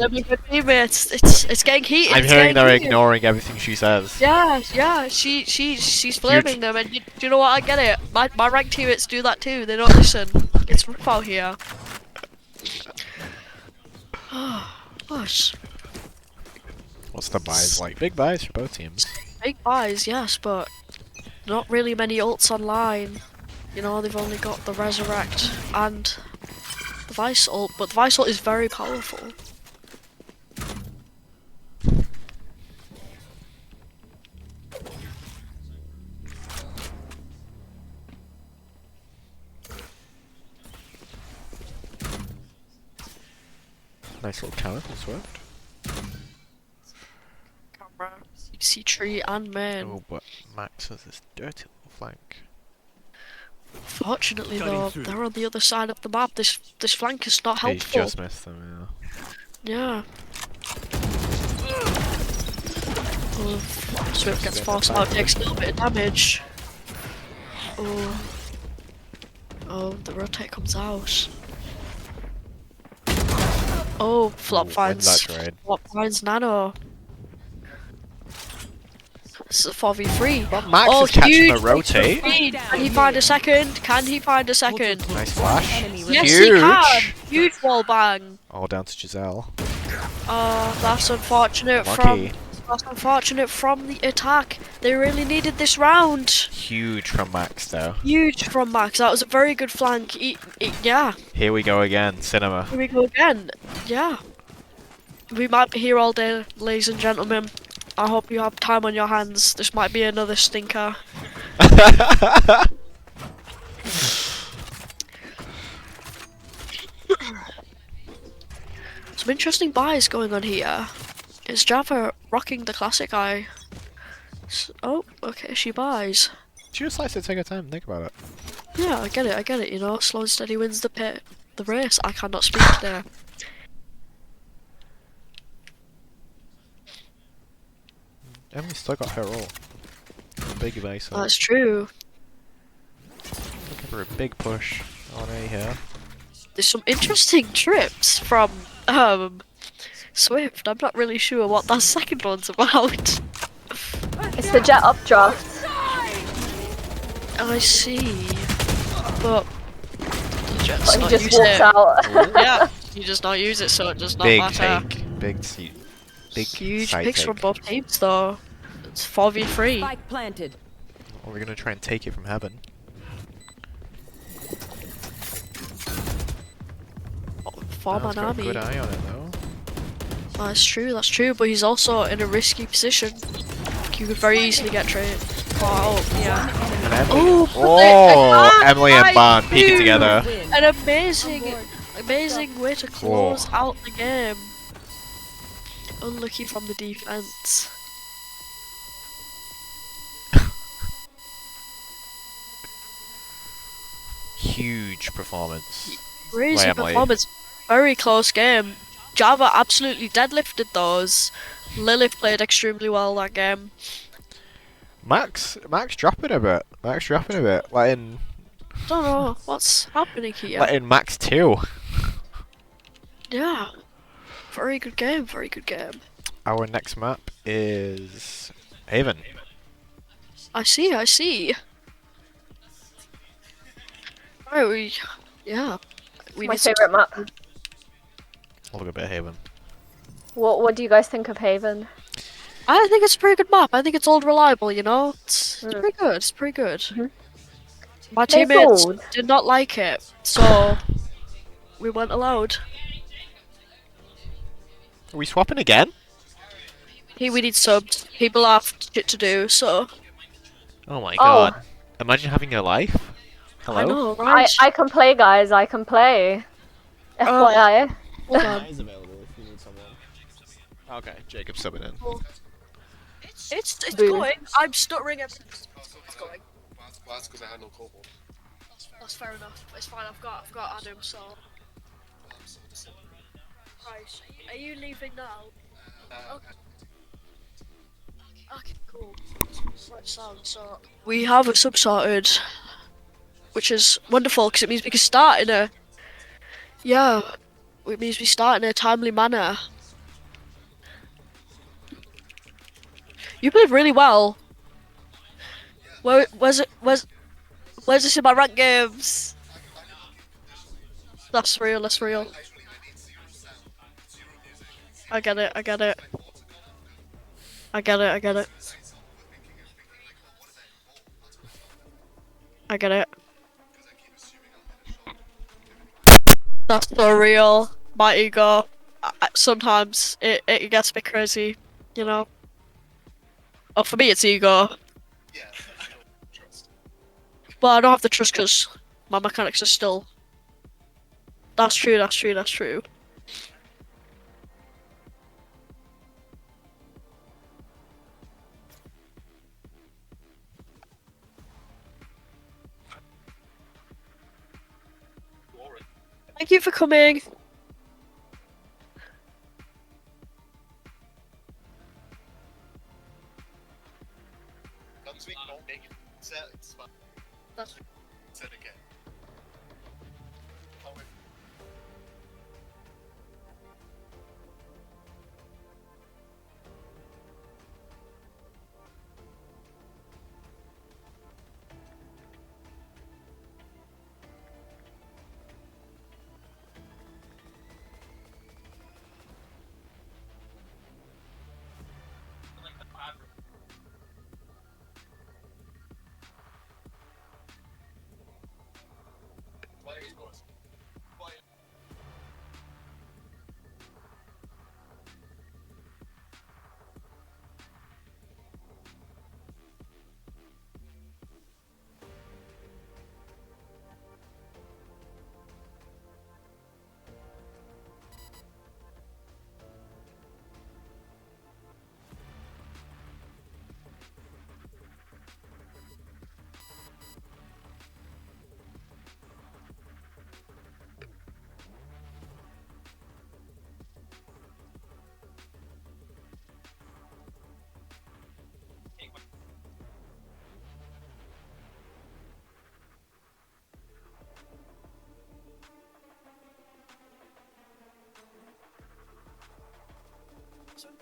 Teammates. It's getting heated. I'm hearing they're ignoring everything she says. Yeah. She's flaming them, and do you know what? I get it. My ranked teammates do that too. They don't listen. It's rough out here. Gosh. What's the buys like? Big buys for both teams. Big buys, yes, but not really many ults online. You know, they've only got the Resurrect and the Vice ult, but the Vice ult is very powerful. Nice little carrot from Swift. Camera, you see tree and main. Oh, but Max has this dirty little flank. Unfortunately, though, they're on the other side of the map. This flank is not He's helpful. just missed them, Yeah. Swift gets forced out, takes a little bit of damage. Oh. Oh, the rotate comes out. Oh, flop finds. Flop finds Nano. This is a 4v3. But Max is catching the rotate. Can he find a second? Can he find a second? Nice flash. Yes, Huge. he can. Huge wall bang. All down to Giselle. Oh, that's unfortunate Lucky. from the attack. They really needed this round. Huge from Max, though. Huge from Max. That was a very good flank. Yeah. Here we go again. Cinema. Here we go again. Yeah. We might be here all day, ladies and gentlemen. I hope you have time on your hands. This might be another stinker. Some interesting buys going on here. Is Java rocking the classic eye? Oh, okay, she buys. She just likes to take her time, think about it. Yeah, I get it, you know, slow and steady wins the race. I cannot speak there. Emily's still got her roll. Big base. That's true. Looking for a big push on A here. There's some interesting trips from Swift. I'm not really sure what that second one's about. It's the jet updraft. I see. But the jet's But he not just using walks it. out. Yeah, you just not use it, so it does not Big matter. take. Big seat. Big Huge side picks take. from both teams, though. It's 4v3. Spike planted. Or we're gonna try and take it from heaven. Four-man Got a army. good eye on it though. That's true, but he's also in a risky position. You could very easily get traded. Oh, yeah. And Emily. Oh, Emily and Barn peeking together. An amazing way to close out the game. Unlucky from the defense. Huge performance. Crazy by Emily. performance. Very close game. Java absolutely deadlifted those. Lilith played extremely well that game. Max dropping a bit. Letting Don't know what's happening here. letting Max 2. Yeah. Very good game, Our next map is Haven. I see. Right, we My need some- favourite map. I'll look a bit Haven. What do you guys think of Haven? I think it's a pretty good map. I think it's old reliable, you know? It's pretty good. My They're teammates old. did not like it, so we went allowed. Are we swapping again? We need subs. People have shit to do, so... Oh my god. Imagine having your life. Hello? I know, right? I can play, guys. I can play. FYI. Hold on. Is available if you need someone. Okay, Jacob's subbing in. It's Boom. going. I'm stuttering every... It's going. Well, that's because I had no cobalt. That's fair enough. It's fine. I've got Adam, so... Right. Are you leaving now? Okay, cool. Right, so we have a sub sorted, which is wonderful because it means we can start in a it means we start in a timely manner. You played really well. Where's this in my rank games? That's real. I get it. I get it. That's so real. My ego. Sometimes it gets a bit crazy, you know. Oh, for me it's ego. But I don't have the trust because my mechanics are still. That's true. Thank you for coming. Guns weak, don't make it. Set, it's fine. That's Set again. Oh, wait.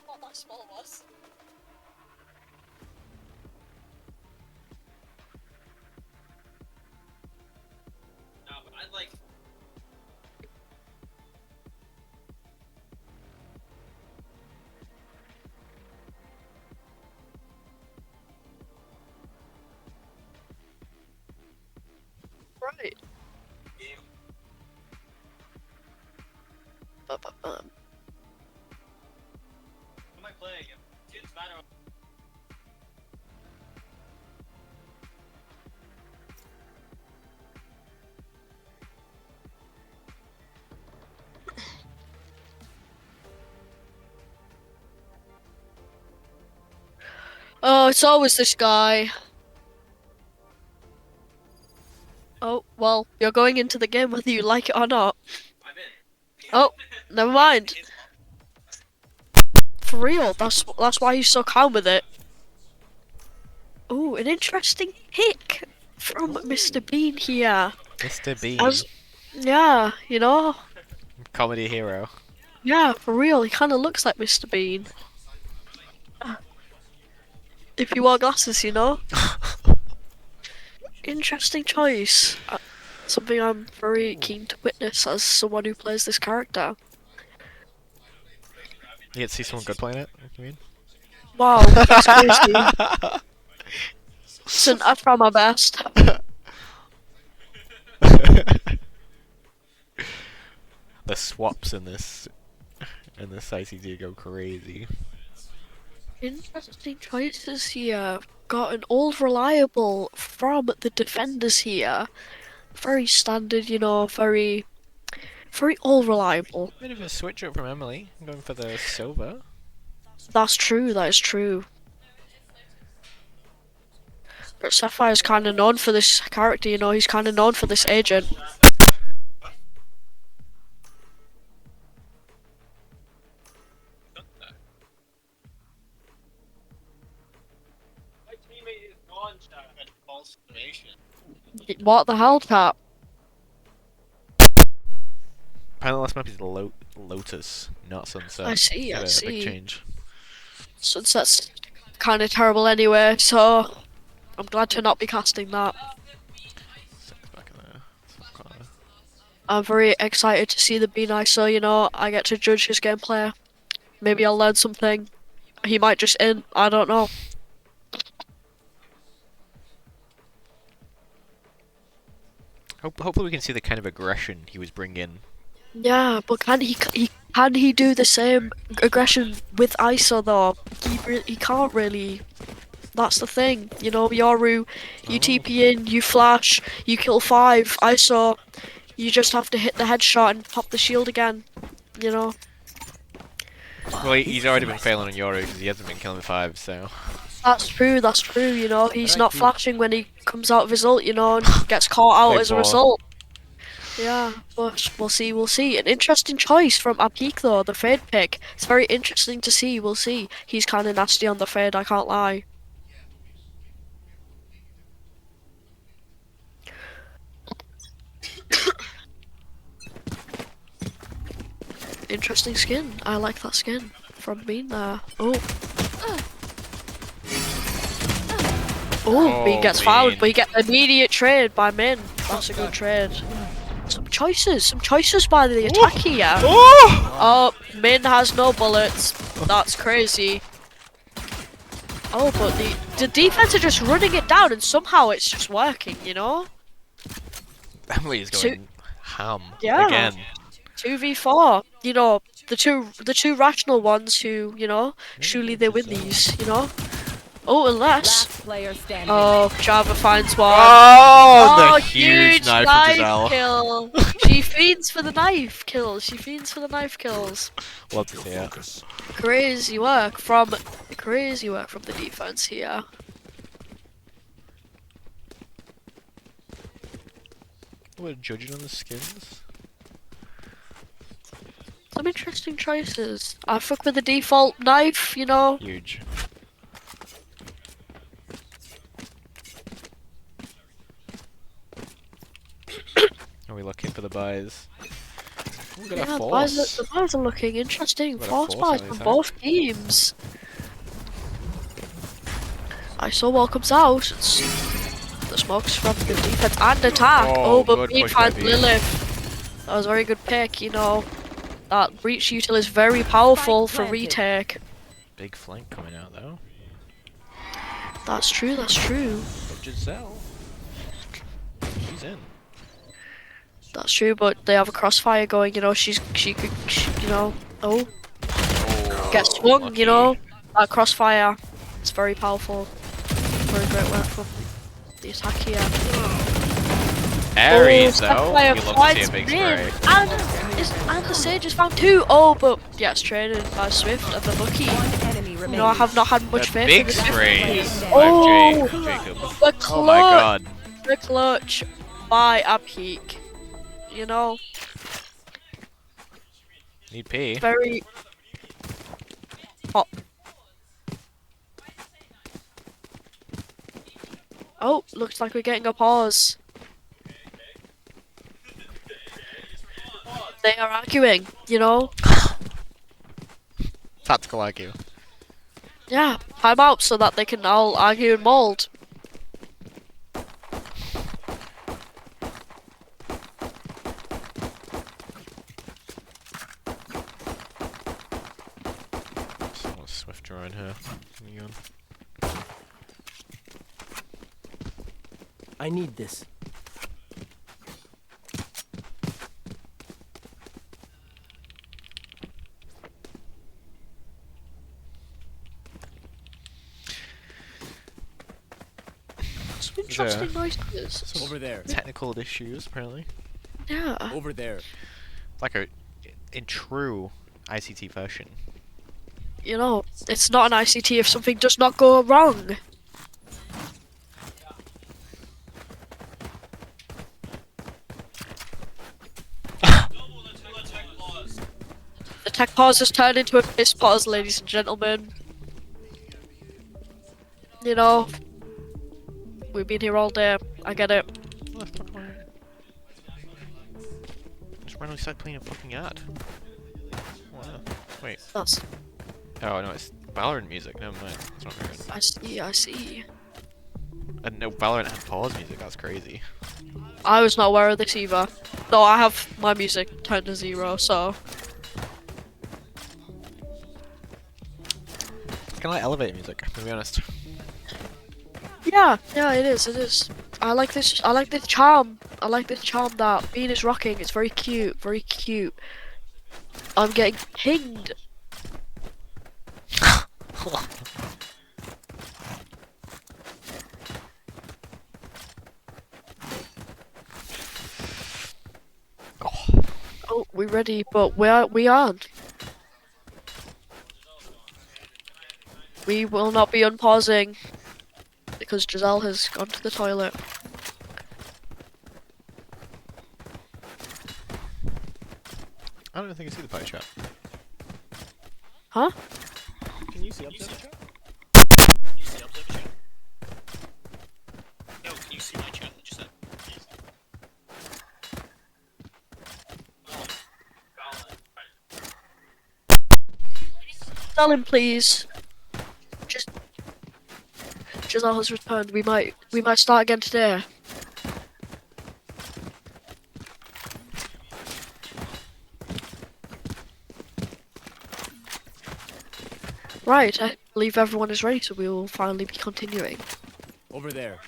What that small was. No, but I'd like. Right. What am I playing? Kids matter. Oh, it's always this guy. Oh, well, you're going into the game whether you like it or not. Oh, never mind. For real, that's why he's so calm with it. Ooh, an interesting pick from Mr. Bean here. Mr. Bean. Yeah, you know. Comedy hero. Yeah, for real, he kind of looks like Mr. Bean. If you wore glasses, you know. Interesting choice. Something I'm very keen to witness as someone who plays this character. You get to see someone good playing it, you mean? Wow, that's crazy. Listen, I tried my best. The swaps in this ICT go crazy. Interesting choices here. Got an old reliable from the defenders here. Very standard, you know, very old reliable. Bit of a switch up from Emily, going for the silver. That's true, that is true. But Sapphire's kind of known for this character, you know, he's kind of known for this agent. What the hell, Cap? Apparently last map is Lotus, not Sunset. I see, I Had a see. big change. Sunset's kind of terrible anyway, so I'm glad to not be casting that. Back in there. I'm very excited to see the Be Nice, so you know, I get to judge his gameplay. Maybe I'll learn something. He might just in, I don't know. Hopefully we can see the kind of aggression he was bringing. Yeah, but can he do the same aggression with ISO though? He can't really. That's the thing, you know. Yoru, you TP in, you flash, you kill 5. ISO, you just have to hit the headshot and pop the shield again. You know. Well, he's already been failing on Yoru because he hasn't been killing 5, so. That's true. That's true. You know, he's not flashing when he comes out of his ult. You know, and gets caught out as a result. Yeah, but we'll see, we'll see. An interesting choice from Apik though, the Fade pick. It's very interesting to see, we'll see. He's kind of nasty on the Fade, I can't lie. Interesting skin. I like that skin from being there. Oh. Oh, he gets fouled, but he gets immediate trade by Min. That's a good trade. Some choices by the attack here. Oh, Min has no bullets. That's crazy. Oh, but the defense are just running it down, and somehow it's just working, you know? Emily is going ham Yeah. again. 2v4. You know, the two rational ones who, you know, surely they win these, you know? Oh, unless. Oh, Java finds one. Oh, the huge knife for kill. She feeds for the knife kills. She feeds for the knife kills. Love to see it. Crazy work from the defense here. We're judging on the skins. Some interesting choices. I fuck with the default knife, you know. Huge. Are we looking for the buys? We're gonna Yeah, force. the buys are looking interesting. Got a Force force buys on from his both teams. ISO comes out. It's the smokes from the defense and attack. Oh, But good Bean push by finds Bean. Lilith. That was a very good pick, you know. That breach util is very powerful for retake. Big flank coming out though. That's true, that's true. But Giselle. She's in. That's true, but they have a crossfire going, you know, she you know, gets swung, lucky. you know, that crossfire, it's very powerful, very great work from the attack here. Aries though, Sapphire we love to see a finds big Min, spray. and the Sage has found two. Oh, but yes, traded by Swift and the Lucky. You know, I have not had much faith in Big the Swift sprays. play. Oh, Jacob. the clutch, Oh my god. the clutch by Apik. You know, Need P. very hot. Oh, looks like we're getting a pause. They are arguing, you know? Tactical IQ. Yeah, time out so that they can all argue and mold. Swift around here. I need this. Some interesting noises. Over there. Technical issues apparently. Yeah. Over there. Like a in true ICT version. You know, it's not an ICT if something does not go wrong. The tech pause has turned into a piss pause, ladies and gentlemen. You know, we've been here all day. I get it. Just randomly start playing a fucking ad. Wow. Wait. That's. Oh no, it's Valorant music. Never mind. It's not very good. I see. I see. And no, Valorant had pause music. That's crazy. I was not aware of this either. Though I have my music turned to 0, so. It's kind of like elevator music, to be honest. Yeah, yeah, it is, it is. I like this charm. I like this charm that Bean is rocking. It's very cute, very cute. I'm getting pinged. Oh, we're ready, but we aren't. We will not be unpausing because Giselle has gone to the toilet. I don't think I see the party chat. Huh? Can you see observer chat? You see observer chat? Yo, can you see my chat? I just said. Tell him, please. Giselle has returned. We might start again today. Right, I believe everyone is ready, so we will finally be continuing. Over there.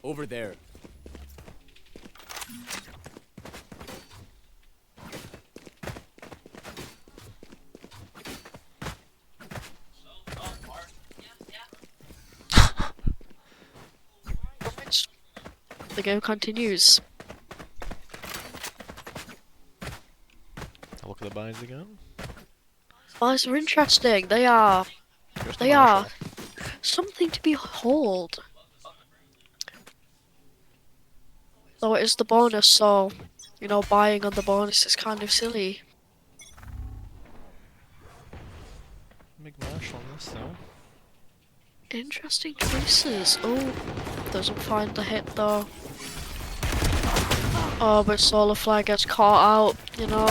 Over there. The game continues. Look at the buys again. Buys are interesting. They are something to behold. Though it is the bonus, so you know, buying on the bonus is kind of silly. Big mash on this though. Interesting choices. Oh, doesn't find the hit though. Oh, but Solar Flare gets caught out, you know.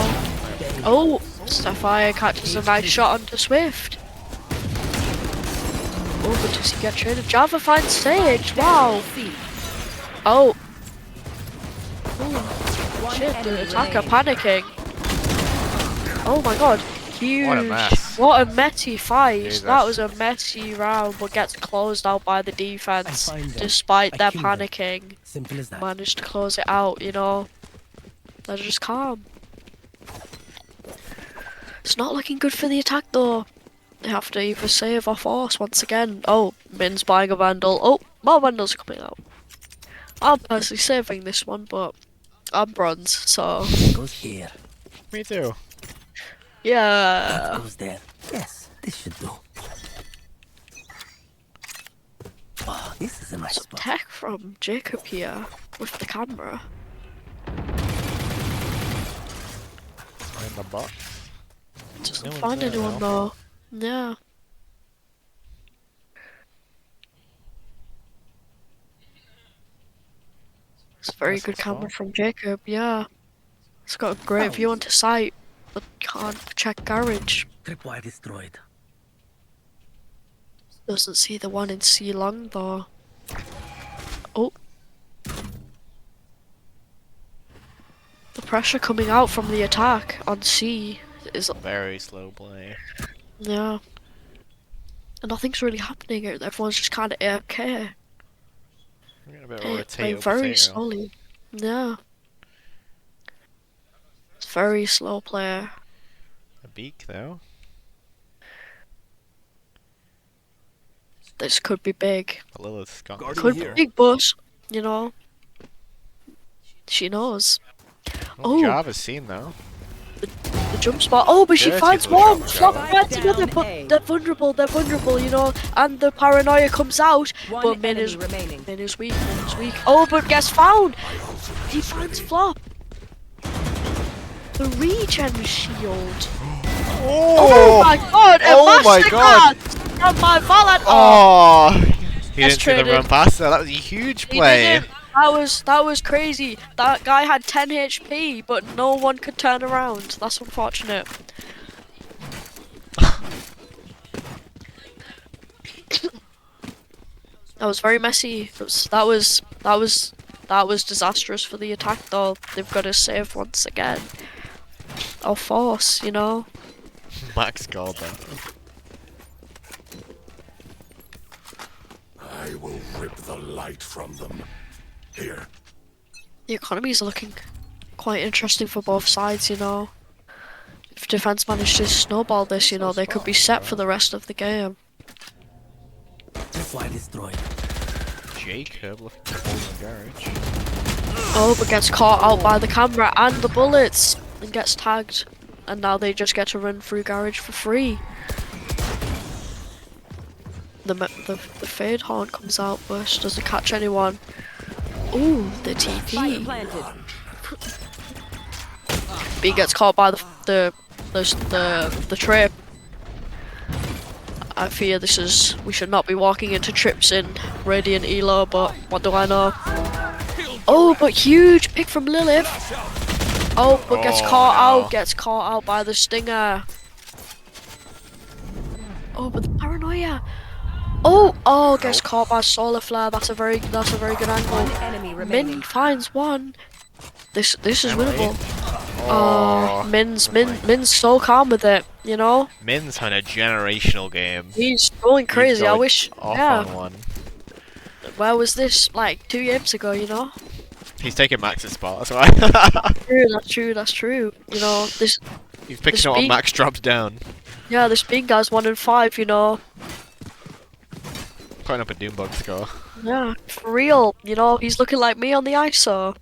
Oh, Sapphire catches a nice shot onto Swift. Oh, but does he get traded? Java finds Sage. Wow. Oh. Ooh. Shit, the attacker panicking. Oh my god. Huge. What a mess. What a messy fight. Jesus. That was a messy round, but gets closed out by the defense. Despite their panicking. Simple as that. Managed to close it out, you know. They're just calm. It's not looking good for the attack though. They have to either save or force once again. Oh, Min's buying a Vandal. Oh, more Vandals coming out. I'm personally saving this one, but I'm bronze, so. Goes here. Me too. Yeah. That goes there. Yes, this should do. Oh, this is a nice Some spot. tech from Jacob here with the camera. In the box. Doesn't find anyone though. Yeah. It's a very good camera from Jacob, yeah. It's got a great view onto site, but can't check garage. Tripwire destroyed. Doesn't see the one in C long though. Oh. The pressure coming out from the attack on C is very slow play. Yeah. And nothing's really happening. Everyone's just kind of AFK. We're getting a bit of Playing potato, very potato. slowly. Yeah. It's very slow player. A beak though. This could be big. A Lilith's got Could be big, but you know, she knows. Oh, Java's seen though. The jump spot. Oh, but she Dirty finds little one. jump Flop shot. right together, but they're vulnerable, you know. And the paranoia comes out. But Min is weak. Min is weak. Oh, but gets found. He finds Flop. The regen shield. Oh my god! Oh my god! From my Valorant. Oh, he didn't see traded. the run past that. That was a huge He play. didn't. That was crazy. That guy had 10 HP, but no one could turn around. That's unfortunate. That was very messy. That was disastrous for the attack though. They've got to save once again. Or force, you know. Max called that. I will rip the light from them. Here. The economies are looking quite interesting for both sides, you know. If defense managed to snowball this, you know, they could be set for the rest of the game. Tripwire destroyed. Jacob looking to hold the garage. Oh, but gets caught out by the camera and the bullets and gets tagged. And now they just get to run through garage for free. The fade horn comes out, but doesn't catch anyone. Ooh, the TP. B gets caught by the trip. I fear we should not be walking into trips in Radiant Elo, but what do I know? Oh, but huge pick from Lilith. Oh, but gets caught out by the Stinger. Oh, but the paranoia. Oh, gets caught by Solar Flare. That's a very good angle. Min finds one. This is winnable. Oh, Min's so calm with it, you know. Min's had a generational game. He's going crazy. I wish. Off Yeah. on one. Where was this? Like 2 games ago, you know. He's taking Max's spot. That's why. That's true. You know this. He's picking up what Max dropped down. Yeah, this big guy's 1 in 5. You know. Putting up a Doombug score. Yeah, for real. You know, he's looking like me on the ISO.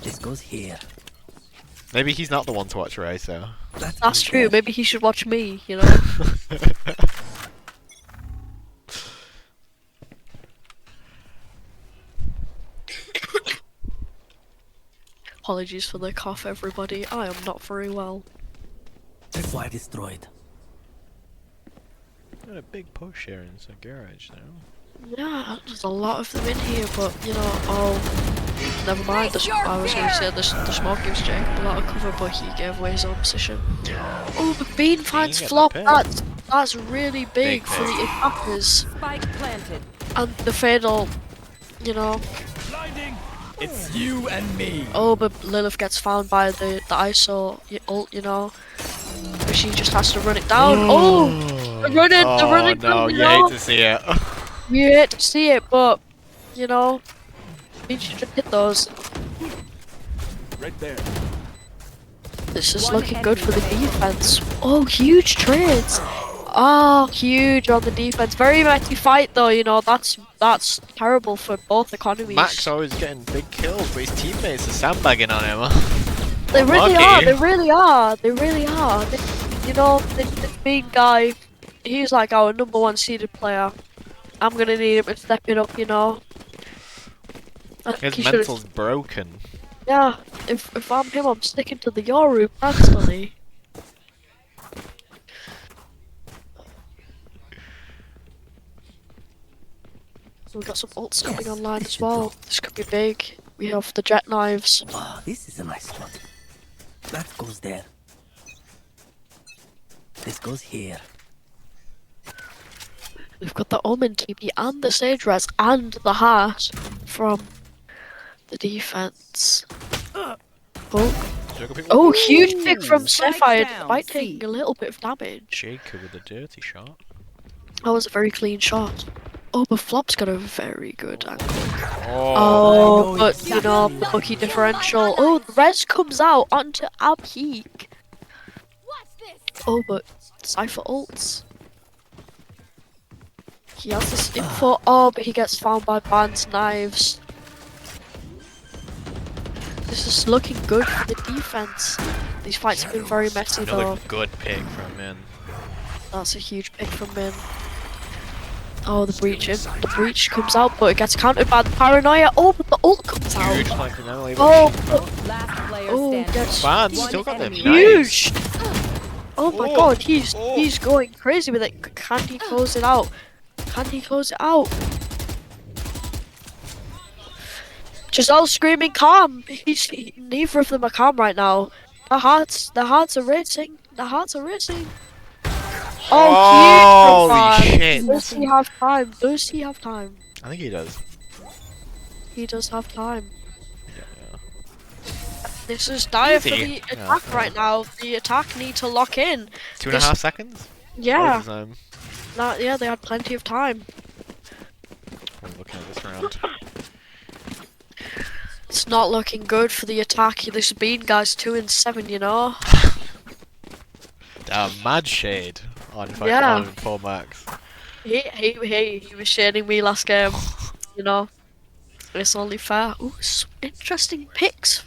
This goes here. Maybe he's not the one to watch Ray, so. That's true. Maybe he should watch me. You know. Apologies for the cough, everybody. I am not very well. That's why destroyed. Got a big push here in some garage now. Yeah, there's a lot of them in here, but you know, never mind. I was going to say the smoke gives Jacob a lot of cover, but he gave away his own position. Oh, but Bean finds flop. That's really big for the attackers. Spike planted. And the fatal, you know. It's you and me. Oh, but Lilith gets found by the ISO ult, you know. But she just has to run it down. Oh, the running no, down, you hate to see it. You hate to see it, but you know, you should just hit those. Right there. This is looking good for the defense. Oh, huge trades. Oh, huge on the defense. Very messy fight though, you know, that's terrible for both economies. Max always getting big kills, but his teammates are sandbagging on him. They really are, they really are. You know, this big guy, he's like our #1 seeded player. I'm gonna need him to step it up, you know. His mental's broken. Yeah, if I'm him, I'm sticking to the Yoru personally. So we've got some ults coming online as well. This could be big. We have the jet knives. Oh, this is a nice spot. That goes there. This goes here. We've got the Omen TP and the Sage Res and the Heart from the defense. Oh, huge pick from Sapphire despite taking a little bit of damage. Jacob with a dirty shot. That was a very clean shot. Oh, but Flop's got a very good angle. Oh, but you know, the lucky differential. Oh, the res comes out onto our peak. Oh, but Cypher ults. He has this info. Oh, but he gets found by Band's knives. This is looking good for the defense. These fights have been very messy though. Another good pick from Min. That's a huge pick from Min. Oh, the breach comes out, but it gets countered by the paranoia. Oh, but the ult comes out. Huge gets still got them. Huge. Oh my god, he's going crazy with it. Can he close it out? Can he close it out? Giselle screaming calm. Neither of them are calm right now. The hearts are racing. The hearts are racing. Oh, holy shit. Does he have time? Does he have time? I think he does. He does have time. This is dire for the attack right now. The attack need to lock in. 2.5 seconds? Yeah. Yeah, they had plenty of time. I'm looking at this round. It's not looking good for the attack. This Bean guy's 2 and 7, you know. Mad shade on full max. He was shading me last game. You know, it's only fair. Ooh, some interesting picks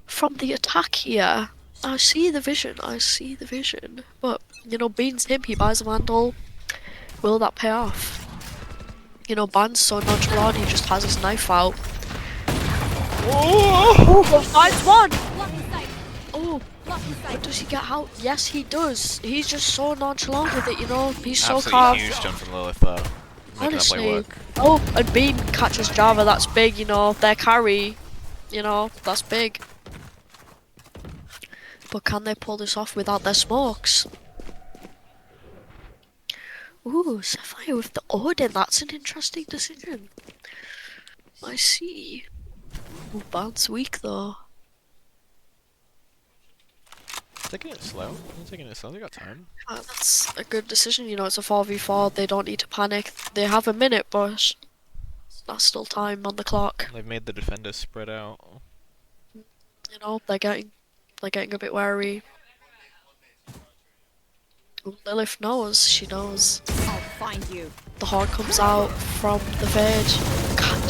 from the attack here. I see the vision. But you know, Bean's him. He buys a Vandal. Will that pay off? You know, Ban's so nonchalant. He just has his knife out. Oh, finds one. But does he get out? Yes, he does. He's just so nonchalant with it, you know. He's so Absolutely calm. huge jump from Lilith though. Making that play Honestly. work. Oh, and Beam catches Java. That's big, you know. Their carry, you know, that's big. But can they pull this off without their smokes? Ooh, Sapphire with the Odin. That's an interesting decision. I see. Ooh, bounce weak though. Taking it slow. I'm taking it slow. They got time. That's a good decision. You know, it's a 4v4. They don't need to panic. They have a minute, but that's still time on the clock. They've made the defenders spread out. You know, they're getting a bit wary. Lilith knows. She knows. I'll find you. The Horde comes out from the Vage.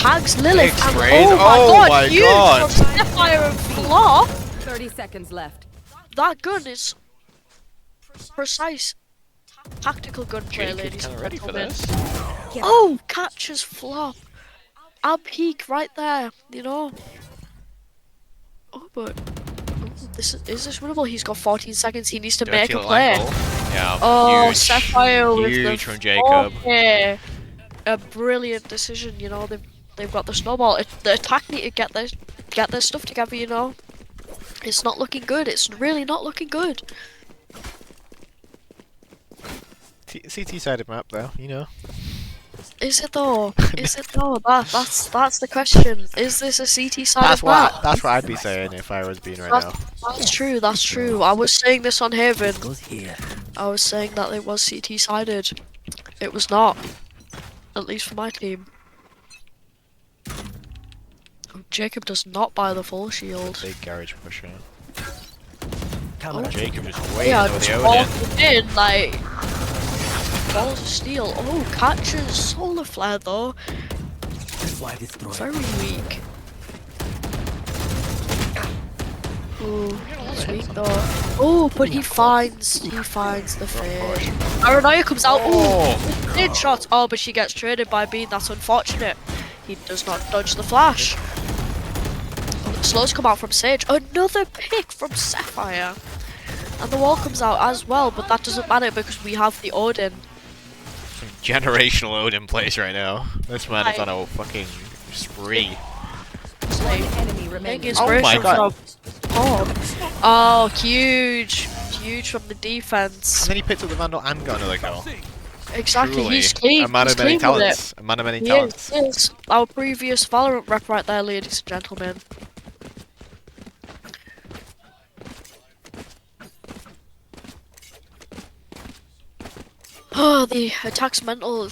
Tags Lilith. And, X-rays. oh my my huge God. from Sapphire and Flop. 30 seconds left. That gun is precise. Tactical gunplay, ladies and Ready for gentlemen. this? Oh, catches Flop. I'll peek right there, you know. Oh, but is this winnable? He's got 14 seconds. He needs to make a Dirty little play. angle. Yeah. Oh, huge, Sapphire with the huge from Jacob. okay. A brilliant decision. You know, they've got the snowball. The attack need to get their stuff together. You know, it's not looking good. It's really not looking good. CT sided map though, you know. Is it though? Is it though? That's the question. Is this a CT side map? That's what I'd be saying if I was being right now. That's true. That's true. I was saying this on Haven. I was saying that it was CT sided. It was not. At least for my team. Jacob does not buy the full shield. Big garage pusher. Oh. Jacob just waiting Yeah, for just the Odin. walking in like balls of steel. Oh, catches solar flare though. Very weak. Ooh, that's weak though. Oh, but he finds the fish. Aranaya comes out. Ooh, in shots. Oh, but she gets traded by Bean. That's unfortunate. He does not dodge the flash. Oh, the slows come out from Sage. Another pick from Sapphire. And the wall comes out as well, but that doesn't matter because we have the Odin. Some generational Odin plays right now. This man is on a fucking spree. Enemy remaining. Oh my God. Oh, huge from the defense. And then he picked up the Vandal and got another kill. Exactly, Truly, he's clean. a man He's of many clean with talents. it. A man of many He talents. is. Our previous Valorant rep right there, ladies and gentlemen. Oh, the attack's mental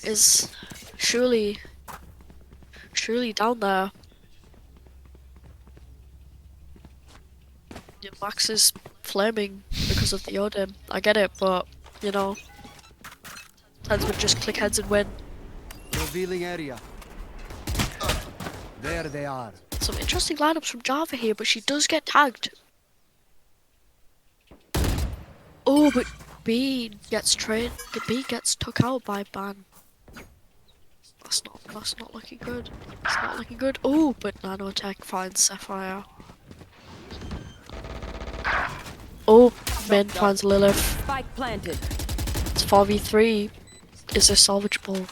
is surely down there. Yeah, Max is flaming because of the Odin. I get it, but you know, Tens would just click heads and win. Revealing area. There they are. Some interesting lineups from Java here, but she does get tagged. Oh, but Bean gets Bean gets took out by Ban. That's not looking good. It's not looking good. Oh, but Nanotech finds Sapphire. Oh, Min finds Lilith. Spike planted. It's 4v3. Is this salvageable?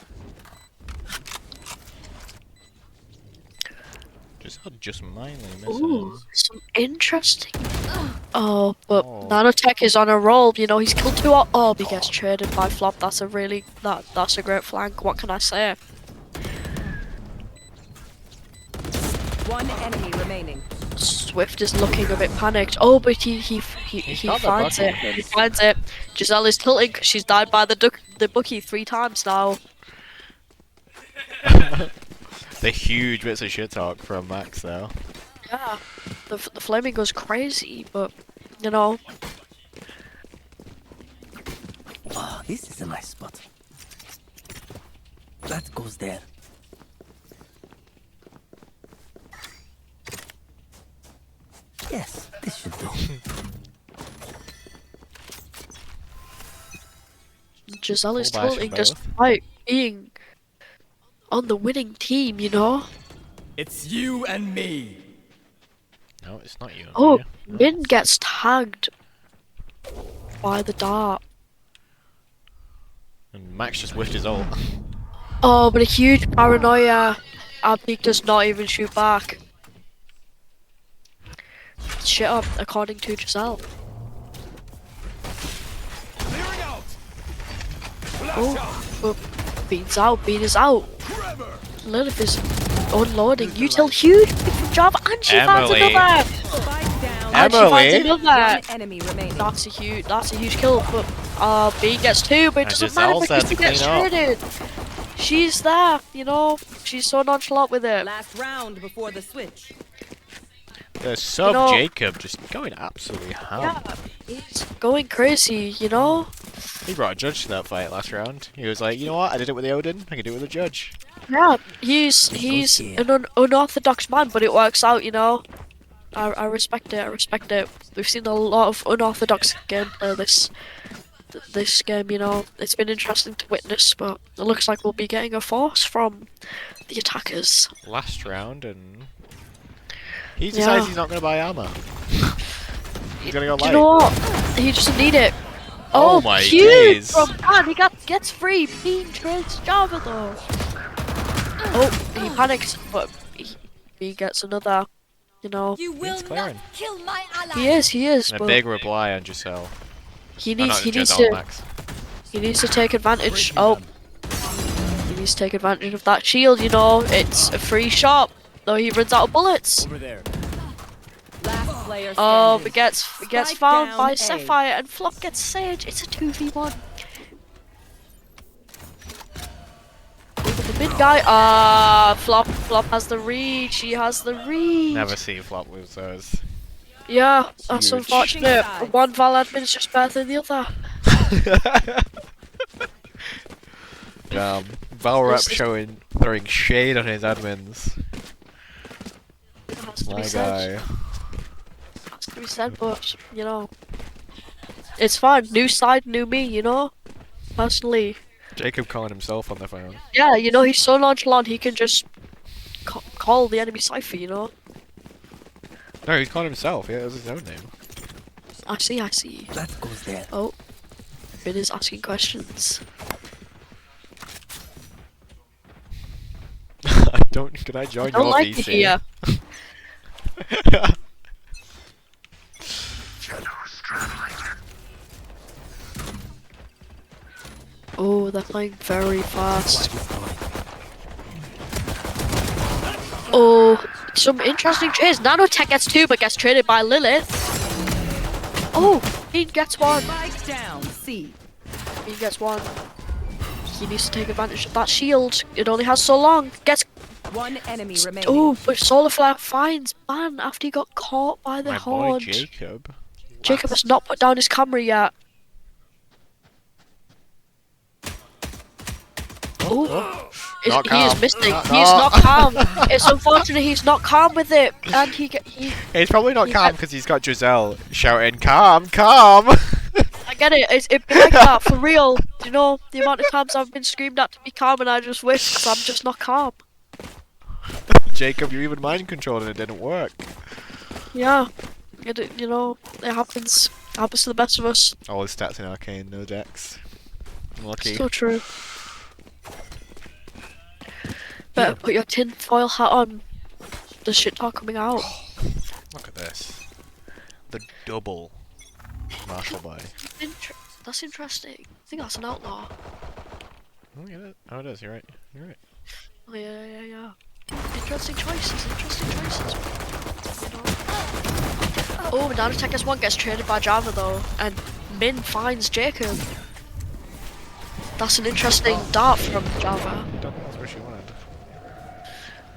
Just mindly Ooh, missing. some interesting. Oh, but Nanotech is on a roll. You know, he's killed 2. Oh, he gets traded by Flop. That's a really that's a great flank. What can I say? One enemy remaining. Swift is looking a bit panicked. Oh, but he finds it. He finds it. Giselle is tilting because she's died by the bookie 3 times now. The huge bits of shit talk from Max though. Yeah, the flaming goes crazy, but you know. Oh, this is a nice spot. That goes there. Yes, this should do. Giselle is Full bash tilting for despite being on the winning team, you know? It's you and me. No, it's not you. Oh, Yeah. Min gets tagged by the dart. And Max just whiffed his ult. Oh, but a huge paranoia. Abby does not even shoot back. Shit up, according to Giselle. Oh, Bean's out, Bean is out. Lilith is unloading. You tell huge pick from Java, and she finds Emily. another. And she finds another. One enemy remaining. That's a huge kill, but Bean gets two, but it And doesn't matter Giselle's there because to he gets clean up. traded. She's there, you know. She's so nonchalant with it. Last round before the switch. The sub know- Jacob just going absolutely ham. Yeah, he's going crazy, you know. He brought a judge to that fight last round. He was like, you know what? I did it with the Odin. I can do it with a judge. Yeah, he's an unorthodox man, but it works out, you know. I respect it. I respect it. We've seen a lot of unorthodox gameplay this game, you know. It's been interesting to witness, but it looks like we'll be getting a force from the attackers. Last round, and he decides he's not going to buy armor. He's going to go light. You know what? He doesn't need it. Oh my huge days. from God, he gets free. Bean trades Java though. Oh, he panics, but he gets another. You know. You will clearing. not kill my ally. He is. And a But big reply on Giselle. he Oh, needs not he needs Giselle, to Max. he needs to take advantage. Oh, he needs to take advantage of that shield. You know, it's a free shot. Though he runs out of bullets. Over there. Last player Oh, standing. but gets Spike found down by A. Sapphire and Flop gets Sage. It's a 2v1. The mid guy, Flop has the read. She has the read. Never see Flop lose those. Yeah, that's Huge. unfortunate. One Val admin is just better than the other. Valorant throwing shade on his admins. Has to My be said. guy. Has to be said, but you know, it's fine. New side, new me. You know, personally. Jacob calling himself on the phone. Yeah, you know, he's so nonchalant. He can just call the enemy cipher. You know. No, he's calling himself. Yeah, it was his own name. I see. That goes there. Oh, Ben is asking questions. Can I join I don't your like VC? it here. Oh, they're playing very fast. Oh, some interesting trades. Nanotech gets two, but gets traded by Lilith. Oh, he gets one. Spike down. C. He gets one. He needs to take advantage of that shield. It only has so long. Gets. One enemy remaining. Oh, but Solar Flare finds Ban after he got caught by the My Horde. boy Jacob. Jacob has not put down his camera yet. Oh, he is missing. He's not calm. It's unfortunate he's not calm with it, and he. He's probably not calm because he's got Giselle shouting, "Calm, calm." I get it. It'd be like that for real. You know the amount of times I've been screamed at to be calm, and I just wish because I'm just not calm. Jacob, you even mind controlled and it didn't work. Yeah, you know it happens. It happens to the best of us. All his stats in arcane, no dex. Lucky. So true. Better put your tin foil hat on. There's shit talk coming out. Look at this. The double Marshall buy. That's interesting. I think that's an outlaw. Oh, yeah. Oh, it is. You're right. You're right. Oh, yeah. Interesting choices. You know. Oh, Nanotech S1 gets traded by Java though, and Min finds Jacob. That's an interesting dart from Java. I don't think that's where she wanted.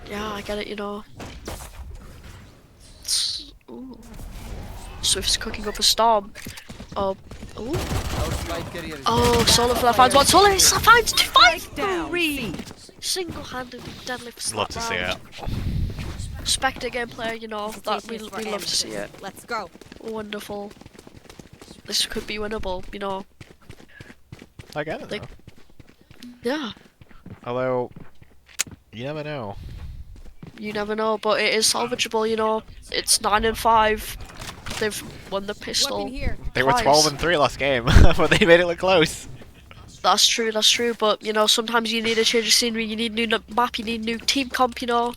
Yeah, I get it, you know. Ooh. Swift's cooking up a storm. Oh, Solar Flare finds one. Solar finds two. 5-3. Single-handed deadlift. Love to see it. Spectre gameplay, you know, that we love to see it. Let's go. Wonderful. This could be winnable, you know. I get it, Like, though. yeah. Although, you never know. You never know, but it is salvageable. You know, it's 9-5. They've won the pistol. They were twice. 12-3 last game, but they made it look close. That's true. That's true. But you know, sometimes you need a change of scenery. You need new map. You need new team comp. You know.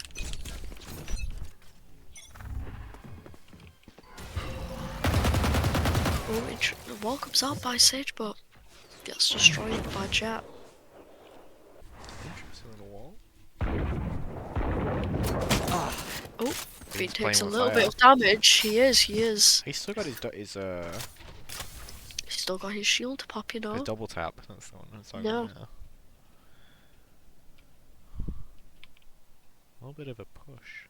Oh, the wall comes out by Sage, but gets destroyed by Jet. Oh, he takes a little bit of damage. He is. He's still got his He's still got his shield to pop, you know. his double tap. That's the one I'm talking Yeah. about now. A little bit of a push.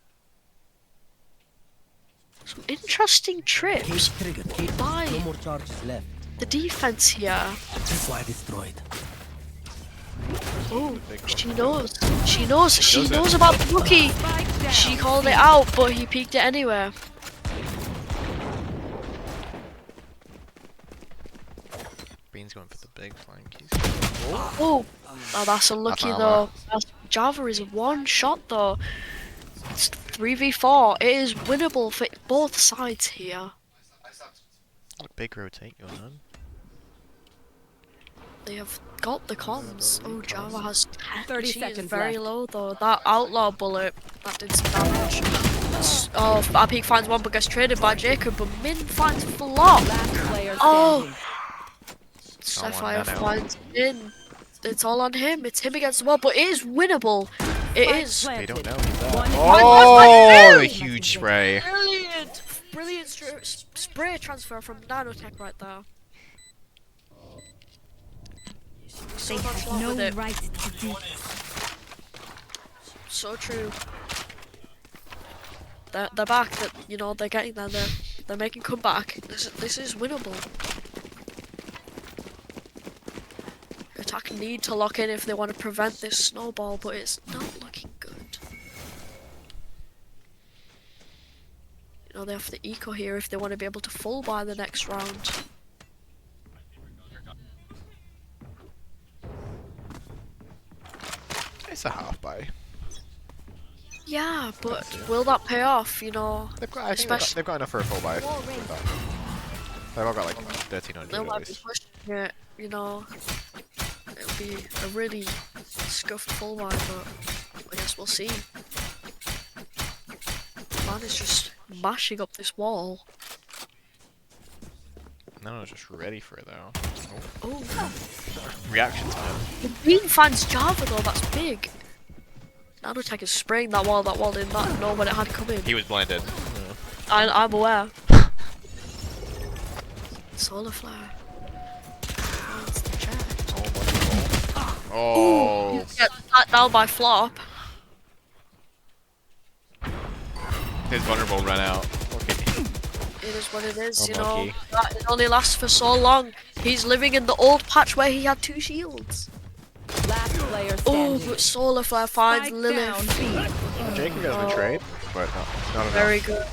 Some interesting trips by No more charges left. the defense here. Supply destroyed. Oh, she knows. She knows about the rookie. She called it out, but he peeked it anyway. Bean's going for the big flank. Oh, that's unlucky That's though. Java is one shot though. It's 3v4. It is winnable for both sides here. A big rotate going on. They have got the comms. Oh, Java has 30 she is seconds very left. low though. That outlaw bullet, that did some damage. Oh, Peak finds one but gets traded by Jacob, but Min finds Flop. Oh, Sapphire finds Min. It's all on him. It's him against the wall, but it is winnable. It is. They don't know he's there. Oh, the huge spray. Brilliant spray transfer from Nanotech right there. So much love with it. right to do. So true. They're back. That you know they're getting there. They're making comeback. This is winnable. Attack need to lock in if they want to prevent this snowball, but it's not looking good. You know they have the eco here if they want to be able to full buy the next round. It's a half buy. Yeah, but will that pay off? You know, I think they've got enough for a full buy. They've all got like 1300 they at might be least. pushing it. You know, it'll be a really scuffed full buy, but I guess we'll see. Man is just mashing up this wall. No, just ready for it though. Oh. Reaction time. The Bean finds Java though, that's big. Nanotech is spraying that wall did not know when it had come in. He was blinded. I'm aware. Solar flare. Finds the jet. Oh. Ooh, get that down by Flop. His vulnerable ran out. Okay. It is what it is, you Unlucky. know. That it only lasts for so long. He's living in the old patch where he had 2 shields. Last player Oh, standing. but Solar Flare finds Spike Lilith. Jacob got the trade, but not enough. Very good.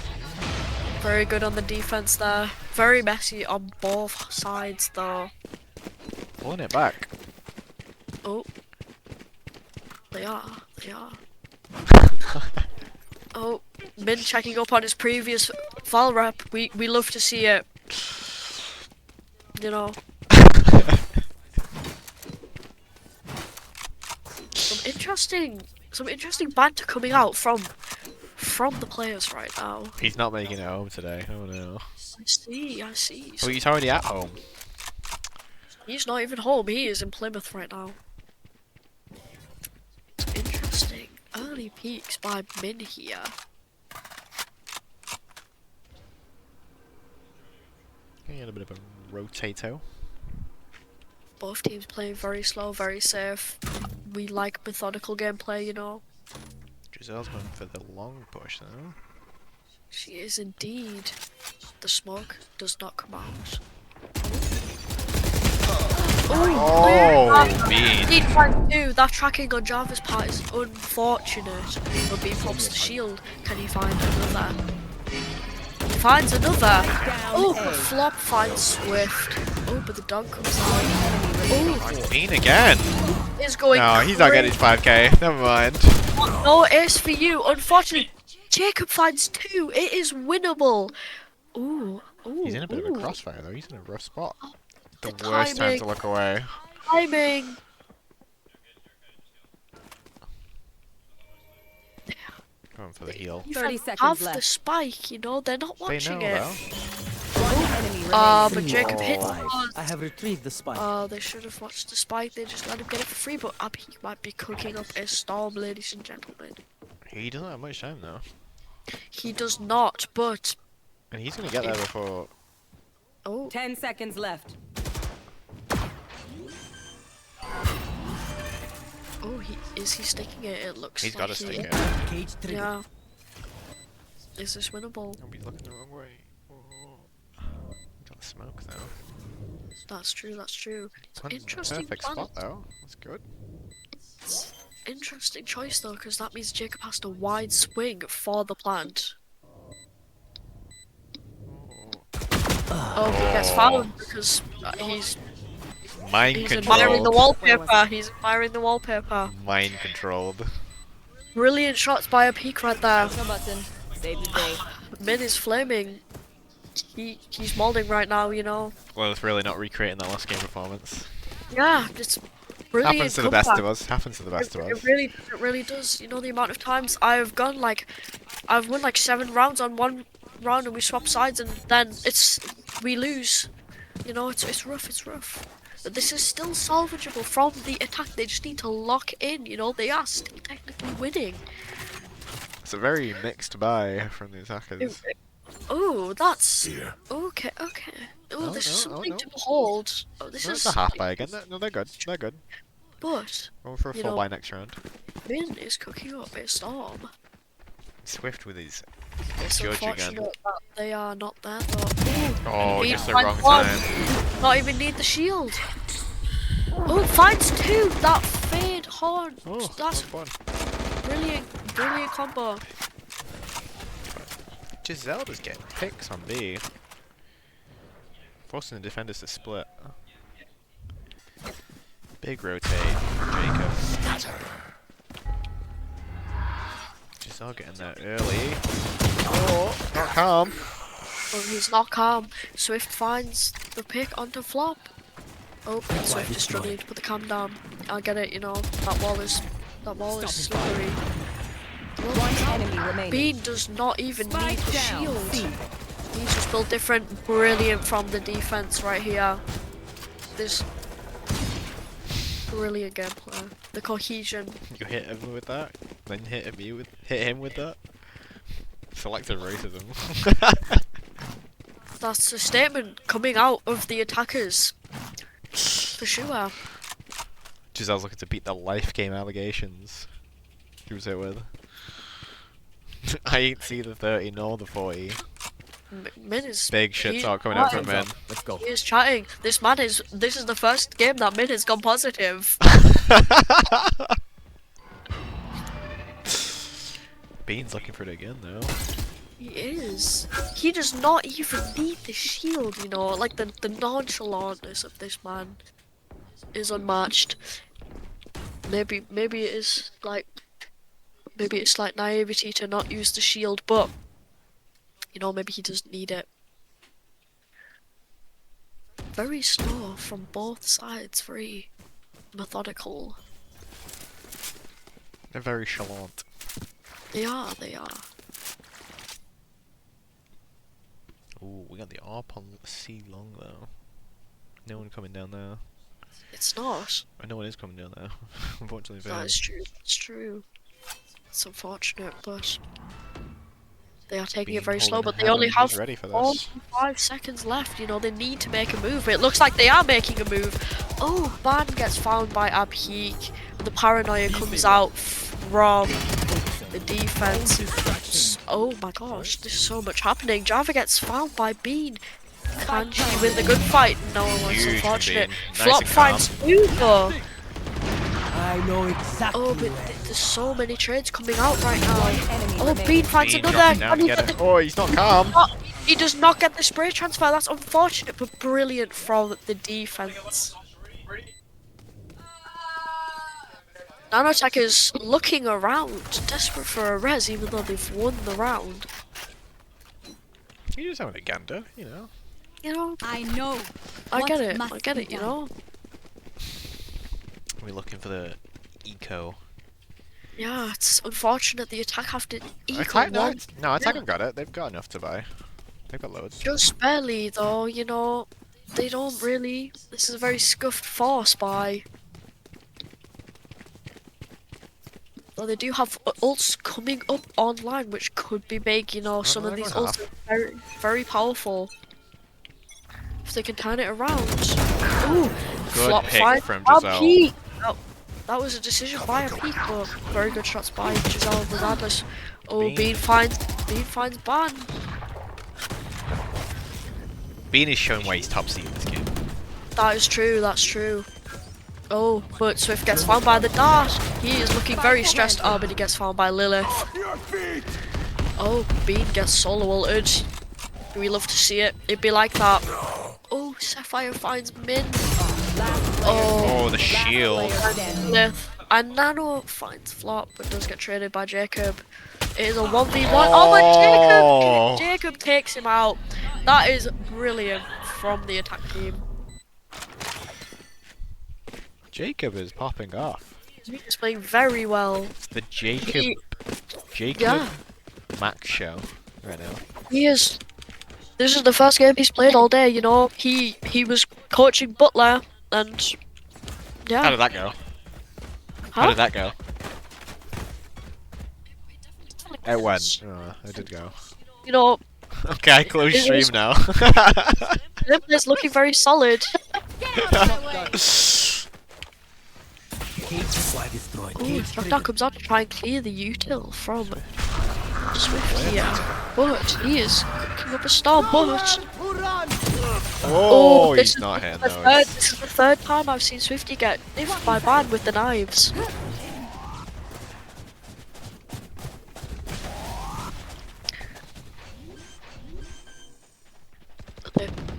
Very good on the defense there. Very messy on both sides though. Pulling it back. Oh. They are. Oh, Min checking up on his previous Val rep. We love to see it. You know. Some interesting banter coming out from the players right now. He's not making it home today. Oh no. I see. Well, he's already at home. He's not even home. He is in Plymouth right now. Interesting. Early peaks by Min here. Getting a bit of a rotato. Both teams playing very slow, very safe. We like methodical gameplay, you know. Giselle's going for the long push though. She is indeed. The smoke does not come out. Oh, Bean. Need find two. That tracking on Java's part is unfortunate. But Bean pops the shield. Can he find another? He finds another. Oh, but Flop finds Swift. Oh, but the dog comes out. Oh, Bean again. is going. No, he's not getting his 5k. Never mind. No ace for you. Unfortunately, Jacob finds 2. It is winnable. Ooh. He's in a bit of a crossfire though. He's in a rough spot. The The worst time timing. to look away. Timing. Going for the heal. 30 seconds Have left. the spike, you know, they're not They watching know it. though. One enemy But remaining. Jacob hit the I have retrieved the spike. they should have watched the spike, they just let him get it for free, but Abby might be cooking up a storm, ladies and gentlemen. He doesn't have much time though. He does not, but... And he's gonna get there before... Oh. 10 seconds left. Oh, is he sticking it? It looks He's like gotta he stick is. it. Cage trigger. Yeah. Is this winnable? Oh, he's looking the wrong way. Oh. Got the smoke though. That's true, that's true. Planted in the Interesting perfect plan. spot though. That's good. Interesting choice though, because that means Jacob has to wide swing for the plant. Oh, he gets fouled because he's Mind admiring the controlled. wallpaper. He's admiring the wallpaper. Mind controlled. Brilliant shots by a peak right there. No button. Save the day. Mid is flaming. He's molding right now, you know. Well, it's really not recreating that last game performance. Yeah, it's brilliant. Happens to the best of comeback. us. Happens to the best of us. It really does. You know the amount of times I've won like 7 rounds on one round and we swap sides and then we lose. You know, it's rough. But this is still salvageable from the attack. They just need to lock in. You know, they are still technically winning. It's a very mixed buy from the attackers. Oh, that's okay. Oh, this is something to behold. Oh, this is a half buy again. No, they're good. They're good. But Going for a you full know, buy next round. Min is cooking up a storm. Swift with his It's judge unfortunate again. that they are not there though. Oh, Beat just the finds wrong 1. time. Not even need the shield. Oh, finds 2. That fade horn. Oh, That's brilliant combo. Giselda's getting picks on B. Forcing the defenders to split. Big rotate. Jacob. Giselle getting there early. Oh, not calm. Oh, he's not calm. Swift finds the pick onto flop. Oh, Swift is struggling to put the cam down. I get it, you know. That wall is slippery. One enemy remaining. Bean does not even need the Spike down. shield. He's just built different. Brilliant from the defense right here. This brilliant gameplay. The cohesion. You hit him with that, then hit him with that. Selective racism. That's a statement coming out of the attackers. For sure. Giselle's looking to beat the life game allegations she was hit with. I ain't see the 30 nor the 40. Min is Big shit he's talk coming out from chatting. Min. Let's go. He is chatting. This is the first game that Min has gone positive. Bean's looking for it again though. He is. He does not even need the shield, you know. Like the nonchalantness of this man is unmatched. Maybe it is like it's like naivety to not use the shield, but you know, maybe he doesn't need it. Very slow from both sides, very methodical. They're very chalant. They are. Ooh, we got the ARP on C long though. No one coming down there. It's not. Oh, no one is coming down there. Unfortunately for That him. is true. It's true. It's unfortunate, but they are taking Bean it very slow. holding But they her only hand, have he's ready for this. 45 seconds left. You know, they need to make a move. It looks like they are making a move. Oh, Ban gets found by Abheek. The paranoia comes out from the defense. Oh my gosh, there's so much happening. Java gets found by Bean. Can she win the good fight? No, it's Huge from unfortunate. Bean. Nice Flop and finds calm. Uber. I know exactly. Oh, but there's so many trades coming out right now. Oh, Bean finds Bean another. dropping down And to he, get it. Oh, he's not calm. he does not get the spray transfer. That's unfortunate, but brilliant from the defense. Nanotech is looking around, desperate for a res, even though they've won the round. You just having a gander, you know. You know. I know. I What get it. must I get be it. You done? know. We're looking for the eco. Yeah, it's unfortunate the attack have to eco Attack, no, one. Attack have got it. They've got enough to buy. They've got loads. Just barely, though. You know, they don't really. This is a very scuffed force by. Well, they do have ults coming up online, which could be big. You know, some of these ults are very, very powerful. If they can turn it around. Ooh, Good flop pick fight from by Giselle. Pete. Oh, that was a decision by a Peak, but very good shots by Giselle regardless. Oh, Bean finds Ban. Bean is showing why he's top seed in this game. That is true, that's true. Oh, but Swift gets found by the dart. He is looking very stressed. Oh, but he gets found by Lilith. Oh, Bean gets solo ulted. We love to see it. It'd be like that. Oh, Sapphire finds Min. Oh, the shield. Lilith. And Nano finds Flop, but does get traded by Jacob. It is a 1v1. Oh, but Jacob takes him out. That is brilliant from the attack team. Jacob is popping off. He's playing very well. It's the Jacob Max show right now. He is. This is the first game he's played all day. You know, he was coaching Butler, and yeah. How did that go? Huh? How did that go? It went. Oh, it did go. You know. Okay, I close stream now. Limpler's looking very solid. Ooh, Dr. comes out to try and clear the util from Swift here. But he is cooking up a storm, but... Oh, this he's is not hitting the those. This is the third time I've seen Swifty get niffed by Ban with the knives.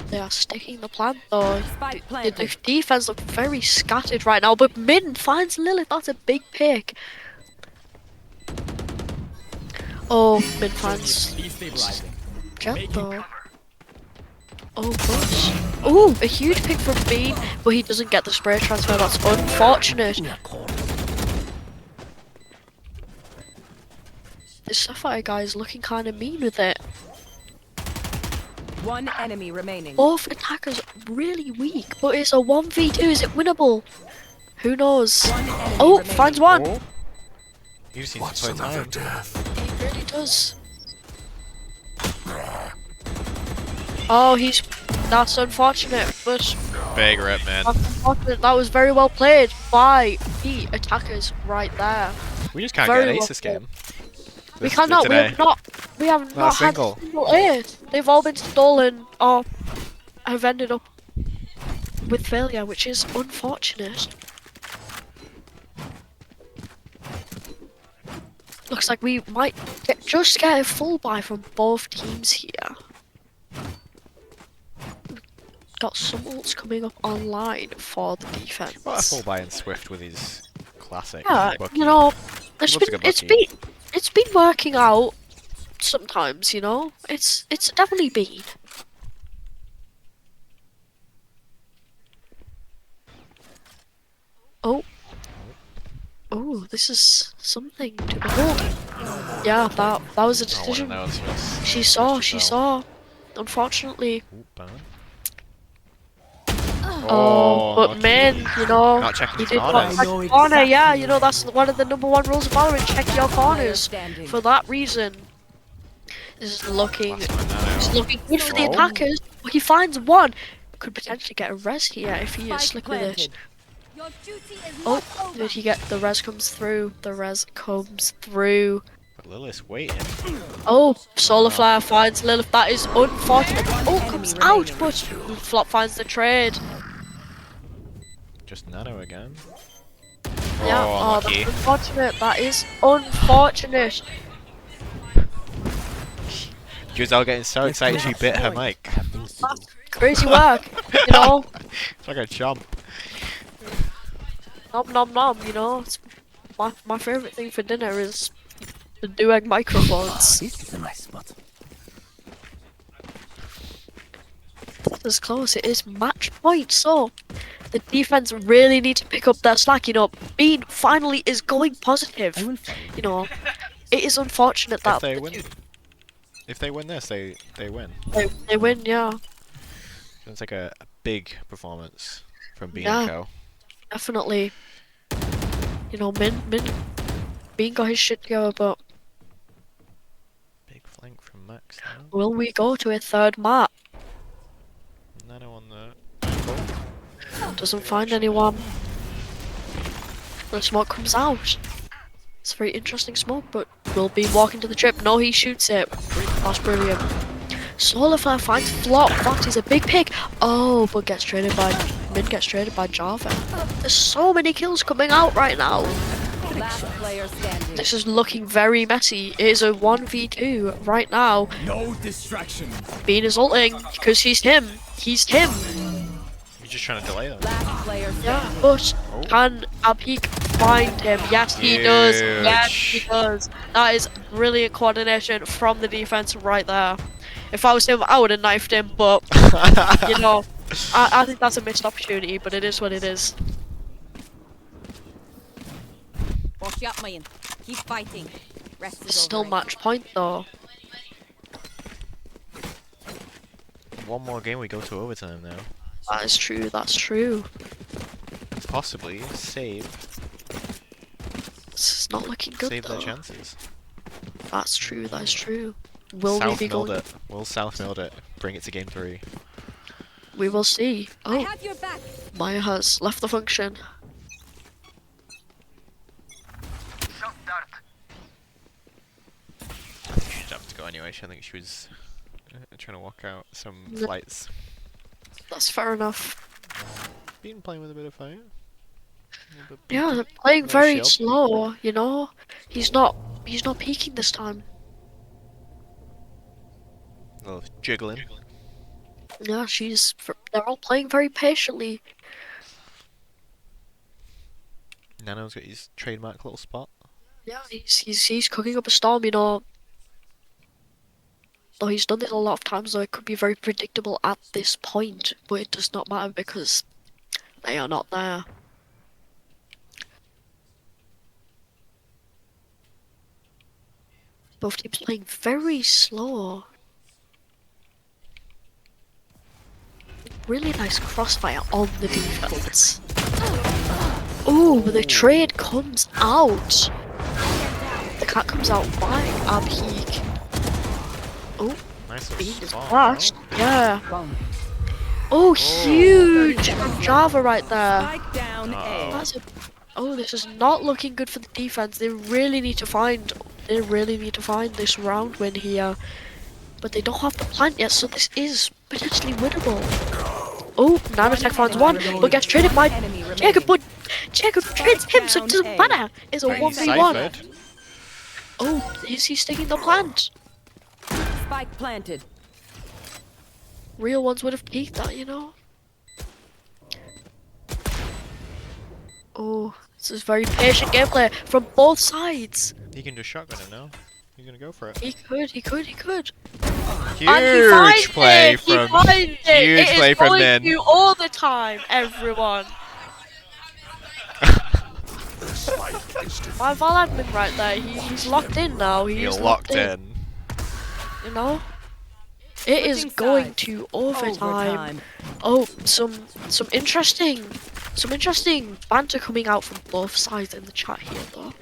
They are sticking the plan though. The defense look very scattered right now, but Min finds Lilith. That's a big pick. Oh, Min finds Jet though. Oh, gosh. Oh, a huge pick from Bean, but he doesn't get the spray transfer. That's unfortunate. This Sapphire guy is looking kind of mean with it. One enemy remaining. Both attackers really weak, but it's a 1v2. Is it winnable? Who knows? Oh, finds one. Oh. You just need to play time. He really does. Oh, that's unfortunate, but Big rip, man. that's unfortunate. That was very well played by the attackers right there. We just can't Very get an ace well this game. We cannot. We have not had single. a single ace. They've all been stolen or have ended up with failure, which is unfortunate. Looks like we might just get a full buy from both teams here. Got some ults coming up online for the defense. What a full buy in Swift with his classic. Yeah, Bucky. you know, He loves a good Bucky. it's been working out sometimes, you know. It's definitely been. Oh. Oh, this is something to behold. Yeah, that was a decision. She saw. Unfortunately. Oh, but man, you know, Not checking he his did corners. not check his corner. Yeah, you know, that's one of the #1 rules of Valorant. Check your corners. For that reason, this is looking good for the attackers. But he finds one. Could potentially get a res here if he is slick with it. Oh, did he get the res comes through? The res comes through. Lilith's waiting. Oh, Solar Flare finds Lilith. That is unfortunate. Oh, comes out, but Flop finds the trade. Just Nano again. Yeah, oh, that's unfortunate. That is unfortunate. Giselle getting so excited she bit her mic. That's crazy work, you know. It's like a chomp. Nom nom nom, you know. my favorite thing for dinner is the Durham microphones. This is a nice spot. As close, it is match point, so the defense really need to pick up their slack. You know, Bean finally is going positive. You know, it is unfortunate that If they win this, they win. they win, yeah. It's like a big performance from Bean Yeah. and Co. Definitely. You know, Bean got his shit together, but Big flank from Max now. will we go to a third map? Nano on the Doesn't find anyone. The smoke comes out. It's a very interesting smoke, but will be walking to the trip. No, he shoots it. That's brilliant. Solar Flare finds Flop. That is a big pick. Oh, but gets traded by gets traded by Java. There's so many kills coming out right now. Last player standing. This is looking very messy. It is a 1v2 right now. No distraction. Bean is ulting because he's him. He's him. You're just trying to delay them. Last player standing. Yeah, but can Abhik find him? Yes, he does. Yes, he does. That is brilliant coordination from the defense right there. If I was him, I would have knifed him, but you know, I think that's a missed opportunity. But it is what it is. Wash up, man. Keep fighting. Rest It's still match point though. One more game, we go to overtime now. That is true. That's true. Possibly save This is not looking good their though. chances. That's true. That's true. Will South we be milled going? it. Will South milled it? Bring it to game 3. We will see. I Oh, have your back. Maya has left the function. I think she'd have to go anyway. I think she was trying to walk out some No. flights. That's fair enough. Been playing with a bit of fire. Yeah, they're playing No very shield. slow. You know, he's not peeking this time. A little jiggling. Yeah, they're all playing very patiently. Nano's got his trademark little spot. Yeah, he's cooking up a storm. You know, though he's done this a lot of times, though it could be very predictable at this point, but it does not matter because they are not there. Both teams playing very slow. Really nice crossfire on the defense. Oh, but the trade comes out. The cat comes out by Abhik. Oh, Nice Bean little is spot. flashed. Yeah. Oh, huge from Java right there. Spike down A. That's a, oh, this is not looking good for the defense. They really need to find this round win here. But they don't have the plant yet, so this is potentially winnable. Oh, Nanotech finds one, but gets traded by Jacob, but Jacob trades him, so it doesn't matter. It's a 1v1. Oh, is he sticking the plant? Spike planted. Real ones would have peeked that, you know? Oh, this is very patient gameplay from both sides. He can just shotgun him now. He's gonna go for it. He could. Huge play from Nin. You all the time, everyone. My Val admin right there, he's locked in now. He's locked in. You know? It is going to overtime. Oh, some interesting banter coming out from both sides in the chat here though.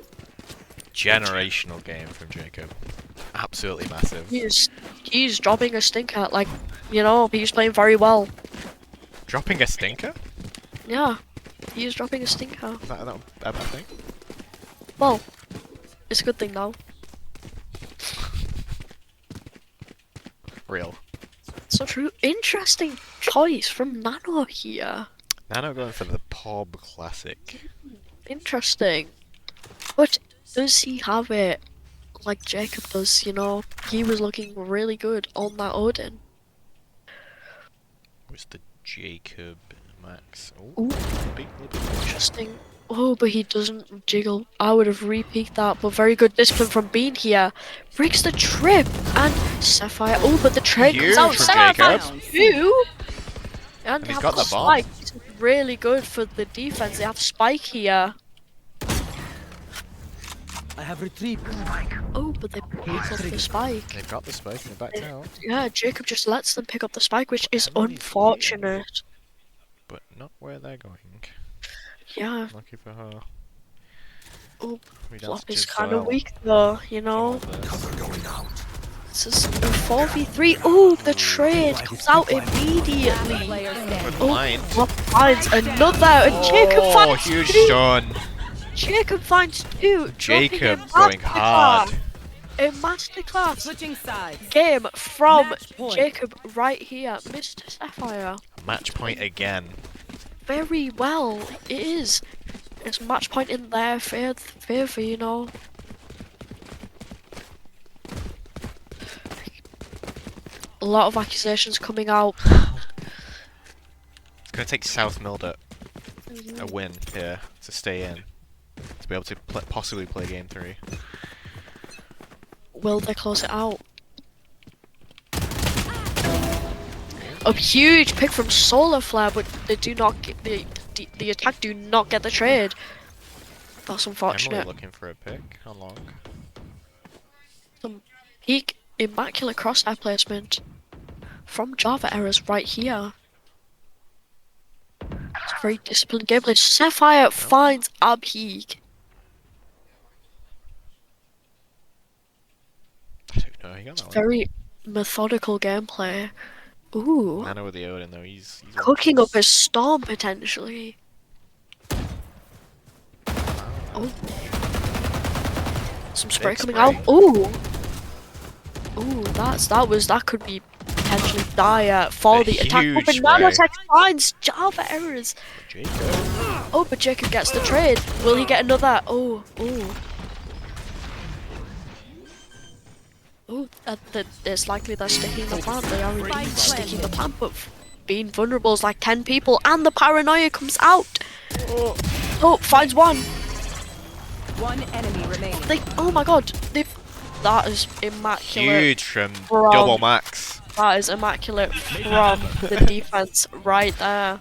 Generational game from Jacob. Absolutely massive. He's dropping a stinker, like, you know, he's playing very well. Dropping a stinker? Yeah, he's dropping a stinker. Is that a bad thing? Well, it's a good thing now. Real. So true. Interesting choice from Nano here. Nano going for the Pob Classic. Interesting. But does he have it like Jacob does, you know? He was looking really good on that Odin. What's the Jacob Max? Ooh. Big. Interesting. Oh, but he doesn't jiggle. I would have re-peeked that, but very good discipline from Bean here. Breaks the trip and Sapphire. Oh, but the trade comes Huge out. from Sapphire Jacob. two. And he's have got the bomb. spike. This is really good for the defense. They have spike here. I have retrieved. Oh, but they pick up the spike. They've got the spike and they're backed out. Yeah, Jacob just lets them pick up the spike, which is unfortunate. But not where they're going. Yeah. Lucky for her. Oh, We Flop danced is just kind of well. weak though, you know. This is a 4v3. Oh, the trade comes out immediately. Blind. Flop finds another, and Jacob Oh, finds huge two. stun. Jacob finds two. Jacob dropping going a hard. A masterclass Switching sides. game from Match point. Jacob right here, Mr. Sapphire. Match point again. Very well, it is. It's match point in their favor, you know. A lot of accusations coming out. It's gonna take South Milda a win here to stay in, to be able to possibly play game 3. Will they close it out? A huge pick from Solar Flare, but they do not get the attack. Do not get the trade. That's unfortunate. Emily looking for a pick. How long? Some peak immaculate crosshair placement from Java errors right here. It's a very disciplined gameplay. Sapphire finds a peak. No, he got that one. Very methodical gameplay. Ooh. Nano with the Odin though, he's Cooking up a storm potentially. Oh. Some spray Big coming spray. out. Ooh. Ooh, that could be potentially dire for the attack. huge Open spray. nanotech finds Java errors. Jacob. Oh, but Jacob gets the trade. Will he get another? Oh, oh. Oh, it's likely they're sticking the plant. They are indeed sticking the plant, but being vulnerable is like 10 people, and the paranoia comes out. Oh, finds one. One enemy remaining. Oh my god, that is immaculate. Huge from double max. That is immaculate from the defense right there.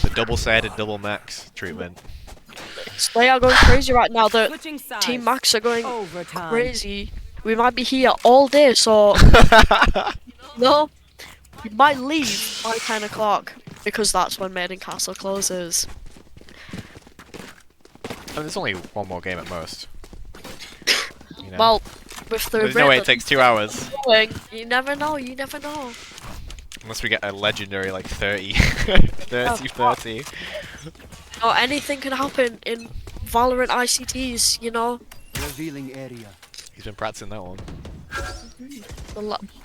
The double-sided double max treatment. They are going crazy right now. The Switching sides. Team Max are going Overtime. crazy. We might be here all day, so no, we might leave by 10 o'clock because that's when Maiden Castle closes. And there's only one more game at most. You know? Well, with the there's no way it takes 2 hours. going, you never know. You never know. Unless we get a legendary like 30, 30. Or anything can happen in Valorant ICTs, you know. Revealing area. He's been practicing that one.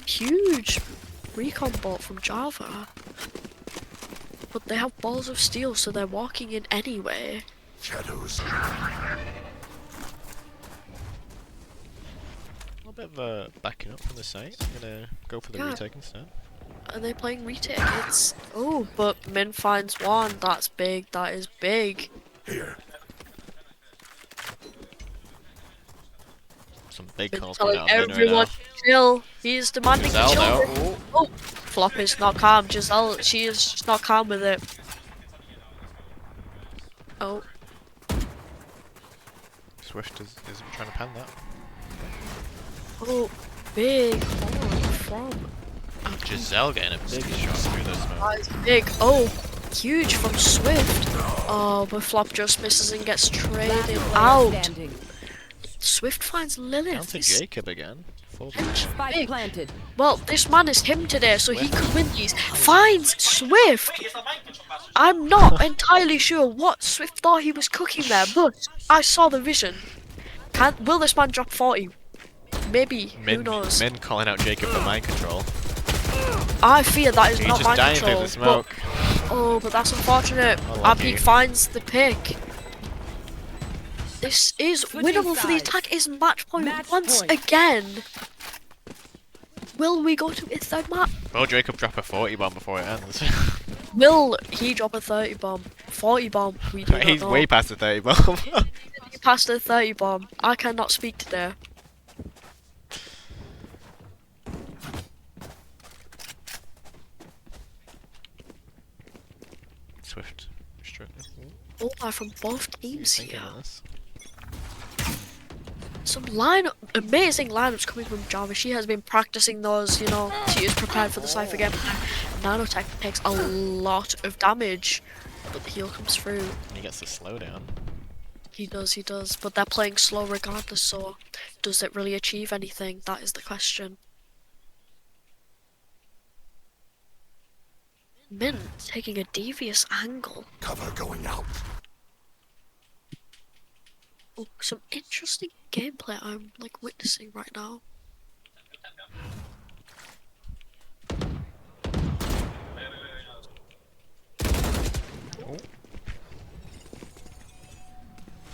Huge recon bot from Java. But they have balls of steel, so they're walking in anyway. Shadows. A little bit of backing up from the site. I'm gonna go for the retake instead. Are they playing retake? Oh, but Min finds one. That's big. That is big. Here. Some big Been calls coming telling out of Min right everyone now. to chill. He's demanding to Giselle chill. now. Oh, Flop is not calm. Giselle, she is just not calm with it. Oh. Swift is trying to pan that. Oh, big horn from. Giselle getting a big shot through the smoke. That is big. Oh, huge from Swift. Oh, but Flop just misses and gets traded out. Swift finds Lilith. Down to Jacob again. Big. Well, this man is him today, so he could win these. Finds Swift. I'm not entirely sure what Swift thought he was cooking there, but I saw the vision. Will this man drop 40? Maybe. Who knows? Min calling out Jacob for mind control. I fear that is He's not just mind dying control. through the smoke. But that's unfortunate. Unlucky. Abhi finds the pick. This is winnable for the attack. Is match point once again. Will we go to a third map? Will Jacob drop a 40 bomb before it ends? Will he drop a 30 bomb? 40 bomb? We do not He's know. way past the 30 bomb. He passed the 30 bomb. I cannot speak today. Swift. Oh, from both teams here. This? Some amazing lineups coming from Java. She has been practicing those, you know, she is prepared for the Cypher game. Nanotech takes a lot of damage, but the heal comes through. He gets the slowdown. He does, but they're playing slow regardless, so does it really achieve anything? That is the question. Min taking a devious angle. Cover going out. Oh, some interesting gameplay I'm like witnessing right now.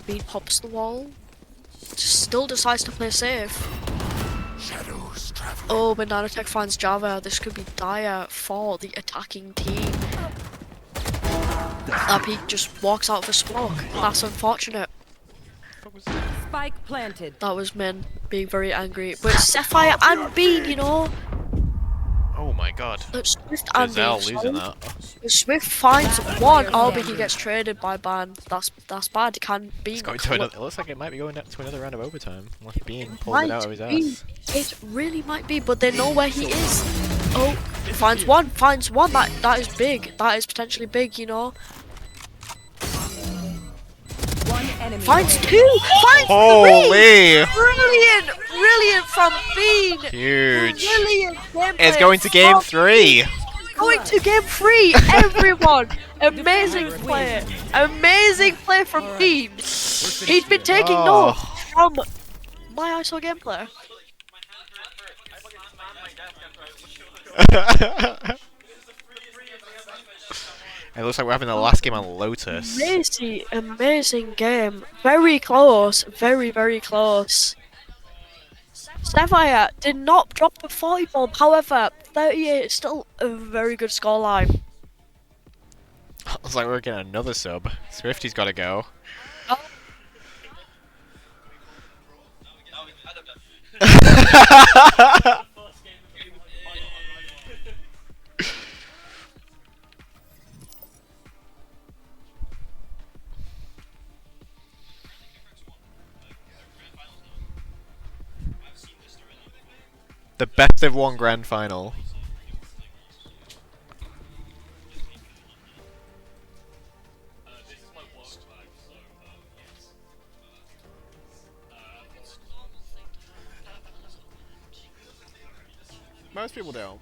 Bean pops the wall. Still decides to play safe. Oh, but Nanotech finds Java. This could be dire for the attacking team. Peak just walks out of a smoke. That's unfortunate. Spike planted. That was Min being very angry. But Sapphire and Bean, you know. Oh my god. Swift and Bean. losing that. Swift finds one. Oh, but he gets traded by Ban. That's bad. Can Bean. It looks like it might be going to another round of overtime. Unless Bean pulls it out of his ass. It really might be, but they know where he is. Oh, finds one. That is big. That is potentially big, you know. One enemy. Finds two. Finds Holy! Three. Brilliant from Bean. Huge. Brilliant gameplay. It's going to game 3. Going to game 3. Everyone. Amazing play. Amazing play from Bean. He's been taking notes from my ISO gameplay. It looks like we're having the last game on Lotus. Amazing game. Very close. Very, very close. Sapphire did not drop the 40 bomb. However, 38 is still a very good scoreline. Looks like we're getting another sub. Swifty's got to go. The best of 1 grand final. Most people don't.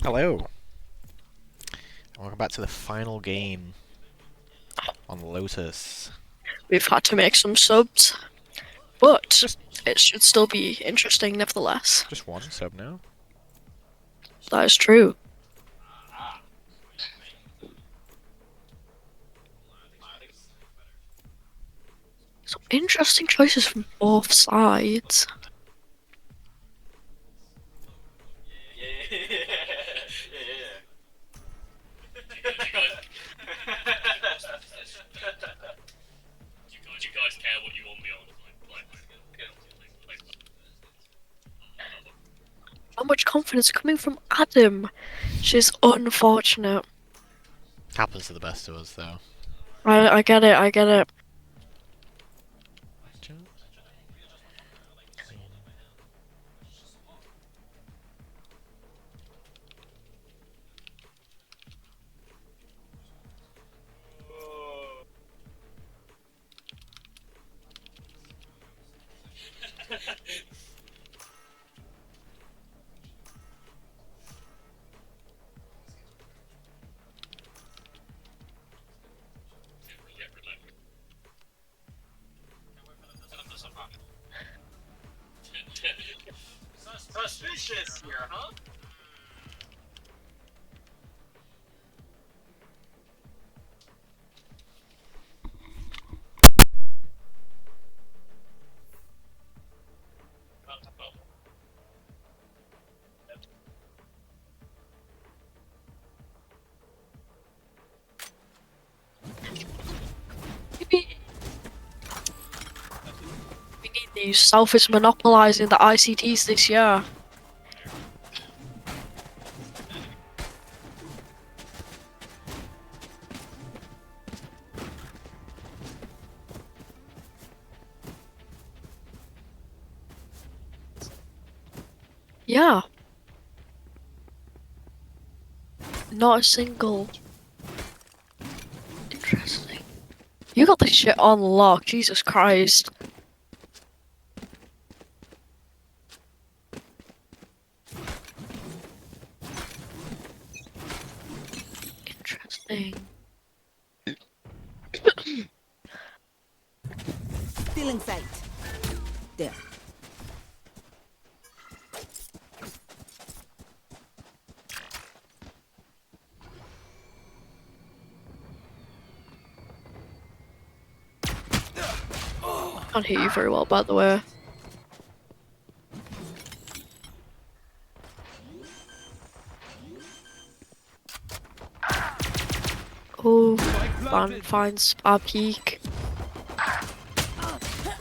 Hello. Welcome back to the final game on Lotus. We've had to make some subs, but it should still be interesting nevertheless. Just one sub now. That is true. Some interesting choices from both sides. Do you guys care what you want me on? How much confidence coming from Adam? She's unfortunate. Happens to the best of us, though. I get it, I get it. Suspicious here, huh? We need these. South is monopolising the ICTs this year. Yeah. Not a single. Interesting. You got this shit on lock, Jesus Christ. Interesting. Still in sight. There. Can't hear you very well, by the way. Oh, Van finds our peak.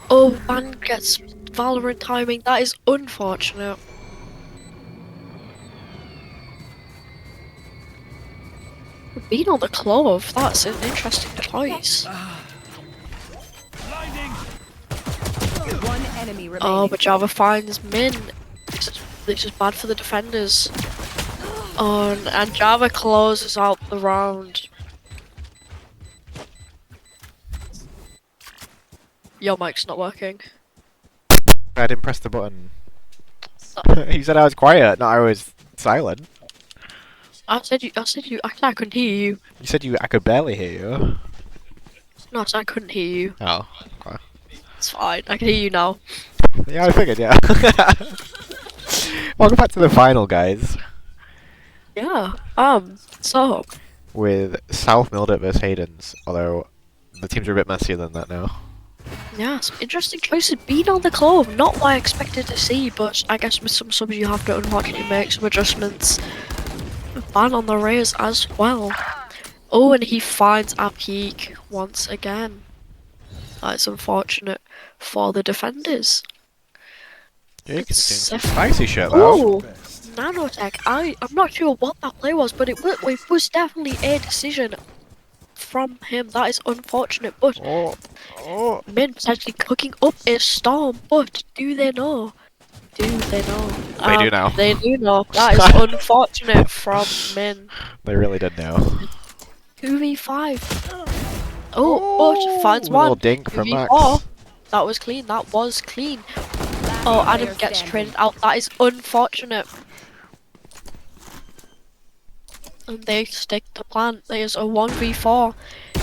Oh, Van gets Valorant timing. That is unfortunate. Being on the clove, that's an interesting choice. One enemy remaining. Oh, but Java finds Min. This is bad for the defenders. Oh, and Java closes out the round. Your mic's not working. I didn't press the button. You said I was quiet, not I was silent. I said I couldn't hear you. You said I could barely hear you. No, I said I couldn't hear you. Oh, okay. It's fine, I can hear you now. Yeah, I figured, yeah. Welcome back to the final, guys. Yeah, so... With South Mildred versus Hayden's, although the teams are a bit messier than that now. Yeah, some interesting choices. Being on the clove, not what I expected to see, but I guess with some subs you have to unfortunately make some adjustments. Ban on the Rays as well. Oh, and he finds our peak once again. That's unfortunate for the defenders. Yeah, you can see some spicy shit though. Oh, nanotech. I'm not sure what that play was, but it was definitely a decision from him. That is unfortunate, but Min potentially cooking up a storm. But do they know? Do they know? They do know. They do know. That is unfortunate from Min. They really did know. 2v5. Oh, but finds one. Little dink from Max. 2v4. That was clean. That was clean. Oh, Adam gets traded out. That is unfortunate. And they stick to plan. There's a 1v4.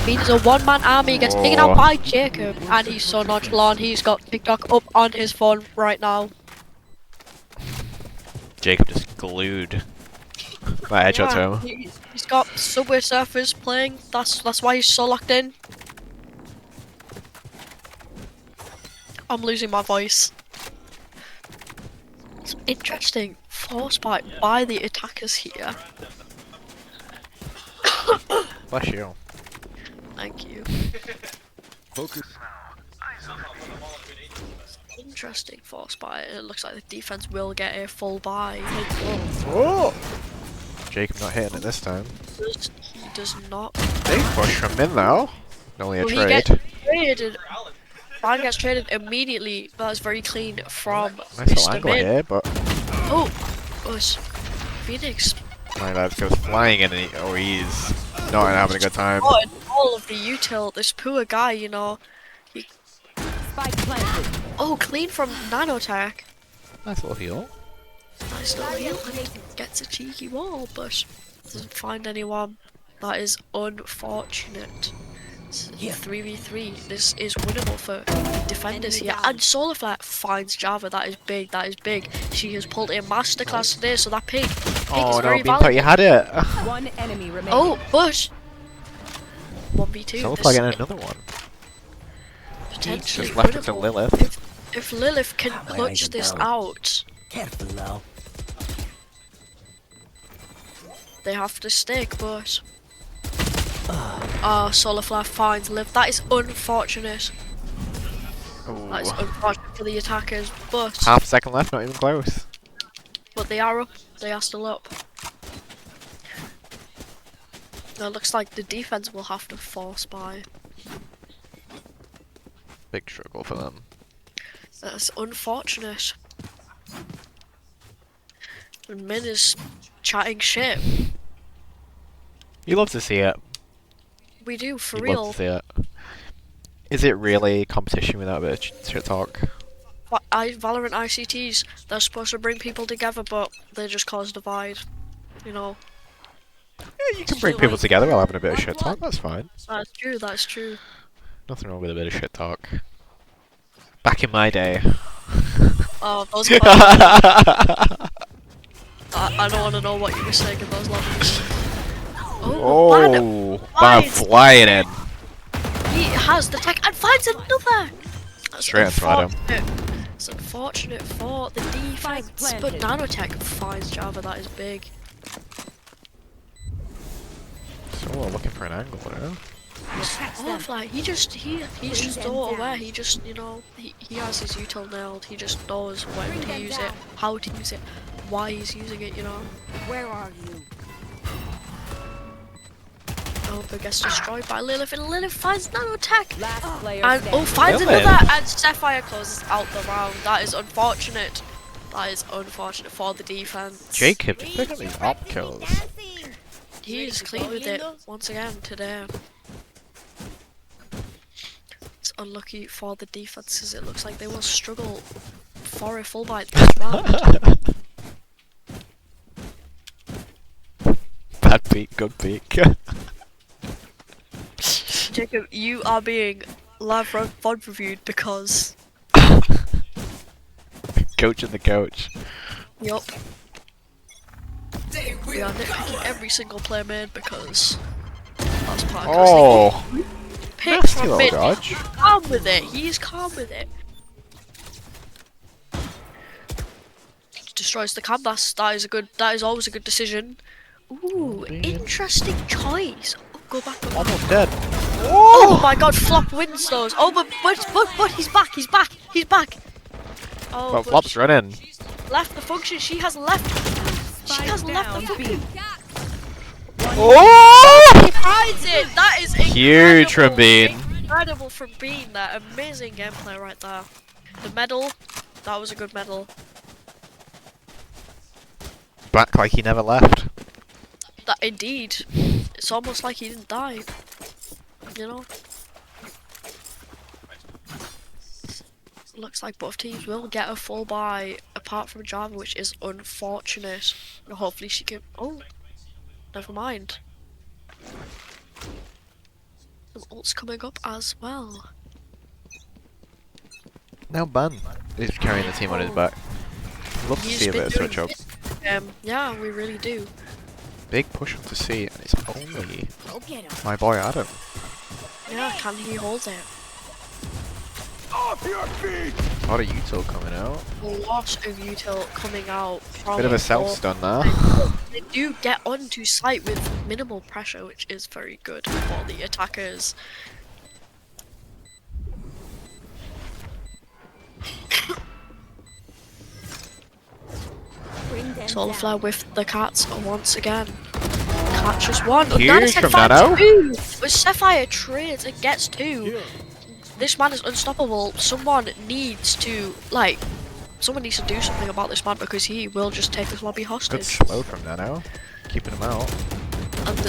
Means a one-man army gets taken out by Jacob, and he's so nonchalant. He's got TikTok up on his phone right now. Jacob just glued that headshot to him. He's got Subway Surfers playing. That's why he's so locked in. I'm losing my voice. It's interesting force fight by the attackers here. Bless you. Thank you. Focus. Interesting force buy. It looks like the defense will get a full buy. Oh! Jacob not hitting it this time. He does not. Big push from in though. Only a Well, trade. He gets traded. Ryan gets traded immediately. That was very clean from Nice little Mr. angle Min. here, but Oh, was Phoenix. my lad goes flying in and he's not having a good time. Oh, and all of the util. This poor guy, you know. He... Oh, clean from nanotech. Nice little heal. Nice little heal and gets a cheeky wall, but doesn't find anyone. That is unfortunate. 3v3. This is winnable for defenders here. And Solarflare finds Java. That is big. That is big. She has pulled a masterclass today, so that pig Oh is no, very Bean thought you had it. One enemy remaining. Oh, but 1v2. Solarflare getting another one. Potentially Just left it to winnable. Lilith. If Lilith can clutch this out, Careful now. they have to stick, but... Oh, Solarflare finds Liv. That is unfortunate. That is unfortunate for the attackers, but... Half a second left, not even close. But they are up. They are still up. Now it looks like the defense will have to force buy. Big struggle for them. That's unfortunate. And Min is chatting shit. You love to see it. We do, for You real. love to see it. Is it really competition without a bit of shit talk? Valorant ICTs, they're supposed to bring people together, but they just cause divide. You know. Yeah, you can bring people together while having a bit of shit talk, that's fine. That's true, that's true. Nothing wrong with a bit of shit talk. Back in my day. Oh, those guys. I don't want to know what you were saying in those levels. Oh, man flying in. He has the tech and finds another! That's Straight inside him. It's unfortunate for the defense, but Nanotech finds Java, that is big. So we're looking for an angle there. Like he's just so aware. He just, you know, he has his util nailed. He just knows when to use it, how to use it, why he's using it. You know. Where are you? Oh, but gets destroyed by Lilith, and Lilith finds Nanotech. And finds Really? another, and Sapphire closes out the round. That is unfortunate. That is unfortunate for the defense. Jacob, just pick up these op kills. He is clean with it once again today. It's unlucky for the defenses. It looks like they will struggle for a full bite this round. Bad peek, good peek. Jacob, you are being live VOD reviewed because... Coach in the coach. Yup. We are nitpicking every single player made because that's part of Oh! Pick Nasty from little mid. dodge. He's calm with it. He's calm with it. Destroys the canvas. That is always a good decision. Ooh, interesting choice. Oh, go back. Almost dead. Oh my god, Flop wins those. Oh, but he's back. He's back. He's back. Oh, But Flop's running. left the function. She has left. She has left the function. Oh! He hides it. That is Huge from incredible. Bean. Incredible from Bean. That amazing gameplay right there. The medal. That was a good medal. Back like he never left. That indeed. It's almost like he didn't die. You know. Looks like both teams will get a full buy, apart from Java, which is unfortunate. And hopefully she can. Oh, never mind. The ult's coming up as well. Now Ban is carrying the team on his back. I'd love to He's see a been bit of doing switch up. Yeah, we really do. Big push up to C, and it's only my boy Adam. Yeah, can he hold it? Off your feet! A lot of util coming out. A lot of util coming out from Bit of a all self-stun there. They do get onto site with minimal pressure, which is very good for the attackers. Solarflare with the cats once again. Catches one. Huge Nanotech from finds Nano. two. But Sapphire trades and gets two. This man is unstoppable. Someone needs to do something about this man because he will just take this lobby Good hostage. slow from Nano. Keeping him out. And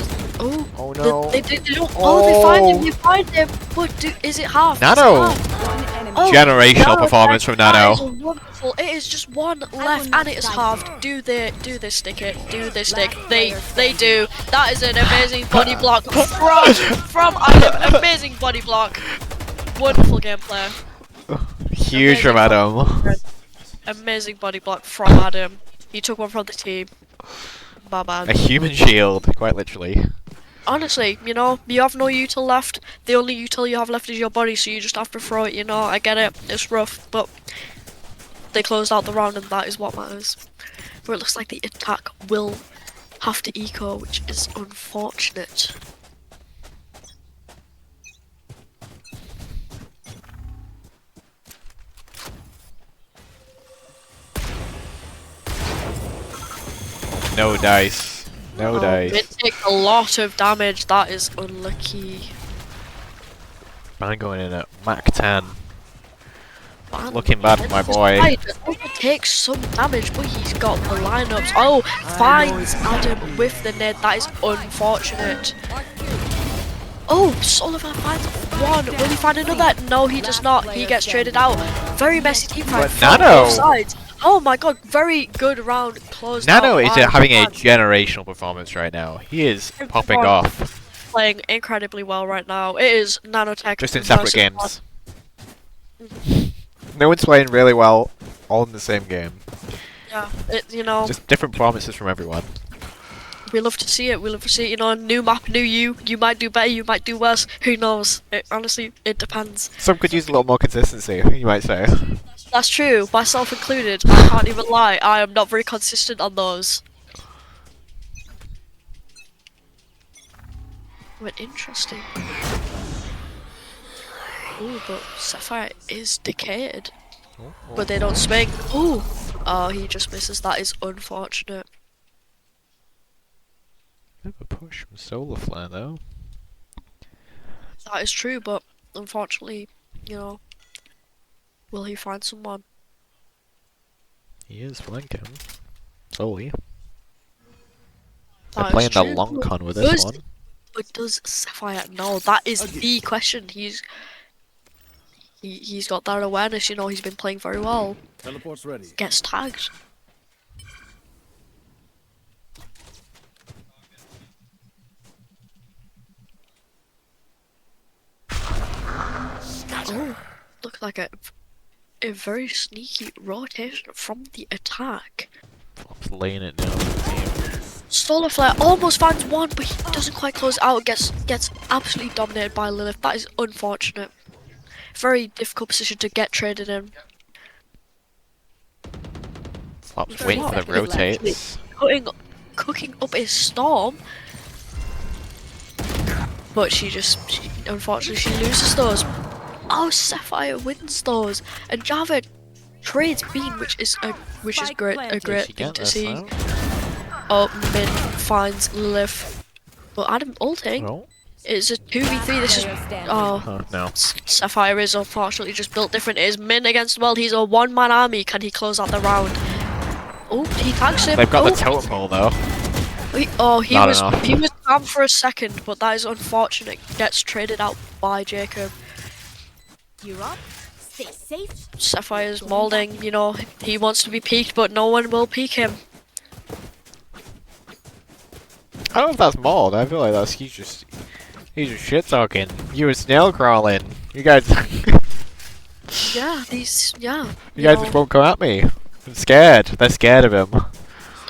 Oh no. they don't. Oh, they find him. They find him. But is it half? Nano. Is it half? Oh, Generational performance from That Nano. is wonderful. It is just one left, and it is halved. Do they stick it? Do they stick? They do. That is an amazing body block from Adam. Amazing body block. Wonderful gameplay. Huge from Adam. Amazing body block from Adam. He took one from the team. Bye bye. A human shield, quite literally. Honestly, you know, you have no util left. The only util you have left is your body, so you just have to throw it, you know. I get it. It's rough, but they closed out the round, and that is what matters. But it looks like the attack will have to eco, which is unfortunate. No dice. No dice. It takes a lot of damage. That is unlucky. Man going in at Mach 10. Looking bad for my boy. It takes some damage, but he's got the lineups. Oh, finds Adam with the nade. That is unfortunate. Oh, Sullivan finds one. Will he find another? No, he does not. He gets traded out. Very messy team fight from both sides. Oh my god, very good round closed Nano out. is having a generational performance right now. He is popping off. Playing incredibly well right now. It is Nanotech. Just in separate games. No one's playing really well, all in the same game. Yeah, you know. Just different performances from everyone. We love to see it. We love to see it. You know, new map, new you. You might do better. You might do worse. Who knows? Honestly, it depends. Some could use a little more consistency, you might say. That's true, myself included. I can't even lie. I am not very consistent on those. But interesting. Ooh, but Sapphire is decayed. But they don't swing. Ooh! Oh, he just misses. That is unfortunate. Bit of a push from Solar Flare though. That is true, but unfortunately, you know, will he find someone? He is flanking. Slowly. That They're playing is the true, long but con with this one. But does Sapphire know? That is the question. He's got that awareness, you know, he's been playing very well. Teleport's ready. Gets tagged. Oh, looks like a very sneaky rotation from the attack. Flop's laying it down. Solar Flare almost finds one, but he doesn't quite close out. Gets absolutely dominated by Lilith. That is unfortunate. Very difficult position to get traded in. Flop's waiting for the rotates. Cooking up a storm. But unfortunately she loses those. Oh, Sapphire wins those, and Java trades Bean, which is great, a great thing to see. Oh, Min finds Lilith, but Adam ulting. It's a 2v3. This is no. Sapphire is unfortunately just built different. It is Min against the world. He's a one-man army. Can he close out the round? Oh, he tags him. They've got the totem pole though. He was calm for a second, but that is unfortunate. Gets traded out by Jacob. You're up. Stay safe. Sapphire's molding, you know, he wants to be peaked, but no one will peak him. I don't know if that's mold. I feel like that's he's just shit talking. You were snail crawling. You guys. Yeah, You guys just won't come at me. I'm scared. They're scared of him.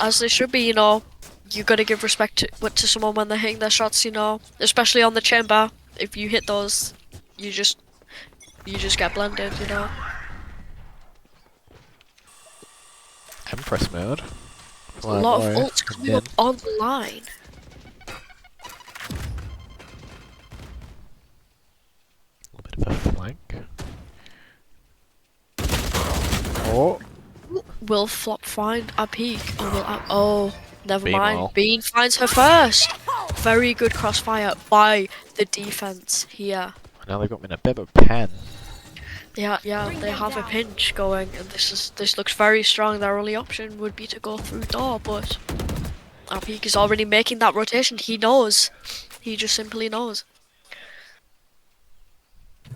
As they should be, you know. You gotta give respect to someone when they're hitting their shots, you know. Especially on the chamber. If you hit those, you just get blended, you know. Empress mode. A lot of ults coming up on the line. A little bit of a flank. Oh. Will Flop find a peek? Or will oh, never Bean mind. will. Bean finds her first. Very good crossfire by the defense here. Now they've got me in a bit of a pen. Yeah, they have a pinch going, and this looks very strong. Their only option would be to go through door, but our peak is already making that rotation. He knows. He just simply knows.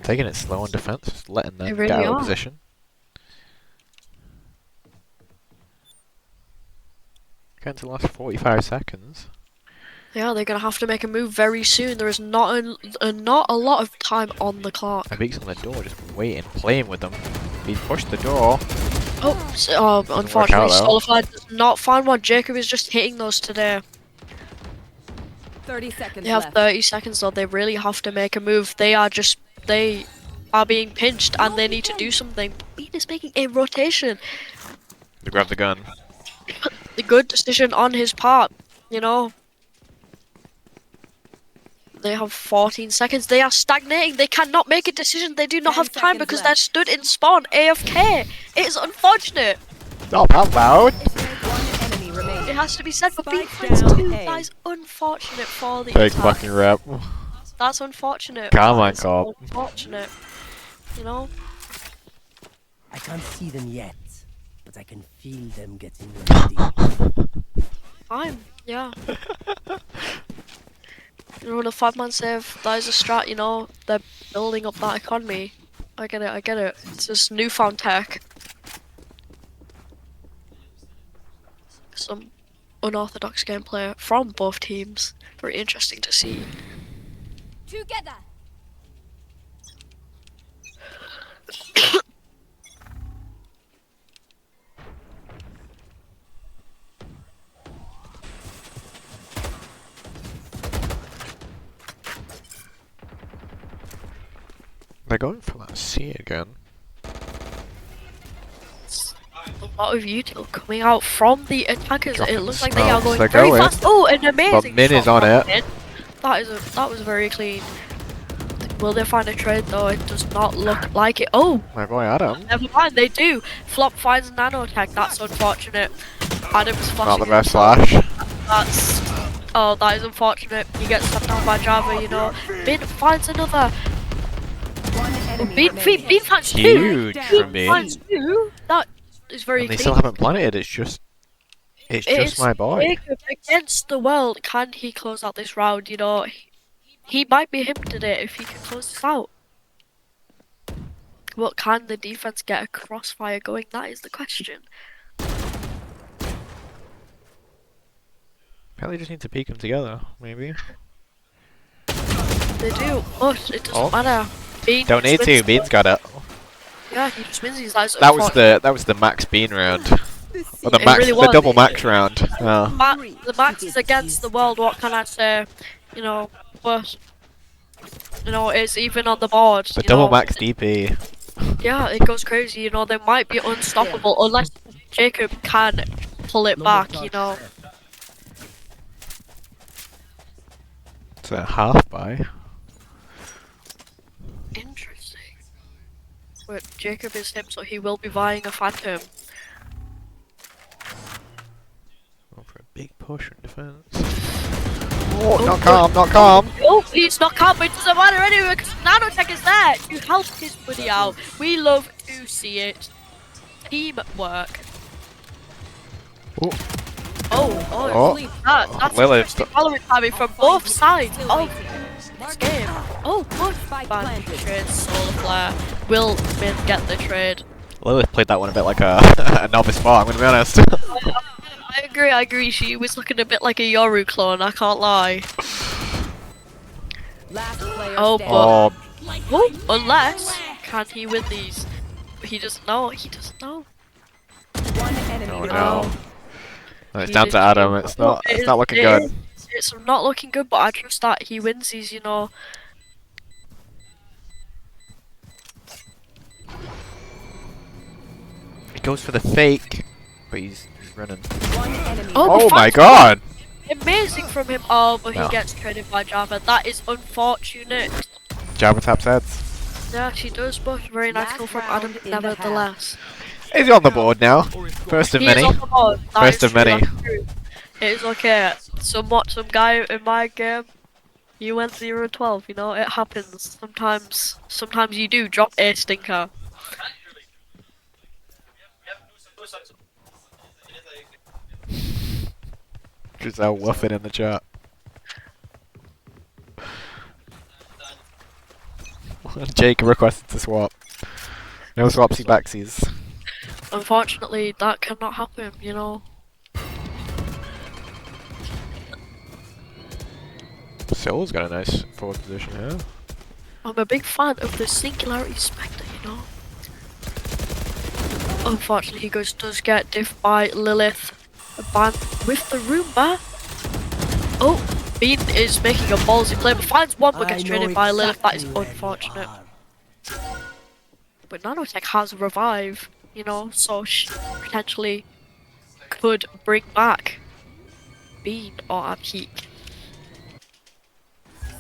Taking it slow on defense, just letting them They really get out are. of position. Going to the last 45 seconds. Yeah, they're gonna have to make a move very soon. There is not a lot of time on the clock. And Beak's on the door, just waiting, playing with them. He pushed the door. Oh, unfortunately, Solified does not find one. Jacob is just hitting those today. 30 seconds They have left. 30 seconds though. They really have to make a move. They are being pinched and they need to do something. Bean is making a rotation. They grab the gun. A good decision on his part, you know. They have 14 seconds. They are stagnating. They cannot make a decision. They do not have time because they're stood in spawn AFK. It is unfortunate. Not that loud. It has to be said, but Bean finds two. That is unfortunate for the Big attack. fucking rep. That's unfortunate. Come on, That is Cobb. Unfortunate. You know? I can't see them yet, but I can feel them getting ready. Fine, yeah. You know, the 5-man save, that is a strat, you know, they're building up that economy. I get it. It's just newfound tech. Some unorthodox gameplay from both teams. Very interesting to see. Together. They're going for that C again. A lot of util coming out from the attackers. Dropping It looks like they are smokes. going They're very going. fast. Oh, an amazing But Min is shot on from it. Min. That was very clean. Will they find a trade though? It does not look like it. Oh, They're going at him. never mind. They do. Flop finds nanotech. That's unfortunate. Adam's flashing. Not the best himself. flash. That is unfortunate. He gets stepped down by Java. You know. Bin finds another. Bean finds two. Huge from Bean Bean. finds two. That is very And they clean. still haven't planted. It's just my boy. Jacob against the world. Can he close out this round? You know, he might be him today if he can close this out. But can the defense get a crossfire going? That is the question. Probably just need to peek them together, maybe. They do, but it doesn't matter. Bean Don't need just to. wins Bean's got it. Yeah, he just wins these lives. That was the max Bean round. Or the It max, really the was. double max round. Oh. The max is against the world. What can I say? You know, but you know, it's even on the board. The you double know. max DP. Yeah, it goes crazy. You know, they might be unstoppable unless Jacob can pull it back. You know. It's a half buy. Interesting. But Jacob is him, so he will be buying a phantom. Going for a big push in defense. Oh, not calm, not calm. Oh, he's not calm, but it doesn't matter anyway because Nanotech is there to help his buddy out. We love to see it. Teamwork. Oh. That's Lilith. Valorant timing from both sides of this game. Oh, good. Ban trade, solar flare. Will Min get the trade? Lilith played that one a bit like a, a novice bot, I'm gonna be honest. I I agree. She was looking a bit like a Yoru clone, I can't lie. Last player Oh, standing. but well, unless can he win these? He doesn't know. He doesn't know. One enemy Oh remaining. no. No, it's He down did to Adam. cheat. It's Well, not. It's not looking good. It's not looking good, but I trust that he wins these. You know. He goes for the fake, but he's running. One enemy. Oh my finds god! one. Amazing from him. Oh, but No. he gets traded by Java. That is unfortunate. Java taps heads. Yeah, she does, but very nice kill from Adam, nevertheless. He's on the board now. First of He is many. on the board. That First is of true, many. that's true. It is okay. Some guy in my game, you went 0-12, you know, it happens. Sometimes you do drop a stinker. Giselle woofing in the chat. Jake requested to swap. No swapsy backsies. Unfortunately, that cannot happen, you know. Soul's got a nice forward position here. I'm a big fan of the Singularity Spectre, you know. Unfortunately, he does get diff by Lilith. A ban with the Roomba. Oh, Bean is making a ballsy play, but finds one, but gets traded by Lilith. That is unfortunate. But Nanotech has Revive, you know, so she potentially could bring back Bean or Abheek.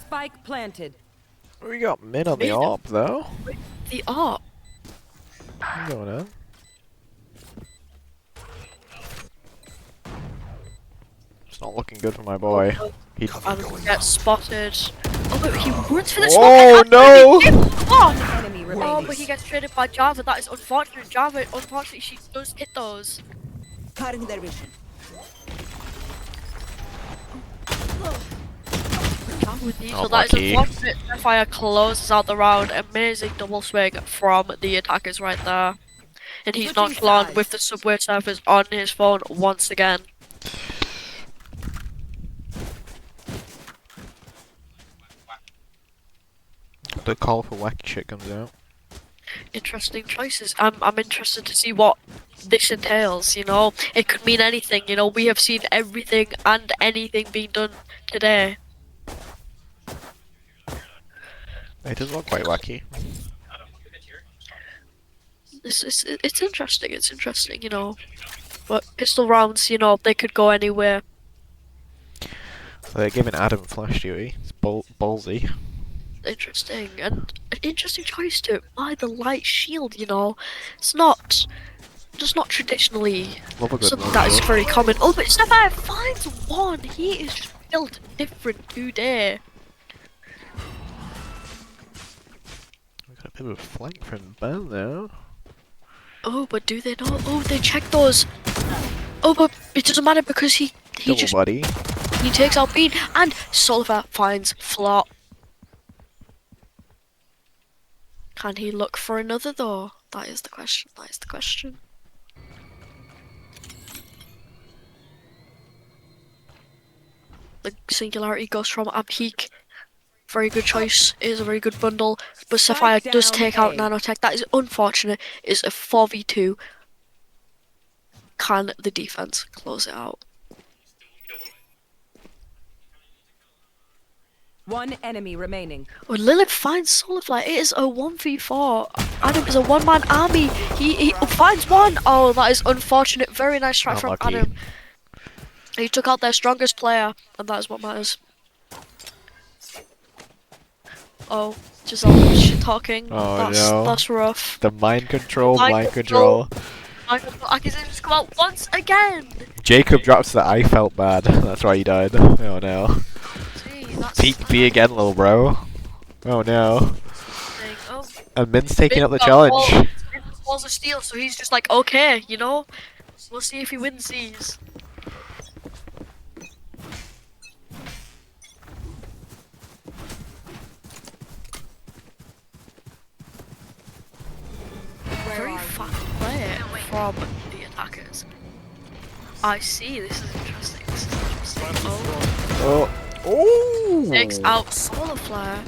Spike planted. We got mid on the AWP though. The AWP. What's going on? It's not looking good for my boy. He Adam gets spotted. Oh, but he runs for the Oh, smoke. no! Oh, but he gets traded by Java. That is unfortunate. Java, unfortunately, she does hit those. Cutting their vision. With these, Oh, so that is lucky. unfortunate. Fire closes out the round. Amazing double swing from the attackers right there. And he's nonchalant with the subway surfers on his phone once again. The call for wacky shit comes out. Interesting choices. I'm interested to see what this entails, you know. It could mean anything, you know. We have seen everything and anything being done today. It does look quite wacky. It's interesting, you know. But pistol rounds, you know, they could go anywhere. So they're giving Adam flash duty. It's ballsy. Interesting, and an interesting choice to buy the light shield, you know. It's not just not traditionally Love a good something one, that is though. very common. Oh, but Sapphire finds one! He is just built different today. We got a bit of a flank from Ben there. Oh, but do they not? Oh, they check those. Oh, but it doesn't matter because he Double just buddy. he takes out Bean and Sullivan finds Flop. Can he look for another though? That is the question. That is the question. The Singularity goes from Abheek. Very good choice. It is a very good bundle. But Sapphire does take out Nanotech. That is unfortunate. It's a 4v2. Can the defense close it out? One enemy remaining. Oh, Lilith finds Solarfly. It is a 1v4. Adam is a one-man army. He finds one. Oh, that is unfortunate. Very nice try from Unlucky. Adam. He took out their strongest player, and that is what matters. Oh, Giselle shit talking. Oh no. That's rough. The mind control, Mind blind control. control. Accusations come out once again. Jacob drops the I felt bad. That's why he died. Oh no. Peak B again, little bro. Oh no. Oh, And Min's taking up the Min challenge. Balls of steel, so he's just like, okay, you know, we'll see if he wins these. Very fast play from the attackers. I see. This is interesting. This is interesting. Oh. Takes out Solar Flare.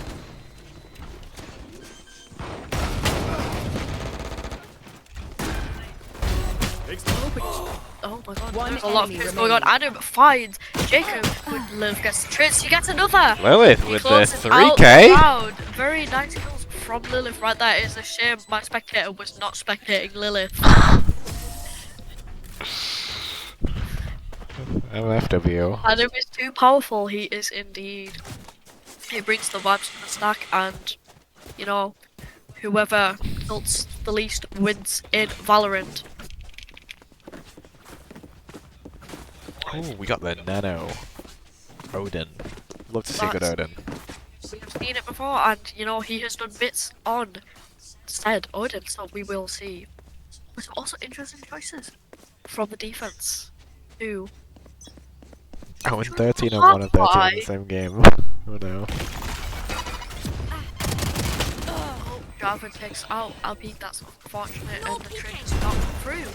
Oh my god, there's a lot of kills going on. Adam finds Jacob with Lilith gets the trades. He gets another! Lilith He with the closes out 3K. the round. Very nice kills from Lilith right there. It's a shame my spectator was not spectating Lilith. LFW. Adam is too powerful, he is indeed. He brings the vibes to the stack and, you know, whoever tilts the least wins in Valorant. Oh, we got the Nano. Odin. Love to see good That's- Odin. We have seen it before and, you know, he has done bits on said Odin, so we will see. But also interesting choices from the defense too. I win 13 and 1 and 13 in the same game. Oh no. Oh, Java takes out. I'll peek, that's unfortunate, and the trade is not through.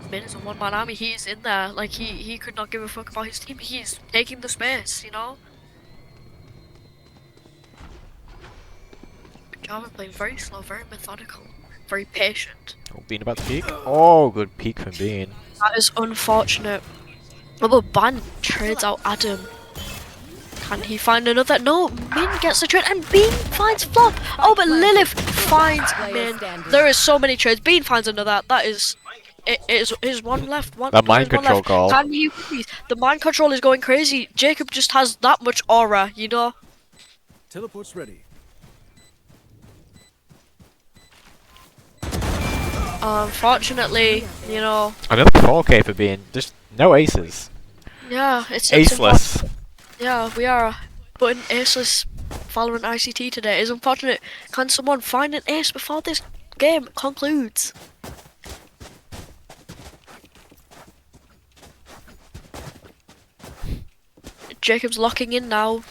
Min is a one-man army. He's in there. Like he could not give a fuck about his team. He's taking the space, you know. Java playing very slow, very methodical, very patient. Oh, Bean about to peek. Oh, good peek from Bean. That is unfortunate. Although Ban trades out Adam. Can he find another? No, Min gets the trade and Bean finds Flop. Oh, but Lilith finds Min. There is so many trades. Bean finds another. That is. It is one left. That mind control call. Can he please? The mind control is going crazy. Jacob just has that much aura, you know. Teleport's ready. Unfortunately, you know. Another 4K for Bean. Just no aces. Yeah, it's aceless. Yeah, we are putting aceless Valorant ICT today. It's unfortunate. Can someone find an ace before this game concludes? Jacob's locking in now.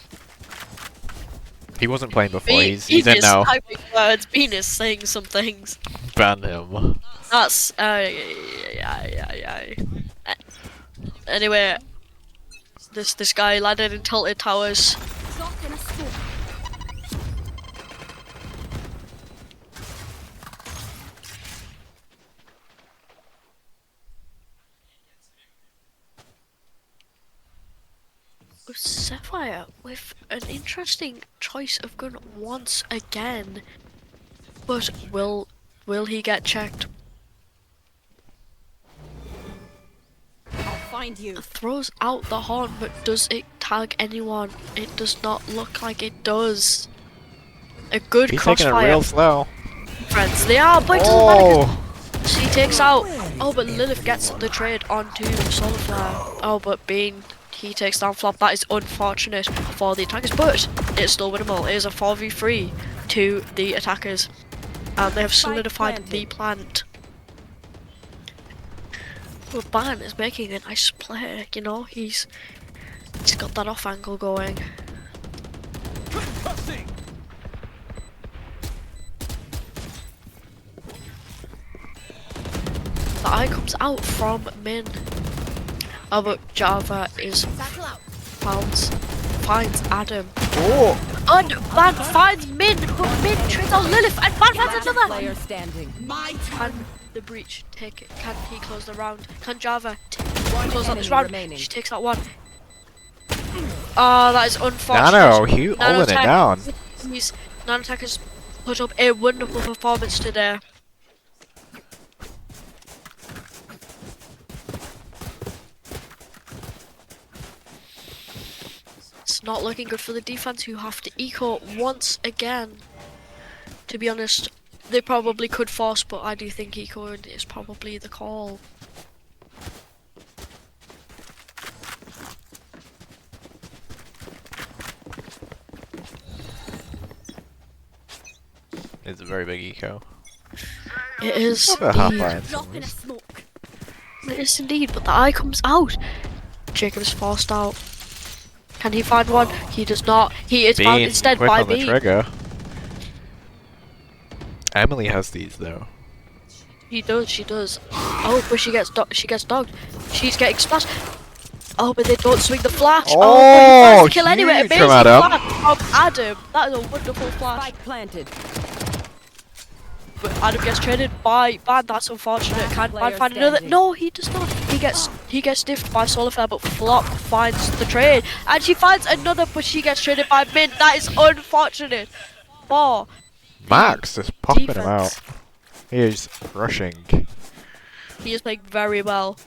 He wasn't playing before. Bean He's in is now. typing words. Bean is saying some things. Ban him. That's anyway, this guy landed in tilted towers. Sapphire with an interesting choice of gun once again, but will he get checked? I'll find you. Throws out the horn, but does it tag anyone? It does not look like it does. A good He's taking crossfire. it real slow. Friends, they are, but it doesn't matter. She takes out. Oh, but Lilith gets the trade onto Solarflare. Oh, but Bean, he takes down Flop. That is unfortunate for the attackers, but it's still winnable. It is a 4v3 to the attackers, and they have solidified the plant. But Ban is making a nice play. You know, he's got that off angle going. The eye comes out from Min. Oh, but Java is finds Adam. Oh! And Ban finds Min, but Min trades on Lilith, and Ban finds another. Player standing. Can the breach take it? Can he close the round? Can Java close out this round? remaining. She takes out one. Oh, that is unfortunate. Nano, he holding it down. These Nanotech has put up a wonderful performance today. It's not looking good for the defense, who have to eco once again. To be honest, they probably could force, but I do think eco is probably the call. It's a very big eco. It is About half indeed. by in some ways. It is indeed, but the eye comes out. Jacob is forced out. Can he find one? He does not. He is found Bean, instead quick by on the Bean. trigger. Emily has these though. She does. Oh, but she gets dogged. She's getting splashed. Oh, but they don't swing the flash. Oh, but he finds the kill anyway. huge Amazing from Adam. flash from Adam. That is a wonderful flash. Spike planted. But Adam gets traded by Ban. That's unfortunate. Can Ban find another? No, he does not. He gets stiffed by Solarflare, but Flop finds the trade, and she finds another, but she gets traded by Min. That is unfortunate. For Max just popping him defense. out. He is crushing. He is playing very well.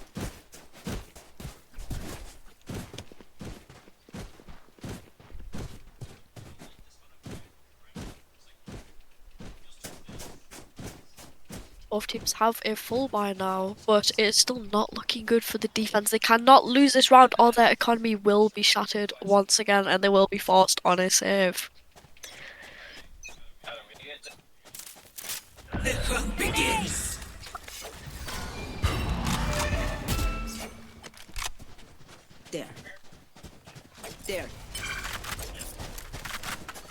Both teams have a full buy now, but it's still not looking good for the defense. They cannot lose this round or their economy will be shattered once again and they will be forced on a save. The hunt begins. There.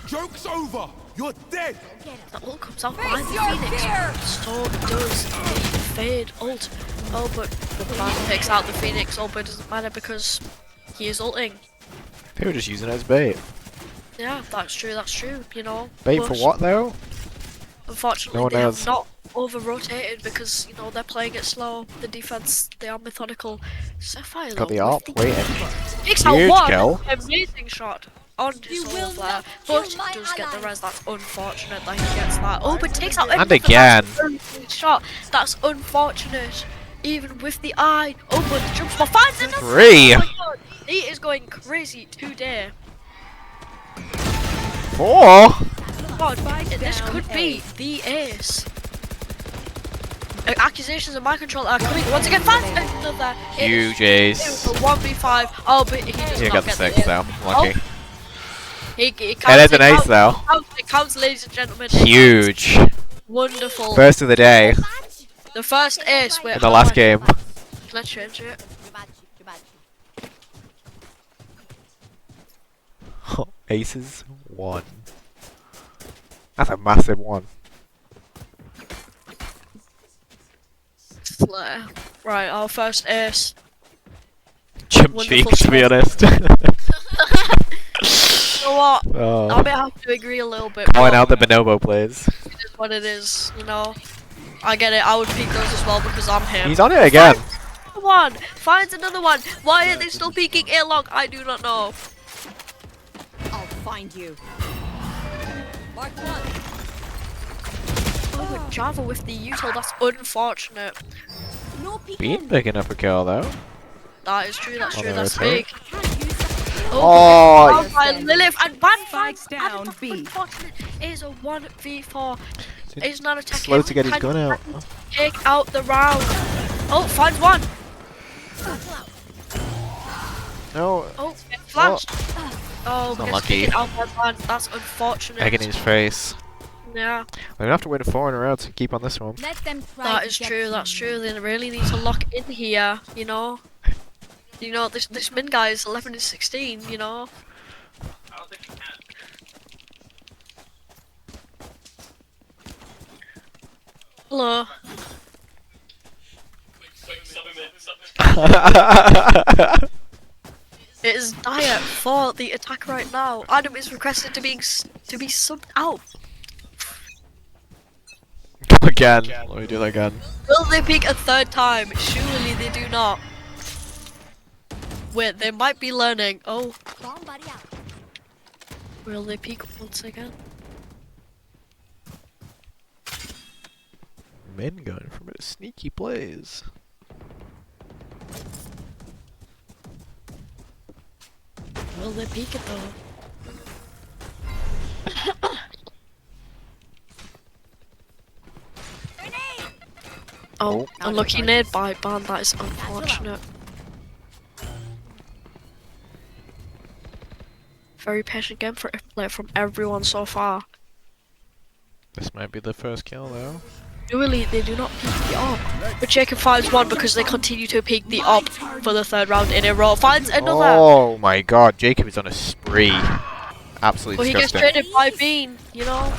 Joke's over! You're dead! That ult comes out by the Phoenix. So does the Fade ult. Oh, but the man takes out the Phoenix ult, but it doesn't matter because he is ulting. They were just using it as bait. Yeah, that's true, you know. Bait but for what though? Unfortunately, No one they knows. have not over-rotated because, you know, they're playing it slow. The defense, they are methodical. Sapphire, Got though, the with AWP waiting. takes out Huge one kill. amazing shot on Solarflare, but does get the res. That's unfortunate that he gets that. Oh, but takes out And another again. shot. That's unfortunate. Even with the eye. Oh, but the jump spot finds another. 3. Oh my God. He is going crazy today. 4. God, this could be the ace. Accusations of mind control are coming once again. Finds another Huge It ace. was a 1v5. Oh, but he does You not got the get 6 the ace. though. Lucky. Oh, he counts, And it's an it ace counts, though. It counts, ladies and gentlemen. It counts. Huge. Wonderful. First of the day. The first ace. Wait, In the last game. Can I change it? Aces 1. That's a massive one. Slayer. Right, our first ace. Jump cheek, to be honest. You know what? Oh. I may have to agree a little bit. Calling but out the Bonobo plays. It is what it is, you know. I get it. I would peek those as well because I'm him. He's on it again. Finds another one. Why are they still peeking A long? I do not know. I'll find you. Mark one. Oh, but Java with the util. That's unfortunate. Bean picking up a kill though. That is true. That's true. Although That's it's hurt. big. Oh, by Lilith and Ban finds down B. Unfortunate. It is a 1v4. It's not attacking. slow to get his gun out. Take out the round. Oh, finds one. No. Oh, flashed. Oh, It's gets unlucky. taken out by Ban. That's unfortunate. Egg in his face. Yeah. We're gonna have to win 4 in a row to keep on this one. That is true. That's true. They really need to lock in here. You know. You know this min guy is 11 and 16. You know. Hello. It is dire for the attack right now. Adam is requested to be subbed out. Again. Let me do that again. Will they pick a third time? Surely they do not. Wait, they might be learning. Oh. Will they peek once again? Men going for a bit of sneaky plays. Will they peek it though? Oh, unlucky nade by Ban. That is unfortunate. Very patient game for from everyone so far. This might be the first kill though. Really, they do not peek the op. But Jacob finds one because they continue to peek the op for the third round in a row. Finds another. Oh my god, Jacob is on a spree. Absolutely Well, he gets disgusting. traded by Bean, you know.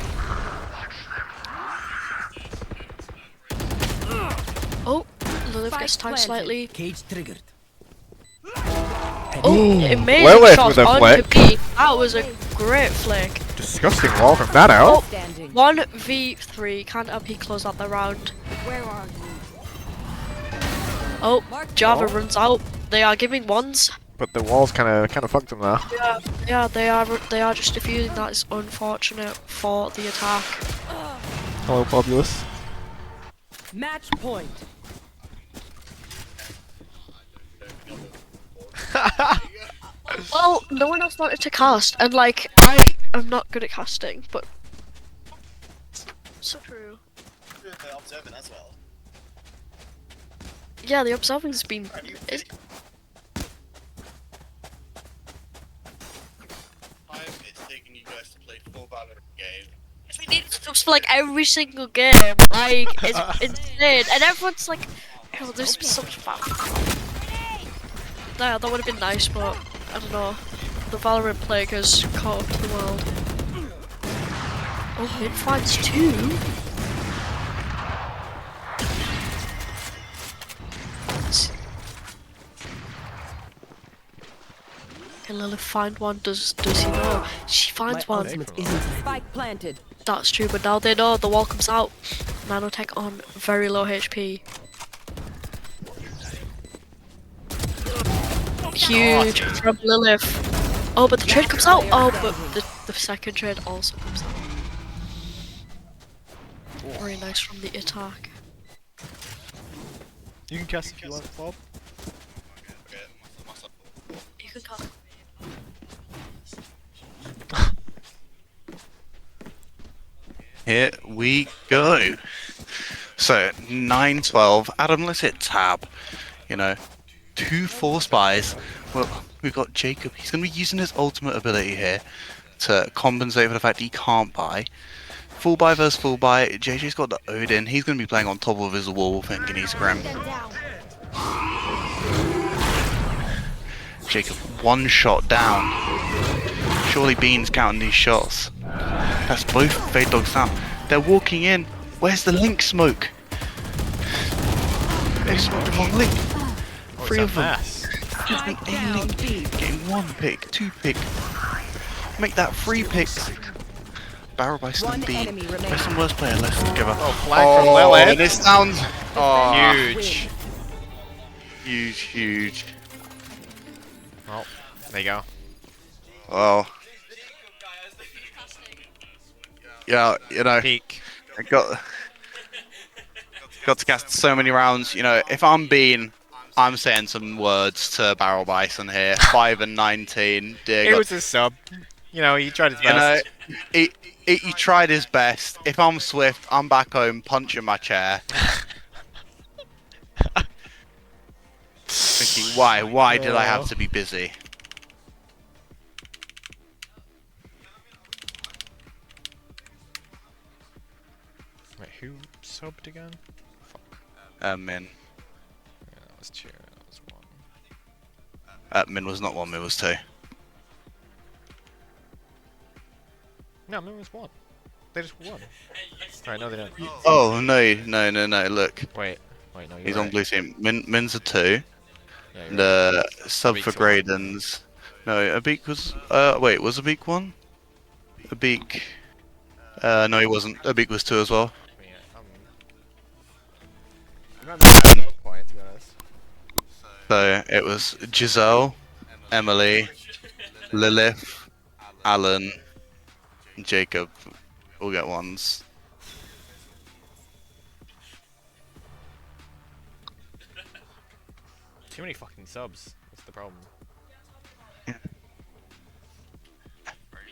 Oh, Lilith gets tagged slightly. Cage triggered. Oh, it made Lilith shots with a onto flick. B. That was a great flick. Disgusting wall from that out. 1v3. Can't LP close out the round. Where are you? Oh, Java runs out. They are giving ones. But the wall's kind of fucked them now. Yeah, they are just defusing. That is unfortunate for the attack. Hello, Populous. Match point. Well, no one else wanted to cast, and like I'm not good at casting, but so true. The observing as well. Yeah, the observing's been. It's taking you guys to play 4 Valorant games. We need subs for like every single game. Like it's insane, and everyone's like, "Oh, there's subs for." Yeah, that would have been nice, but I don't know. The Valorant plague has caught up to the world. Oh, mid fights too. Can Lilith find one? Does he know? She finds one. Spike planted. That's true, but now they know the wall comes out. Nanotech on very low HP. Huge from Lilith. Oh, but the trade comes out. Oh, but the second trade also comes out. Very nice from the attack. You can cast if you want, Bob. You can cast. Here we go. So 9-12. Adam, let's hit tab. You know, 2 force buys. Well, we've got Jacob. He's going to be using his ultimate ability here to compensate for the fact he can't buy. Full buy versus full buy. JJ's got the Odin. He's going to be playing on top of his wall, thinking he's grim. Jacob, 1 shot down. Surely Bean's counting these shots. That's both Fade Dogs down. They're walking in. Where's the link smoke? They smoked the wrong link. 3 of them. Getting a link. Getting 1 pick, 2 pick. Make that 3 picks. Barrel by Slim B. Best and worst player left together. Oh, flag from Lilith. This sounds Huge. Huge. Oh, there you go. Well. Yeah, you know, Peak. I got to cast so many rounds. You know, if I'm Bean, I'm saying some words to Barrel Bison here. 5 and 19. Dear It God. was a sub. You know, he tried his You know, best. he tried his best. If I'm Swift, I'm back home punching my chair. Thinking, why did I have to be busy? Wait, who subbed again? Min. Yeah, that was 2, that was 1. Min was not 1, Min was 2. No, Min was 1. They just won. Alright, no they don't. Oh, no, look. Wait, no, you're He's on right. blue team. Min's a 2. Yeah, you're The right. sub for Abeek's a 1. Graydon's. No, Abeek was. Wait, was Abeek 1? Abeek. No, he wasn't. Abeek was 2 as well. Point, to be honest. So it was Giselle, Emily, Lilith, Alan, and Jacob. All get 1s. Too many fucking subs. That's the problem.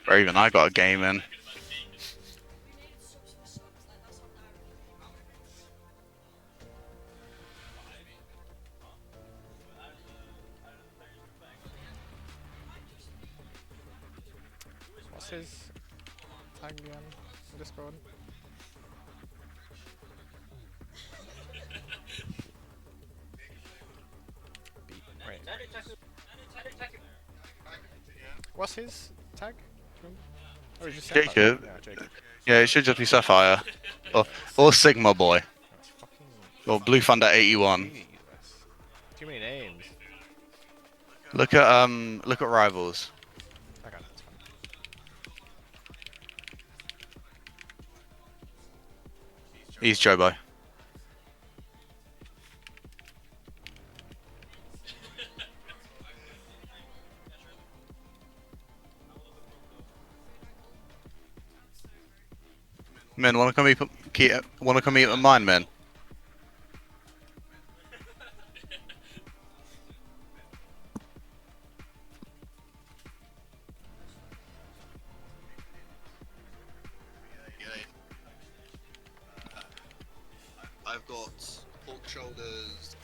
Or even I got a game in. What's his tag again in Discord? Wait. What's his tag? Or is it just Sapphire? Jacob. Yeah, Jacob. Yeah, it should just be Sapphire. Or Sigma Boy. Or Blue Thunder 81. Too many names. Look at Rivals. Okay, that's fine. He's Jobo. Men, wanna come eat at mine, men? I've got pork shoulders.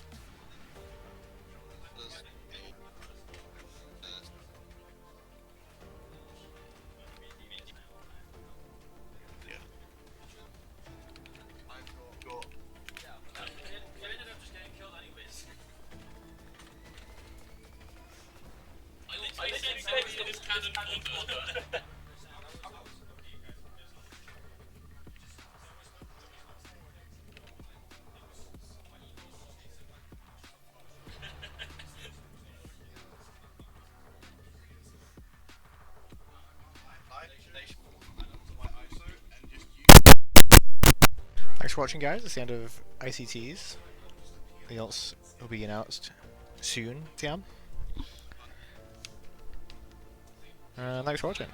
Thanks for watching, guys. It's the end of ICTs. Anything else will be announced soon, Tiam. Thanks for watching.